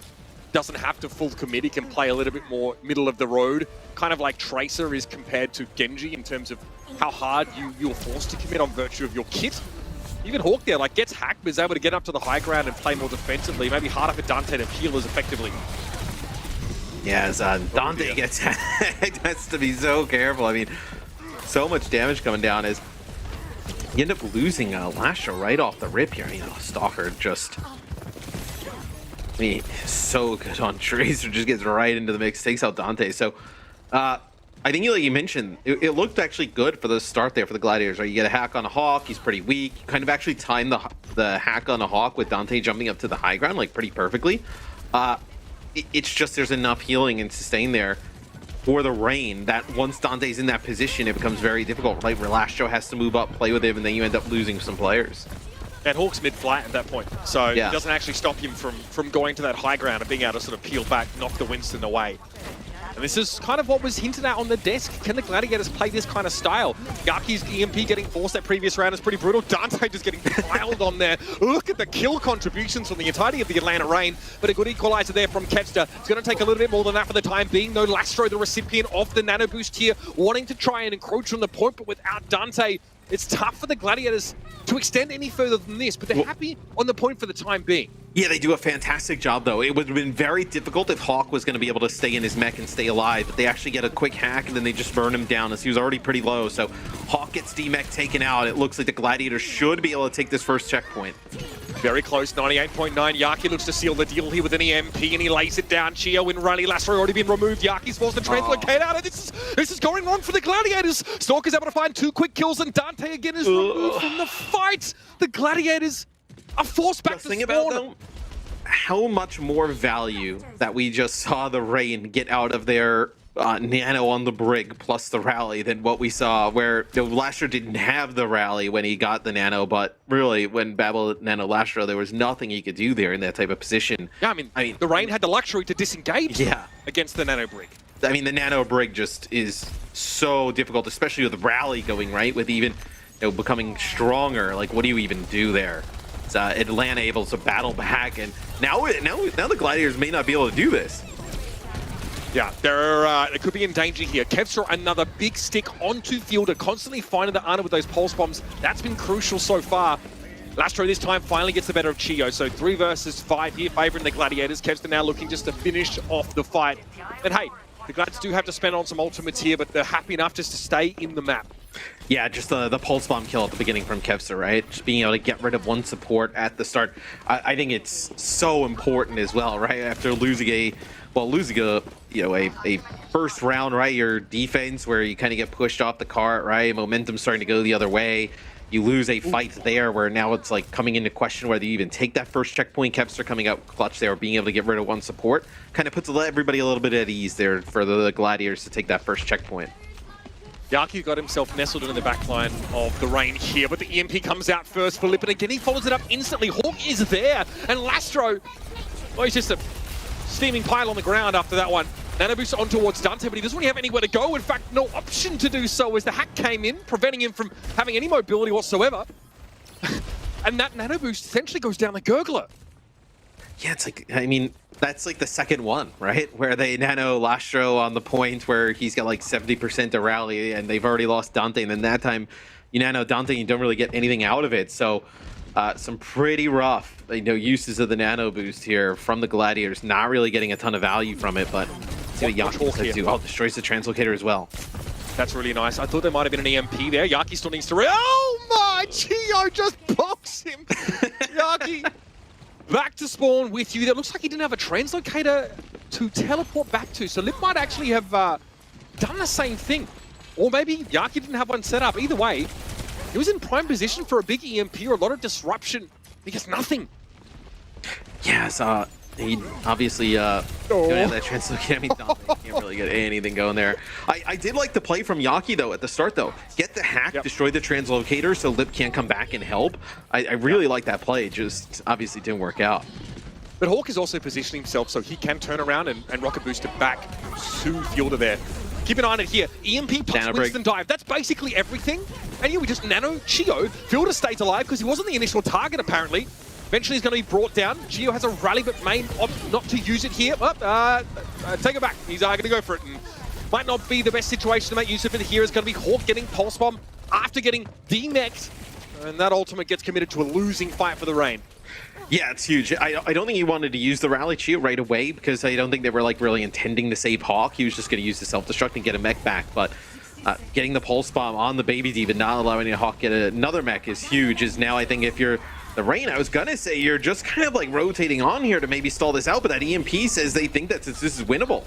doesn't have to full commit, he can play a little bit more middle of the road, kind of like Tracer is compared to Genji in terms of how hard you're forced to commit on virtue of your kit. Even Hawk there, gets hacked, but is able to get up to the high ground and play more defensively. Maybe harder for Dante to heal as effectively.
Yeah, as Dante gets hacked, has to be so careful. I mean, so much damage coming down as You end up losing Lasher right off the rip here. You know, Stalker just... I mean, so good on Tracer, just gets right into the mix, takes out Dante. So, I think like you mentioned, it looked actually good for the start there for the Gladiators, right? You get a hack on a Hawk, he's pretty weak. You kind of actually timed the hack on a Hawk with Dante jumping up to the high ground, like, pretty perfectly. It's just there's enough healing and sustain there for the Rain that once Dante's in that position, it becomes very difficult, right? Where Lastro has to move up, play with him, and then you end up losing some players.
And Hawk's mid-flat at that point, so it doesn't actually stop him from going to that high ground and being able to sort of peel back, knock the Winston away. And this is kind of what was hinted at on the desk. Can the Gladiators play this kind of style? Yaki's EMP getting forced that previous round is pretty brutal. Dante just getting piled on there. Look at the kill contributions from the entirety of the Atlanta Rain, but a good equalizer there from Kevster. It's going to take a little bit more than that for the time being. No, Lastro, the recipient of the nano boost here, wanting to try and encroach on the point, but without Dante, it's tough for the Gladiators to extend any further than this, but they're happy on the point for the time being.
Yeah, they do a fantastic job, though. It would have been very difficult if Hawk was going to be able to stay in his mech and stay alive, but they actually get a quick hack, and then they just burn him down as he was already pretty low. So Hawk gets D-mech taken out. It looks like the Gladiators should be able to take this first checkpoint.
Very close, 98.9. Yaki looks to seal the deal here with an EMP, and he lays it down. Chio in rally. Lastro already been removed. Yaki's forced to translocate out, and this is going wrong for the Gladiators. Stalker's able to find 2 quick kills, and Dante again is removed from the fight. The Gladiators are forced back to spawn.
How much more value that we just saw the Rain get out of their nano on the brig plus the rally than what we saw where Lastro didn't have the rally when he got the nano, but really when Babel nano Lastro, there was nothing he could do there in that type of position.
Yeah, I mean the Rain had the luxury to disengage against the nano brig.
I mean, the nano brig just is so difficult, especially with the rally going right, with even becoming stronger. Like, what do you even do there? Atlanta able to battle back, and now the Gladiators may not be able to do this.
Yeah, they could be in danger here. Kevster, another big stick onto Fielder, constantly finding the Ana with those pulse bombs. That's been crucial so far. Lastro this time finally gets the better of Chio, so 3 versus 5 here, favouring the Gladiators. Kevster now looking just to finish off the fight. And hey, the Glads do have to spend on some ultimates here, but they're happy enough just to stay in the map.
Yeah, just the pulse bomb kill at the beginning from Kevster, right? Just being able to get rid of one support at the start. I think it's so important as well, right? After losing a first round, right? Your defense where you kind of get pushed off the cart, right? Momentum starting to go the other way. You lose a fight there where now it's like coming into question whether you even take that first checkpoint. Kevster coming out clutch there, being able to get rid of one support, kind of puts everybody a little bit at ease there for the Gladiators to take that first checkpoint.
Yaki got himself nestled into the backline of the Rain here, but the EMP comes out first for Lip, and again he follows it up instantly. Hawk is there, and Lastro, well, he's just a steaming pile on the ground after that one. Nano boost on towards Dante, but he doesn't really have anywhere to go. In fact, no option to do so as the hack came in, preventing him from having any mobility whatsoever. And that nano boost essentially goes down the gurgler.
Yeah, it's like, I mean, that's like the second one, right? Where they nano Lastro on the point where he's got like 70% to rally and they've already lost Dante. And then that time you nano Dante and you don't really get anything out of it. So some pretty rough, uses of the nano boost here from the Gladiators. Not really getting a ton of value from it, but see what Yaki said too. Oh, destroys the translocator as well.
That's really nice. I thought there might have been an EMP there. Yaki still needs to... Oh my! Chio just boxed him! Yaki... Back to spawn with you. That looks like he didn't have a translocator to teleport back to. So Lip might actually have done the same thing. Or maybe Yaki didn't have one set up. Either way, he was in prime position for a big EMP or a lot of disruption. Because nothing.
Yeah, so he obviously don't have that translocator. I mean, can't really get anything going there. I did like the play from Yaki, though, at the start, though. Get the hack, destroy the translocator so Lip can't come back and help. I really like that play. Just obviously didn't work out.
But Hawk is also positioning himself so he can turn around and rocket boost it back to Fielder there. Keep an eye on it here. EMP plus Winston dive. That's basically everything. And here we just nano Chio. Fielder stays alive because he wasn't the initial target, apparently. Eventually he's going to be brought down. Chio has a rally, but may opt not to use it here. Take it back. He's going to go for it. And might not be the best situation to make use of it here. It's going to be Hawk getting Pulse Bomb after getting D-mexed. And that ultimate gets committed to a losing fight for the Rain.
Yeah, it's huge. I don't think he wanted to use the rally Chio right away because I don't think they were like really intending to save Hawk. He was just going to use the self-destruct and get a mech back. But Getting the pulse bomb on the Baby Diva, not allowing a Hawk get another mech is huge. Is now, I think, if you're the Rain, I was gonna say you're just kind of like rotating on here to maybe stall this out, but that EMP says they think that this is winnable.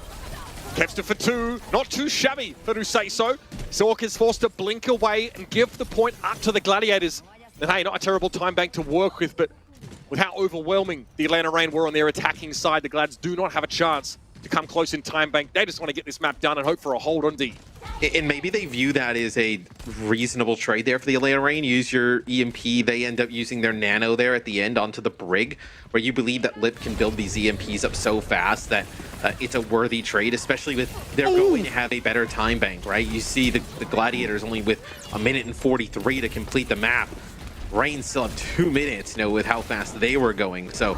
Kevster for 2, not too shabby for to say so. Zork is forced to blink away and give the point up to the Gladiators. And hey, not a terrible time bank to work with, but with how overwhelming the Atlanta Reign were on their attacking side, the Glads do not have a chance to come close in time bank. They just want to get this map done and hope for a hold on D.
And maybe they view that as a reasonable trade there for the Atlanta Reign. Use your EMP. They end up using their nano there at the end onto the Brig, where you believe that Lip can build these EMPs up so fast that it's a worthy trade, especially with they're going to have a better time bank, right? You see the Gladiators only with 1 minute and 43 to complete the map. Reign still have 2 minutes, with how fast they were going. So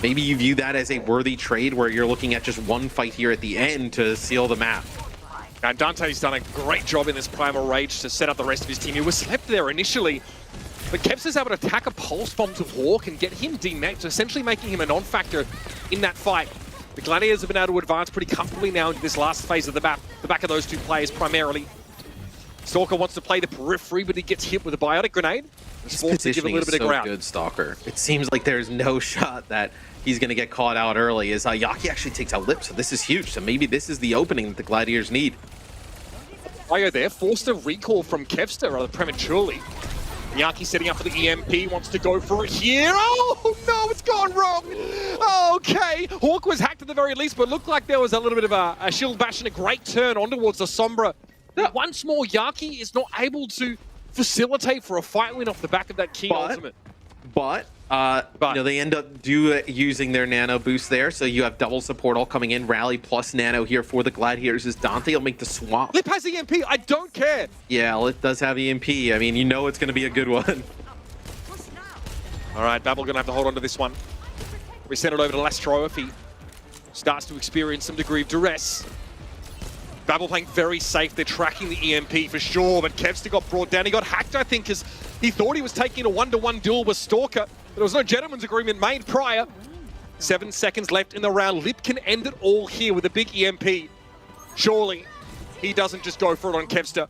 maybe you view that as a worthy trade where you're looking at just one fight here at the end to seal the map.
And Dante's done a great job in this Primal Rage to set up the rest of his team. He was slept there initially, but Kevs is able to attack a Pulse Bomb to Hawk and get him demeched, essentially making him a non-factor in that fight. The Gladiators have been able to advance pretty comfortably now into this last phase of the map, the back of those two players primarily. Stalker wants to play the periphery, but he gets hit with a Biotic Grenade.
His positioning is so good, Stalker. It seems like there's no shot that he's going to get caught out early, as Yaki actually takes out Lip, so this is huge. So maybe this is the opening that the Gladiators need.
Io there, forced a recall from Kevster rather prematurely. Yaki setting up for the EMP, wants to go for it here. Oh no, it's gone wrong. Okay, Hawk was hacked at the very least, but looked like there was a little bit of a shield bash and a great turn on towards the Sombra. Once more, Yaki is not able to facilitate for a fight win off the back of that key ultimate.
But they end up using their nano boost there, so you have double support all coming in. Rally plus nano here for the Gladiators as Dante will make the swap.
Lip has EMP, I don't care.
Yeah, Lip does have EMP. I mean, you know it's going to be a good one.
All right, Babel going to have to hold on to this one. We send it over to Lastro if he starts to experience some degree of duress. Babel playing very safe. They're tracking the EMP for sure, but Kevster got brought down. He got hacked, I think, because he thought he was taking a one-to-one duel with Stalker. There was no gentleman's agreement made prior. 7 seconds left in the round. Lip can end it all here with a big EMP. Surely he doesn't just go for it on Kevster.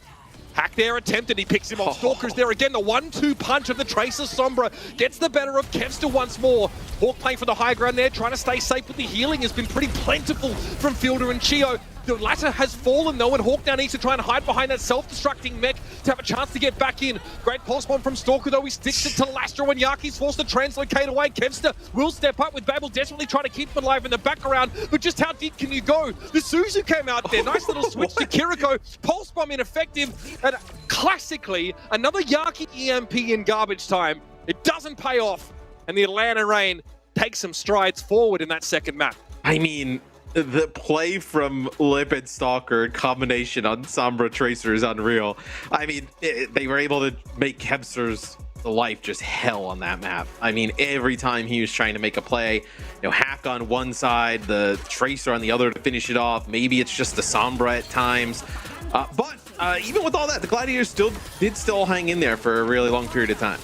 Hack there attempted, he picks him off. Stalker's there again, the 1-2 punch of the Tracer Sombra gets the better of Kevster once more. Hawk playing for the high ground there, trying to stay safe, but the healing has been pretty plentiful from Fielder and Chio. The latter has fallen though, and Hawk now needs to try and hide behind that self-destructing mech to have a chance to get back in. Great pulse bomb from Stalker though, he sticks it to Lastro and Yaki's forced to translocate away. Kevster will step up with Babel desperately trying to keep him alive in the background, but just how deep can you go? The Suzu came out there, nice little switch to Kiriko, pulse bomb ineffective, and classically, another Yaki EMP in garbage time. It doesn't pay off, and the Atlanta Reign takes some strides forward in that second map.
I mean, the play from Lip and Stalker combination on Sombra Tracer is unreal. I mean, they were able to make Kevster's life just hell on that map. I mean, every time he was trying to make a play, Hack on one side, the Tracer on the other to finish it off. Maybe it's just the Sombra at times. But even with all that, the Gladiators did still hang in there for a really long period of time.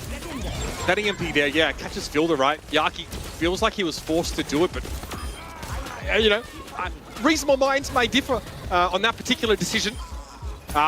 That EMP there, yeah, catches Fielder, right? Yaki feels like he was forced to do it, but, reasonable minds may differ on that particular decision.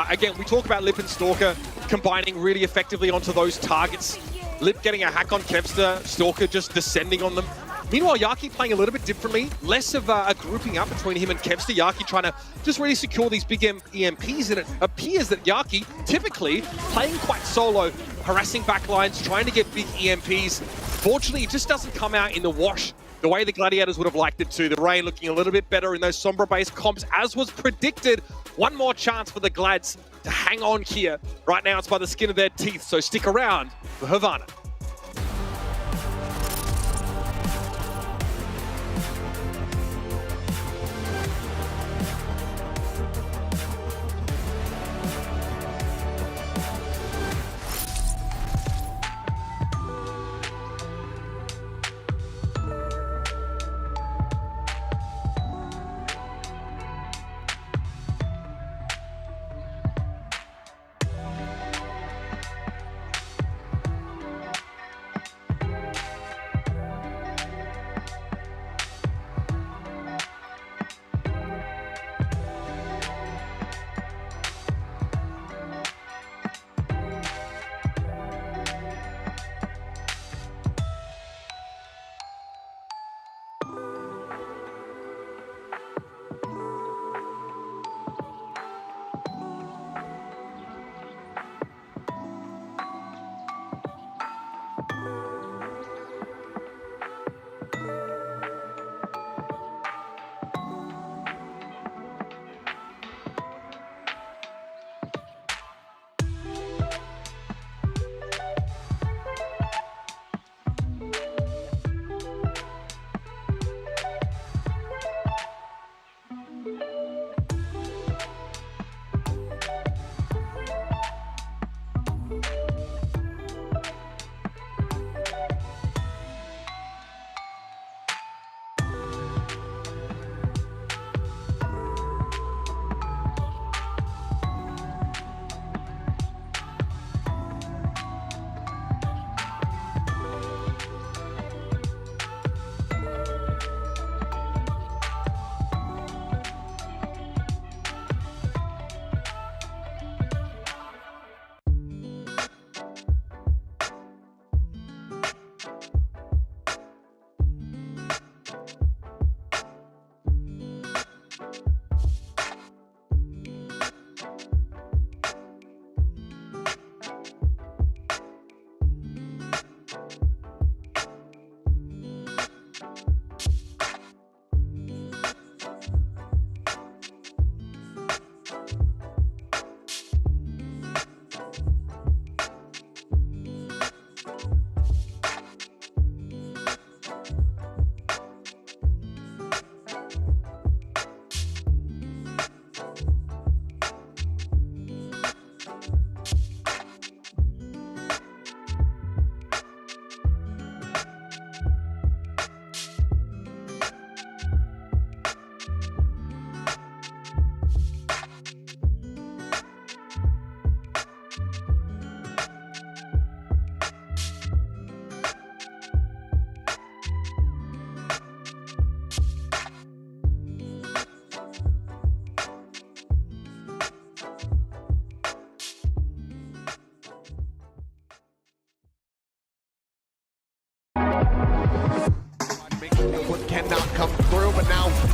Again, we talk about Lip and Stalker combining really effectively onto those targets. Lip getting a hack on Kevster, Stalker just descending on them. Meanwhile, Yaki playing a little bit differently, less of a grouping up between him and Kevster. Yaki trying to just really secure these big EMPs, and it appears that Yaki, typically playing quite solo, harassing backlines, trying to get big EMPs. Fortunately, it just doesn't come out in the wash the way the Gladiators would have liked it to. The Reign looking a little bit better in those Sombra-based comps, as was predicted. One more chance for the Glads to hang on here. Right now, it's by the skin of their teeth, so stick around for Havana.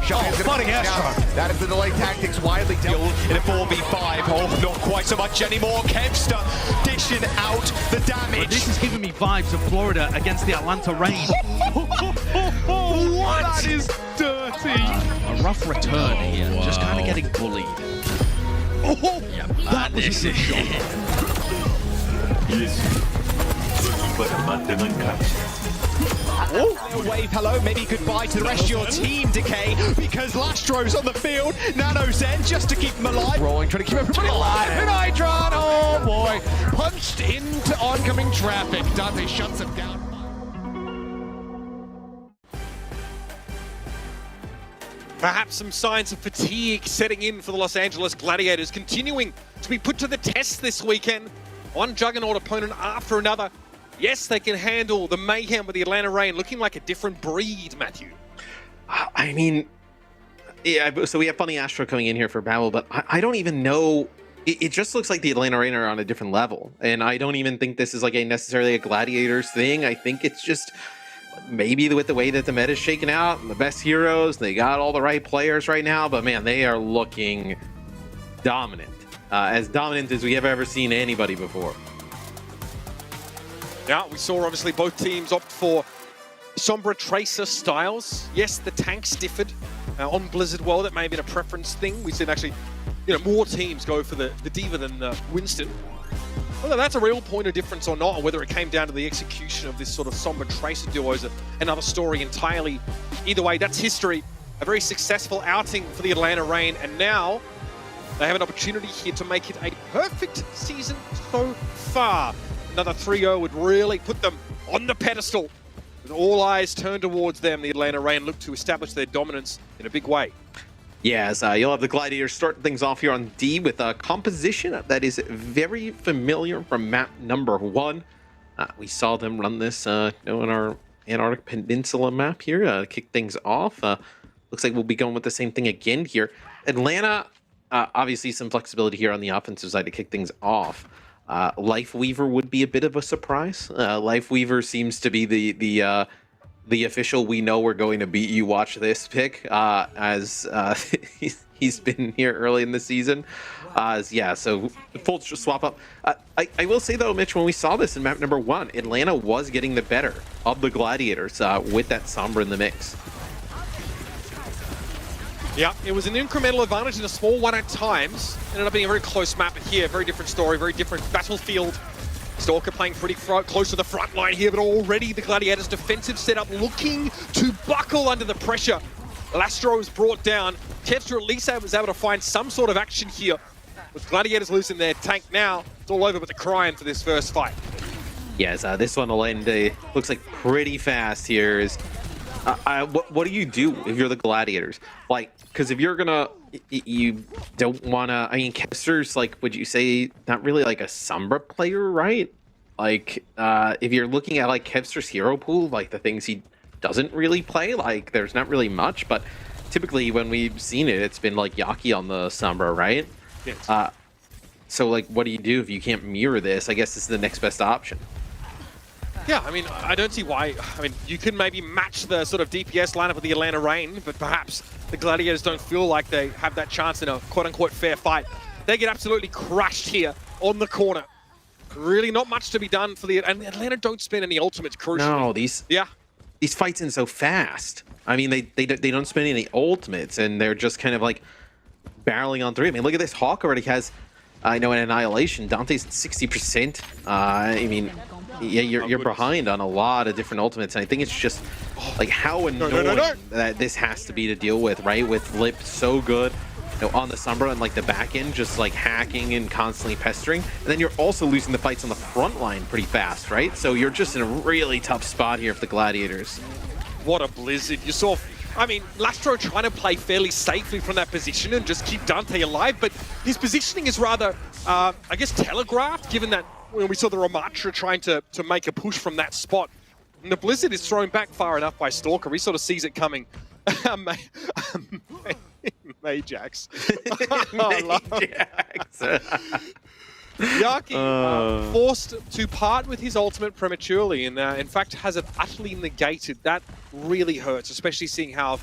Fighting Astro. That is the delay tactics widely dealt in a 4v5. Oh, not quite so much anymore. Kevster dishing out the damage.
This is giving me vibes of Florida against the Atlanta Rain.
What? That is dirty.
A rough return here, just kind of getting bullied. That was a good shot.
Oh, wave hello, maybe goodbye to the rest of your team, Decay, because Lastro's on the field. Nano Zen just to keep them alive. Rolling, trying to keep everybody alive. And Hydron, oh boy, punched into oncoming traffic. Dante shuts him down.
Perhaps some signs of fatigue setting in for the Los Angeles Gladiators, continuing to be put to the test this weekend. One juggernaut opponent after another. Yes, they can handle the Mayhem with the Atlanta Rain, looking like a different breed, Matthew.
I mean, yeah, so we have Funny Astro coming in here for battle, but I don't even know. It just looks like the Atlanta Rain are on a different level. And I don't even think this is like necessarily a Gladiators thing. I think it's just maybe with the way that the meta is shaking out and the best heroes, they got all the right players right now, but man, they are looking dominant. As dominant as we have ever seen anybody before.
Yeah, we saw obviously both teams opt for Sombra Tracer styles. Yes, the tanks differed. On Blizzard World, it may have been a preference thing. We've seen actually, more teams go for the D.Va than Winston. Whether that's a real point of difference or not, or whether it came down to the execution of this sort of Sombra Tracer duo is another story entirely. Either way, that's history. A very successful outing for the Atlanta Rain, and now they have an opportunity here to make it a perfect season so far. Another 3-0 would really put them on the pedestal. With all eyes turned towards them, the Atlanta Rain look to establish their dominance in a big way.
Yes, you'll have the Gladiators starting things off here on D with a composition that is very familiar from map number 1. We saw them run this on our Antarctic Peninsula map here to kick things off. Looks like we'll be going with the same thing again here. Atlanta, obviously some flexibility here on the offensive side to kick things off. Lifeweaver would be a bit of a surprise. Lifeweaver seems to be the official we know we're going to beat you watch this pick, as he's been here early in the season. Yeah, so full swap up. I will say though, Mitch, when we saw this in map number 1, Atlanta was getting the better of the Gladiators with that Sombra in the mix.
Yeah, it was an incremental advantage in a small one at times. Ended up being a very close map here. Very different story, very different battlefield. Stalker playing pretty close to the front line here, but already the Gladiators' defensive setup looking to buckle under the pressure. Lastro is brought down. Kevster at least was able to find some sort of action here. With Gladiators losing their tank now, it's all over but the crying for this first fight.
Yes, this one will end, looks like pretty fast here. What do you do if you're the Gladiators? Like, because if you're gonna, you don't wanna, I mean, Kevster's like, would you say, not really like a Sombra player, right? Like, if you're looking at like Kevster's hero pool, like the things he doesn't really play, like there's not really much, but typically when we've seen it, it's been like Yaki on the Sombra, right? Yes. So like, what do you do if you can't mirror this? I guess this is the next best option.
Yeah, I mean, I don't see why. I mean, you can maybe match the sort of DPS lineup of the Atlanta Rain, but perhaps the Gladiators don't feel like they have that chance in a quote-unquote fair fight. They get absolutely crushed here on the corner. Really not much to be done for the... And Atlanta don't spend any ultimates, crucially.
No, these fights end so fast. I mean, they don't spend any ultimates, and they're just kind of like barreling on through. I mean, look at this. Hawk already has, I know, an Annihilation. Dante's at 60%. I mean... Yeah, you're behind on a lot of different ultimates, and I think it's just like how annoying that this has to be to deal with, right? With Lip so good, on the Sombra and like the back end, just like hacking and constantly pestering, and then you're also losing the fights on the front line pretty fast, right? So you're just in a really tough spot here for the Gladiators.
What a blizzard! You saw, I mean, Lastro trying to play fairly safely from that position and just keep Dante alive, but his positioning is rather, I guess, telegraphed, given that. When we saw the Ramatra trying to make a push from that spot. And the Blizzard is thrown back far enough by Stalker. He sort of sees it coming. Majax. Yaki forced to part with his ultimate prematurely and in fact has it utterly negated. That really hurts, especially seeing how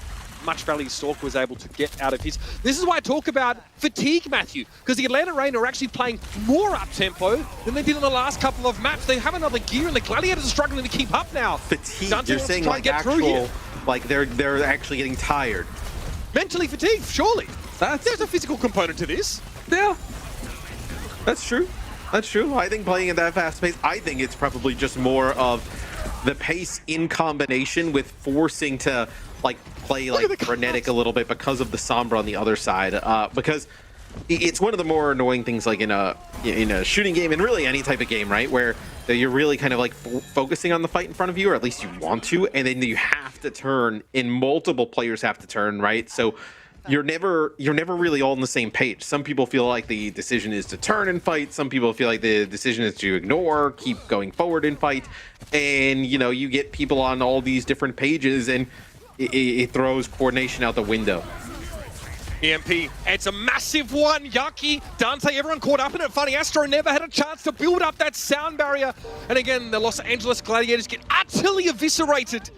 much value Stalker was able to get out of his. This is why I talk about fatigue, Matthew, because the Atlanta Reign are actually playing more up-tempo than they did in the last couple of maps. They have another gear, and the Gladiators are struggling to keep up now.
Fatigue,
Dante
you're
wants to
saying
try
like
and get through here.
actual, like they're actually getting tired.
Mentally fatigued, surely. There's a physical component to this.
Yeah, that's true. That's true. I think playing at that fast pace, I think it's probably just more of the pace in combination with forcing to like play like frenetic a little bit because of the Sombra on the other side. Because it's one of the more annoying things like in a shooting game and really any type of game, right? Where you're really kind of like focusing on the fight in front of you, or at least you want to, and then you have to turn, and multiple players have to turn, right? So you're never really all on the same page. Some people feel like the decision is to turn and fight. Some people feel like the decision is to ignore, keep going forward and fight. And you get people on all these different pages, and it throws coordination out the window.
EMP, it's a massive one. Yucky, Dante, everyone caught up in it. Funny, Astro never had a chance to build up that sound barrier. And again, the Los Angeles Gladiators get utterly eviscerated.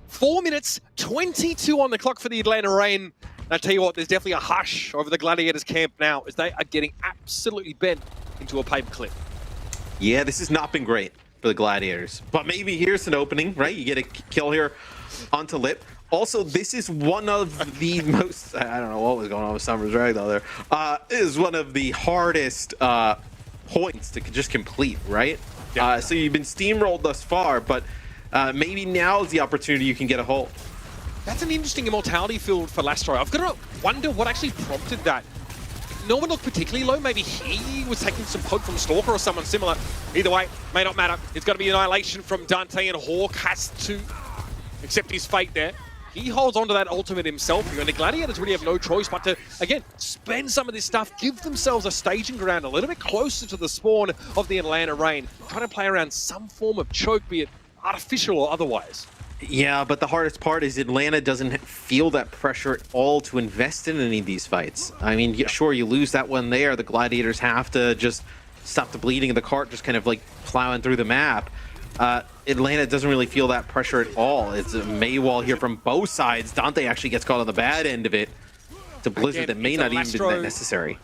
4 minutes, 22 on the clock for the Atlanta Reign. And I tell you what, there's definitely a hush over the Gladiators camp now as they are getting absolutely bent into a paperclip.
Yeah, this has not been great for the Gladiators. But maybe here's an opening, right? You get a kill here onto Lip. Also, this is one of the most, I don't know what was going on with Summer's Ragdoll there. Is one of the hardest points to just complete, right? Yeah. So you've been steamrolled thus far, but maybe now is the opportunity you can get a hold.
That's an interesting immortality field for Lastro. I've got to wonder what actually prompted that. No one looked particularly low. Maybe he was taking some poke from Stalker or someone similar. Either way, may not matter. It's going to be annihilation from Dante, and Hawk has to accept his fate there. He holds on to that ultimate himself here, and the Gladiators really have no choice but to, again, spend some of this stuff, give themselves a staging ground a little bit closer to the spawn of the Atlanta Reign, trying to play around some form of choke, be it artificial or otherwise.
Yeah, but the hardest part is Atlanta doesn't feel that pressure at all to invest in any of these fights. I mean, sure, you lose that one there. The Gladiators have to just stop the bleeding of the cart, just kind of like plowing through the map. Atlanta doesn't really feel that pressure at all. It's a Maywall here from both sides. Dante actually gets caught on the bad end of it. It's a blizzard that may not even be that necessary.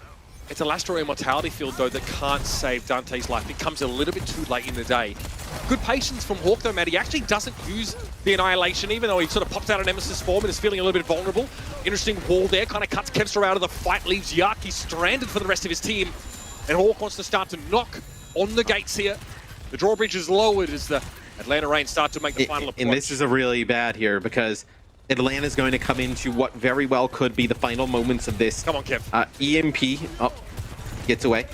It's a Lastro immortality field, though, that can't save Dante's life. It comes a little bit too late in the day. Good patience from Hawk, though, Matt. He actually doesn't use the Annihilation, even though he sort of pops out an Nemesis form and is feeling a little bit vulnerable. Interesting wall there, kind of cuts Kevster out of the fight, leaves Yaki stranded for the rest of his team. And Hawk wants to start to knock on the gates here. The drawbridge is lowered as the Atlanta Reign start to make the final approach.
And this is a really bad here because Atlanta's going to come into what very well could be the final moments of this.
Come on, Kev.
EMP gets away.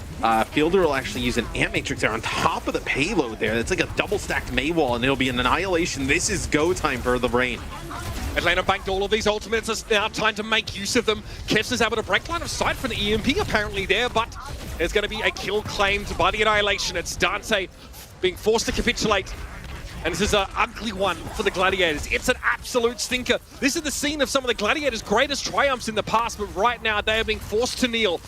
Fielder will actually use an Ant Matrix there on top of the payload there. It's like a double stacked Maywall, and it'll be an annihilation. This is go time for the Reign.
Atlanta banked all of these ultimates. It's now time to make use of them. Kevs is able to break line of sight for the EMP apparently there, but there's going to be a kill claimed by the Annihilation. It's Dante being forced to capitulate. And this is an ugly one for the Gladiators. It's an absolute stinker. This is the scene of some of the Gladiators' greatest triumphs in the past, but right now they are being forced to kneel.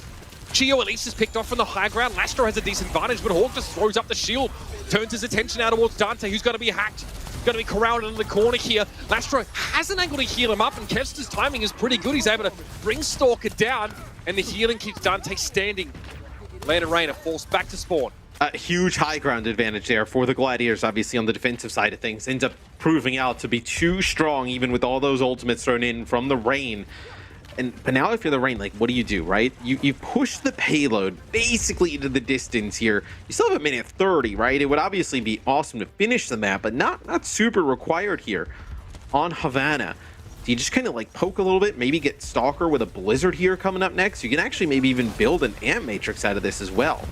Chio at least is picked off from the high ground. Lastro has a decent advantage, but Hawk just throws up the shield, turns his attention out towards Dante, who's going to be hacked. Going to be corralled in the corner here. Lastro has an angle to heal him up, and Kevster's timing is pretty good. He's able to bring Stalker down, and the healing keeps Dante standing. Atlanta Reign are forced back to spawn.
A huge high ground advantage there for the Gladiators, obviously on the defensive side of things. Ends up proving out to be too strong, even with all those ultimates thrown in from the Reign. But now if you're the Reign, like, what do, right? You push the payload basically into the distance here. You still have a minute 30, right? It would obviously be awesome to finish the map, but not super required here on Havana. Do you just kind of like poke a little bit, maybe get Stalker with a Blizzard here coming up next? You can actually maybe even build an Ant Matrix out of this as well.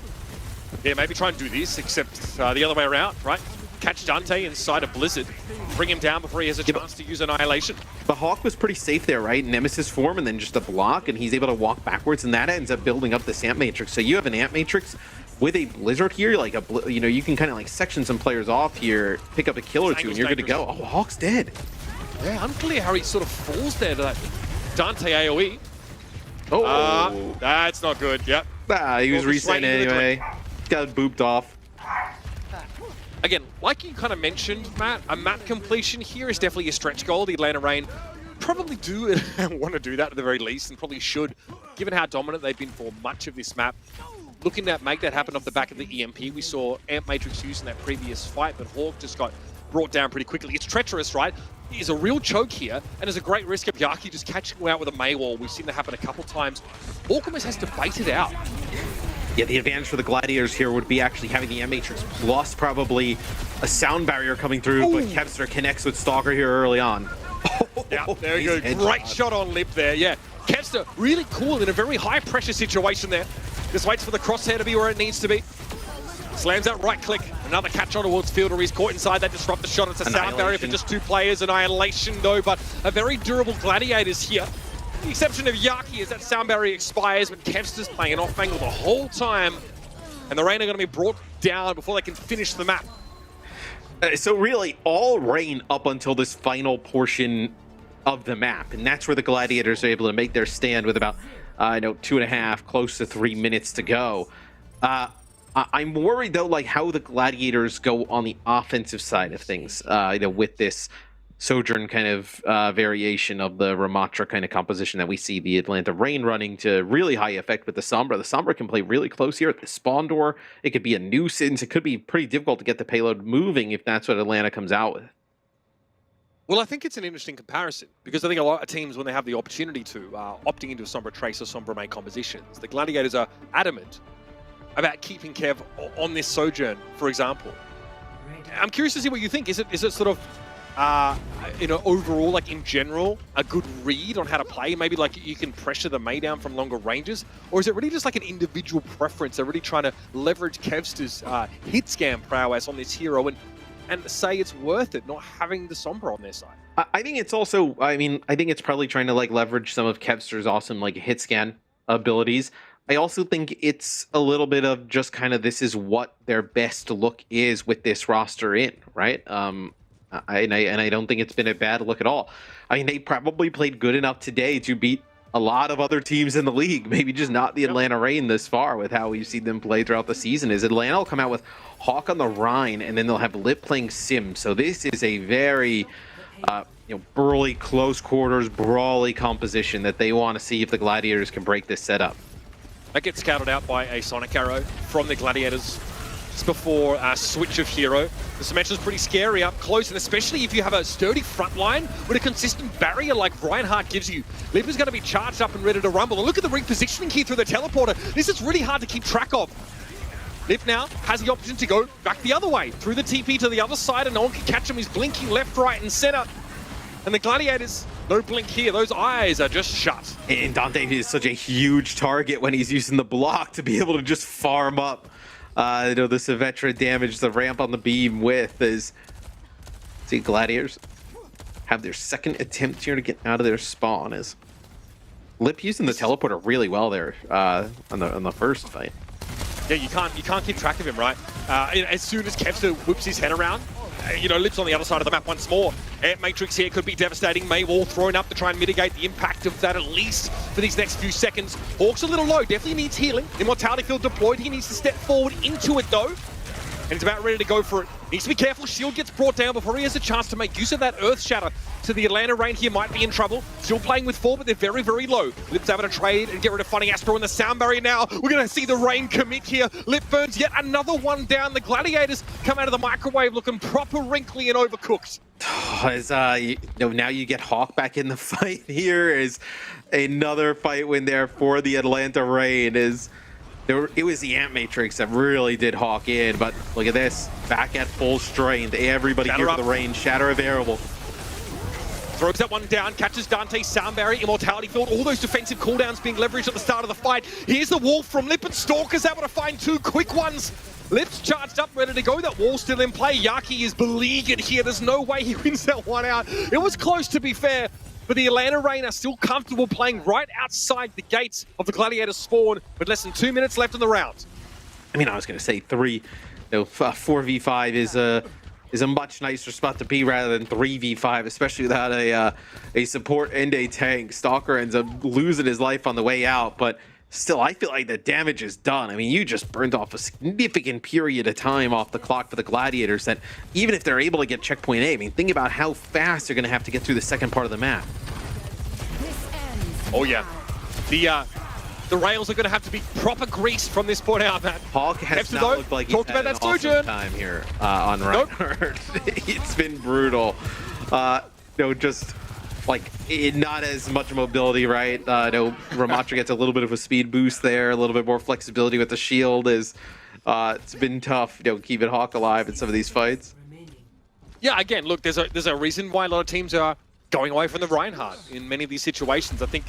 Yeah, maybe try and do this, except the other way around, right? Catch Dante inside a Blizzard, bring him down before he has a chance to use Annihilation.
The Hawk was pretty safe there, right? Nemesis form and then just a block, and he's able to walk backwards, and that ends up building up this Ant Matrix. So you have an Ant Matrix with a Blizzard here, like you can kind of like section some players off here, pick up a kill or two, and you're good to go. Oh, Hawk's dead.
Yeah, unclear how he sort of falls there to that Dante AoE.
Oh,
that's not good. Yep.
He was resetting anyway. Got booped off.
Again, like you kind of mentioned, Matt, a map completion here is definitely a stretch goal. The Atlanta Reign probably do want to do that at the very least, and probably should, given how dominant they've been for much of this map. Looking to make that happen off the back of the EMP. We saw Amp Matrix use in that previous fight, but Hawk just got brought down pretty quickly. It's treacherous, right? He's a real choke here, and there's a great risk of Yaki just catching him out with a May wall. We've seen that happen a couple times. Hawk almost has to bait it out.
Yeah, the advantage for the Gladiators here would be actually having the M-Matrix plus probably a sound barrier coming through, but Kevster connects with Stalker here early on.
Yeah, there you go. Great shot on Lip there, yeah. Kevster really cool in a very high pressure situation there. Just waits for the crosshair to be where it needs to be. Slams that right click. Another catch on towards Fielder. He's caught inside that disruptor shot. It's a sound barrier for just 2 players. Annihilation though, but a very durable Gladiators here. The exception of Yaki as that sound barrier expires, but Kevster's playing an off angle the whole time. And the Rain are going to be brought down before they can finish the map.
So really, all Rain up until this final portion of the map. And that's where the Gladiators are able to make their stand with about, 2.5, close to 3 minutes to go. I'm worried though, like how the Gladiators go on the offensive side of things, with this Sojourn kind of variation of the Ramatra kind of composition that we see the Atlanta Rain running to really high effect with the Sombra. The Sombra can play really close here at the spawn door. It could be a nuisance. It could be pretty difficult to get the payload moving if that's what Atlanta comes out with.
Well, I think it's an interesting comparison because I think a lot of teams, when they have the opportunity to, are opting into a Sombra Trace or Sombra May compositions. The Gladiators are adamant about keeping Kev on this Sojourn, for example. I'm curious to see what you think. Is it sort of, overall, like in general, a good read on how to play? Maybe like you can pressure the May down from longer ranges? Or is it really just like an individual preference? They're really trying to leverage Kevster's hit scam prowess on this hero and say it's worth it not having the Sombra on their side.
I think it's also, I think it's probably trying to like leverage some of Kevster's awesome like hit scan abilities. I also think it's a little bit of just kind of this is what their best look is with this roster in, right? I don't think it's been a bad look at all. I mean, they probably played good enough today to beat a lot of other teams in the league, maybe just not the Atlanta Rain this far with how we've seen them play throughout the season. Is Atlanta will come out with Hawk on the Rhine, and then they'll have Lip playing Sim. So this is a very burly, close quarters, brawly composition that they want to see if the Gladiators can break this setup.
That gets scouted out by a Sonic Arrow from the Gladiators just before a switch of hero. The Symmetra's pretty scary up close, and especially if you have a sturdy front line with a consistent barrier like Reinhardt gives you. Lip is going to be charged up and ready to rumble. And look at the repositioning here through the teleporter. This is really hard to keep track of. Lip now has the option to go back the other way, through the TP to the other side, and no one can catch him. He's blinking left, right, and center. And the Gladiators, no blink here. Those eyes are just shut.
And Dante is such a huge target when he's using the block to be able to just farm up, the Symmetra damage, the ramp on the beam with is... See, Gladiators have their second attempt here to get out of their spawn as Lip using the teleporter really well there on the first fight.
Yeah, you can't keep track of him, right? As soon as Kevster whips his head around, Lip's on the other side of the map once more. Amp Matrix here could be devastating. May wall thrown up to try and mitigate the impact of that, at least for these next few seconds. Hawk's a little low, definitely needs healing. Immortality Field deployed. He needs to step forward into it though. And he's about ready to go for it. Needs to be careful. Shield gets brought down before he has a chance to make use of that Earth Shatter. So the Atlanta Rain here might be in trouble. Still playing with 4, but they're very, very low. Lip's having a trade and get rid of Funny Astro in the sound barrier now. We're going to see the Rain commit here. Lip burns yet another one down. The Gladiators come out of the microwave looking proper wrinkly and overcooked.
As now you get Hawk back in the fight here is another fight win there for the Atlanta Rain. It was the Amp Matrix that really did Hawk in, but look at this. Back at full strength. Everybody here for the Rain. Shatter available.
Throws that one down, catches Dante, sound barrier, immortality field, all those defensive cooldowns being leveraged at the start of the fight. Here's the wall from Lip, and Stalker's able to find 2 quick ones. Lip's charged up, ready to go. That wall's still in play. Yaki is beleaguered here. There's no way he wins that one out. It was close, to be fair, but the Atlanta Rain are still comfortable playing right outside the gates of the Gladiator spawn with less than 2 minutes left in the round.
I mean, I was going to say 4v5 is a much nicer spot to be rather than 3v5, especially without a support and a tank. Stalker ends up losing his life on the way out, but still, I feel like the damage is done. I mean, you just burned off a significant period of time off the clock for the Gladiators that even if they're able to get checkpoint A, I mean, think about how fast they're going to have to get through the second part of the map.
Oh yeah. The rails are going to have to be proper greased from this point out, man.
Hawk has not looked like he's
talked
had
about
an
that
awesome
sojourn
time here on Reinhardt. It's been brutal. Just like not as much mobility, right? Ramatra gets a little bit of a speed boost there, a little bit more flexibility with the shield. It's been tough, keeping Hawk alive in some of these fights.
Yeah, again, look, there's a reason why a lot of teams are going away from the Reinhardt in many of these situations. I think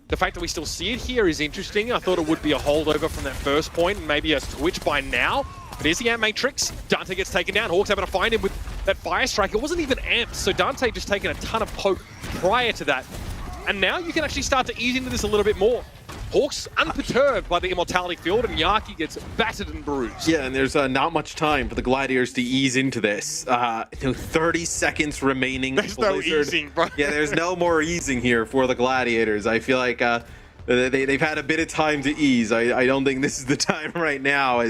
the fact that we still see it here is interesting. I thought it would be a holdover from that first point and maybe a switch by now. But here's the Amp Matrix. Dante gets taken down. Hawk's able to find him with that Fire Strike. It wasn't even amped, so Dante just taken a ton of poke prior to that. And now you can actually start to ease into this a little bit more. Hawk's unperturbed by the Immortality Field, and Yaki gets battered and bruised.
Yeah, and there's not much time for the Gladiators to ease into this. 30 seconds remaining.
There's no easing, bro.
Yeah, there's no more easing here for the Gladiators. I feel like they've had a bit of time to ease. I don't think this is the time right now.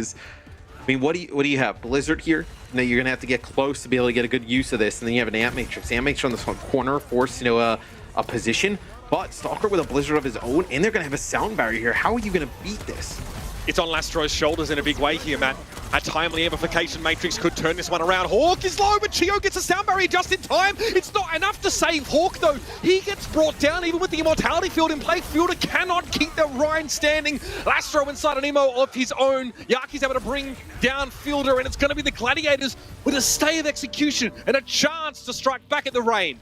What do you have? Blizzard here? Now you're gonna have to get close to be able to get a good use of this, and then you have an Amp Matrix. Amp Matrix on this one corner, forced a position. But Stalker with a Blizzard of his own, and they're going to have a sound barrier here. How are you going to beat this?
It's on Lastro's shoulders in a big way here, Matt. A timely amplification matrix could turn this one around. Hawk is low, but Chio gets a sound barrier just in time. It's not enough to save Hawk, though. He gets brought down even with the Immortality Field in play. Fielder cannot keep the Rhine standing. Lastro inside an emo of his own. Yaki's able to bring down Fielder, and it's going to be the Gladiators with a stay of execution and a chance to strike back at the Rain.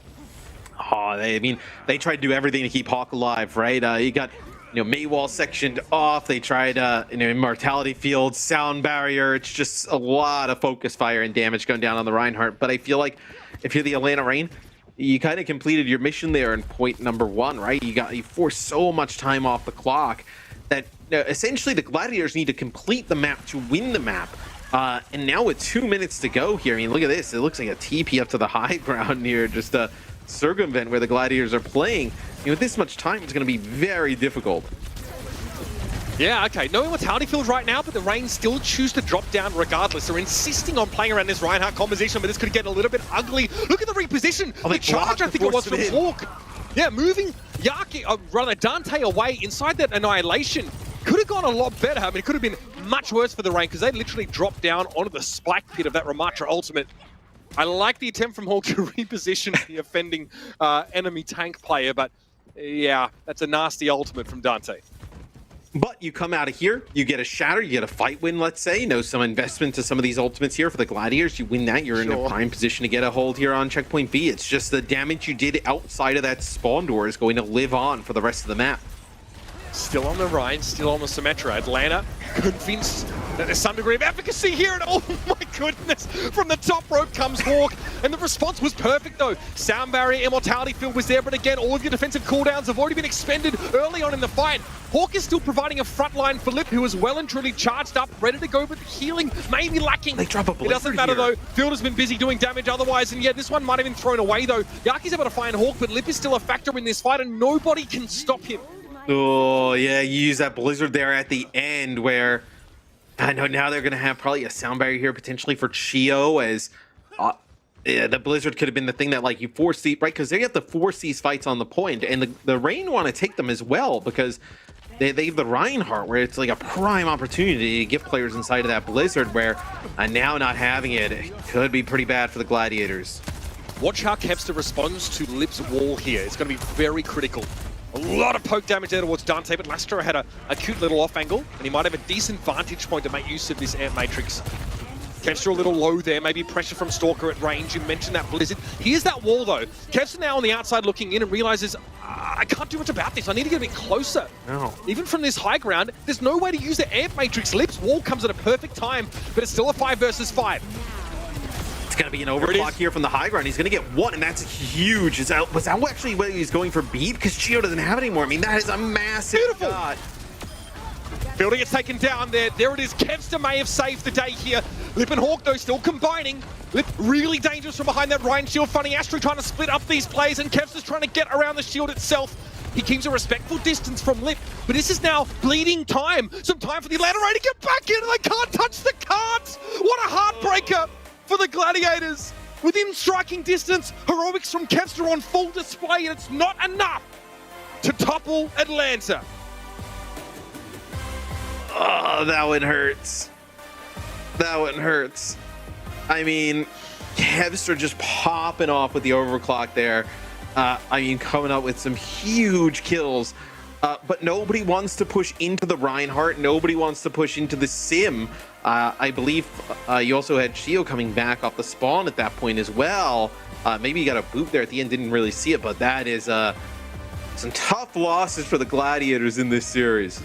Oh, they tried to do everything to keep Hawk alive, right? You got, Maywall sectioned off. They tried, Immortality Field, sound barrier. It's just a lot of focus fire and damage going down on the Reinhardt. But I feel like if you're the Atlanta Reign, you kind of completed your mission there in point number 1, right? You forced so much time off the clock that essentially the Gladiators need to complete the map to win the map. And now with 2 minutes to go here, look at this. It looks like a TP up to the high ground here, just a circumvent where the Gladiators are playing. With this much time, it's going to be very difficult.
Yeah, okay. No Immortality Field right now, but the Reign still choose to drop down regardless. They're insisting on playing around this Reinhardt composition, but this could get a little bit ugly. Look at the reposition. The charge, I think it was from Hawk. Yeah, moving Yaki, rather Dante away inside that Annihilation. Could have gone a lot better. It could have been much worse for the Reign because they literally dropped down onto the spike pit of that Ramatra ultimate. I like the attempt from Hawk to reposition the offending enemy tank player, but yeah, that's a nasty ultimate from Dante.
But you come out of here, you get a shatter, you get a fight win, let's say. Some investment to some of these ultimates here for the Gladiators. You win that, you're in a prime position to get a hold here on checkpoint B. It's just the damage you did outside of that spawn door is going to live on for the rest of the map.
Still on the Rhine, still on the Symmetra. Atlanta convinced that there's some degree of efficacy here, and oh my goodness, from the top rope comes Hawk, and the response was perfect though. Sound barrier, Immortality Field was there, but again, all of your defensive cooldowns have already been expended early on in the fight. Hawk is still providing a front line for Lip, who is well and truly charged up, ready to go, but the healing may be lacking.
They drop a Blizzard.
It doesn't matter though, Fielder's been busy doing damage otherwise, and yeah, this one might have been thrown away though. Yaki's able to find Hawk, but Lip is still a factor in this fight, and nobody can stop him.
Oh, yeah, you use that Blizzard there at the end where I know now they're going to have probably a sound barrier here potentially for Chio as the Blizzard could have been the thing that you force the, right? Because they have to force these fights on the point, and the Reign want to take them as well because they have the Reinhardt where it's like a prime opportunity to get players inside of that Blizzard where now not having it could be pretty bad for the Gladiators.
Watch how Kevster responds to Lip's wall here. It's going to be very critical. A lot of poke damage there towards Dante, but Lastro had a cute little off angle, and he might have a decent vantage point to make use of this Amp Matrix. Kevster a little low there, maybe pressure from Stalker at range. You mentioned that Blizzard. Here's that wall though. Kevster now on the outside looking in and realizes, I can't do much about this. I need to get a bit closer.
No.
Even from this high ground, there's no way to use the Amp Matrix. Lip's wall comes at a perfect time, but it's still a 5 versus 5.
It's going to be an overclock here from the high ground. He's going to get 1, and that's huge. Was that actually what he's going for B? Because Chio doesn't have it anymore. That is a massive shot.
Fielder gets taken down there. There it is. Kevster may have saved the day here. Lip and Hawk, though, still combining. Lip really dangerous from behind that Rhine shield. Funny Astro trying to split up these plays, and Kevster's trying to get around the shield itself. He keeps a respectful distance from Lip, but this is now bleeding time. Some time for the Atlanta Reign to get back in, and they can't touch the cards. What a heartbreaker for the Gladiators. Within striking distance, heroics from Kevster on full display, and it's not enough. to topple Atlanta.
Oh, that one hurts. That one hurts. I mean, Kevster just popping off with the overclock there. I mean, coming up with some huge kills. But nobody wants to push into the Reinhardt. Nobody wants to push into the Sim. I believe you also had Shio coming back off the spawn at that point as well. Maybe you got a boop there at the end, didn't really see it, but that is some tough losses for the Gladiators in this series.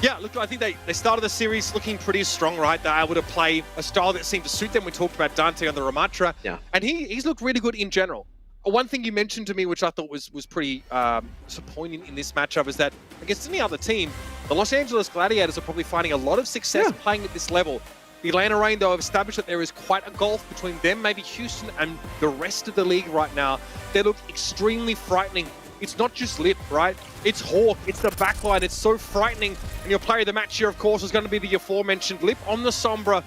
Yeah, look, I think they started the series looking pretty strong, right? They're able to play a style that seemed to suit them. We talked about Dante on the Ramatra.
Yeah.
And he's looked really good in general. One thing you mentioned to me, which I thought was pretty disappointing in this matchup, is that against any other team, the Los Angeles Gladiators are probably finding a lot of success playing at this level. The Atlanta Reign, though, have established that there is quite a gulf between them, maybe Houston, and the rest of the league right now. They look extremely frightening. It's not just Lip, right? It's Hawk, it's the backline, it's so frightening. And your player of the match here, of course, is going to be the aforementioned Lip on the Sombra.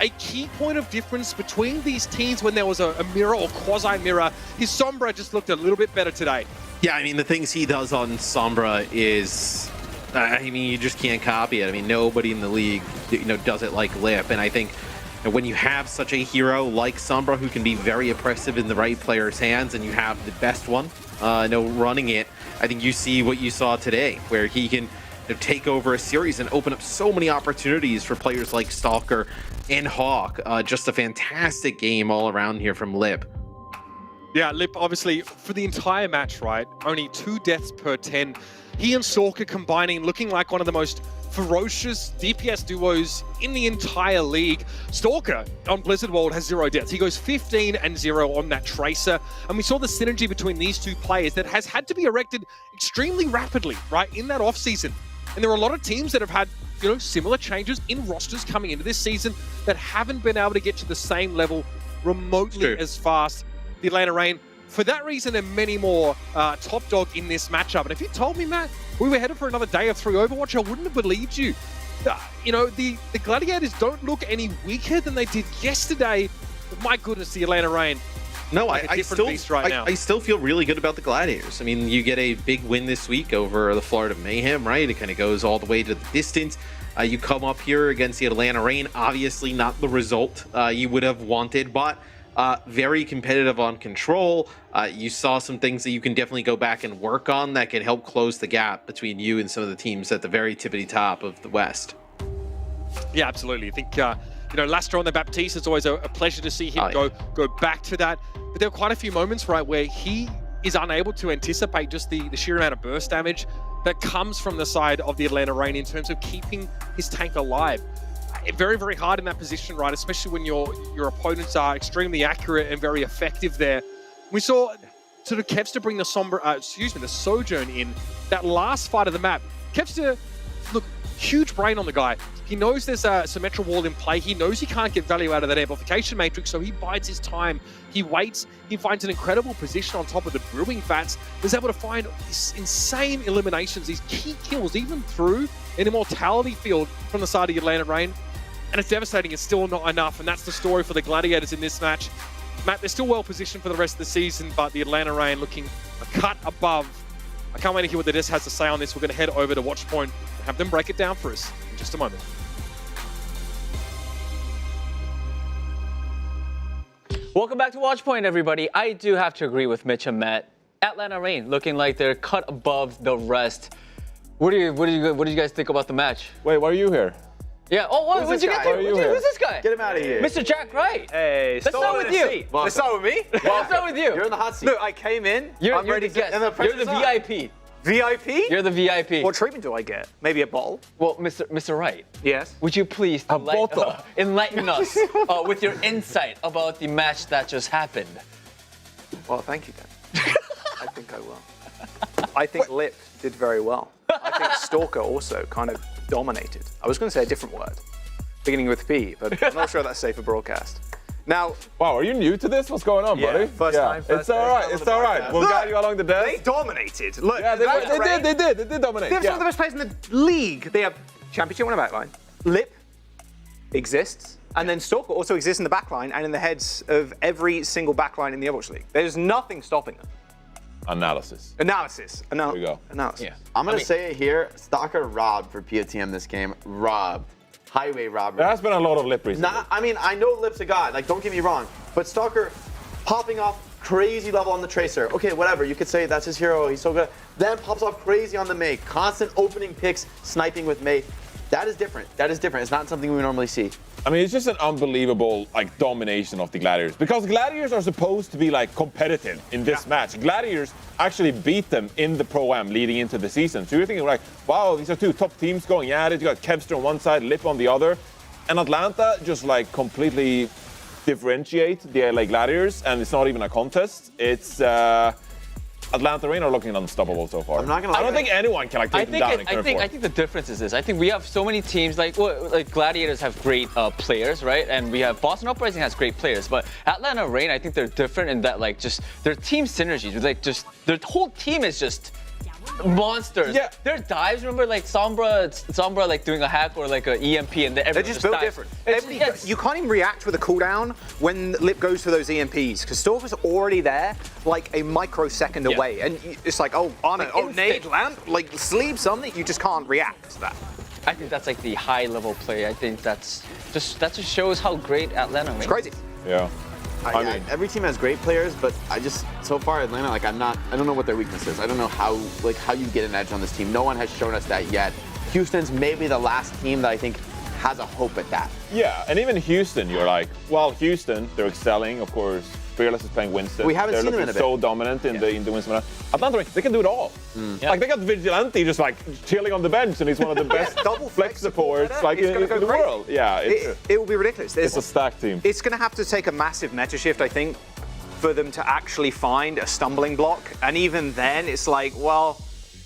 A key point of difference between these teams when there was a mirror or quasi-mirror, his Sombra just looked a little bit better today.
Yeah, I mean, the things he does on Sombra is, I mean, you just can't copy it. I mean, nobody in the league, does it like Lip. And I think when you have such a hero like Sombra who can be very oppressive in the right player's hands, and you have the best one, running it, I think you see what you saw today, where he can take over a series and open up so many opportunities for players like Stalker and Hawk. Just a fantastic game all around here from Lip.
Yeah, Lip, obviously, for the entire match, right, only 2 deaths per 10. He and Stalker combining, looking like one of the most ferocious DPS duos in the entire league. Stalker on Blizzard World has 0 deaths. He goes 15-0 on that Tracer. And we saw the synergy between these two players that has had to be erected extremely rapidly, right, in that offseason. And there are a lot of teams that have had, similar changes in rosters coming into this season that haven't been able to get to the same level remotely as fast. The Atlanta Reign, for that reason and many more, top dog in this matchup. And if you told me, Matt, we were headed for another day of 3 Overwatch, I wouldn't have believed you. The Gladiators don't look any weaker than they did yesterday. But my goodness, the Atlanta Reign.
No,
like
I still feel really good about the Gladiators. I mean, you get a big win this week over the Florida Mayhem, right? It kind of goes all the way to the distance. You come up here against the Atlanta Reign, obviously not the result you would have wanted, but very competitive on control. You saw some things that you can definitely go back and work on that can help close the gap between you and some of the teams at the very tippity top of the West.
Yeah, absolutely. I think, Lastra on the Baptiste, it's always a pleasure to see him go back to that. But there are quite a few moments, right, where he is unable to anticipate just the sheer amount of burst damage that comes from the side of the Atlanta Reign in terms of keeping his tank alive. Very, very hard in that position, right? Especially when your opponents are extremely accurate and very effective there. We saw sort of Kevster bring the the Sojourn in that last fight of the map. Kevster, look, huge brain on the guy. He knows there's a Symmetra wall in play. He knows he can't get value out of that amplification matrix, so he bides his time. He waits. He finds an incredible position on top of the brewing vats. He's able to find these insane eliminations, these key kills, even through an immortality field from the side of the Atlanta Reign. And it's devastating. It's still not enough, and that's the story for the Gladiators in this match. Matt, they're still well positioned for the rest of the season, but the Atlanta Reign looking a cut above. I can't wait to hear what the Desk has to say on this. We're going to head over to Watchpoint and have them break it down for us in just a moment.
Welcome back to Watchpoint, everybody. I do have to agree with Mitch and Matt. Atlanta Reign looking like they're cut above the rest. What do you guys think about the match?
Wait, why are you here?
Yeah. Oh, what'd you get to? Who's this guy?
Get him out of here.
Mr. Jack Wright.
Hey,
let's start with you.
Let's start with me?
Let's start with you.
You're in the hot seat.
Look, I came in.
You're the guest. You're the VIP.
VIP?
You're the VIP.
What treatment do I get? Maybe a bottle?
Well, Mr. Wright.
Yes?
Would you please enlighten us with your insight about the match that just happened?
Well, thank you, then. I think I will. I think Lip did very well. I think Stalker also kind of dominated. I was going to say a different word, beginning with P, but I'm not sure that's safe for broadcast. Now,
wow, are you new to this? What's going on, buddy?
First time.
It's all right. It's all right. We'll guide you along the desk.
They dominated. Look,
yeah, they did dominate.
They're some of the best players in the league. They have championship on the backline. Lip exists, and then Stalker also exists in the backline and in the heads of every single backline in the Overwatch League. There's nothing stopping them.
Analysis.
Analysis.
There you go.
Analysis.
Yeah.
I'm going to say it here. Stalker robbed for POTM this game. Robbed. Highway robbery.
There has been a lot of Lip recently.
I mean, I know Lip's a god. Like, don't get me wrong. But Stalker popping off crazy level on the Tracer. Okay, whatever. You could say that's his hero. He's so good. Then pops off crazy on the May. Constant opening picks, sniping with May. That is different. That is different. It's not something we normally see.
I mean, it's just an unbelievable like domination of the Gladiators because Gladiators are supposed to be like competitive in this match. Gladiators actually beat them in the Pro-Am leading into the season. So you're thinking like, wow, these are two top teams going at it. You got Kevster on one side, Lip on the other, and Atlanta just like completely differentiate the LA Gladiators, and it's not even a contest. It's Atlanta Rain are looking unstoppable so far.
I'm not gonna lie.
I don't think anyone can like take them down in Curve 4.
I think the difference is this. I think we have so many teams like Gladiators have great players, right? And we have Boston Uprising has great players, but Atlanta Rain, I think they're different in that like just their team synergies. Like just their whole team is just monsters.
Yeah.
Their dives, remember like Sombra like doing a hack or like an EMP and then everyone
They're just built
dives.
different. You can't even react with a cooldown when Lip goes for those EMPs because Stalker's already there, like a microsecond away, and it's like, oh, Arno,
Like
nade, lamp, like sleep, something. You just can't react to that.
I think that's like the high level play. I think that just shows how great Atlanta is.
It's crazy.
Yeah.
I mean, every team has great players, but I just so far Atlanta, like I don't know what their weakness is. I don't know how you get an edge on this team. No one has shown us that yet. Houston's maybe the last team that I think has a hope at that.
Yeah, and even Houston, you're like, well, Houston, they're excelling, of course. Fearless is playing Winston.
We haven't
they're
seen them in a bit.
so dominant in the Winston. Atlanta, they can do it all.
Yeah.
Like they got Vigilante just like chilling on the bench, and he's one of the best
double
flex supports like in
go
the
crazy.
world. Yeah,
It will be ridiculous.
it's a stacked team.
It's going to have to take a massive meta shift, I think, for them to actually find a stumbling block. And even then, it's like, well,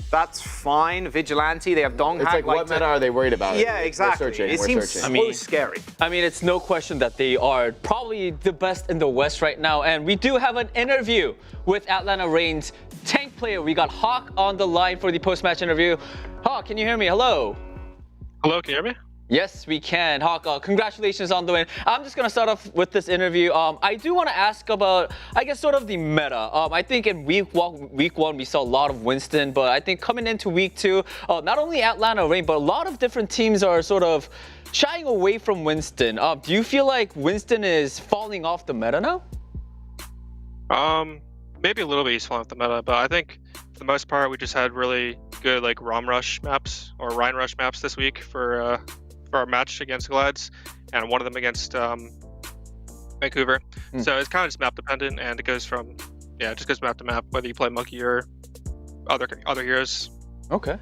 that's fine. Vigilante, they have Dong
It's
hack.
like what meta are they worried about?
Yeah, exactly.
We're searching.
It seems so scary.
I mean, it's no question that they are probably the best in the West right now. And we do have an interview with Atlanta Rain's tank player. We got Hawk on the line for the post-match interview. Hawk, can you hear me? Hello.
Hello, can you hear me?
Yes, we can. Hawk, congratulations on the win. I'm just going to start off with this interview. I do want to ask about, I guess, sort of the meta. I think in week one, we saw a lot of Winston, but I think coming into week two, not only Atlanta Rain, but a lot of different teams are sort of shying away from Winston. Do you feel like Winston is falling off the meta now?
Maybe a little bit he's falling off the meta, but I think for the most part, we just had really good like Rom Rush maps or Rhine Rush maps this week for our match against Glads, and one of them against Vancouver. So it's kind of just map dependent, and it goes from it just goes map to map whether you play Monkey or other heroes.
Okay.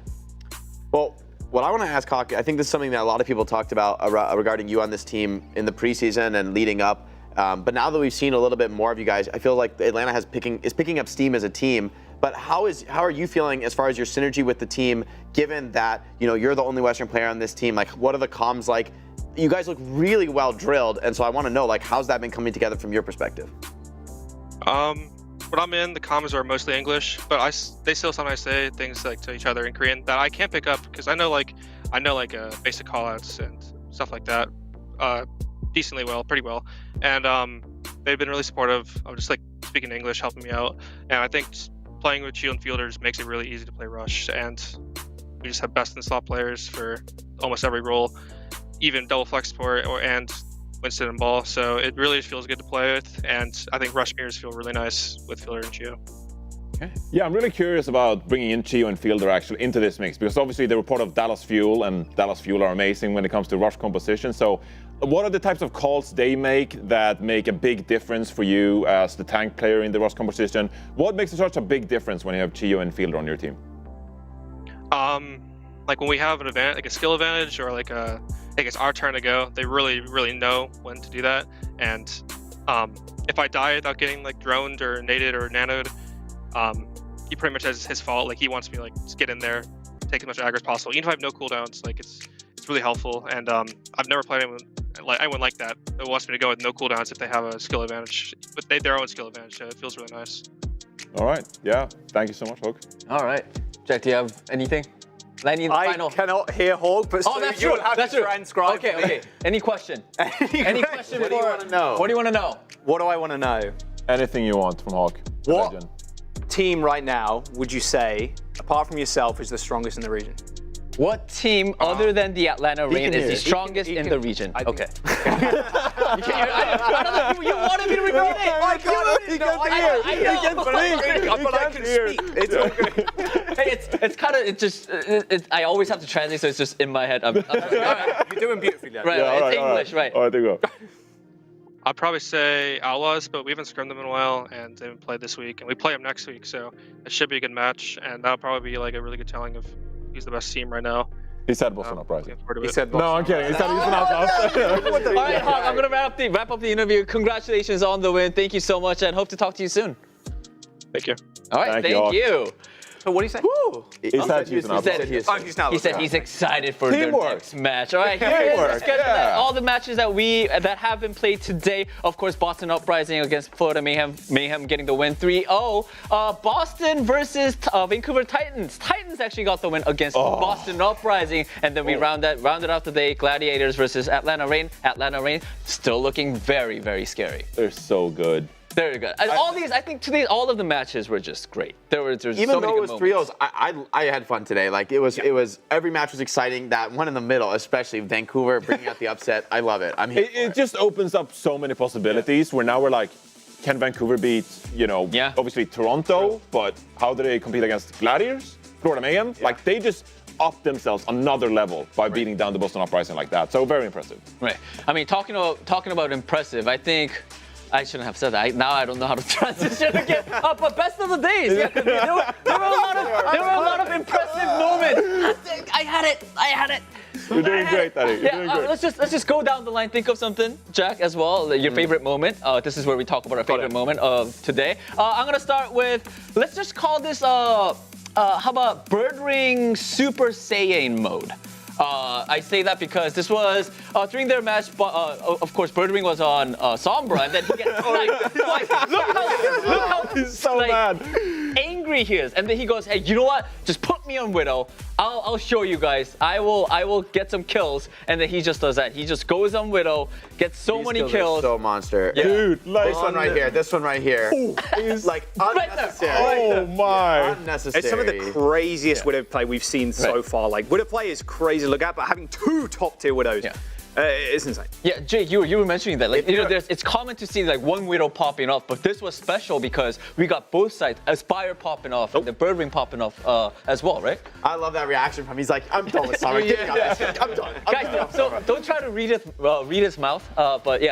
Well, what I want to ask Hawk, I think this is something that a lot of people talked about regarding you on this team in the preseason and leading up. But now that we've seen a little bit more of you guys, I feel like Atlanta is picking up steam as a team. But how are you feeling as far as your synergy with the team, given that you're the only Western player on this team? Like, what are the comms like? You guys look really well drilled, and so I want to know, like, how's that been coming together from your perspective?
When I'm in, the comms are mostly English, but they still sometimes say things like to each other in Korean that I can't pick up because I know basic callouts and stuff like that decently well, pretty well, and they've been really supportive of just like speaking English, helping me out, and I think playing with shield and fielders makes it really easy to play Rush, and we just have best in slot players for almost every role, even double flex support and Winston and Ball. So it really feels good to play with, and I think Rush mirrors feel really nice with Fielder and Geo.
Okay. Yeah, I'm really curious about bringing in Chio and Fielder actually into this mix, because obviously they were part of Dallas Fuel, and Dallas Fuel are amazing when it comes to Rush composition. So what are the types of calls they make that make a big difference for you as the tank player in the Rush composition? What makes it such a big difference when you have Chio and Fielder on your team?
Like when we have an event, like a skill advantage, or like it's our turn to go, they really, really know when to do that. And if I die without getting like droned or naded or nanoed, he pretty much has his fault. Like he wants me to like just get in there, take as much aggro as possible. Even if I have no cooldowns, like it's really helpful. And I've never played anyone like that wants me to go with no cooldowns if they have a skill advantage, but their own skill advantage. So it feels really nice.
All right. Yeah. Thank you so much, Hawk.
All right. Jack, do you have anything?
I cannot hear Hawk, but
that's
you
true.
will have
That's
to
true.
transcribe.
Okay. Any question? Any question?
What do you want to know?
What do you want to know?
What do I want to know?
Anything you want from Hawk.
What?
Legend.
team right now would you say, apart from yourself, is the strongest in the region?
What team other than the Atlanta Reign is the strongest in the region? Okay. You wanted me to repeat it.
I got it. He can't hear.
But I can speak. It's okay.
Hey, it's kind of, I always have to translate, so it's just in my head. All right.
You're doing beautifully, Dad.
Right, it's English, right.
All right, there you go.
I'd probably say Outlaws, but we haven't scrimmed them in a while, and they haven't played this week, and we play them next week, so it should be a good match, and that'll probably be like a really good telling of who's the best team right now.
He said Boston Uprising.
He said Boston.
No, I'm kidding. He said Houston Outlaws.
All right, Hawk, I'm going to wrap up the interview. Congratulations on the win. Thank you so much, and hope to talk to you soon.
Thank you.
All right, thank you.
So what do you say?
He said Houston Outlaws.
He said he's excited for their
Teamwork.
next match. All right, here it is. Let's get to all the matches that have been played today. Of course, Boston Uprising against Florida Mayhem. Mayhem getting the win 3-0. Boston versus Vancouver Titans. Titans actually got the win against Boston Uprising. And then we rounded out the day. Gladiators versus Atlanta Reign. Atlanta Reign still looking very, very scary.
They're so good.
Very good. And I think today, all of the matches were just great. There's
even
so
though
many
it was 3-0s, I had fun today. Like it was every match was exciting. That one in the middle, especially Vancouver bringing out the upset. I love it. I'm here.
It just opens up so many possibilities. Where now we're like, can Vancouver beat obviously Toronto, but how do they compete against Gladiators, Florida Mayhem? Like they just up themselves another level by beating down the Boston Uprising like that. So very impressive.
Right. I mean, talking about impressive, I think. I shouldn't have said that. Now I don't know how to transition again. But best of the days. Yeah, there were a lot of impressive moments. I had it.
You're doing great, Daddy. You're doing great.
Let's just go down the line. Think of something, Jack, as well. Your favorite moment. This is where we talk about our favorite moment of today. I'm gonna start with. Let's just call this. How about Bird Ring Super Saiyan mode? I say that because this was during their match, of course, Bird Ring was on Sombra, and then he gets sniped. Look how
he's so mad.
Angry he is, and then he goes, "Hey, you know what? Just put me on Widow. I'll show you guys. I will get some kills." And then he just does that. He just goes on Widow, gets so many kills.
So monster,
dude. Like
this one right here. Is like unnecessary.
Oh my!
Unnecessary.
It's some of the craziest Widow play we've seen so far. Like Widow play is crazy to look at, but having two top tier Widows. It's insane.
Yeah, Jake, you were mentioning that. Like, it's common to see like one Widow popping off, but this was special because we got both sides, Aspire popping off and the Bird Ring popping off as well, right?
I love that reaction from him. He's like, I'm done with Summer. I'm done.
Guys, don't try to read his mouth, but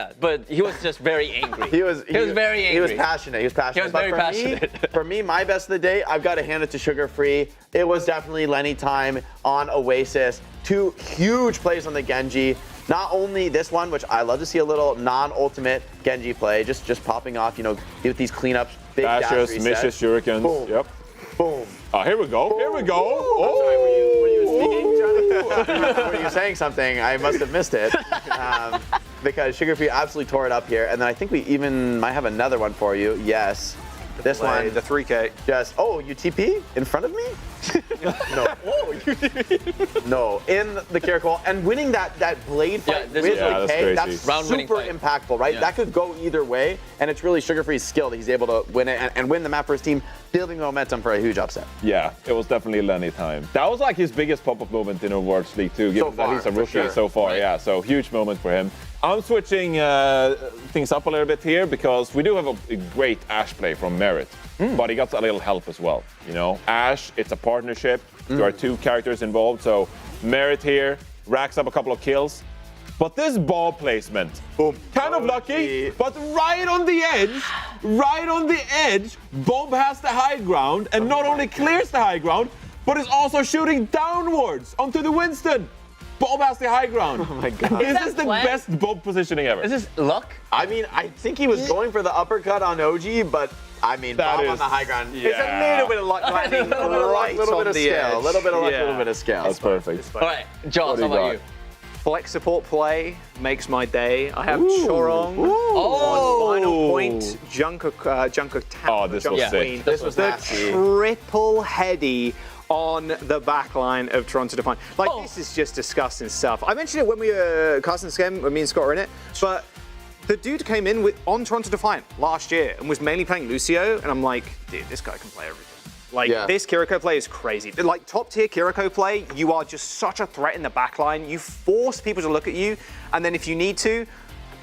he was just very angry. He was very angry.
He was passionate. He was
very passionate.
For me, my best of the day, I've got to hand it to Sugar Free. It was definitely Lenny time on Oasis. Two huge plays on the Genji. Not only this one, which I love to see a little non-ultimate Genji play, just popping off, with these cleanups, big
dashes, misses, shurikens.
Boom.
Yep.
Boom.
Here we go. Here we go.
Oh, sorry, were you speaking, Johnny? Were you saying something? I must have missed it. Because Sugar Free absolutely tore it up here. And then I think we even might have another one for you. Yes. This one.
The 3K.
You TP in front of me? No. No, in the Kirikol. And winning that blade fight with K, that's super impactful, right? That could go either way, and it's really Sugar Free's skill that he's able to win it and win the map for his team, building momentum for a huge upset.
Yeah, it was definitely Lenny time. That was like his biggest pop-up moment in Overwatch League 2, given that he's a rookie so far. Yeah, so huge moment for him. I'm switching things up a little bit here because we do have a great Ashe play from Merit, but he got a little help as well. Ashe, it's a partnership. There are two characters involved, so Merit here racks up a couple of kills. But this ball placement, kind of lucky, but right on the edge, Bob has the high ground and not only clears the high ground, but is also shooting downwards onto the Winston. Bob has the high ground.
Oh my God.
This is the best Bob positioning ever.
Is this luck?
I mean, I think he was going for the uppercut on OG, but I mean, Bob on the high ground.
Yeah.
It's a little bit of luck landing right on the edge. A little bit of luck, a little bit of scale.
That's perfect.
All right, Joss, how about you?
Flex support play makes my day. I have Chorong on final point, Junker Town.
Oh, this was sick.
This was
the triple heady on the backline of Toronto Defiant. This is just disgusting stuff. I mentioned it when we were casting this game, when me and Scott were in it, but the dude came in on Toronto Defiant last year and was mainly playing Lucio, and I'm like, dude, this guy can play everything. Like, this Kiriko play is crazy. Like, top-tier Kiriko play, you are just such a threat in the backline. You force people to look at you, and then if you need to,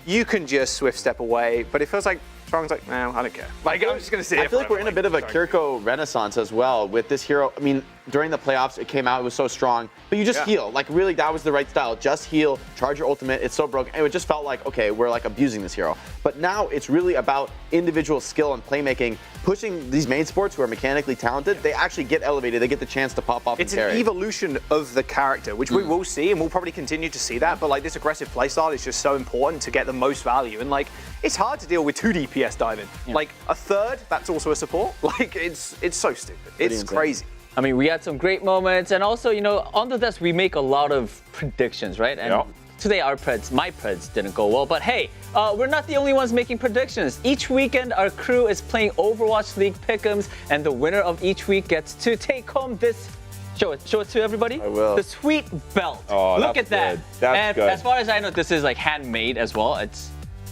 you can just swift step away. But it feels like Strong's like, no, I don't care. Like, I'm just going to sit here.
I feel like we're in a bit of a Kiriko renaissance as well with this hero. I mean, during the playoffs, it came out, it was so strong, but you just heal. Like, really, that was the right style. Just heal, charge your ultimate. It's so broken. And it just felt like, okay, we're like abusing this hero. But now it's really about individual skill and playmaking, pushing these main sports who are mechanically talented. They actually get elevated. They get the chance to pop off
It's
and carry.
an evolution of the character, which we will see, and we'll probably continue to see that. But like, this aggressive playstyle is just so important to get the most value. And like, it's hard to deal with 2 DPS diving. Like a third, that's also a support. Like, it's so stupid. It's crazy.
I mean, we had some great moments, and also, you know, on the desk we make a lot of predictions, right? And today my preds didn't go well, but hey, we're not the only ones making predictions. Each weekend our crew is playing Overwatch League pick'ems, and the winner of each week gets to take home this. Show it to everybody.
I will.
The sweet belt.
Oh,
Look
that's
at that.
good. That's
and
good.
as far as I know, this is like handmade as well.
It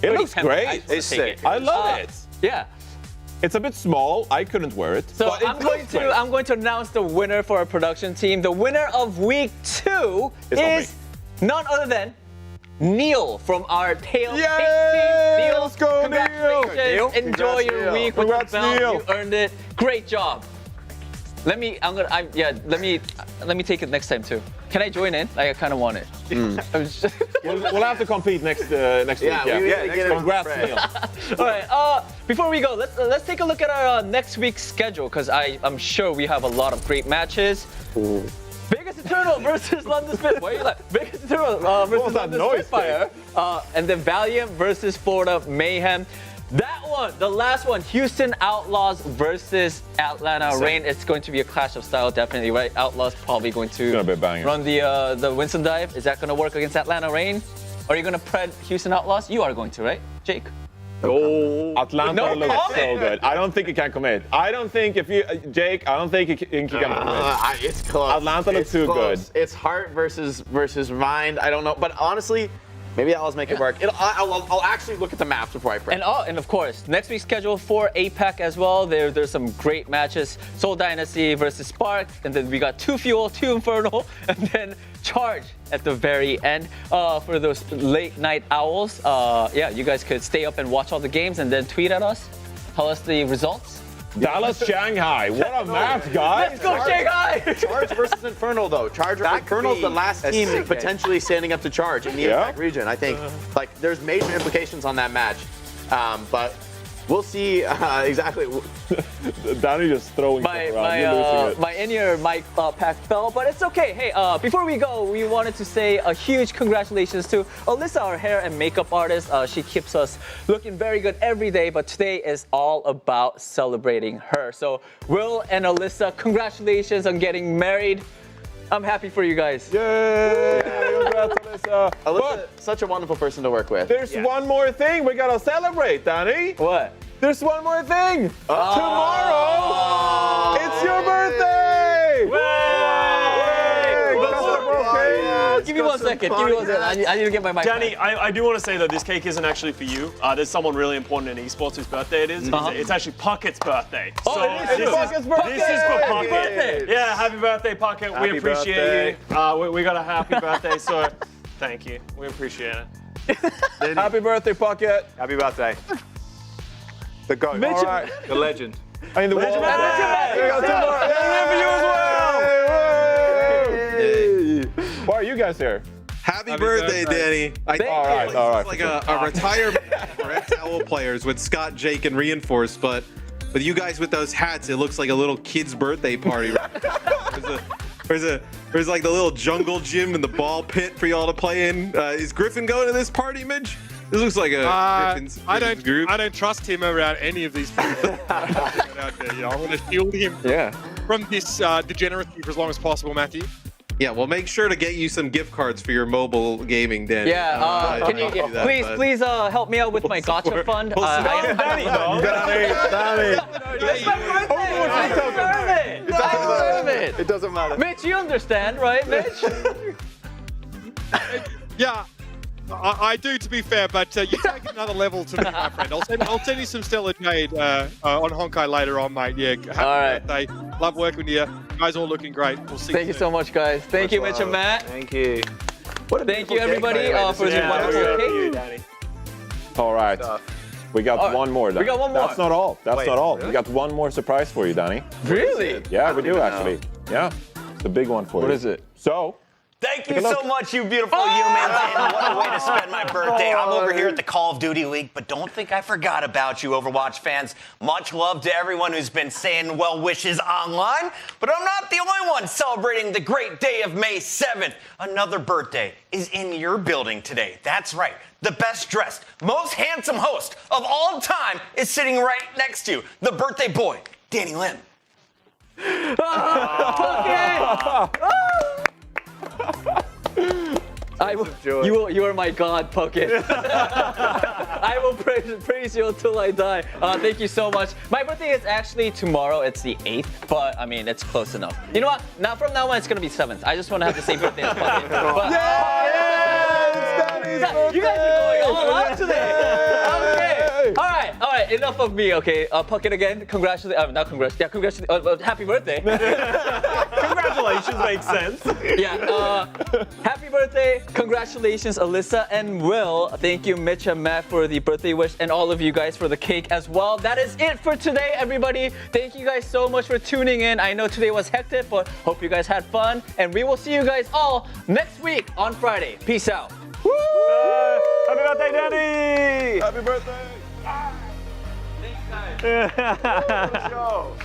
looks great.
It's sick.
I love it.
Yeah.
It's a bit small. I couldn't wear it.
So
but
I'm going to announce the winner for our production team. The winner of week 2 is none other than Neil from our Tail Pink team. Neil,
let's go,
congratulations.
Neil.
Enjoy your week with the belt.
Neil.
You earned it. Great job. Let me take it next time too. Can I join in? Like, I kind of want it.
We'll have to compete next week. Yeah. Congrats, Neil.
All right. Before we go, let's take a look at our next week's schedule, because I'm sure we have a lot of great matches. Vegas Eternal versus London Spit. Why are you like Vegas Eternal versus London Spitfire, and then Valiant versus Florida Mayhem. That one, the last one, Houston Outlaws versus Atlanta Reign. It's going to be a clash of style, definitely, right? Outlaws probably going to run the Winston dive. Is that going to work against Atlanta Reign? Are you going to pred Houston Outlaws? You are going to, right, Jake?
Oh, Atlanta looks so good. I don't think he can commit. I don't think Jake, I don't think he can commit.
It's close.
Atlanta looks too good.
It's heart versus mind. I don't know, but honestly, maybe I'll make it work. I'll actually look at the maps before I pray.
And of course, next week's schedule for APAC as well. There's some great matches. Soul Dynasty versus Spark, and then we got 2 Fuel, 2 Infernal, and then Charge at the very end. For those late night owls, yeah, you guys could stay up and watch all the games and then tweet at us. Tell us the results.
Dallas, Shanghai. What a match, guys.
Let's go, Shanghai.
Charge versus Infernal, though. Infernal's the last team potentially standing up to Charge in the APAC region. I think like there's major implications on that match, but we'll see exactly.
Danny just throwing stuff around.
My in-ear mic pack fell, but it's okay. Hey, before we go, we wanted to say a huge congratulations to Alyssa, our hair and makeup artist. She keeps us looking very good every day, but today is all about celebrating her. So Will and Alyssa, congratulations on getting married. I'm happy for you guys.
Yay! Congrats, Alyssa.
Alyssa, such a wonderful person to work with.
There's one more thing we gotta celebrate, Danny.
What?
There's one more thing. Tomorrow, it's your birthday.
Give me 1 second. Give me 1 second. I need to get my mic.
Danny, I do want to say though, this cake isn't actually for you. There's someone really important in esports whose birthday it is. It's actually Pucket's birthday.
Oh,
this
is Pucket's birthday.
This is for Pucket.
Birthday.
Yeah, happy birthday, Pucket. We appreciate you. We got a happy birthday, so thank you. We appreciate it.
Happy birthday, Pucket.
Happy birthday. The GOAT.
All right.
The legend.
I mean, the
Legend.
Why are you guys here?
Happy birthday, Danny.
All right.
It's like a retirement for ex-Owl players with Scott, Jake, and Reinforced, but with you guys with those hats, it looks like a little kid's birthday party. There's like the little jungle gym and the ball pit for y'all to play in. Is Griffin going to this party, Midge? This looks like a Griffin's group.
I don't trust him around any of these people. Out there, you know, I'm going to shield him from this degeneracy for as long as possible, Matthew.
Yeah, well, make sure to get you some gift cards for your mobile gaming, Danny.
Yeah, can you please help me out with my gacha fund?
Danny.
It doesn't matter.
Mitch, you understand, right, Mitch?
Yeah. I do, to be fair, but you take it another level to me, my friend. I'll send you some Stellar Jade on Honkai later on, mate. Yeah, happy birthday. Love working with you. You guys all looking great. We'll see
Thank you so much, guys. Thank you, Mitch and Matt.
Thank you.
Thank you, everybody, for this wonderful cake.
All right. We got one more.
We got one more.
That's not all. That's not all.
really?
We got one more surprise for you, Danny.
Really?
Yeah, we do actually. Yeah, it's a big one for you.
What is it?
So.
Thank you so much, you beautiful humans, and what a way to spend my birthday. I'm over here at the Call of Duty League, but don't think I forgot about you, Overwatch fans. Much love to everyone who's been saying well wishes online, but I'm not the only one celebrating the great day of May 7th. Another birthday is in your building today. That's right. The best dressed, most handsome host of all time is sitting right next to you, the birthday boy, Danny Lim.
You are my god, Puckett. I will praise you until I die. Thank you so much. My birthday is actually tomorrow. It's the 8th, but I mean, it's close enough. You know what? Now from now on, it's gonna be 7th. I just want to have the same birthday as Puckett. But, you guys are going all out today. Okay. All right. Enough of me. Okay. Puckett again. Congratulations. Not congratulations. Yeah, congratulations. Happy birthday.
Congratulations makes sense.
Yeah. Happy birthday. Congratulations, Alyssa and Will. Thank you, Mitch and Matt, for the birthday wish, and all of you guys for the cake as well. That is it for today, everybody. Thank you guys so much for tuning in. I know today was hectic, but hope you guys had fun, and we will see you guys all next week on Friday. Peace out.
Woo! Happy birthday, Danny!
Happy birthday!
Thanks, guys.